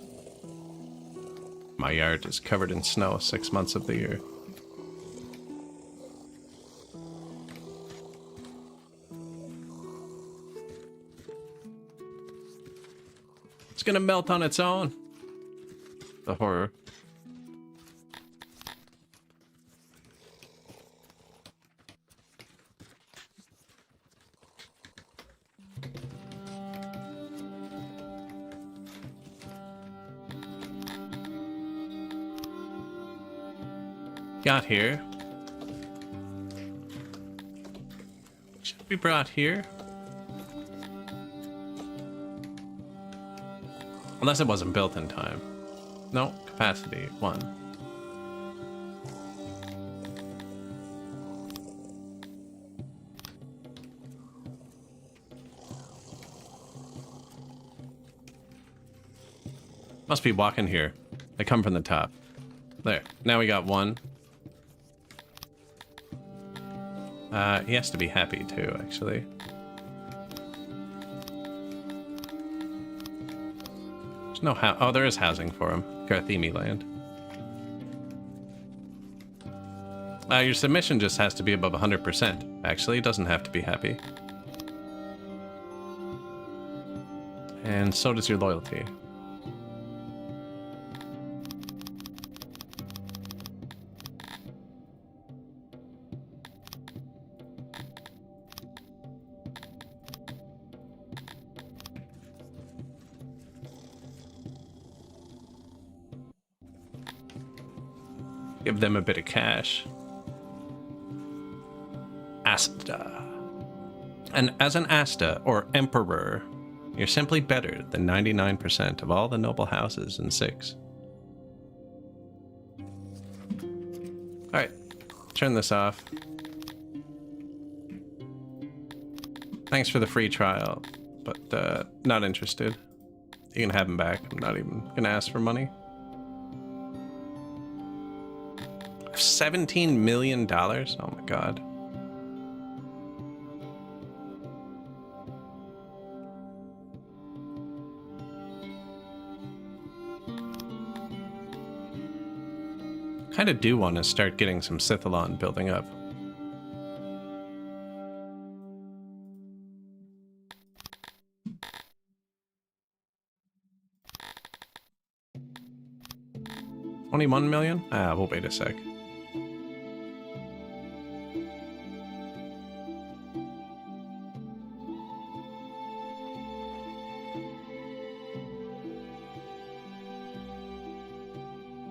my yard is covered in snow 6 months of the year. It's gonna melt on its own. The horror. Got here. Should be brought here. Unless it wasn't built in time. No, capacity 1. Must be walking here. They come from the top. There. Now we got 1. He has to be happy too, actually. There's no oh, there is housing for him. Garthemi land. Your submission just has to be above 100%. Actually, it doesn't have to be happy. And so does your loyalty. Give them a bit of cash. Asta. And as an Asta, or Emperor, you're simply better than 99% of all the noble houses in 6. Alright, turn this off. Thanks for the free trial, but not interested. You can have them back. I'm not even gonna ask for money. $17 million? Oh my god. Kind of do want to start getting some Sithalon building up. $21 million? We'll wait a sec.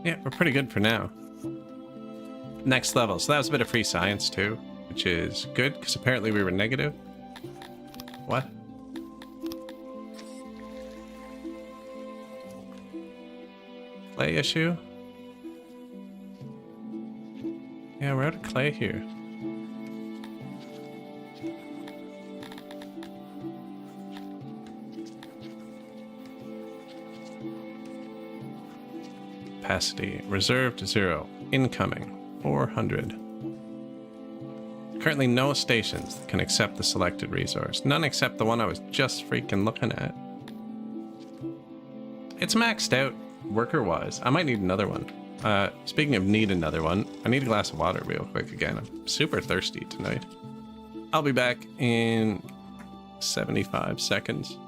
Yeah, we're pretty good for now. Next level. So that was a bit of free science too, which is good because apparently we were negative. What? Clay issue? Yeah, we're out of clay here. Capacity reserved 0. Incoming 400. Currently no stations that can accept the selected resource. None except the one I was just freaking looking at. It's maxed out worker wise. I might need another one. Speaking of need another one, I need a glass of water real quick again. I'm super thirsty tonight. I'll be back in 75 seconds.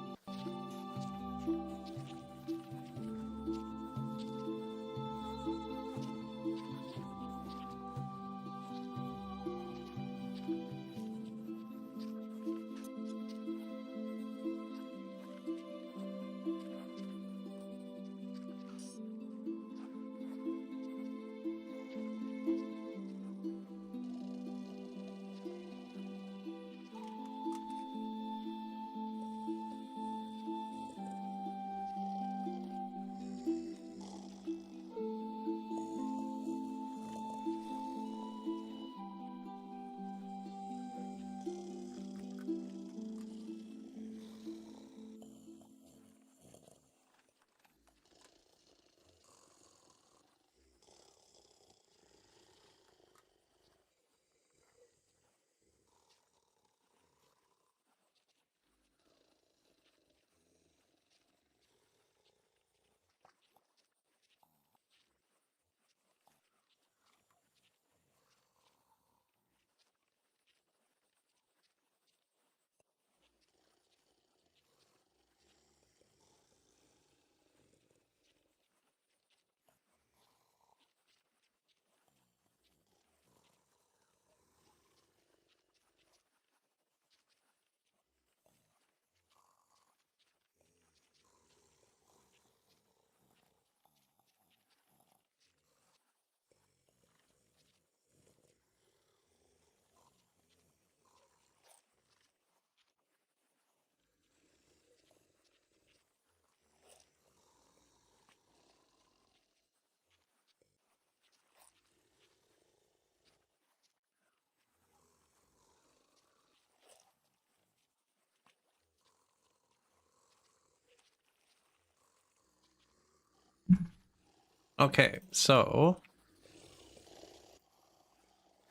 Okay, so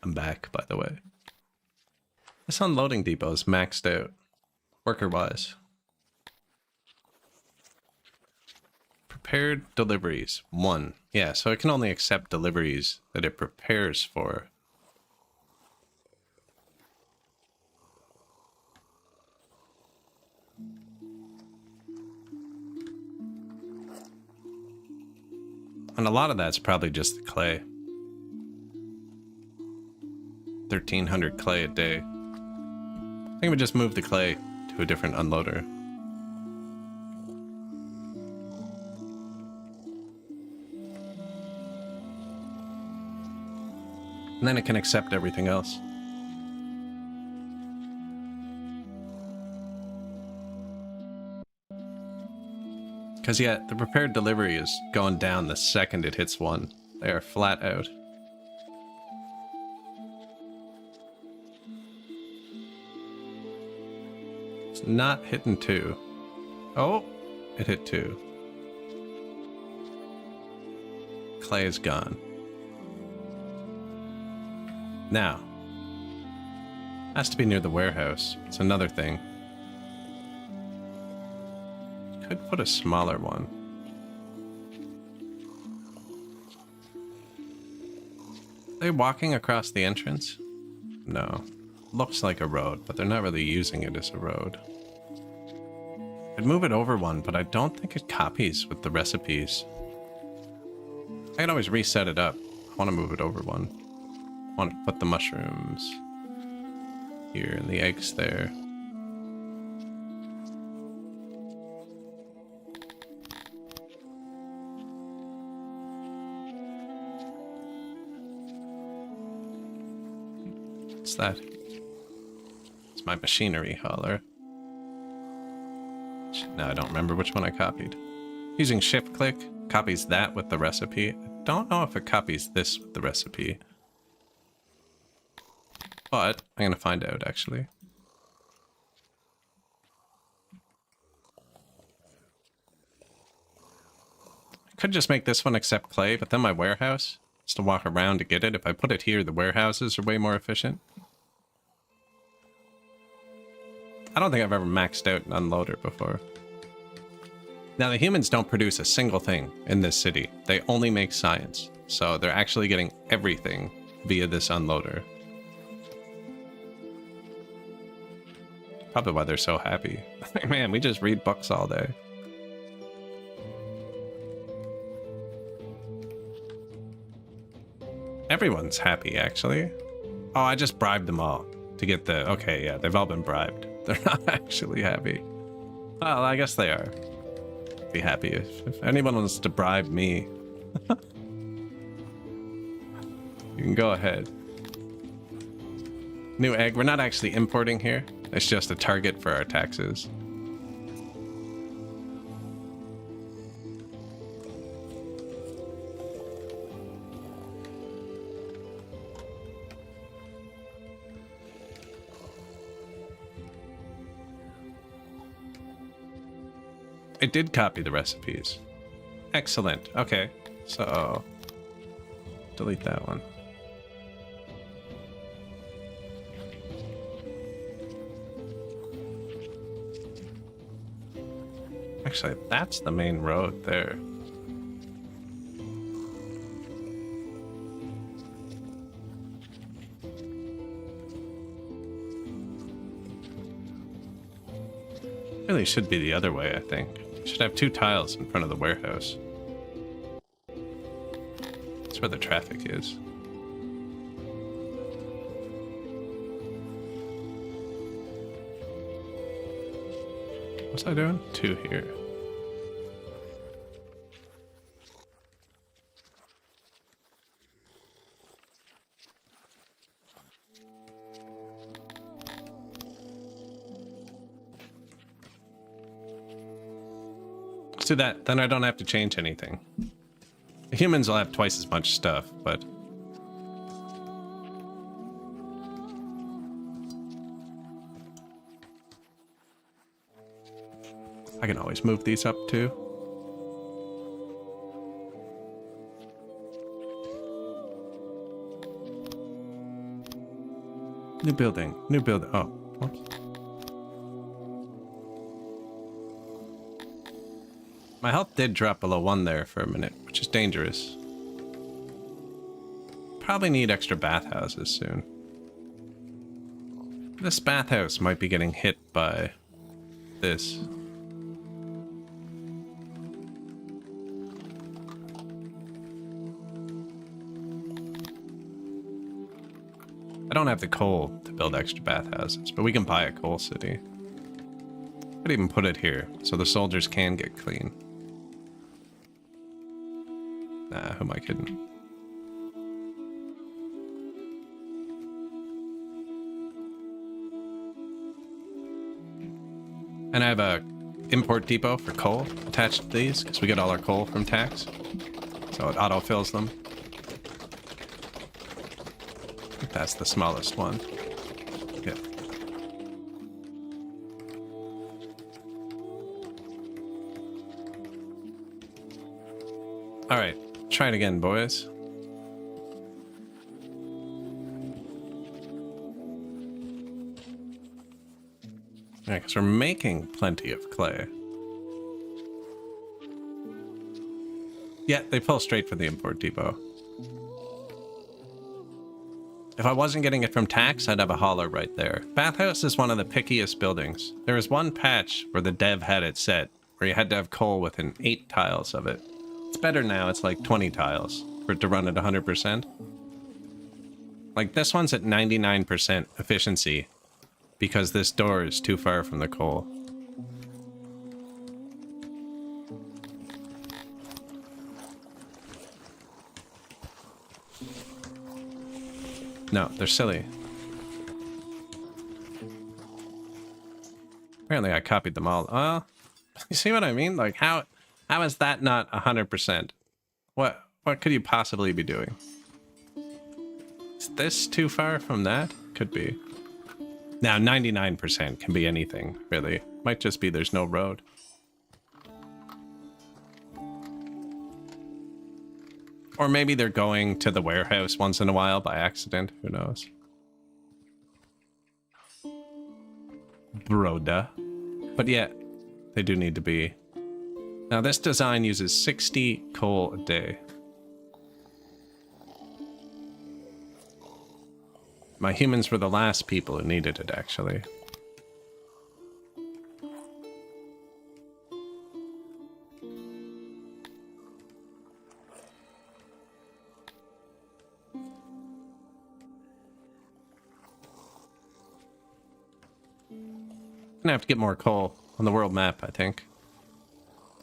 I'm back, by the way. This unloading depot is maxed out, worker-wise. Prepared deliveries, 1. Yeah, so it can only accept deliveries that it prepares for. And a lot of that's probably just the clay. 1,300 clay a day. I think we just move the clay to a different unloader. And then it can accept everything else. Because, yeah, the prepared delivery is going down the second it hits 1. They are flat out. It's not hitting 2. Oh, it hit 2. Clay is gone. Now, has to be near the warehouse. It's another thing. Could put a smaller one. Are they walking across the entrance? No. Looks like a road, but they're not really using it as a road. I'd move it over 1, but I don't think it copies with the recipes. I can always reset it up. I want to move it over 1. I want to put the mushrooms here and the eggs there. What's that? It's my machinery hauler. No, I don't remember which one I copied. Using shift click copies that with the recipe. I don't know if it copies this with the recipe. But I'm going to find out, actually. I could just make this one accept clay, but then my warehouse has to walk around to get it. If I put it here, the warehouses are way more efficient. I don't think I've ever maxed out an unloader before. Now, the humans don't produce a single thing in this city. They only make science. So they're actually getting everything via this unloader. Probably why they're so happy. Man, we just read books all day. Everyone's happy, actually. Oh, I just bribed them all to get the... Okay, yeah, they've all been bribed. They're not actually happy. Well, I guess they are. Be happy if anyone wants to bribe me. You can go ahead. New egg. We're not actually importing here. It's just a target for our taxes. It did copy the recipes. Excellent. Okay, so delete that one. Actually, that's the main road there. Really should be the other way, I think. Should have 2 tiles in front of the warehouse. That's where the traffic is. What's I doing? 2 here. Let's do that. Then I don't have to change anything. The humans will have twice as much stuff, but... I can always move these up too. New building. New building. Oh, whoops. My health did drop below 1 there for a minute, which is dangerous. Probably need extra bathhouses soon. This bathhouse might be getting hit by this. don't have the coal to build extra bathhouses, but we can buy a coal city. Could even put it here so the soldiers can get clean. Nah, who am I kidding? And I have a import depot for coal attached to these because we get all our coal from tax. So it auto-fills them. I think that's the smallest one. Yeah. Alright, try it again, boys. Yeah, because we're making plenty of clay. Yeah, they pull straight for the import depot. If I wasn't getting it from tax, I'd have a hauler right there. Bathhouse is one of the pickiest buildings. There was one patch where the dev had it set, where you had to have coal within 8 tiles of it. It's better now, it's like 20 tiles for it to run at 100%. Like this one's at 99% efficiency because this door is too far from the coal. No, they're silly. Apparently I copied them all. You see what I mean? Like how is that not 100%? What could you possibly be doing? Is this too far from that? Could be. Now 99% can be anything, really. Might just be there's no road. Or maybe they're going to the warehouse once in a while by accident. Who knows? Broda. But yeah, they do need to be. Now this design uses 60 coal a day. My humans were the last people who needed it, actually. Gonna have to get more coal on the world map, I think.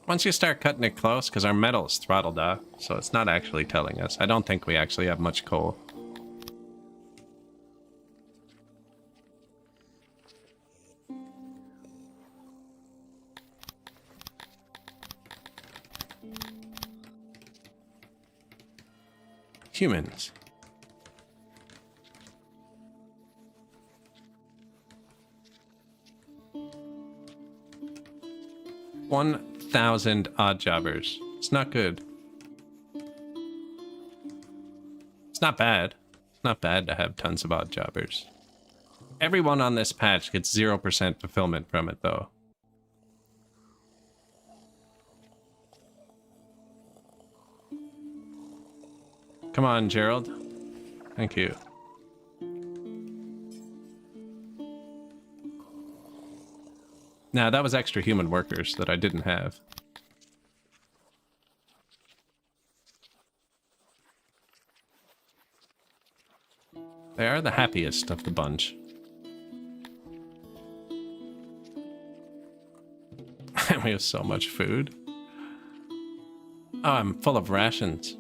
Once you start cutting it close, because our metal is throttled off, so it's not actually telling us. I don't think we actually have much coal. Humans. $1,000 odd jobbers. It's not good. It's not bad. It's not bad to have tons of odd jobbers. Everyone on this patch gets 0% fulfillment from it, though. Come on, Gerald. Thank you. Now, that was extra human workers that I didn't have. They are the happiest of the bunch. We have so much food. Oh, I'm full of rations.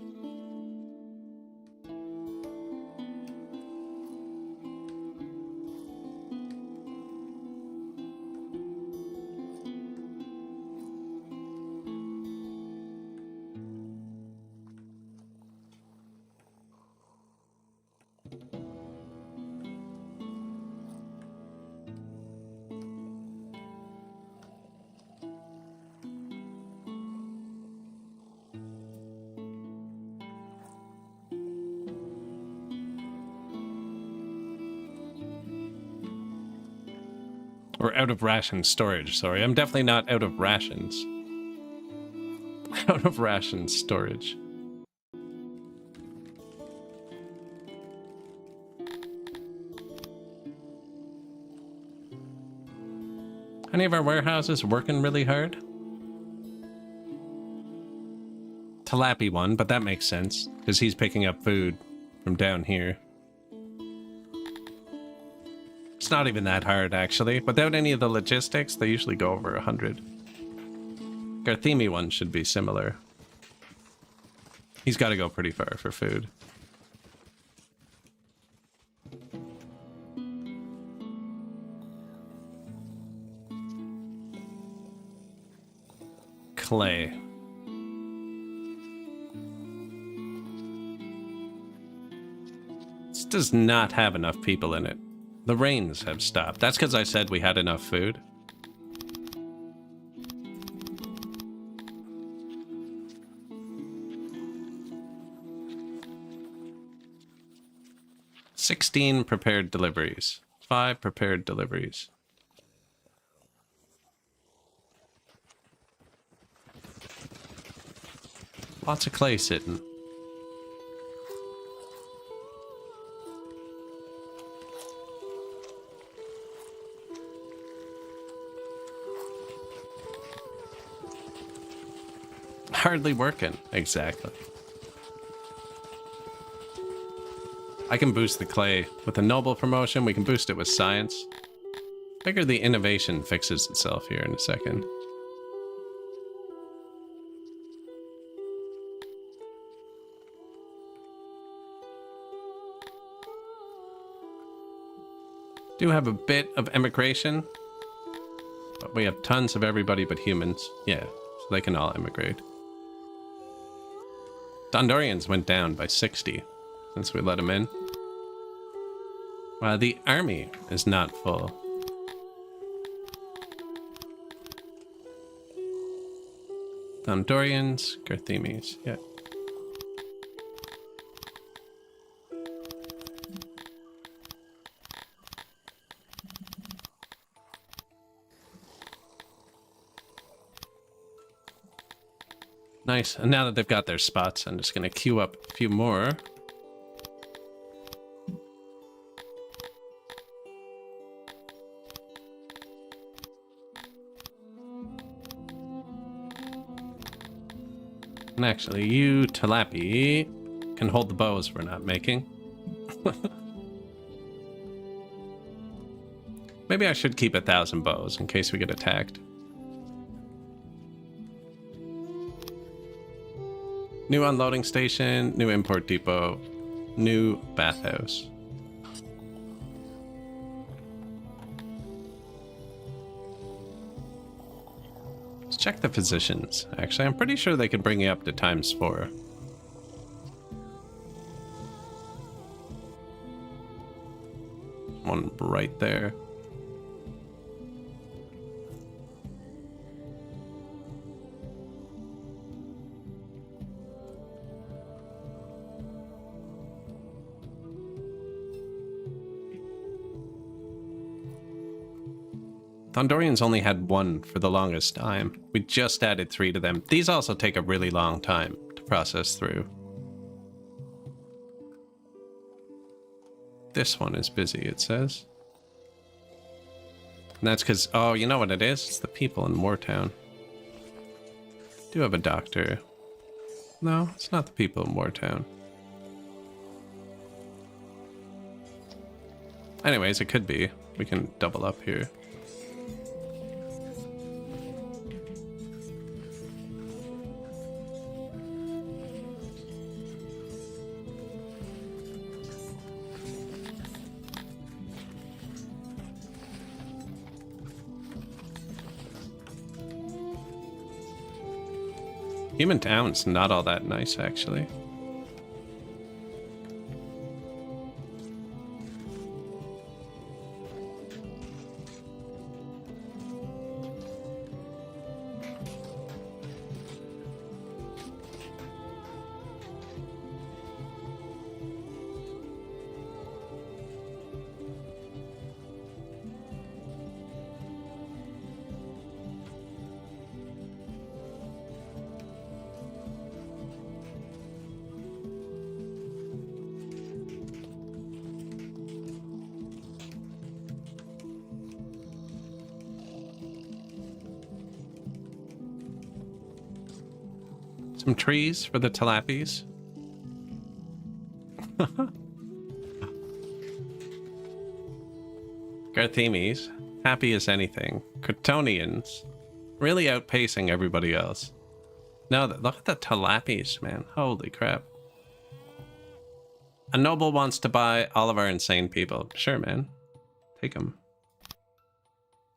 We're out of ration storage, sorry. I'm definitely not out of rations. Out of ration storage. Any of our warehouses working really hard? Talapi one, but that makes sense, because he's picking up food from down here. not even that hard, actually. Without any of the logistics, they usually go over 100. Garthemi one should be similar. He's got to go pretty far for food. Clay. This does not have enough people in it. The rains have stopped. That's because I said we had enough food. $16 prepared deliveries. 5 prepared deliveries. Lots of clay sitting. Hardly working. Exactly. I can boost the clay with a noble promotion. We can boost it with science. Figure the innovation fixes itself here in a second. Do have a bit of emigration, but we have tons of everybody but humans. Yeah, so they can all emigrate. Dondorians went down by 60 since we let them in. The army is not full. Dondorians, Garthemis, yeah. Nice. And now that they've got their spots, I'm just going to queue up a few more. And actually, you, Talapi, can hold the bows we're not making. Maybe I should keep 1,000 bows in case we get attacked. New unloading station, new import depot, new bathhouse. Let's check the physicians. Actually, I'm pretty sure they can bring you up to ×4. One right there. Thondorians only had 1 for the longest time. We just added 3 to them. These also take a really long time to process through. This one is busy, it says. And that's because, oh, you know what it is? It's the people in Wartown. Do have a doctor. No, it's not the people in Wartown. Anyways, it could be. We can double up here. Human Town's not all that nice, actually. Some trees for the Talapis. Carthemes, happy as anything. Kryptonians, really outpacing everybody else. No, look at the Talapis, man. Holy crap. A noble wants to buy all of our insane people. Sure, man. Take them.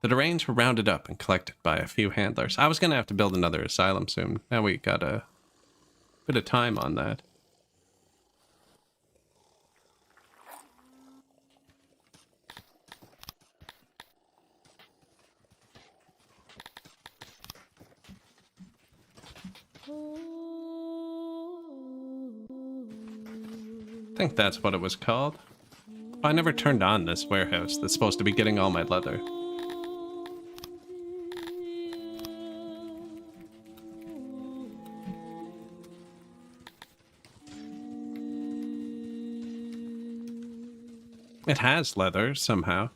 The deranged were rounded up and collected by a few handlers. I was going to have to build another asylum soon. Now we got a bit of time on that. I think that's what it was called. I never turned on this warehouse that's supposed to be getting all my leather. It has leather, somehow.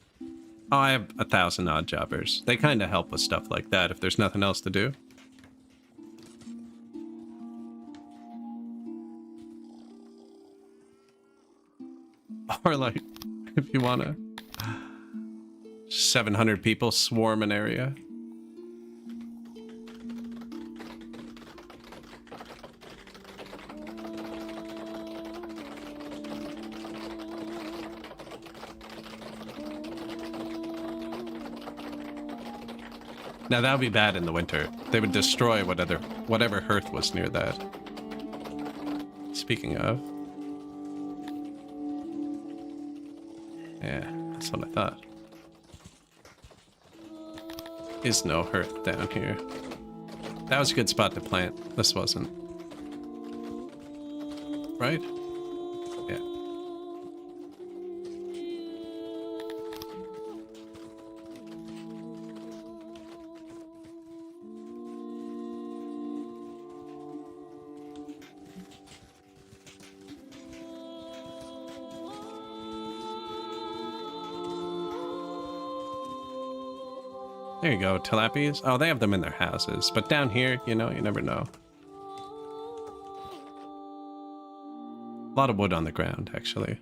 Oh, I have 1,000 odd jobbers. They kind of help with stuff like that if there's nothing else to do. Or like, if you wanna... 700 people swarm an area. Now that would be bad in the winter. They would destroy whatever hearth was near that. Speaking of... Yeah, that's what I thought. Is no hearth down here. That was a good spot to plant. This wasn't. Right? Yeah. There you go, Talapis. Oh, they have them in their houses. But down here, you know, you never know. A lot of wood on the ground, actually.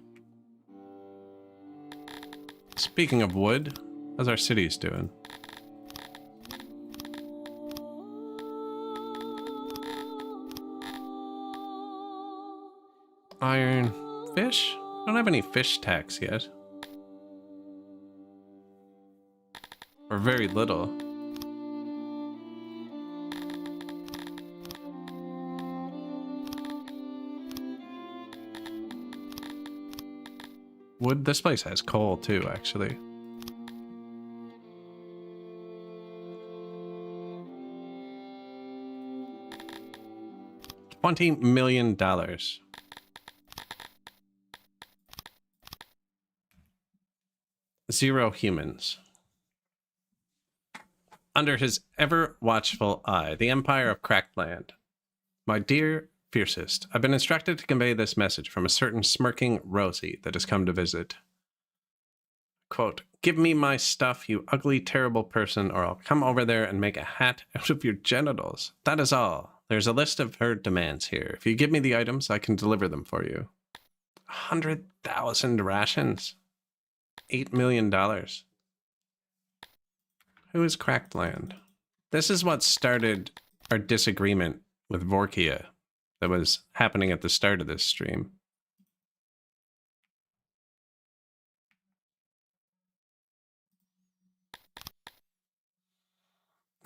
Speaking of wood, how's our cities doing? Iron fish? I don't have any fish tax yet. Or very little. Wood? This place has coal too, actually. $20 million. Zero humans. Under his ever-watchful eye, the Empire of Cracked Land. My dear fiercest, I've been instructed to convey this message from a certain smirking Rosie that has come to visit. Quote, give me my stuff, you ugly, terrible person, or I'll come over there and make a hat out of your genitals. That is all. There's a list of her demands here. If you give me the items, I can deliver them for you. 100,000 rations. $8 million. Who is Cracked Land? This is what started our disagreement with Vorkia that was happening at the start of this stream.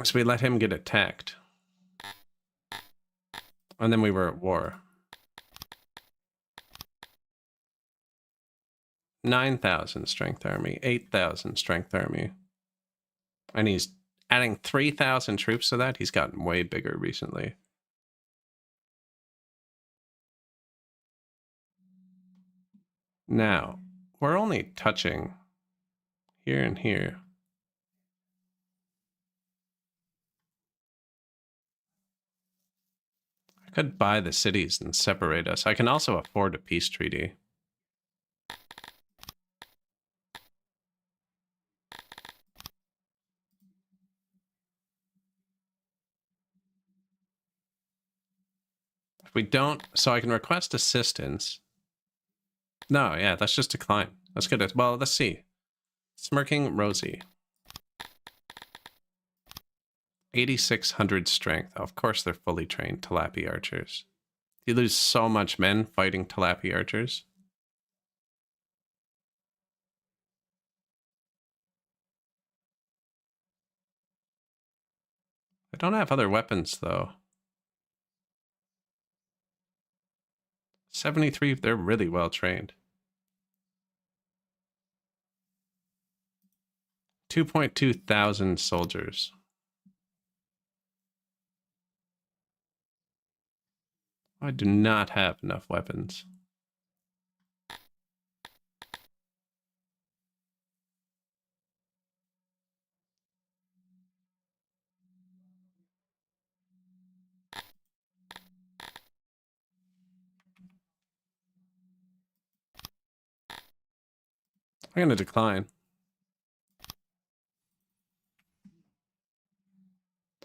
So we let him get attacked. And then we were at war. 9,000 strength army, 8,000 strength army. And he's adding 3,000 troops to that. He's gotten way bigger recently. Now, we're only touching here and here. I could buy the cities and separate us. I can also afford a peace treaty. If we don't, so I can request assistance. No, yeah, let's just decline. Let's get it. Well, let's see. Smirking Rosie. 8,600 strength. Oh, of course they're fully trained Talapi archers. You lose so much men fighting Talapi archers. I don't have other weapons, though. 73, they're really well trained. 2.2 thousand soldiers. I do not have enough weapons. I'm going to decline.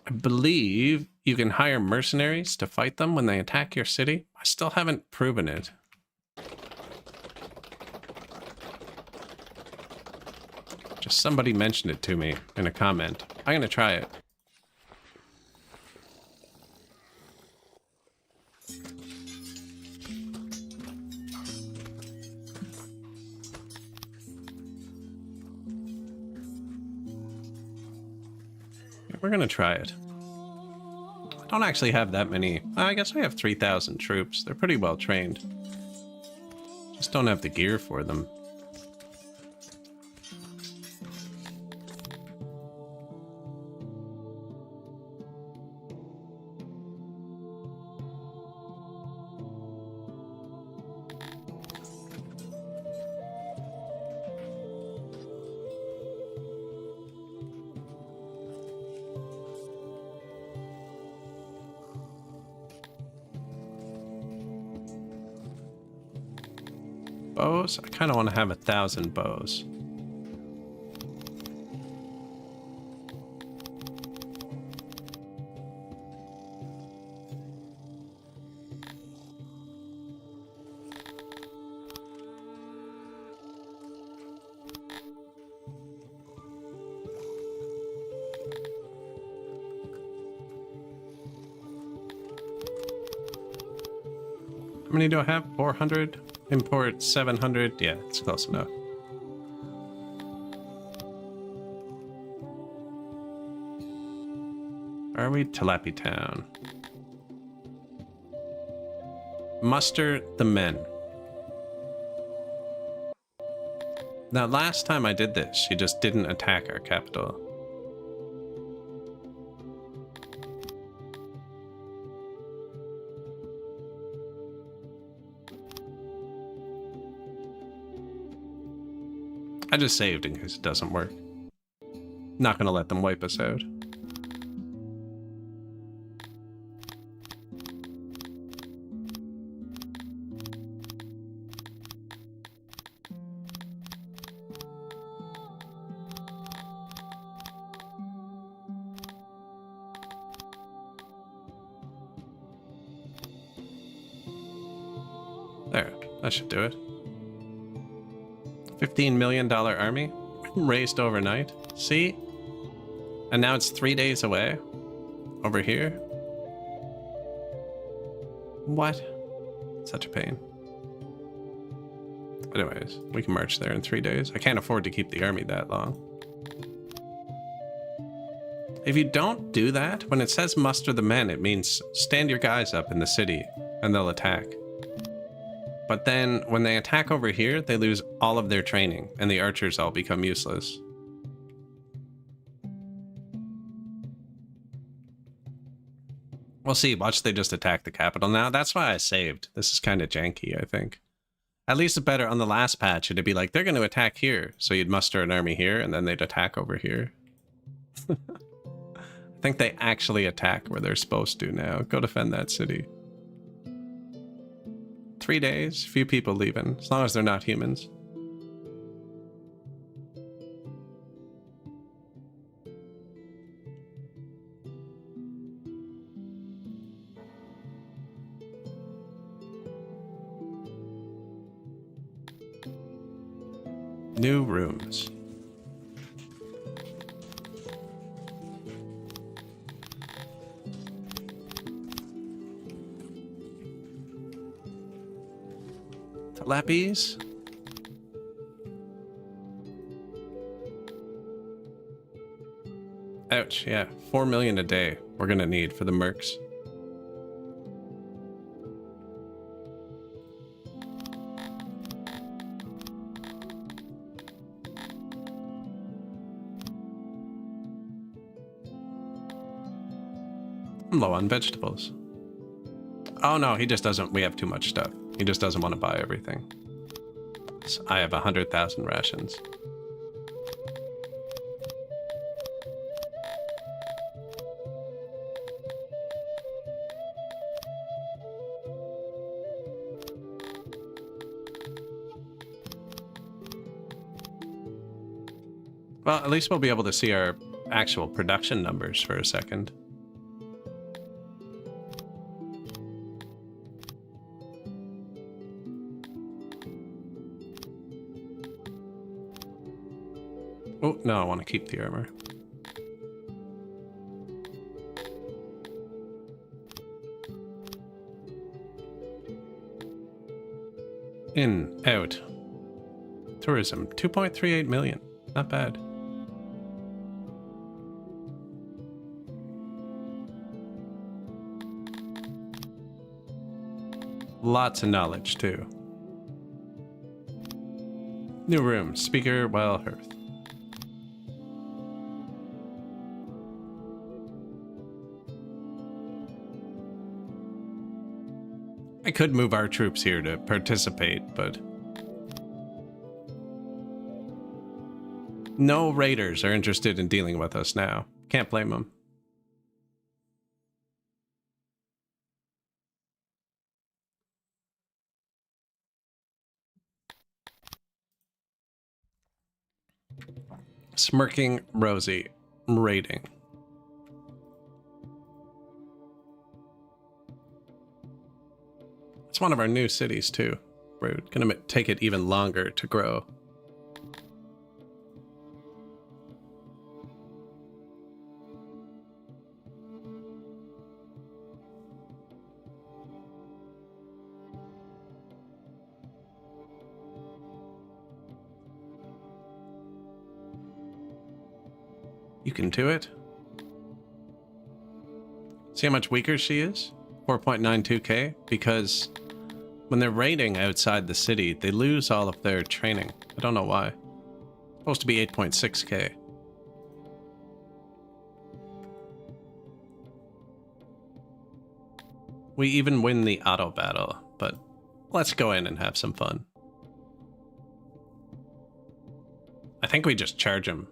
I believe you can hire mercenaries to fight them when they attack your city. I still haven't proven it. Just somebody mentioned it to me in a comment. I'm going to try it. We're going to try it. I don't actually have that many. I guess I have 3,000 troops. They're pretty well trained. Just don't have the gear for them. Bows? I kind of want to have 1,000 bows. How many do I have? 400? Import 700? Yeah, it's close enough. Are we? Talapi Town. Muster the men. Now, last time I did this, she just didn't attack our capital. I just saved in case it doesn't work. Not gonna let them wipe us out. There, that should do it. $15 million army raised overnight. See? And now it's 3 days away. Over here. What? Such a pain. Anyways, we can march there in 3 days. I can't afford to keep the army that long. If you don't do that, when it says muster the men, it means stand your guys up in the city and they'll attack. But then when they attack over here, they lose all of their training and the archers all become useless. We'll see. Watch, they just attack the capital now. That's why I saved. This is kind of janky, I think. At least it's better on the last patch. It'd be like, they're going to attack here. So you'd muster an army here and then they'd attack over here. I think they actually attack where they're supposed to now. Go defend that city. 3 days, few people leaving, as long as they're not humans. New rooms. Lappies? Ouch, yeah. 4 million a day we're gonna need for the mercs. I'm low on vegetables. Oh no, he just doesn't. We have too much stuff. He just doesn't want to buy everything. So I have 100,000 rations. Well, at least we'll be able to see our actual production numbers for a second. Oh, no, I want to keep the armor. In, out. Tourism, 2.38 million. Not bad. Lots of knowledge, too. New room, speaker, well, hearth. I could move our troops here to participate, but no raiders are interested in dealing with us now. Can't blame them. Smirking Rosie. Raiding. It's one of our new cities, too. We're gonna take it even longer to grow. You can do it. See how much weaker she is? 4.92k? Because when they're raiding outside the city, they lose all of their training. I don't know why. It's supposed to be 8.6k. We even win the auto battle, but let's go in and have some fun. I think we just charge him.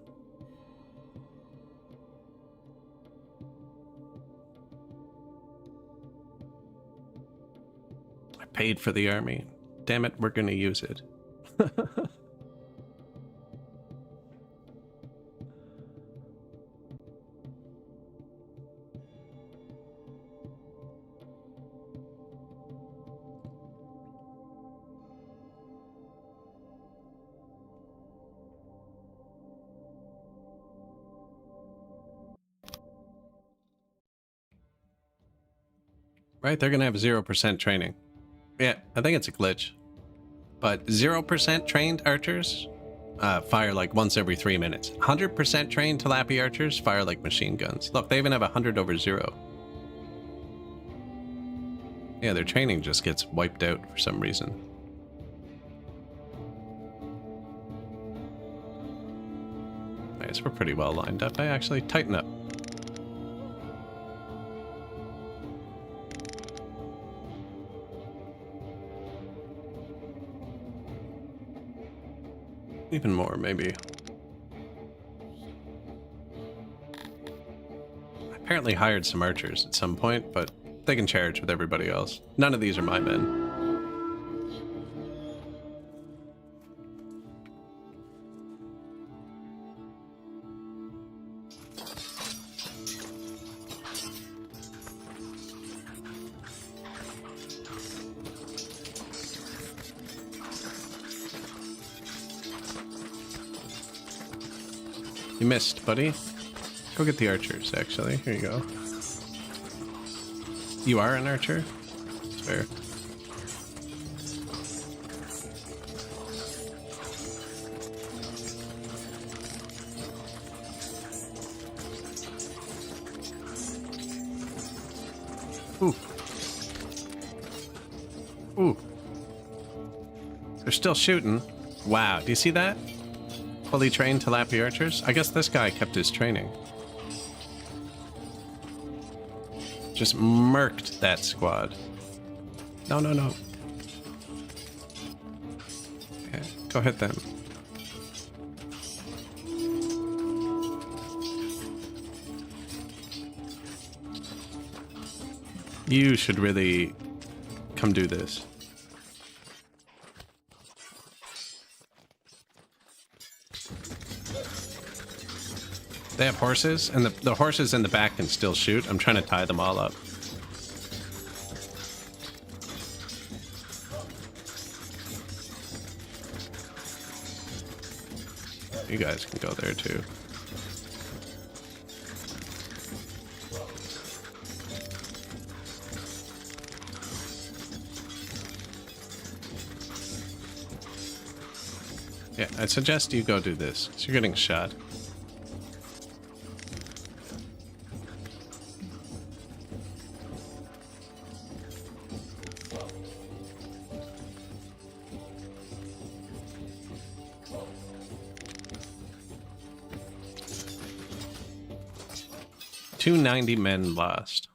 Paid for the army. Damn it, we're gonna use it. Right, they're gonna have 0% training. Yeah, I think it's a glitch. But 0% trained archers fire like once every 3 minutes. 100% trained Tilapia archers fire like machine guns. Look, they even have 100 over 0. Yeah, their training just gets wiped out for some reason. Nice, we're pretty well lined up. I actually tighten up. Even more, maybe. I apparently hired some archers at some point, but they can charge with everybody else. None of these are my men. You missed, buddy. Go get the archers, actually. Here you go. You are an archer? It's fair. Ooh. Ooh. They're still shooting. Wow, do you see that? Fully trained tilapia archers? I guess this guy kept his training. Just murked that squad. No, no, no. Okay, go hit them. You should really come do this. They have horses, and the horses in the back can still shoot. I'm trying to tie them all up. You guys can go there too. Yeah, I suggest you go do this, because you're getting shot. $290 men lost.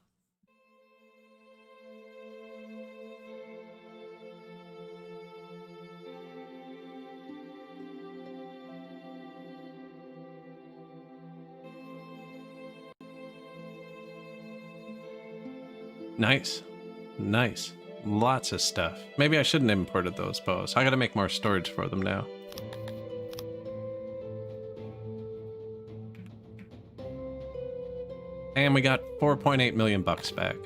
Nice. Nice. Lots of stuff. Maybe I shouldn't have imported those bows. I gotta make more storage for them now. And we got 4.8 million bucks back.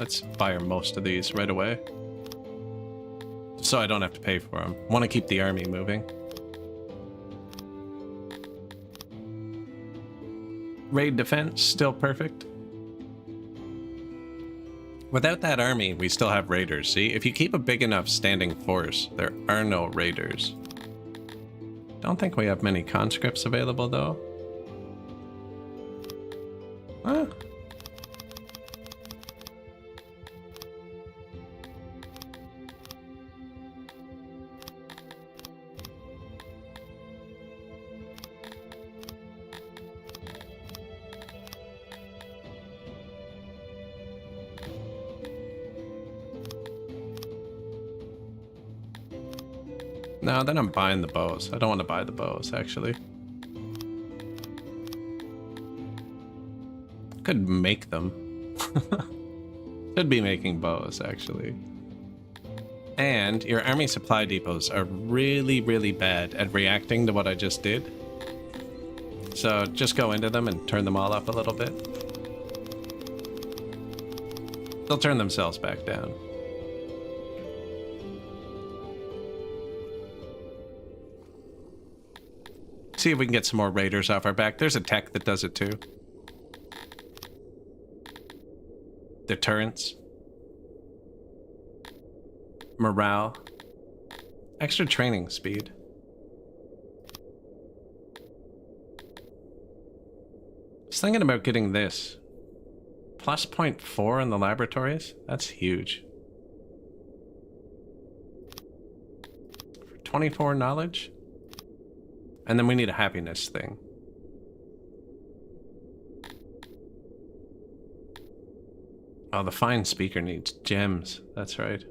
Let's fire most of these right away, so I don't have to pay for them. Want to keep the army moving. Raid defense, still perfect. Without that army, we still have raiders. See, if you keep a big enough standing force, there are no raiders. Don't think we have many conscripts available, though. Huh? No, then I'm buying the bows. I don't want to buy the bows, actually. Could make them. Should be making bows, actually. And your army supply depots are really, really bad at reacting to what I just did. So just go into them and turn them all up a little bit. They'll turn themselves back down. See if we can get some more raiders off our back. There's a tech that does it too. Deterrence. Morale. Extra training speed. I was thinking about getting this. Plus 0.4 in the laboratories? That's huge. For 24 knowledge? And then we need a happiness thing. Oh, the fine speaker needs gems. That's right.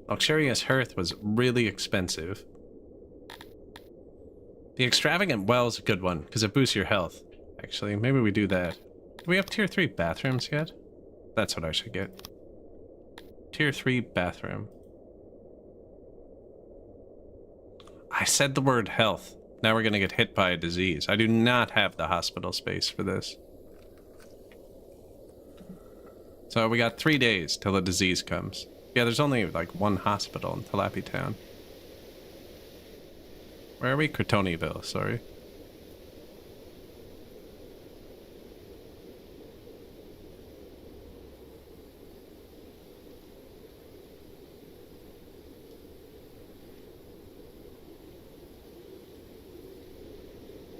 Luxurious Hearth was really expensive. The Extravagant Well's a good one, because it boosts your health. Actually, maybe we do that. Do we have tier 3 bathrooms yet? That's what I should get. Tier 3 bathroom. I said the word health. Now we're gonna get hit by a disease. I do not have the hospital space for this. So we got 3 days till the disease comes. Yeah, there's only like one hospital in Tilapia Town. Where are we? Cretonyville, sorry.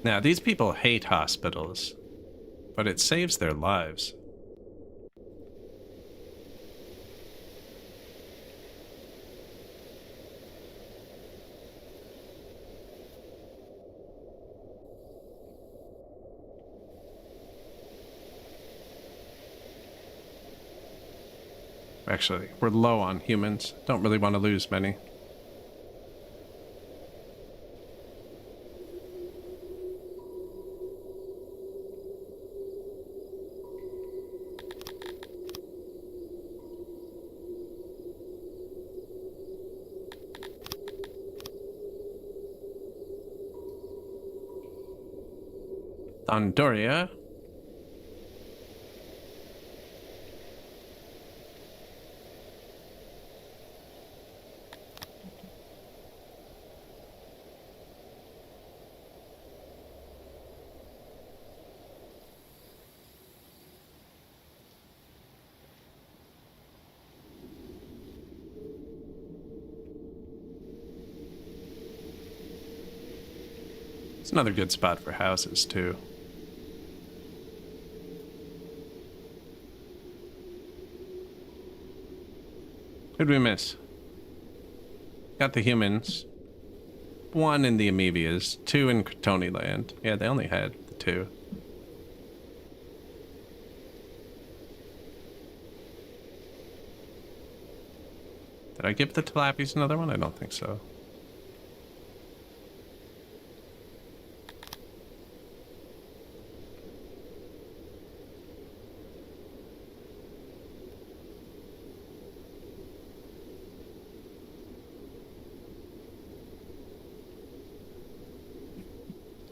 Now, these people hate hospitals, but it saves their lives. Actually, we're low on humans. Don't really want to lose many. Dondoria. It's another good spot for houses, too. Who'd we miss? Got the humans. 1 in the Amoebias, 2 in Cretoni land. Yeah, they only had the 2. Did I give the Tilapies another one? I don't think so.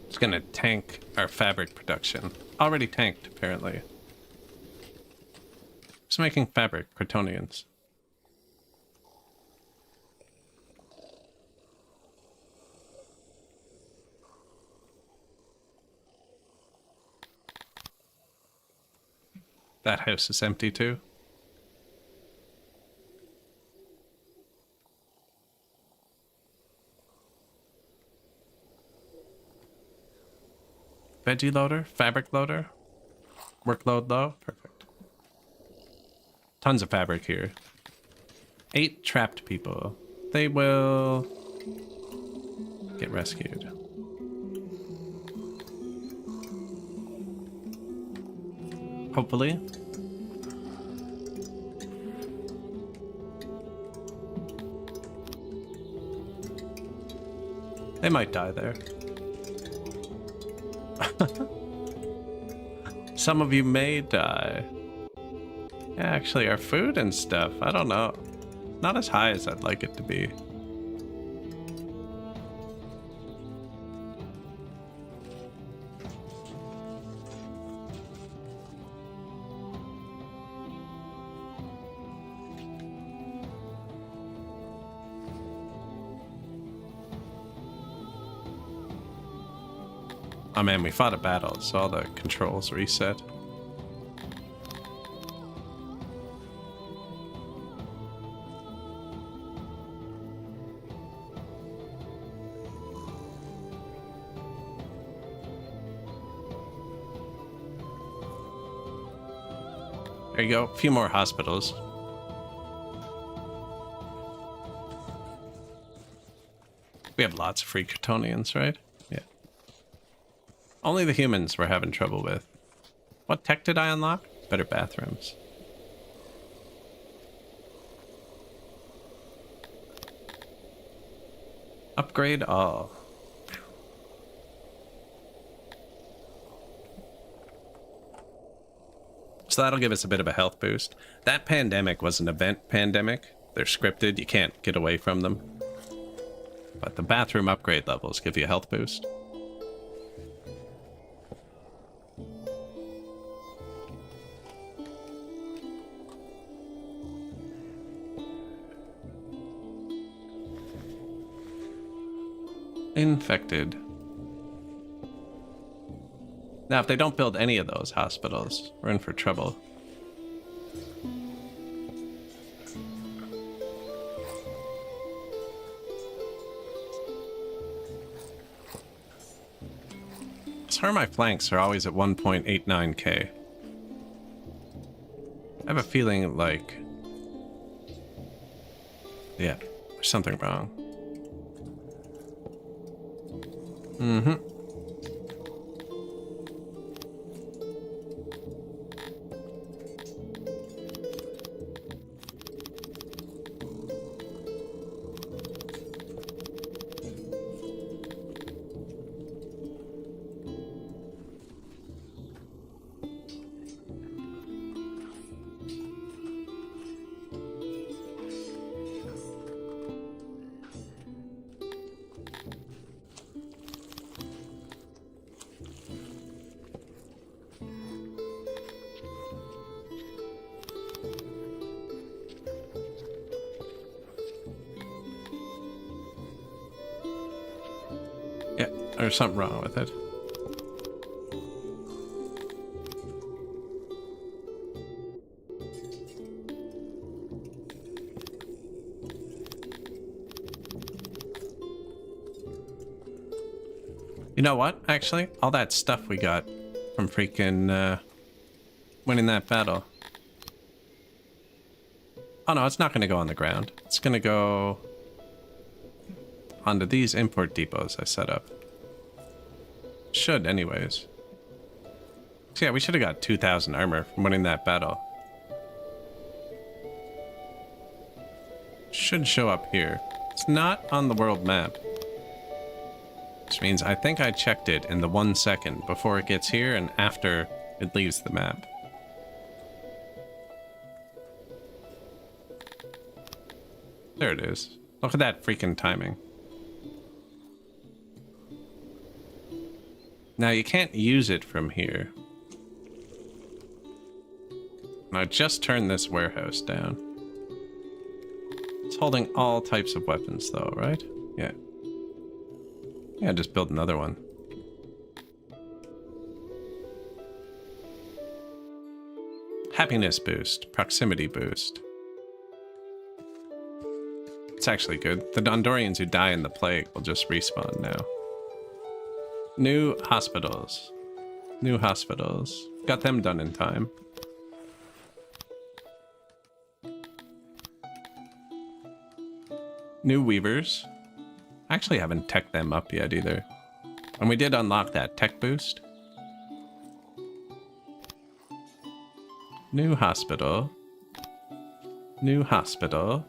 It's gonna tank our fabric production. Already tanked, apparently. Who's making fabric? Cretonians. That house is empty too. Veggie loader? Fabric loader? Workload low? Perfect. Tons of fabric here. 8 trapped people. They will get rescued. Hopefully. They might die there. Some of you may die. Yeah, actually, our food and stuff, I don't know. Not as high as I'd like it to be. Oh man, we fought a battle, so all the controls reset. There you go, a few more hospitals. We have lots of free Cretonians, right? Yeah. Only the humans we're having trouble with. What tech did I unlock? Better bathrooms. Upgrade all. So that'll give us a bit of a health boost. That pandemic was an event pandemic. They're scripted, you can't get away from them. But the bathroom upgrade levels give you a health boost. Infected. Now, if they don't build any of those hospitals, we're in for trouble. My flanks are always at 1.89k. I have a feeling like... yeah, there's something wrong. Mm-hmm. There's something wrong with it. You know what, actually? All that stuff we got from freaking, winning that battle. Oh no, it's not gonna go on the ground. It's gonna go onto these import depots I set up. Should, anyways. So yeah, we should have got 2,000 armor from winning that battle. Should show up here. It's not on the world map. Which means I think I checked it in the 1 second before it gets here and after it leaves the map. There it is. Look at that freaking timing. Now you can't use it from here. Now just turn this warehouse down. It's holding all types of weapons though, right? Yeah. Yeah, just build another one. Happiness boost, proximity boost. It's actually good. The Dondorians who die in the plague will just respawn now. New hospitals. New hospitals. Got them done in time. New weavers. I actually haven't teched them up yet either. And we did unlock that tech boost. New hospital. New hospital.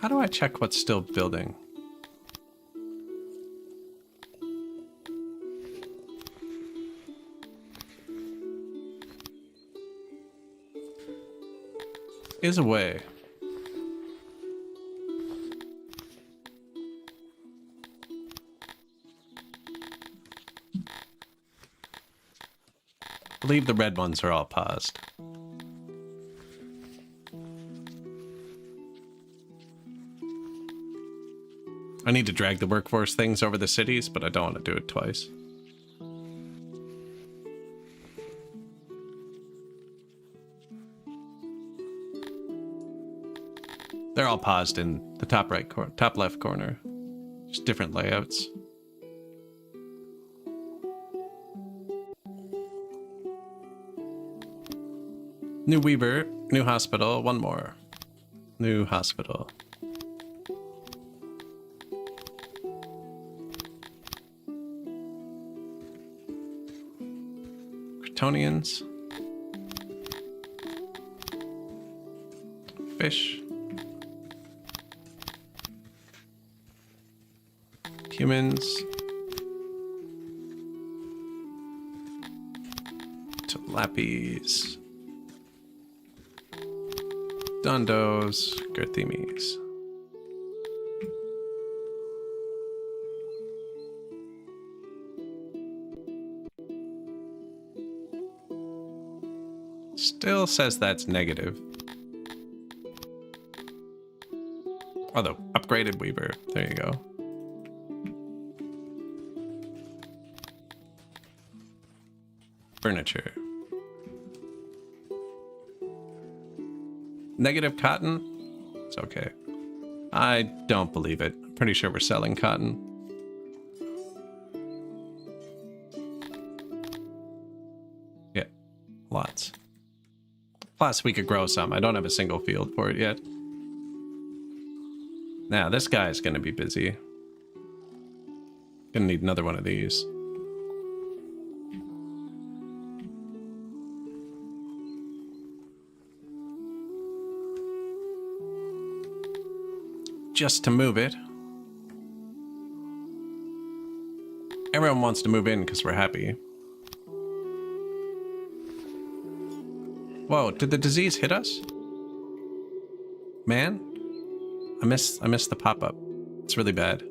How do I check what's still building? Is a way. I believe the red ones are all paused. I need to drag the workforce things over the cities, but I don't want to do it twice. They're all paused in the top right corner, top left corner. Just different layouts. New Weaver, new hospital, one more. New hospital. Kryptonians. Fish. Humans. Tilappies. Dondos. Gerthimes. Still says that's negative. Oh, the upgraded Weaver. There you go. Furniture. Negative cotton? It's okay. I don't believe it. I'm pretty sure we're selling cotton. Yeah, lots. Plus, we could grow some. I don't have a single field for it yet. Now, this guy's gonna be busy. Gonna need another one of these. Just to move it. Everyone wants to move in because we're happy. Whoa, did the disease hit us? Man? I missed the pop-up. It's really bad.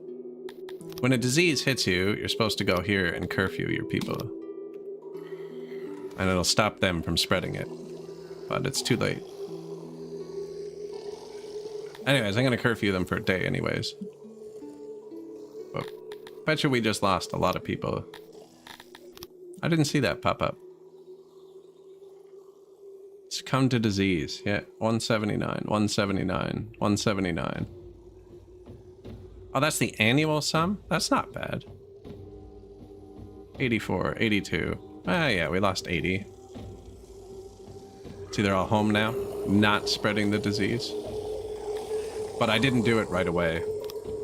When a disease hits you, you're supposed to go here and curfew your people. And it'll stop them from spreading it. But it's too late. Anyways, I'm gonna curfew them for a day anyways. But bet you we just lost a lot of people. I didn't see that pop up. Succumb to disease. Yeah, 179, 179, 179. Oh, that's the annual sum? That's not bad. 84, 82. Ah, yeah, we lost 80. See, they're all home now, not spreading the disease. But I didn't do it right away,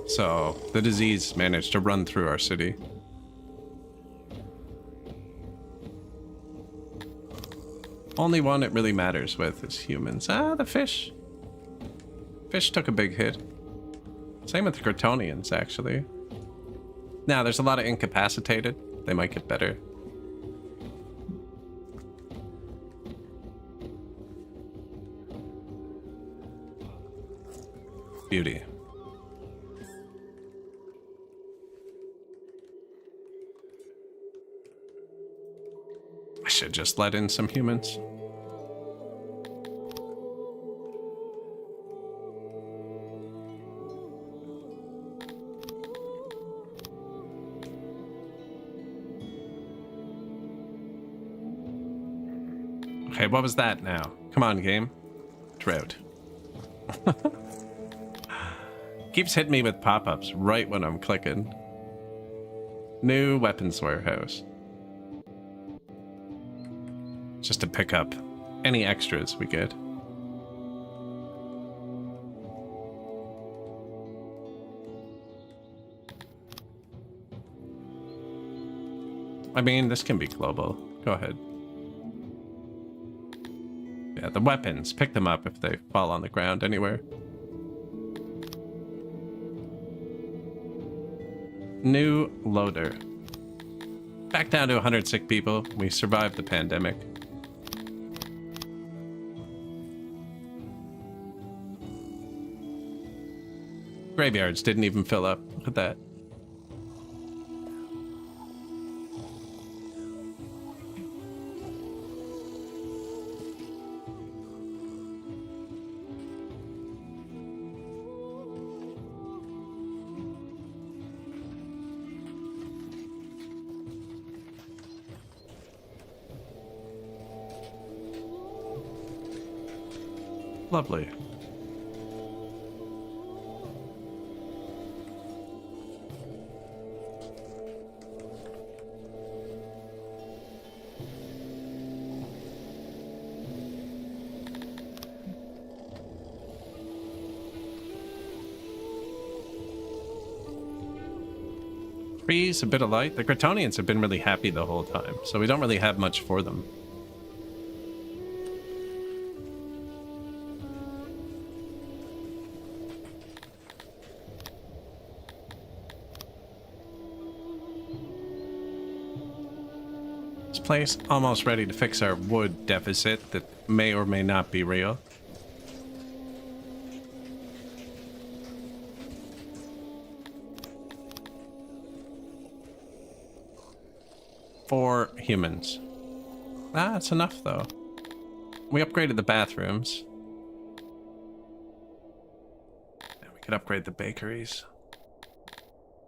so the disease managed to run through our city. Only one it really matters with is humans. Ah, the fish. Fish took a big hit. Same with the Gratonians, actually. Now, there's a lot of incapacitated. They might get better. Beauty. I should just let in some humans. Okay, what was that now? Come on, game. Drought. Keeps hitting me with pop-ups right when I'm clicking. New weapons warehouse. Just to pick up any extras we get. I mean, this can be global. Go ahead. Yeah, the weapons. Pick them up if they fall on the ground anywhere. New loader. Back down to 100 sick people. We survived the pandemic. Graveyards didn't even fill up. Look at that. Lovely. Trees, a bit of light. The Gratonians have been really happy the whole time, so we don't really have much for them. This place almost ready to fix our wood deficit that may or may not be real. For humans. Ah, that's enough though. We upgraded the bathrooms. And we could upgrade the bakeries.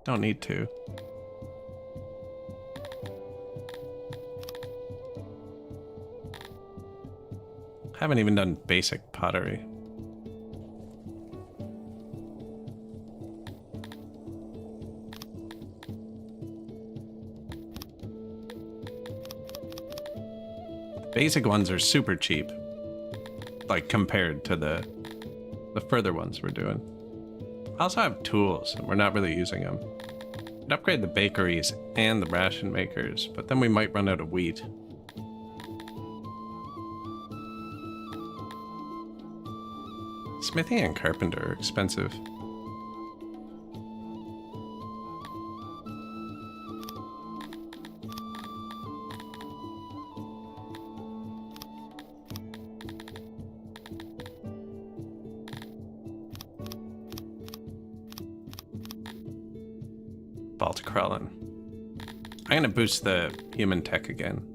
Don't need to. Haven't even done basic pottery. Basic ones are super cheap, like compared to the further ones we're doing. I also have tools, and we're not really using them. We'd upgrade the bakeries and the ration makers, but then we might run out of wheat. Smithing and carpenter are expensive. Balticrellin. I'm gonna boost the human tech again.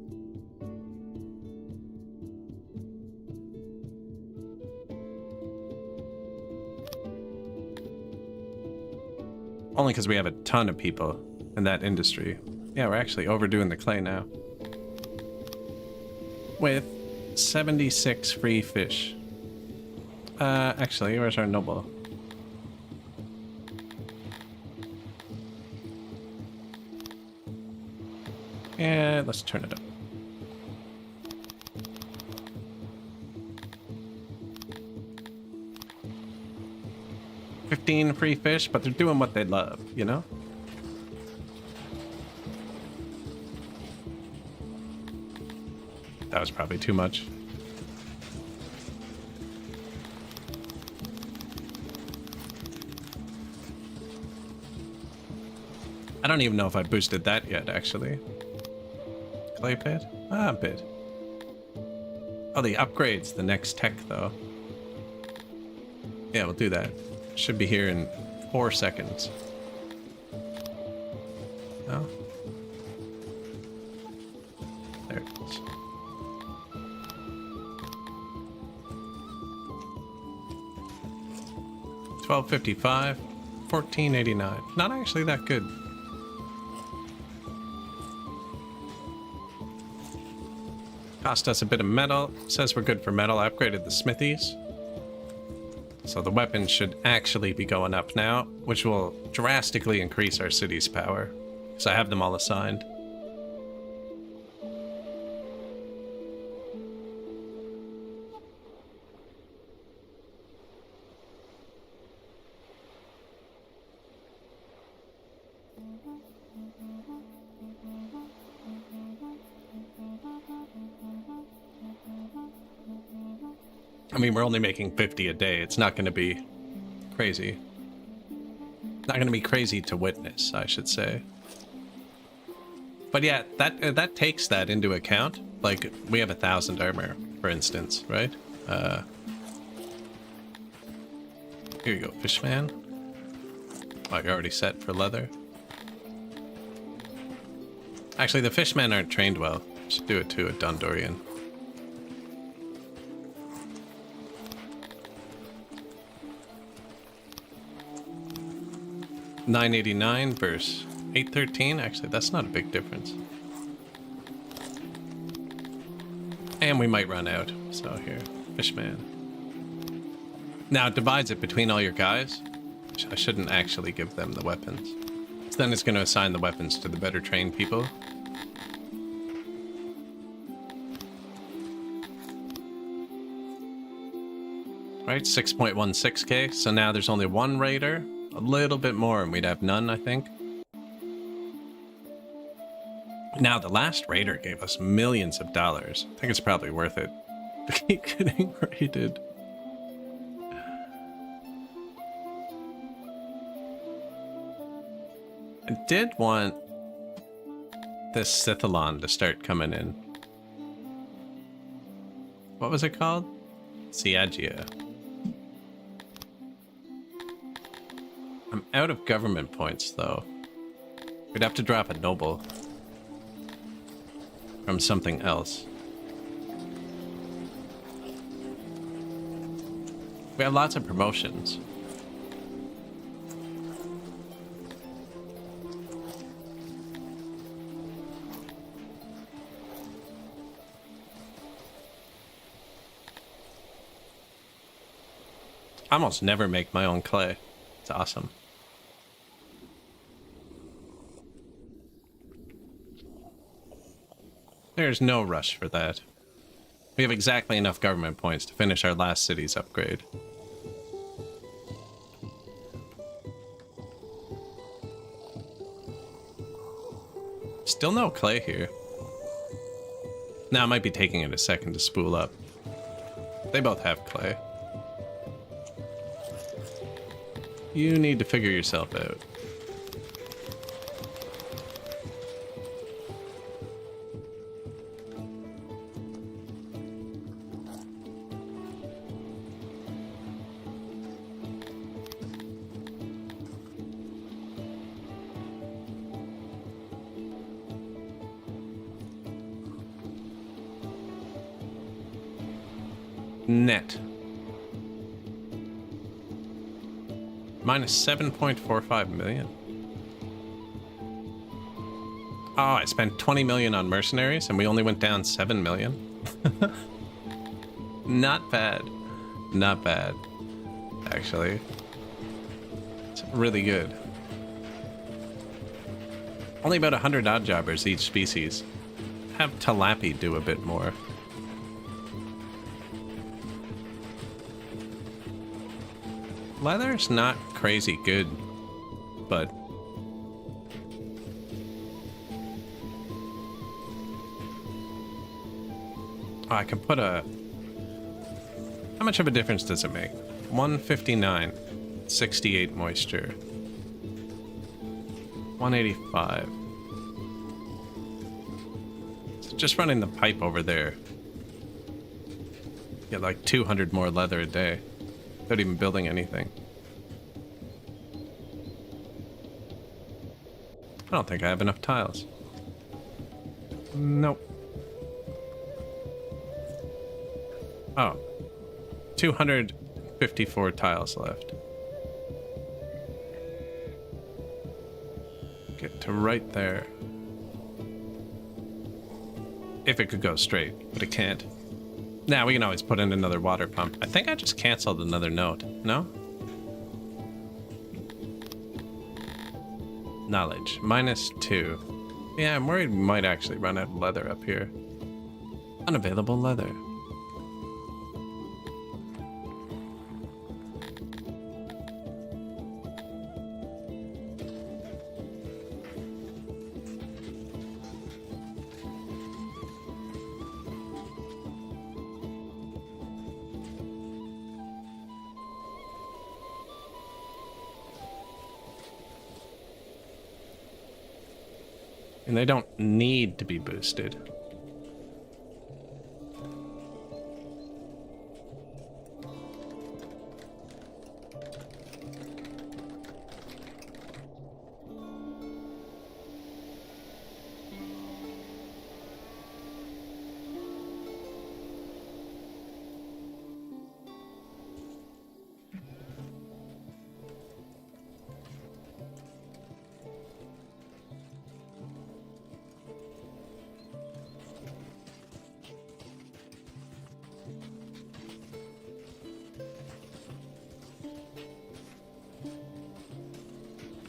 Only because we have a ton of people in that industry. Yeah, we're actually overdoing the clay now. With 76 free fish. Actually, where's our noble? Yeah, let's turn it up. $15 free fish, but they're doing what they love, you know? That was probably too much. I don't even know if I boosted that yet, actually. Clay pit? Ah, a bit. Oh, the upgrades, the next tech, though. Yeah, we'll do that. Should be here in 4 seconds. Oh. There it is. $12.55, $14.89. Not actually that good. Cost us a bit of metal. Says we're good for metal. I upgraded the smithies. So the weapons should actually be going up now, which will drastically increase our city's power. Because I have them all assigned. I mean, we're only making 50 a day. It's not going to be crazy. Not going to be crazy to witness, I should say. But yeah, that takes that into account. Like, we have 1,000 armor, for instance, right? Here you go, Fishman. Oh, you're already set for leather. Actually, the Fishmen aren't trained well. Should do it to a Dondorian. $9.89 versus $8.13. Actually, that's not a big difference. And we might run out. So here, Fishman. Now it divides it between all your guys. I shouldn't actually give them the weapons. So then it's going to assign the weapons to the better trained people. Right, 6.16k. So now there's only one raider. A little bit more and we'd have none, I think. Now, the last raider gave us millions of dollars. I think it's probably worth it to keep getting raided. I did want this Scythalon to start coming in. What was it called? Siagia. I'm out of government points, though. We'd have to drop a noble from something else. We have lots of promotions. I almost never make my own clay. It's awesome. There's no rush for that. We have exactly enough government points to finish our last city's upgrade. Still no clay here. Now, it might be taking it a second to spool up. They both have clay. You need to figure yourself out. Net. Minus 7.45 million. Oh, I spent 20 million on mercenaries and we only went down 7 million. Not bad. Not bad, actually. It's really good. Only about 100 odd jobbers each species. Have Talapi do a bit more. Leather's not crazy good, but oh, I can put a... How much of a difference does it make? 159, 68 moisture, 185. So just running the pipe over there, get like 200 more leather a day without even building anything. I don't think I have enough tiles. Nope. Oh. 254 tiles left. Get to right there. If it could go straight, but it can't. Now we can always put in another water pump. I think I just canceled another note. No? Knowledge. -2. Yeah, I'm worried we might actually run out of leather up here. Unavailable leather. And they don't need to be boosted.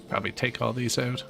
Probably take all these out.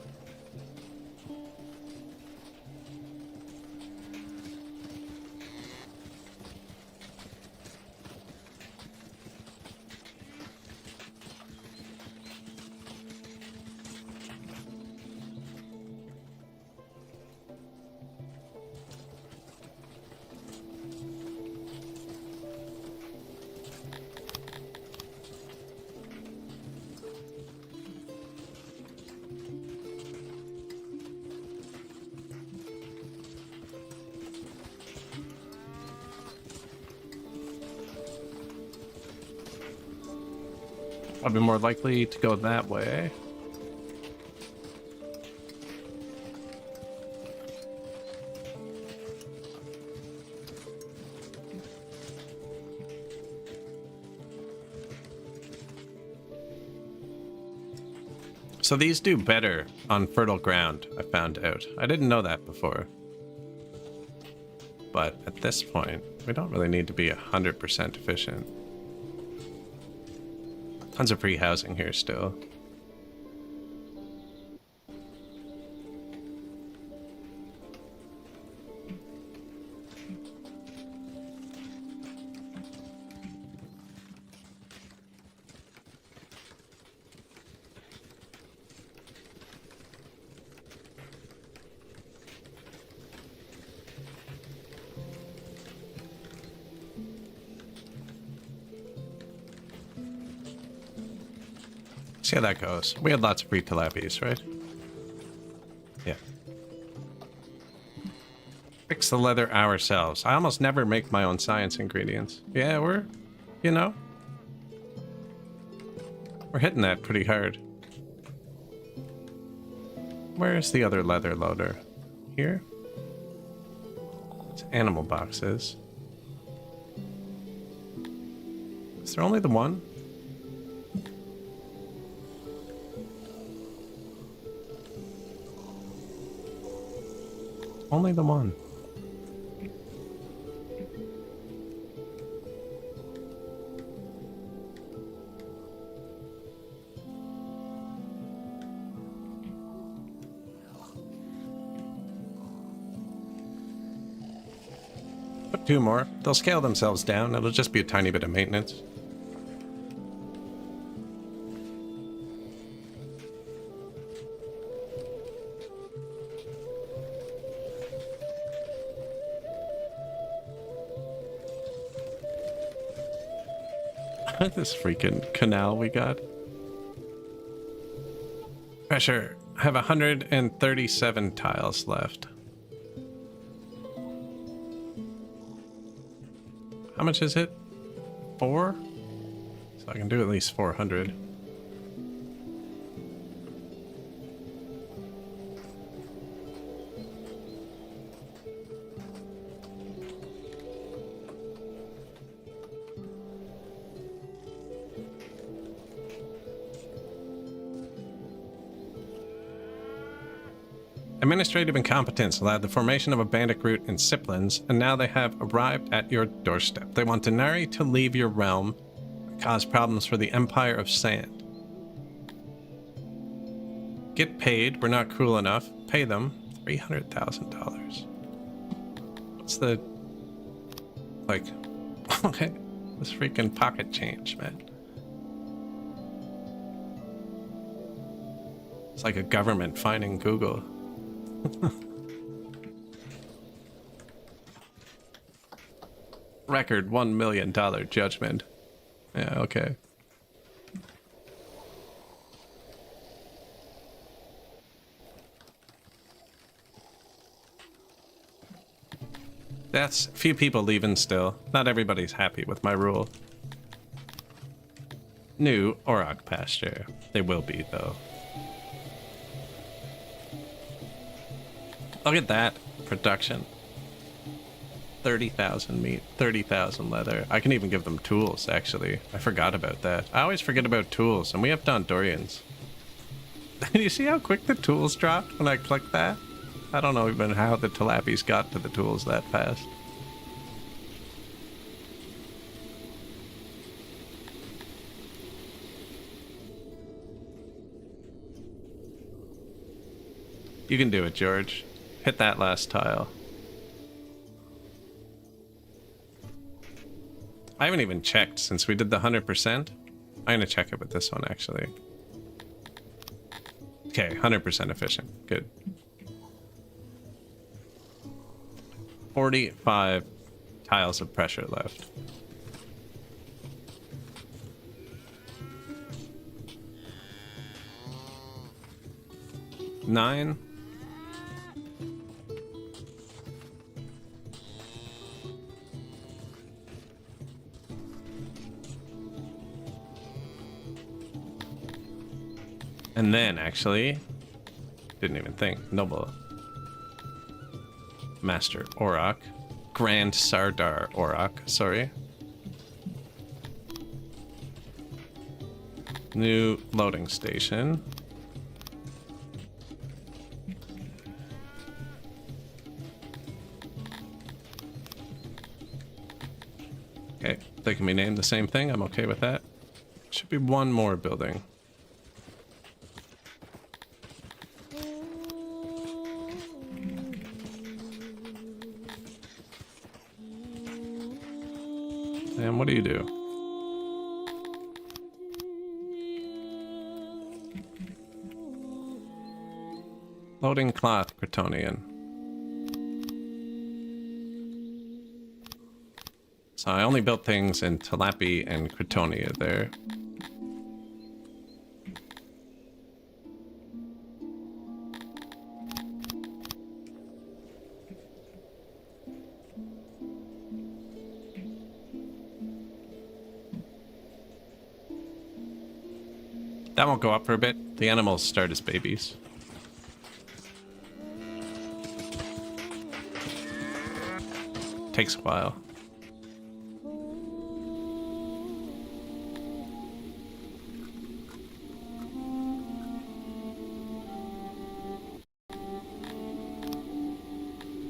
I'd be more likely to go that way. So these do better on fertile ground, I found out. I didn't know that before. But at this point, we don't really need to be 100% efficient. Tons of free housing here still. See how that goes. We had lots of free tilapias, right? Yeah. Fix the leather ourselves. I almost never make my own science ingredients. Yeah, we're hitting that pretty hard. Where's the other leather loader? Here? It's animal boxes. Is there only the one? Only the one. Put 2 more. They'll scale themselves down. It'll just be a tiny bit of maintenance. This freaking canal we got. Pressure. I have 137 tiles left. How much is it? 4? So I can do at least 400. Administrative incompetence allowed the formation of a bandit route in Siplins, and now they have arrived at your doorstep. They want Denari to leave your realm and cause problems for the Empire of Sand. Get paid. We're not cruel enough. Pay them $300,000. What's the... like... okay. This freaking pocket change, man. It's like a government finding Google. Record $1 million judgment. Yeah, okay. That's few people leaving still. Not everybody's happy with my rule. New Auroch pasture. They will be, though. Look at that production. 30,000 meat, 30,000 leather. I can even give them tools, actually. I forgot about that. I always forget about tools, and we have Dondorians. Do you see how quick the tools dropped when I clicked that? I don't know even how the Tilapis got to the tools that fast. You can do it, George. Hit that last tile. I haven't even checked since we did the 100%. I'm gonna check it with this one, actually. Okay, 100% efficient. Good. 45 tiles of pressure left. Nine. And then, actually, didn't even think. Noble Master Auroch. Grand Sardar Auroch, sorry. New loading station. Okay, they can be named the same thing. I'm okay with that. Should be one more building. And what do you do? Loading cloth, Kryptonian. So I only built things in Talapi and Kryptonia there. That won't go up for a bit. The animals start as babies. Takes a while.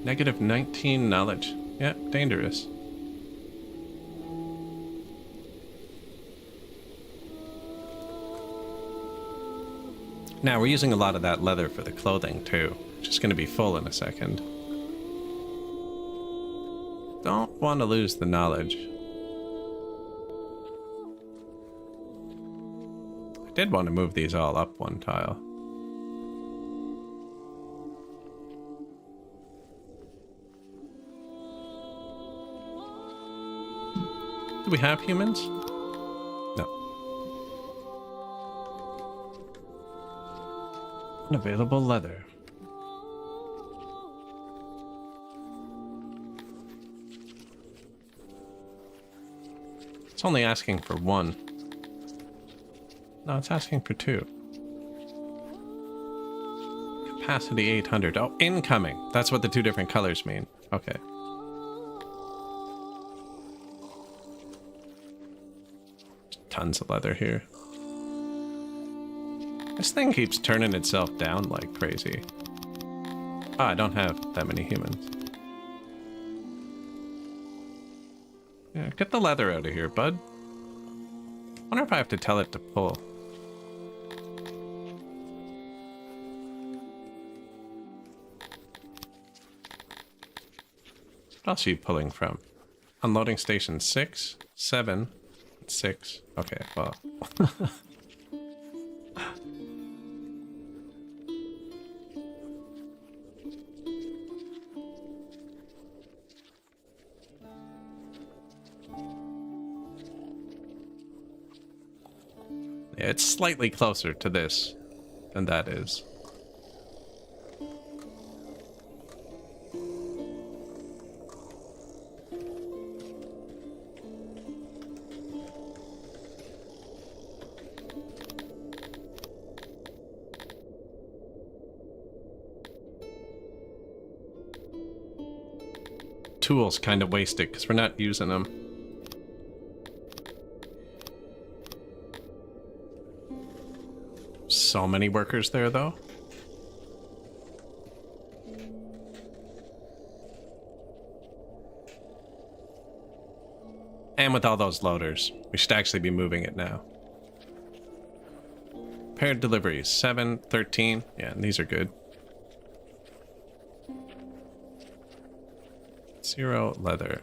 Negative 19 knowledge. Yeah, dangerous. Now, we're using a lot of that leather for the clothing, too. Which is going to be full in a second. Don't want to lose the knowledge. I did want to move these all up one tile. Do we have humans? No. Unavailable leather. It's only asking for one. No, it's asking for two. Capacity 800. Oh, incoming. That's what the two different colors mean. Okay. Tons of leather here. This thing keeps turning itself down like crazy. Ah, I don't have that many humans. Yeah, get the leather out of here, bud. Wonder if I have to tell it to pull. What else are you pulling from? Unloading station 6, 7, 6. Okay, well. Yeah, it's slightly closer to this than that is. Tools kind of wasted because we're not using them. So many workers there, though. And with all those loaders, we should actually be moving it now. Paired deliveries, 7, 13. Yeah, and these are good. 0 leather.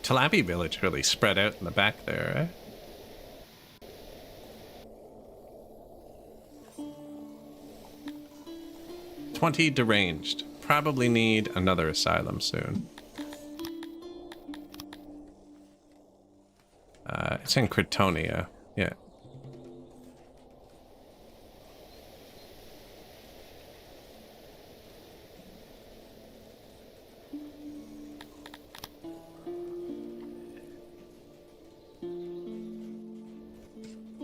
Talabi village really spread out in the back there, eh? 20 deranged. Probably need another asylum soon. It's in Cretonia. Yeah.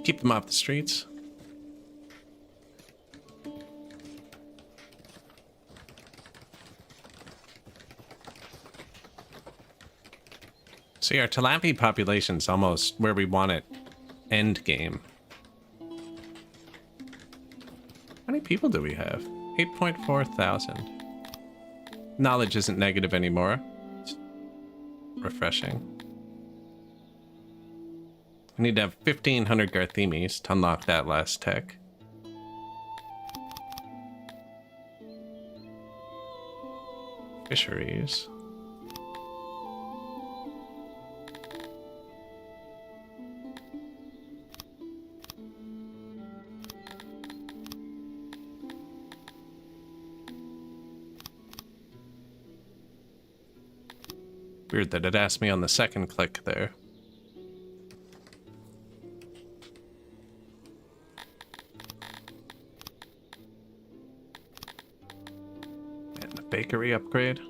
Keep them off the streets. See, our Talapi population's almost where we want it. End game. How many people do we have? 8.4 thousand. Knowledge isn't negative anymore. It's refreshing. I need to have 1,500 Garthemis to unlock that last tech. Fisheries. Weird that it asked me on the second click there. Bakery upgrade.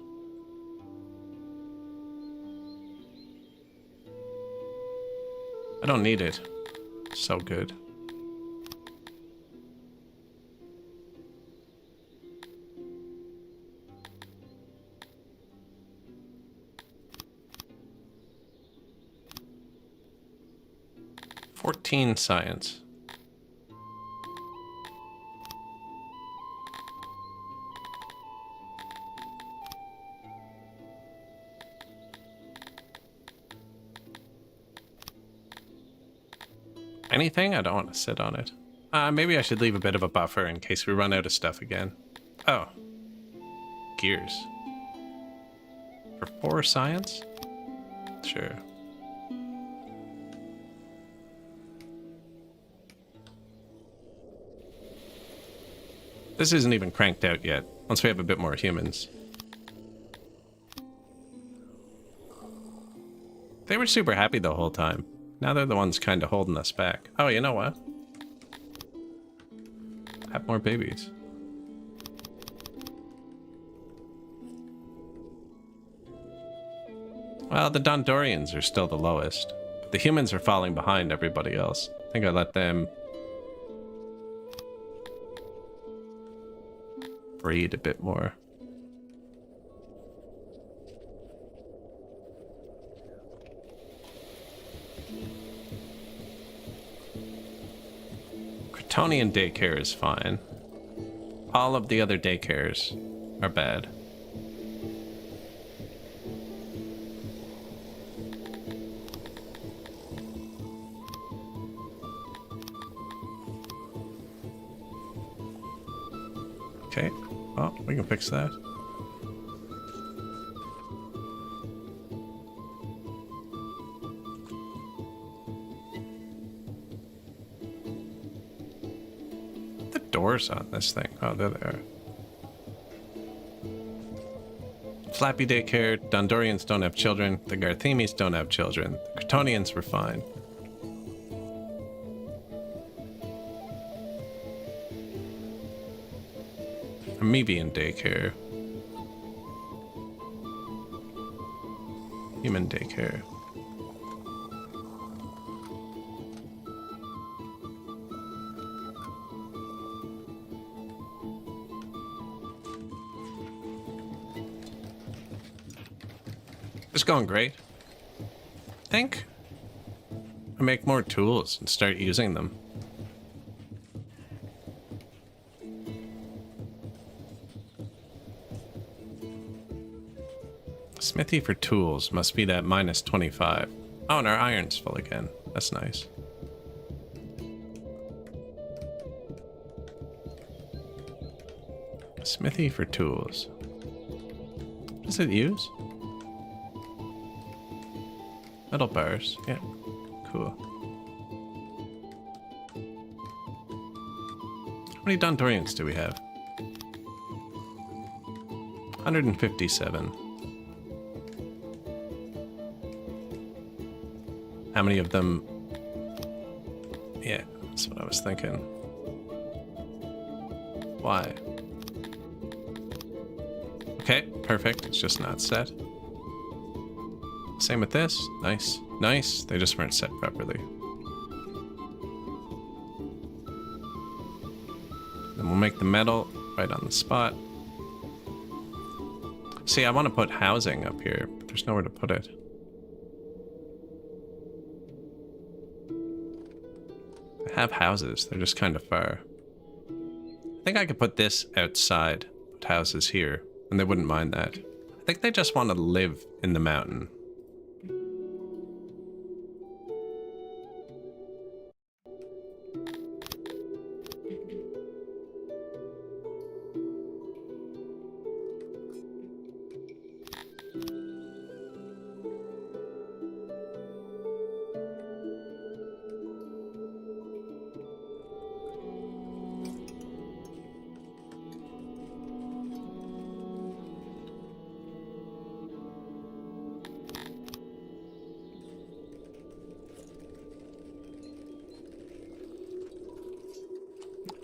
I don't need it. So good. "14 science. Anything? I don't want to sit on it. Maybe I should leave a bit of a buffer in case we run out of stuff again. Oh. Gears. For 4 science? Sure. This isn't even cranked out yet. Once we have a bit more humans. They were super happy the whole time. Now they're the ones kind of holding us back. Oh, you know what? Have more babies. Well, the Dondorians are still the lowest. The humans are falling behind everybody else. I think I let them breed a bit more. Kryptonian daycare is fine. All of the other daycares are bad. Okay. Oh, we can fix that. The doors on this thing. Oh, there they are. Flappy daycare. Dondorians don't have children. The Garthemis don't have children. The Kryptonians were fine. Amoebian daycare. Human daycare. It's going great. I think I make more tools and start using them. Smithy for tools must be that minus 25. Oh, and our iron's full again. That's nice. Smithy for tools. What does it use? Metal bars. Yeah. Cool. How many Dondorians do we have? 157. How many of them? Yeah, that's what I was thinking. Why? Okay, perfect. It's just not set. Same with this. Nice. Nice. They just weren't set properly. Then we'll make the metal right on the spot. See, I want to put housing up here, but there's nowhere to put it. I have houses. They're just kind of far. I think I could put this outside, put houses here, and they wouldn't mind that. I think they just want to live in the mountain.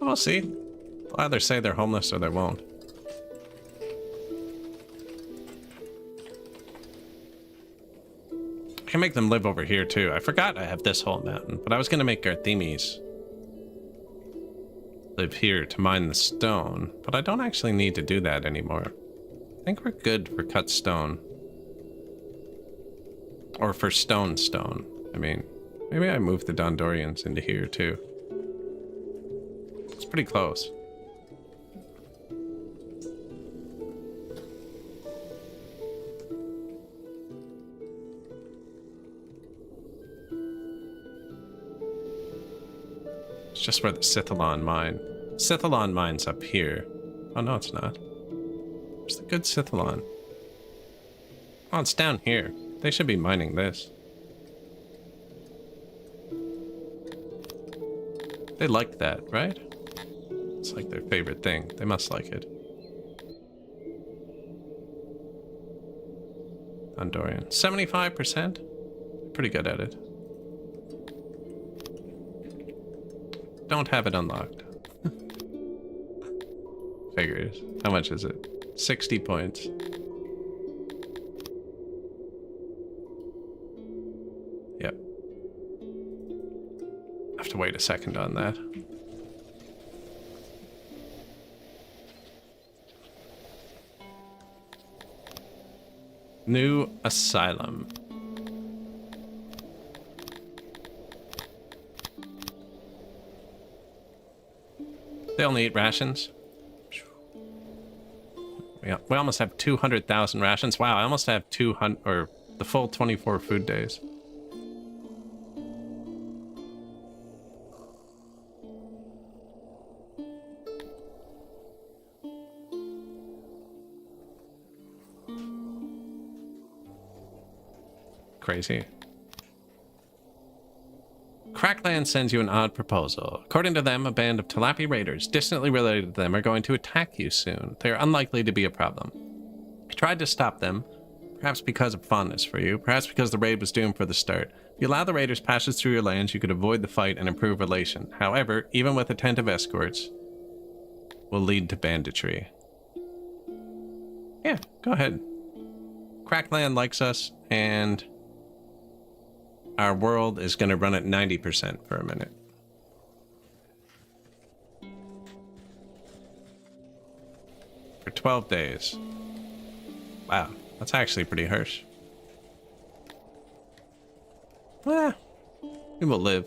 We'll see. They'll either say they're homeless or they won't. I can make them live over here too. I forgot I have this whole mountain, but I was going to make Garthemis live here to mine the stone, but I don't actually need to do that anymore. I think we're good for cut stone. Or for stone. I mean, maybe I moved the Dondorians into here too. It's pretty close. just where the Sithalon mine. Sithalon mine's up here. Oh, no, it's not. Where's the good Sithalon? Oh, it's down here. They should be mining this. They like that, right? It's like their favorite thing. They must like it. Andorian. 75%? Pretty good at it. Don't have it unlocked. Figures. How much is it? 60 points. Yep. Have to wait a second on that. New asylum. They only eat rations. Yeah, we almost have 200,000 rations. Wow, I almost have 200 or the full 24 food days. Crazy. Crackland sends you an odd proposal. According to them, a band of Talapi raiders distantly related to them are going to attack you soon. They are unlikely to be a problem. I tried to stop them, perhaps because of fondness for you, perhaps because the raid was doomed for the start. If you allow the raiders passage through your lands, you could avoid the fight and improve relation. However, even with attentive escorts, will lead to banditry. Yeah, go ahead. Crackland likes us, and our world is going to run at 90% for a minute. For 12 days. Wow, that's actually pretty harsh. Well, we will live.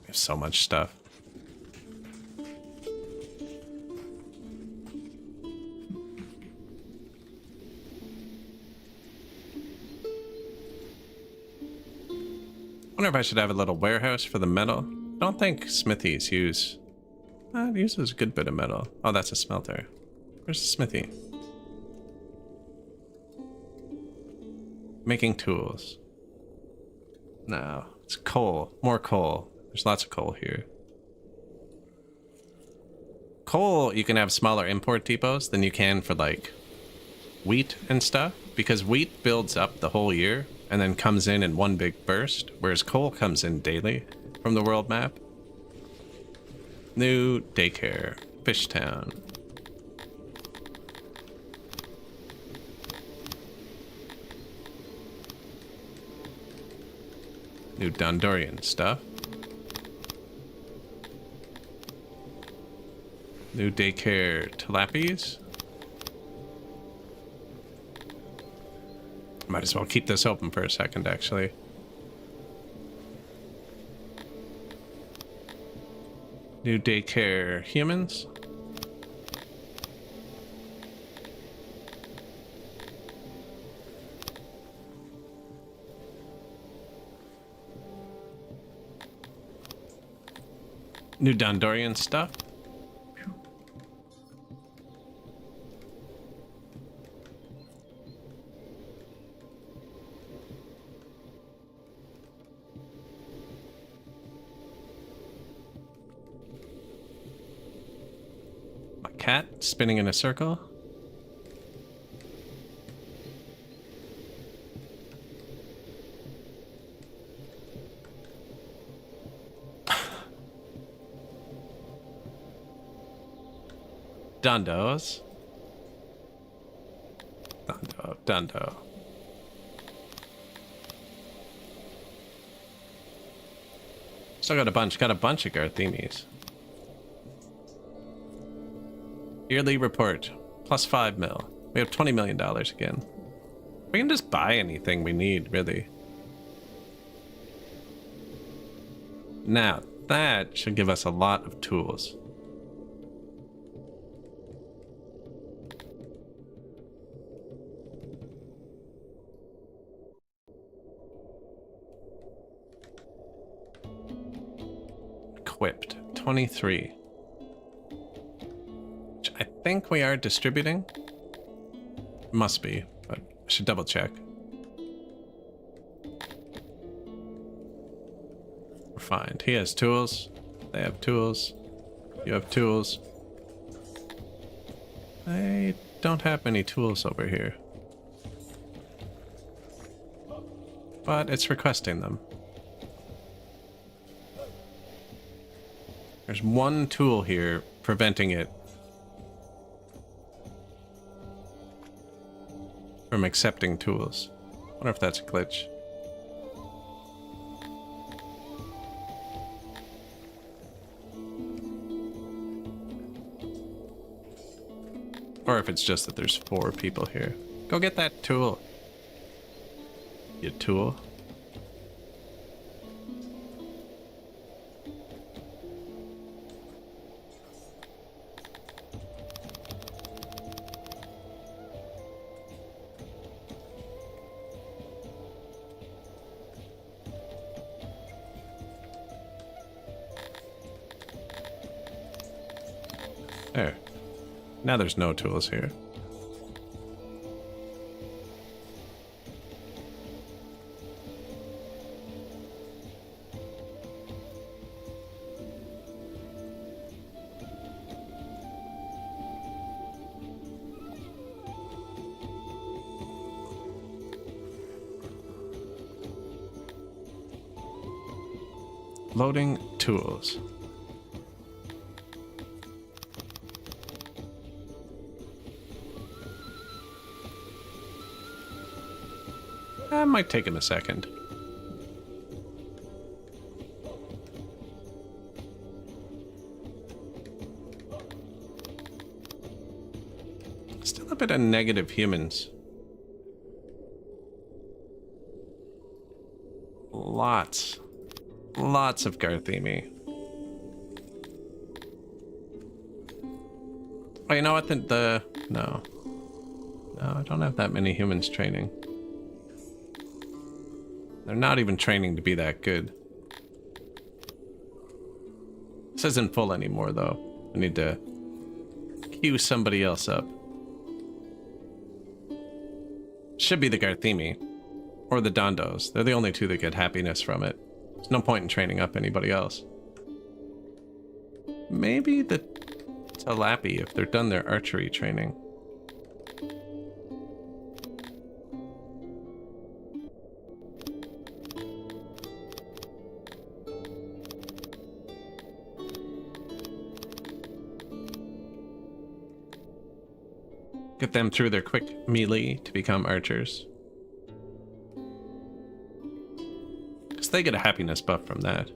We have so much stuff. I wonder if I should have a little warehouse for the metal. I don't think smithies use... it uses a good bit of metal. Oh, that's a smelter. Where's the smithy? Making tools. No, it's coal. More coal. There's lots of coal here. Coal, you can have smaller import depots than you can for, like, wheat and stuff. Because wheat builds up the whole year and then comes in one big burst, whereas coal comes in daily from the world map. New daycare, Fishtown. New Dondorian stuff. New daycare, Talapis. Might as well keep this open for a second, actually. New daycare humans. New Dondorian stuff. Cat spinning in a circle. Dundos. Dundo. Still got a bunch of Garthemis. Yearly report, plus 5 mil. We have $20 million again. We can just buy anything we need, really. Now, that should give us a lot of tools. equipped? 23. Which I think we are distributing. Must be, but I should double check. We're fine. He has tools. They have tools. You have tools. I don't have many tools over here. But it's requesting them. There's one tool here preventing it from accepting tools. Wonder if that's a glitch. Or if it's just that there's 4 people here. Go get that tool. You tool. There. Now there's no tools here. Loading tools. That might take him a second. Still a bit of negative humans. Lots of Garthemi. Oh, you know what? No, I don't have that many humans training. They're not even training to be that good. This isn't full anymore, though. I need to queue somebody else up. Should be the Garthemi. Or the Dondos. They're the only 2 that get happiness from it. There's no point in training up anybody else. Maybe the Talapi, if they're done their archery training. Get them through their quick melee to become archers. Because they get a happiness buff from that.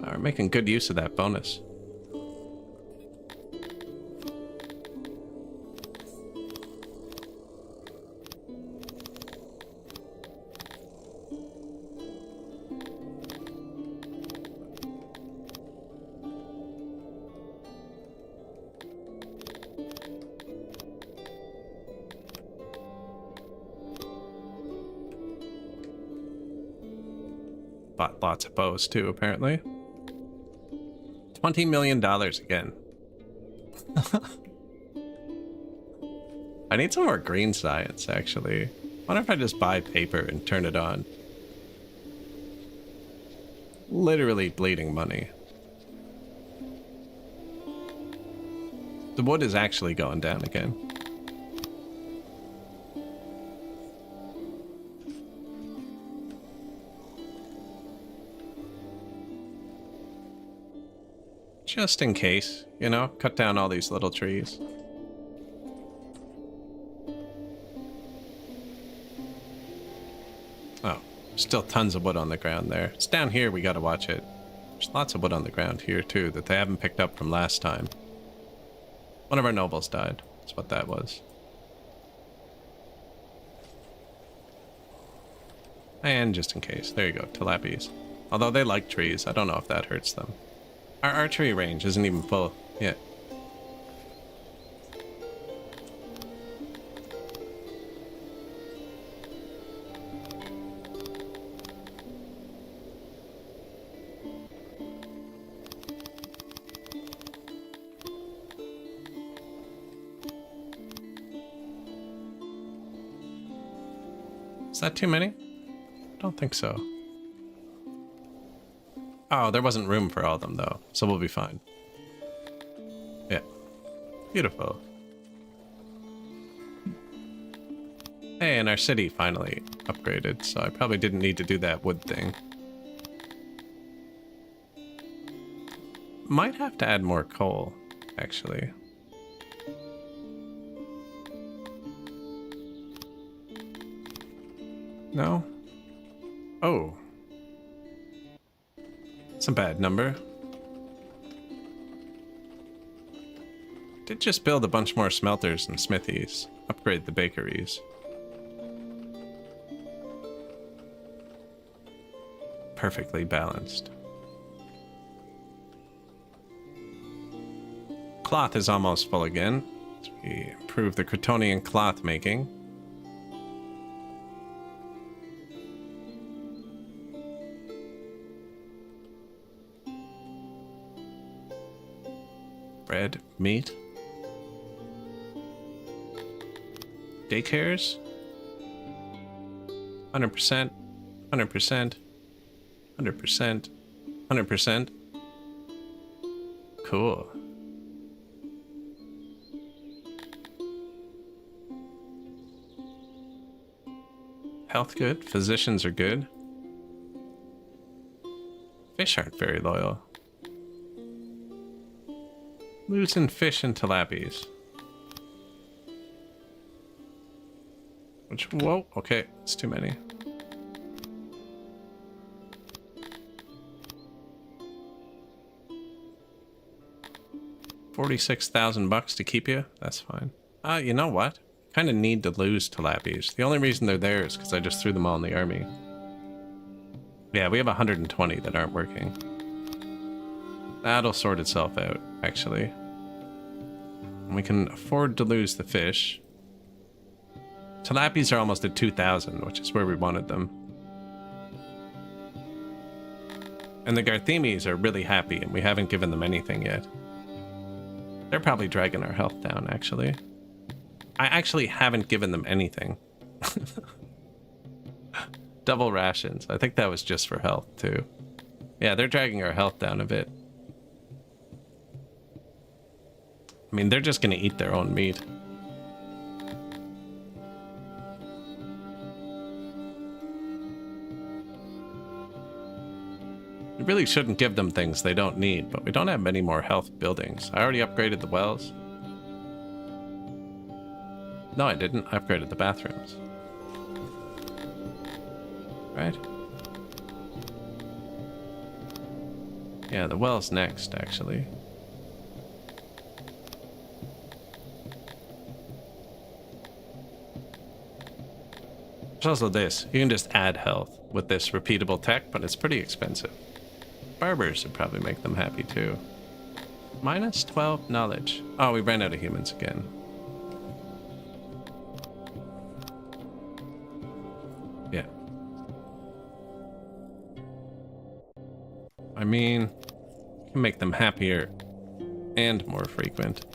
We're making good use of that bonus. Bought lots of bows too, apparently. $20 million again. I need some more green science, actually. Wonder if I just buy paper and turn it on. Literally bleeding money. The wood is actually going down again. Just in case, you know, cut down all these little trees. Oh, still tons of wood on the ground there. It's down here, we gotta watch it. There's lots of wood on the ground here too that they haven't picked up from last time. One of our nobles died, that's what that was. And just in case, there you go, Tilapis. Although they like trees, I don't know if that hurts them. Our archery range isn't even full yet. Is that too many? Don't think so. Oh, there wasn't room for all of them though, so we'll be fine. Yeah. Beautiful. Hey, and our city finally upgraded, so I probably didn't need to do that wood thing. Might have to add more coal, actually. No? Oh. It's a bad number. Did just build a bunch more smelters and smithies. Upgrade the bakeries. Perfectly balanced. Cloth is almost full again. So we improve the Crotonian cloth making. Bread, meat. Daycares. 100%, 100%, 100%, 100%. Cool. Health good, physicians are good. Fish aren't very loyal. Losing fish and tilapies. Which, whoa, okay, it's too many. $46,000 to keep you? That's fine. You know what? Kind of need to lose tilapies. The only reason they're there is because I just threw them all in the army. Yeah, we have 120 that aren't working. That'll sort itself out, actually. And we can afford to lose the fish. Tilapies are almost at 2,000, which is where we wanted them. And the Garthemes are really happy, and we haven't given them anything yet. They're probably dragging our health down, actually. I actually haven't given them anything. Double rations. I think that was just for health, too. Yeah, they're dragging our health down a bit. I mean, they're just gonna eat their own meat. We really shouldn't give them things they don't need, but we don't have many more health buildings. I already upgraded the wells. No, I didn't. I upgraded the bathrooms. Right? Yeah, the well's next, actually. There's also this. You can just add health with this repeatable tech, but it's pretty expensive. Barbers would probably make them happy, too. Minus 12 knowledge. Oh, we ran out of humans again. Yeah. I mean, can make them happier and more frequent.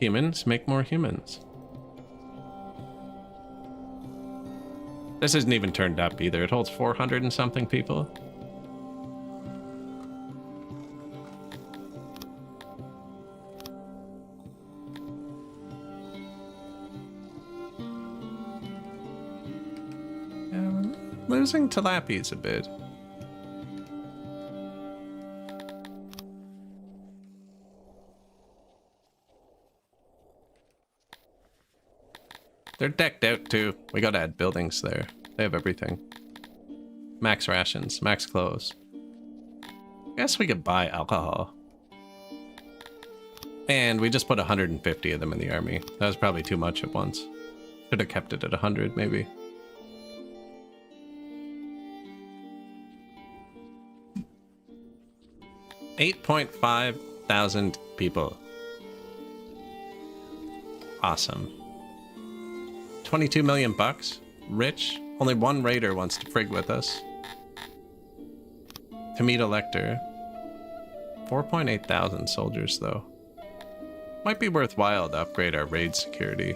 Humans make more humans. This isn't even turned up either. It holds 400 and something people. Yeah, we're losing tilapies a bit. They're decked out too. We gotta add buildings there. They have everything. Max rations, max clothes. Guess we could buy alcohol. And we just put 150 of them in the army. That was probably too much at once. Should have kept it at 100 maybe. $8.5 thousand people. Awesome. 22 million bucks. Rich. Only one raider wants to frig with us. To meet Elector. 4.8 thousand soldiers, though. Might be worthwhile to upgrade our raid security.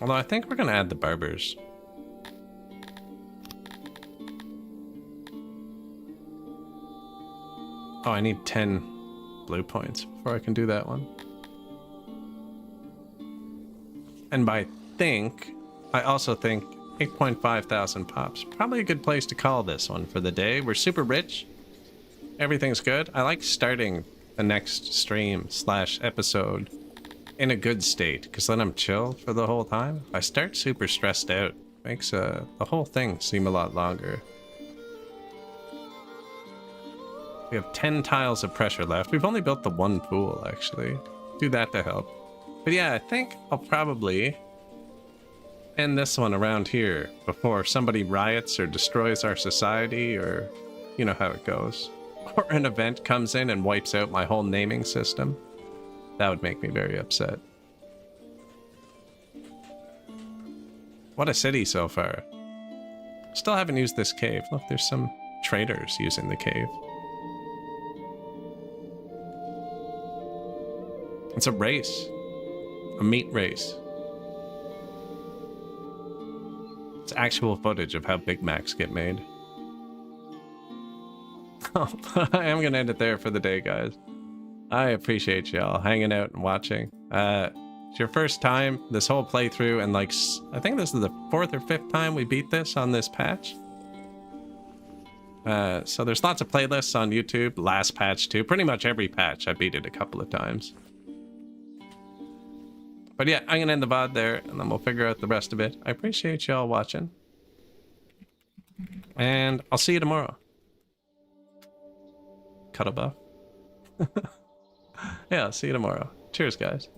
Although I think we're gonna add the barbers. Oh, I need 10 blue points before I can do that one. And by think, I also think 8.5 thousand pops. Probably a good place to call this one for the day. We're super rich. Everything's good. I like starting the next stream / episode in a good state, because then I'm chill for the whole time. If I start super stressed out, makes the whole thing seem a lot longer. We have 10 tiles of pressure left. We've only built the one pool, actually. Do that to help. But yeah, I think I'll probably end this one around here before somebody riots or destroys our society, or you know how it goes. Or an event comes in and wipes out my whole naming system. That would make me very upset. What a city so far. Still haven't used this cave. Look, there's some traders using the cave. It's a race. A meat race. It's actual footage of how Big Macs get made. Oh, I am gonna end it there for the day, guys. I appreciate y'all hanging out and watching. It's your first time this whole playthrough, and like, I think this is the 4th or 5th time we beat this on this patch. So there's lots of playlists on YouTube. Last patch too. Pretty much every patch I beat it a couple of times. But yeah, I'm gonna end the VOD there, and then we'll figure out the rest of it. I appreciate y'all watching. And I'll see you tomorrow. Cut a buff. Yeah, I'll see you tomorrow. Cheers, guys.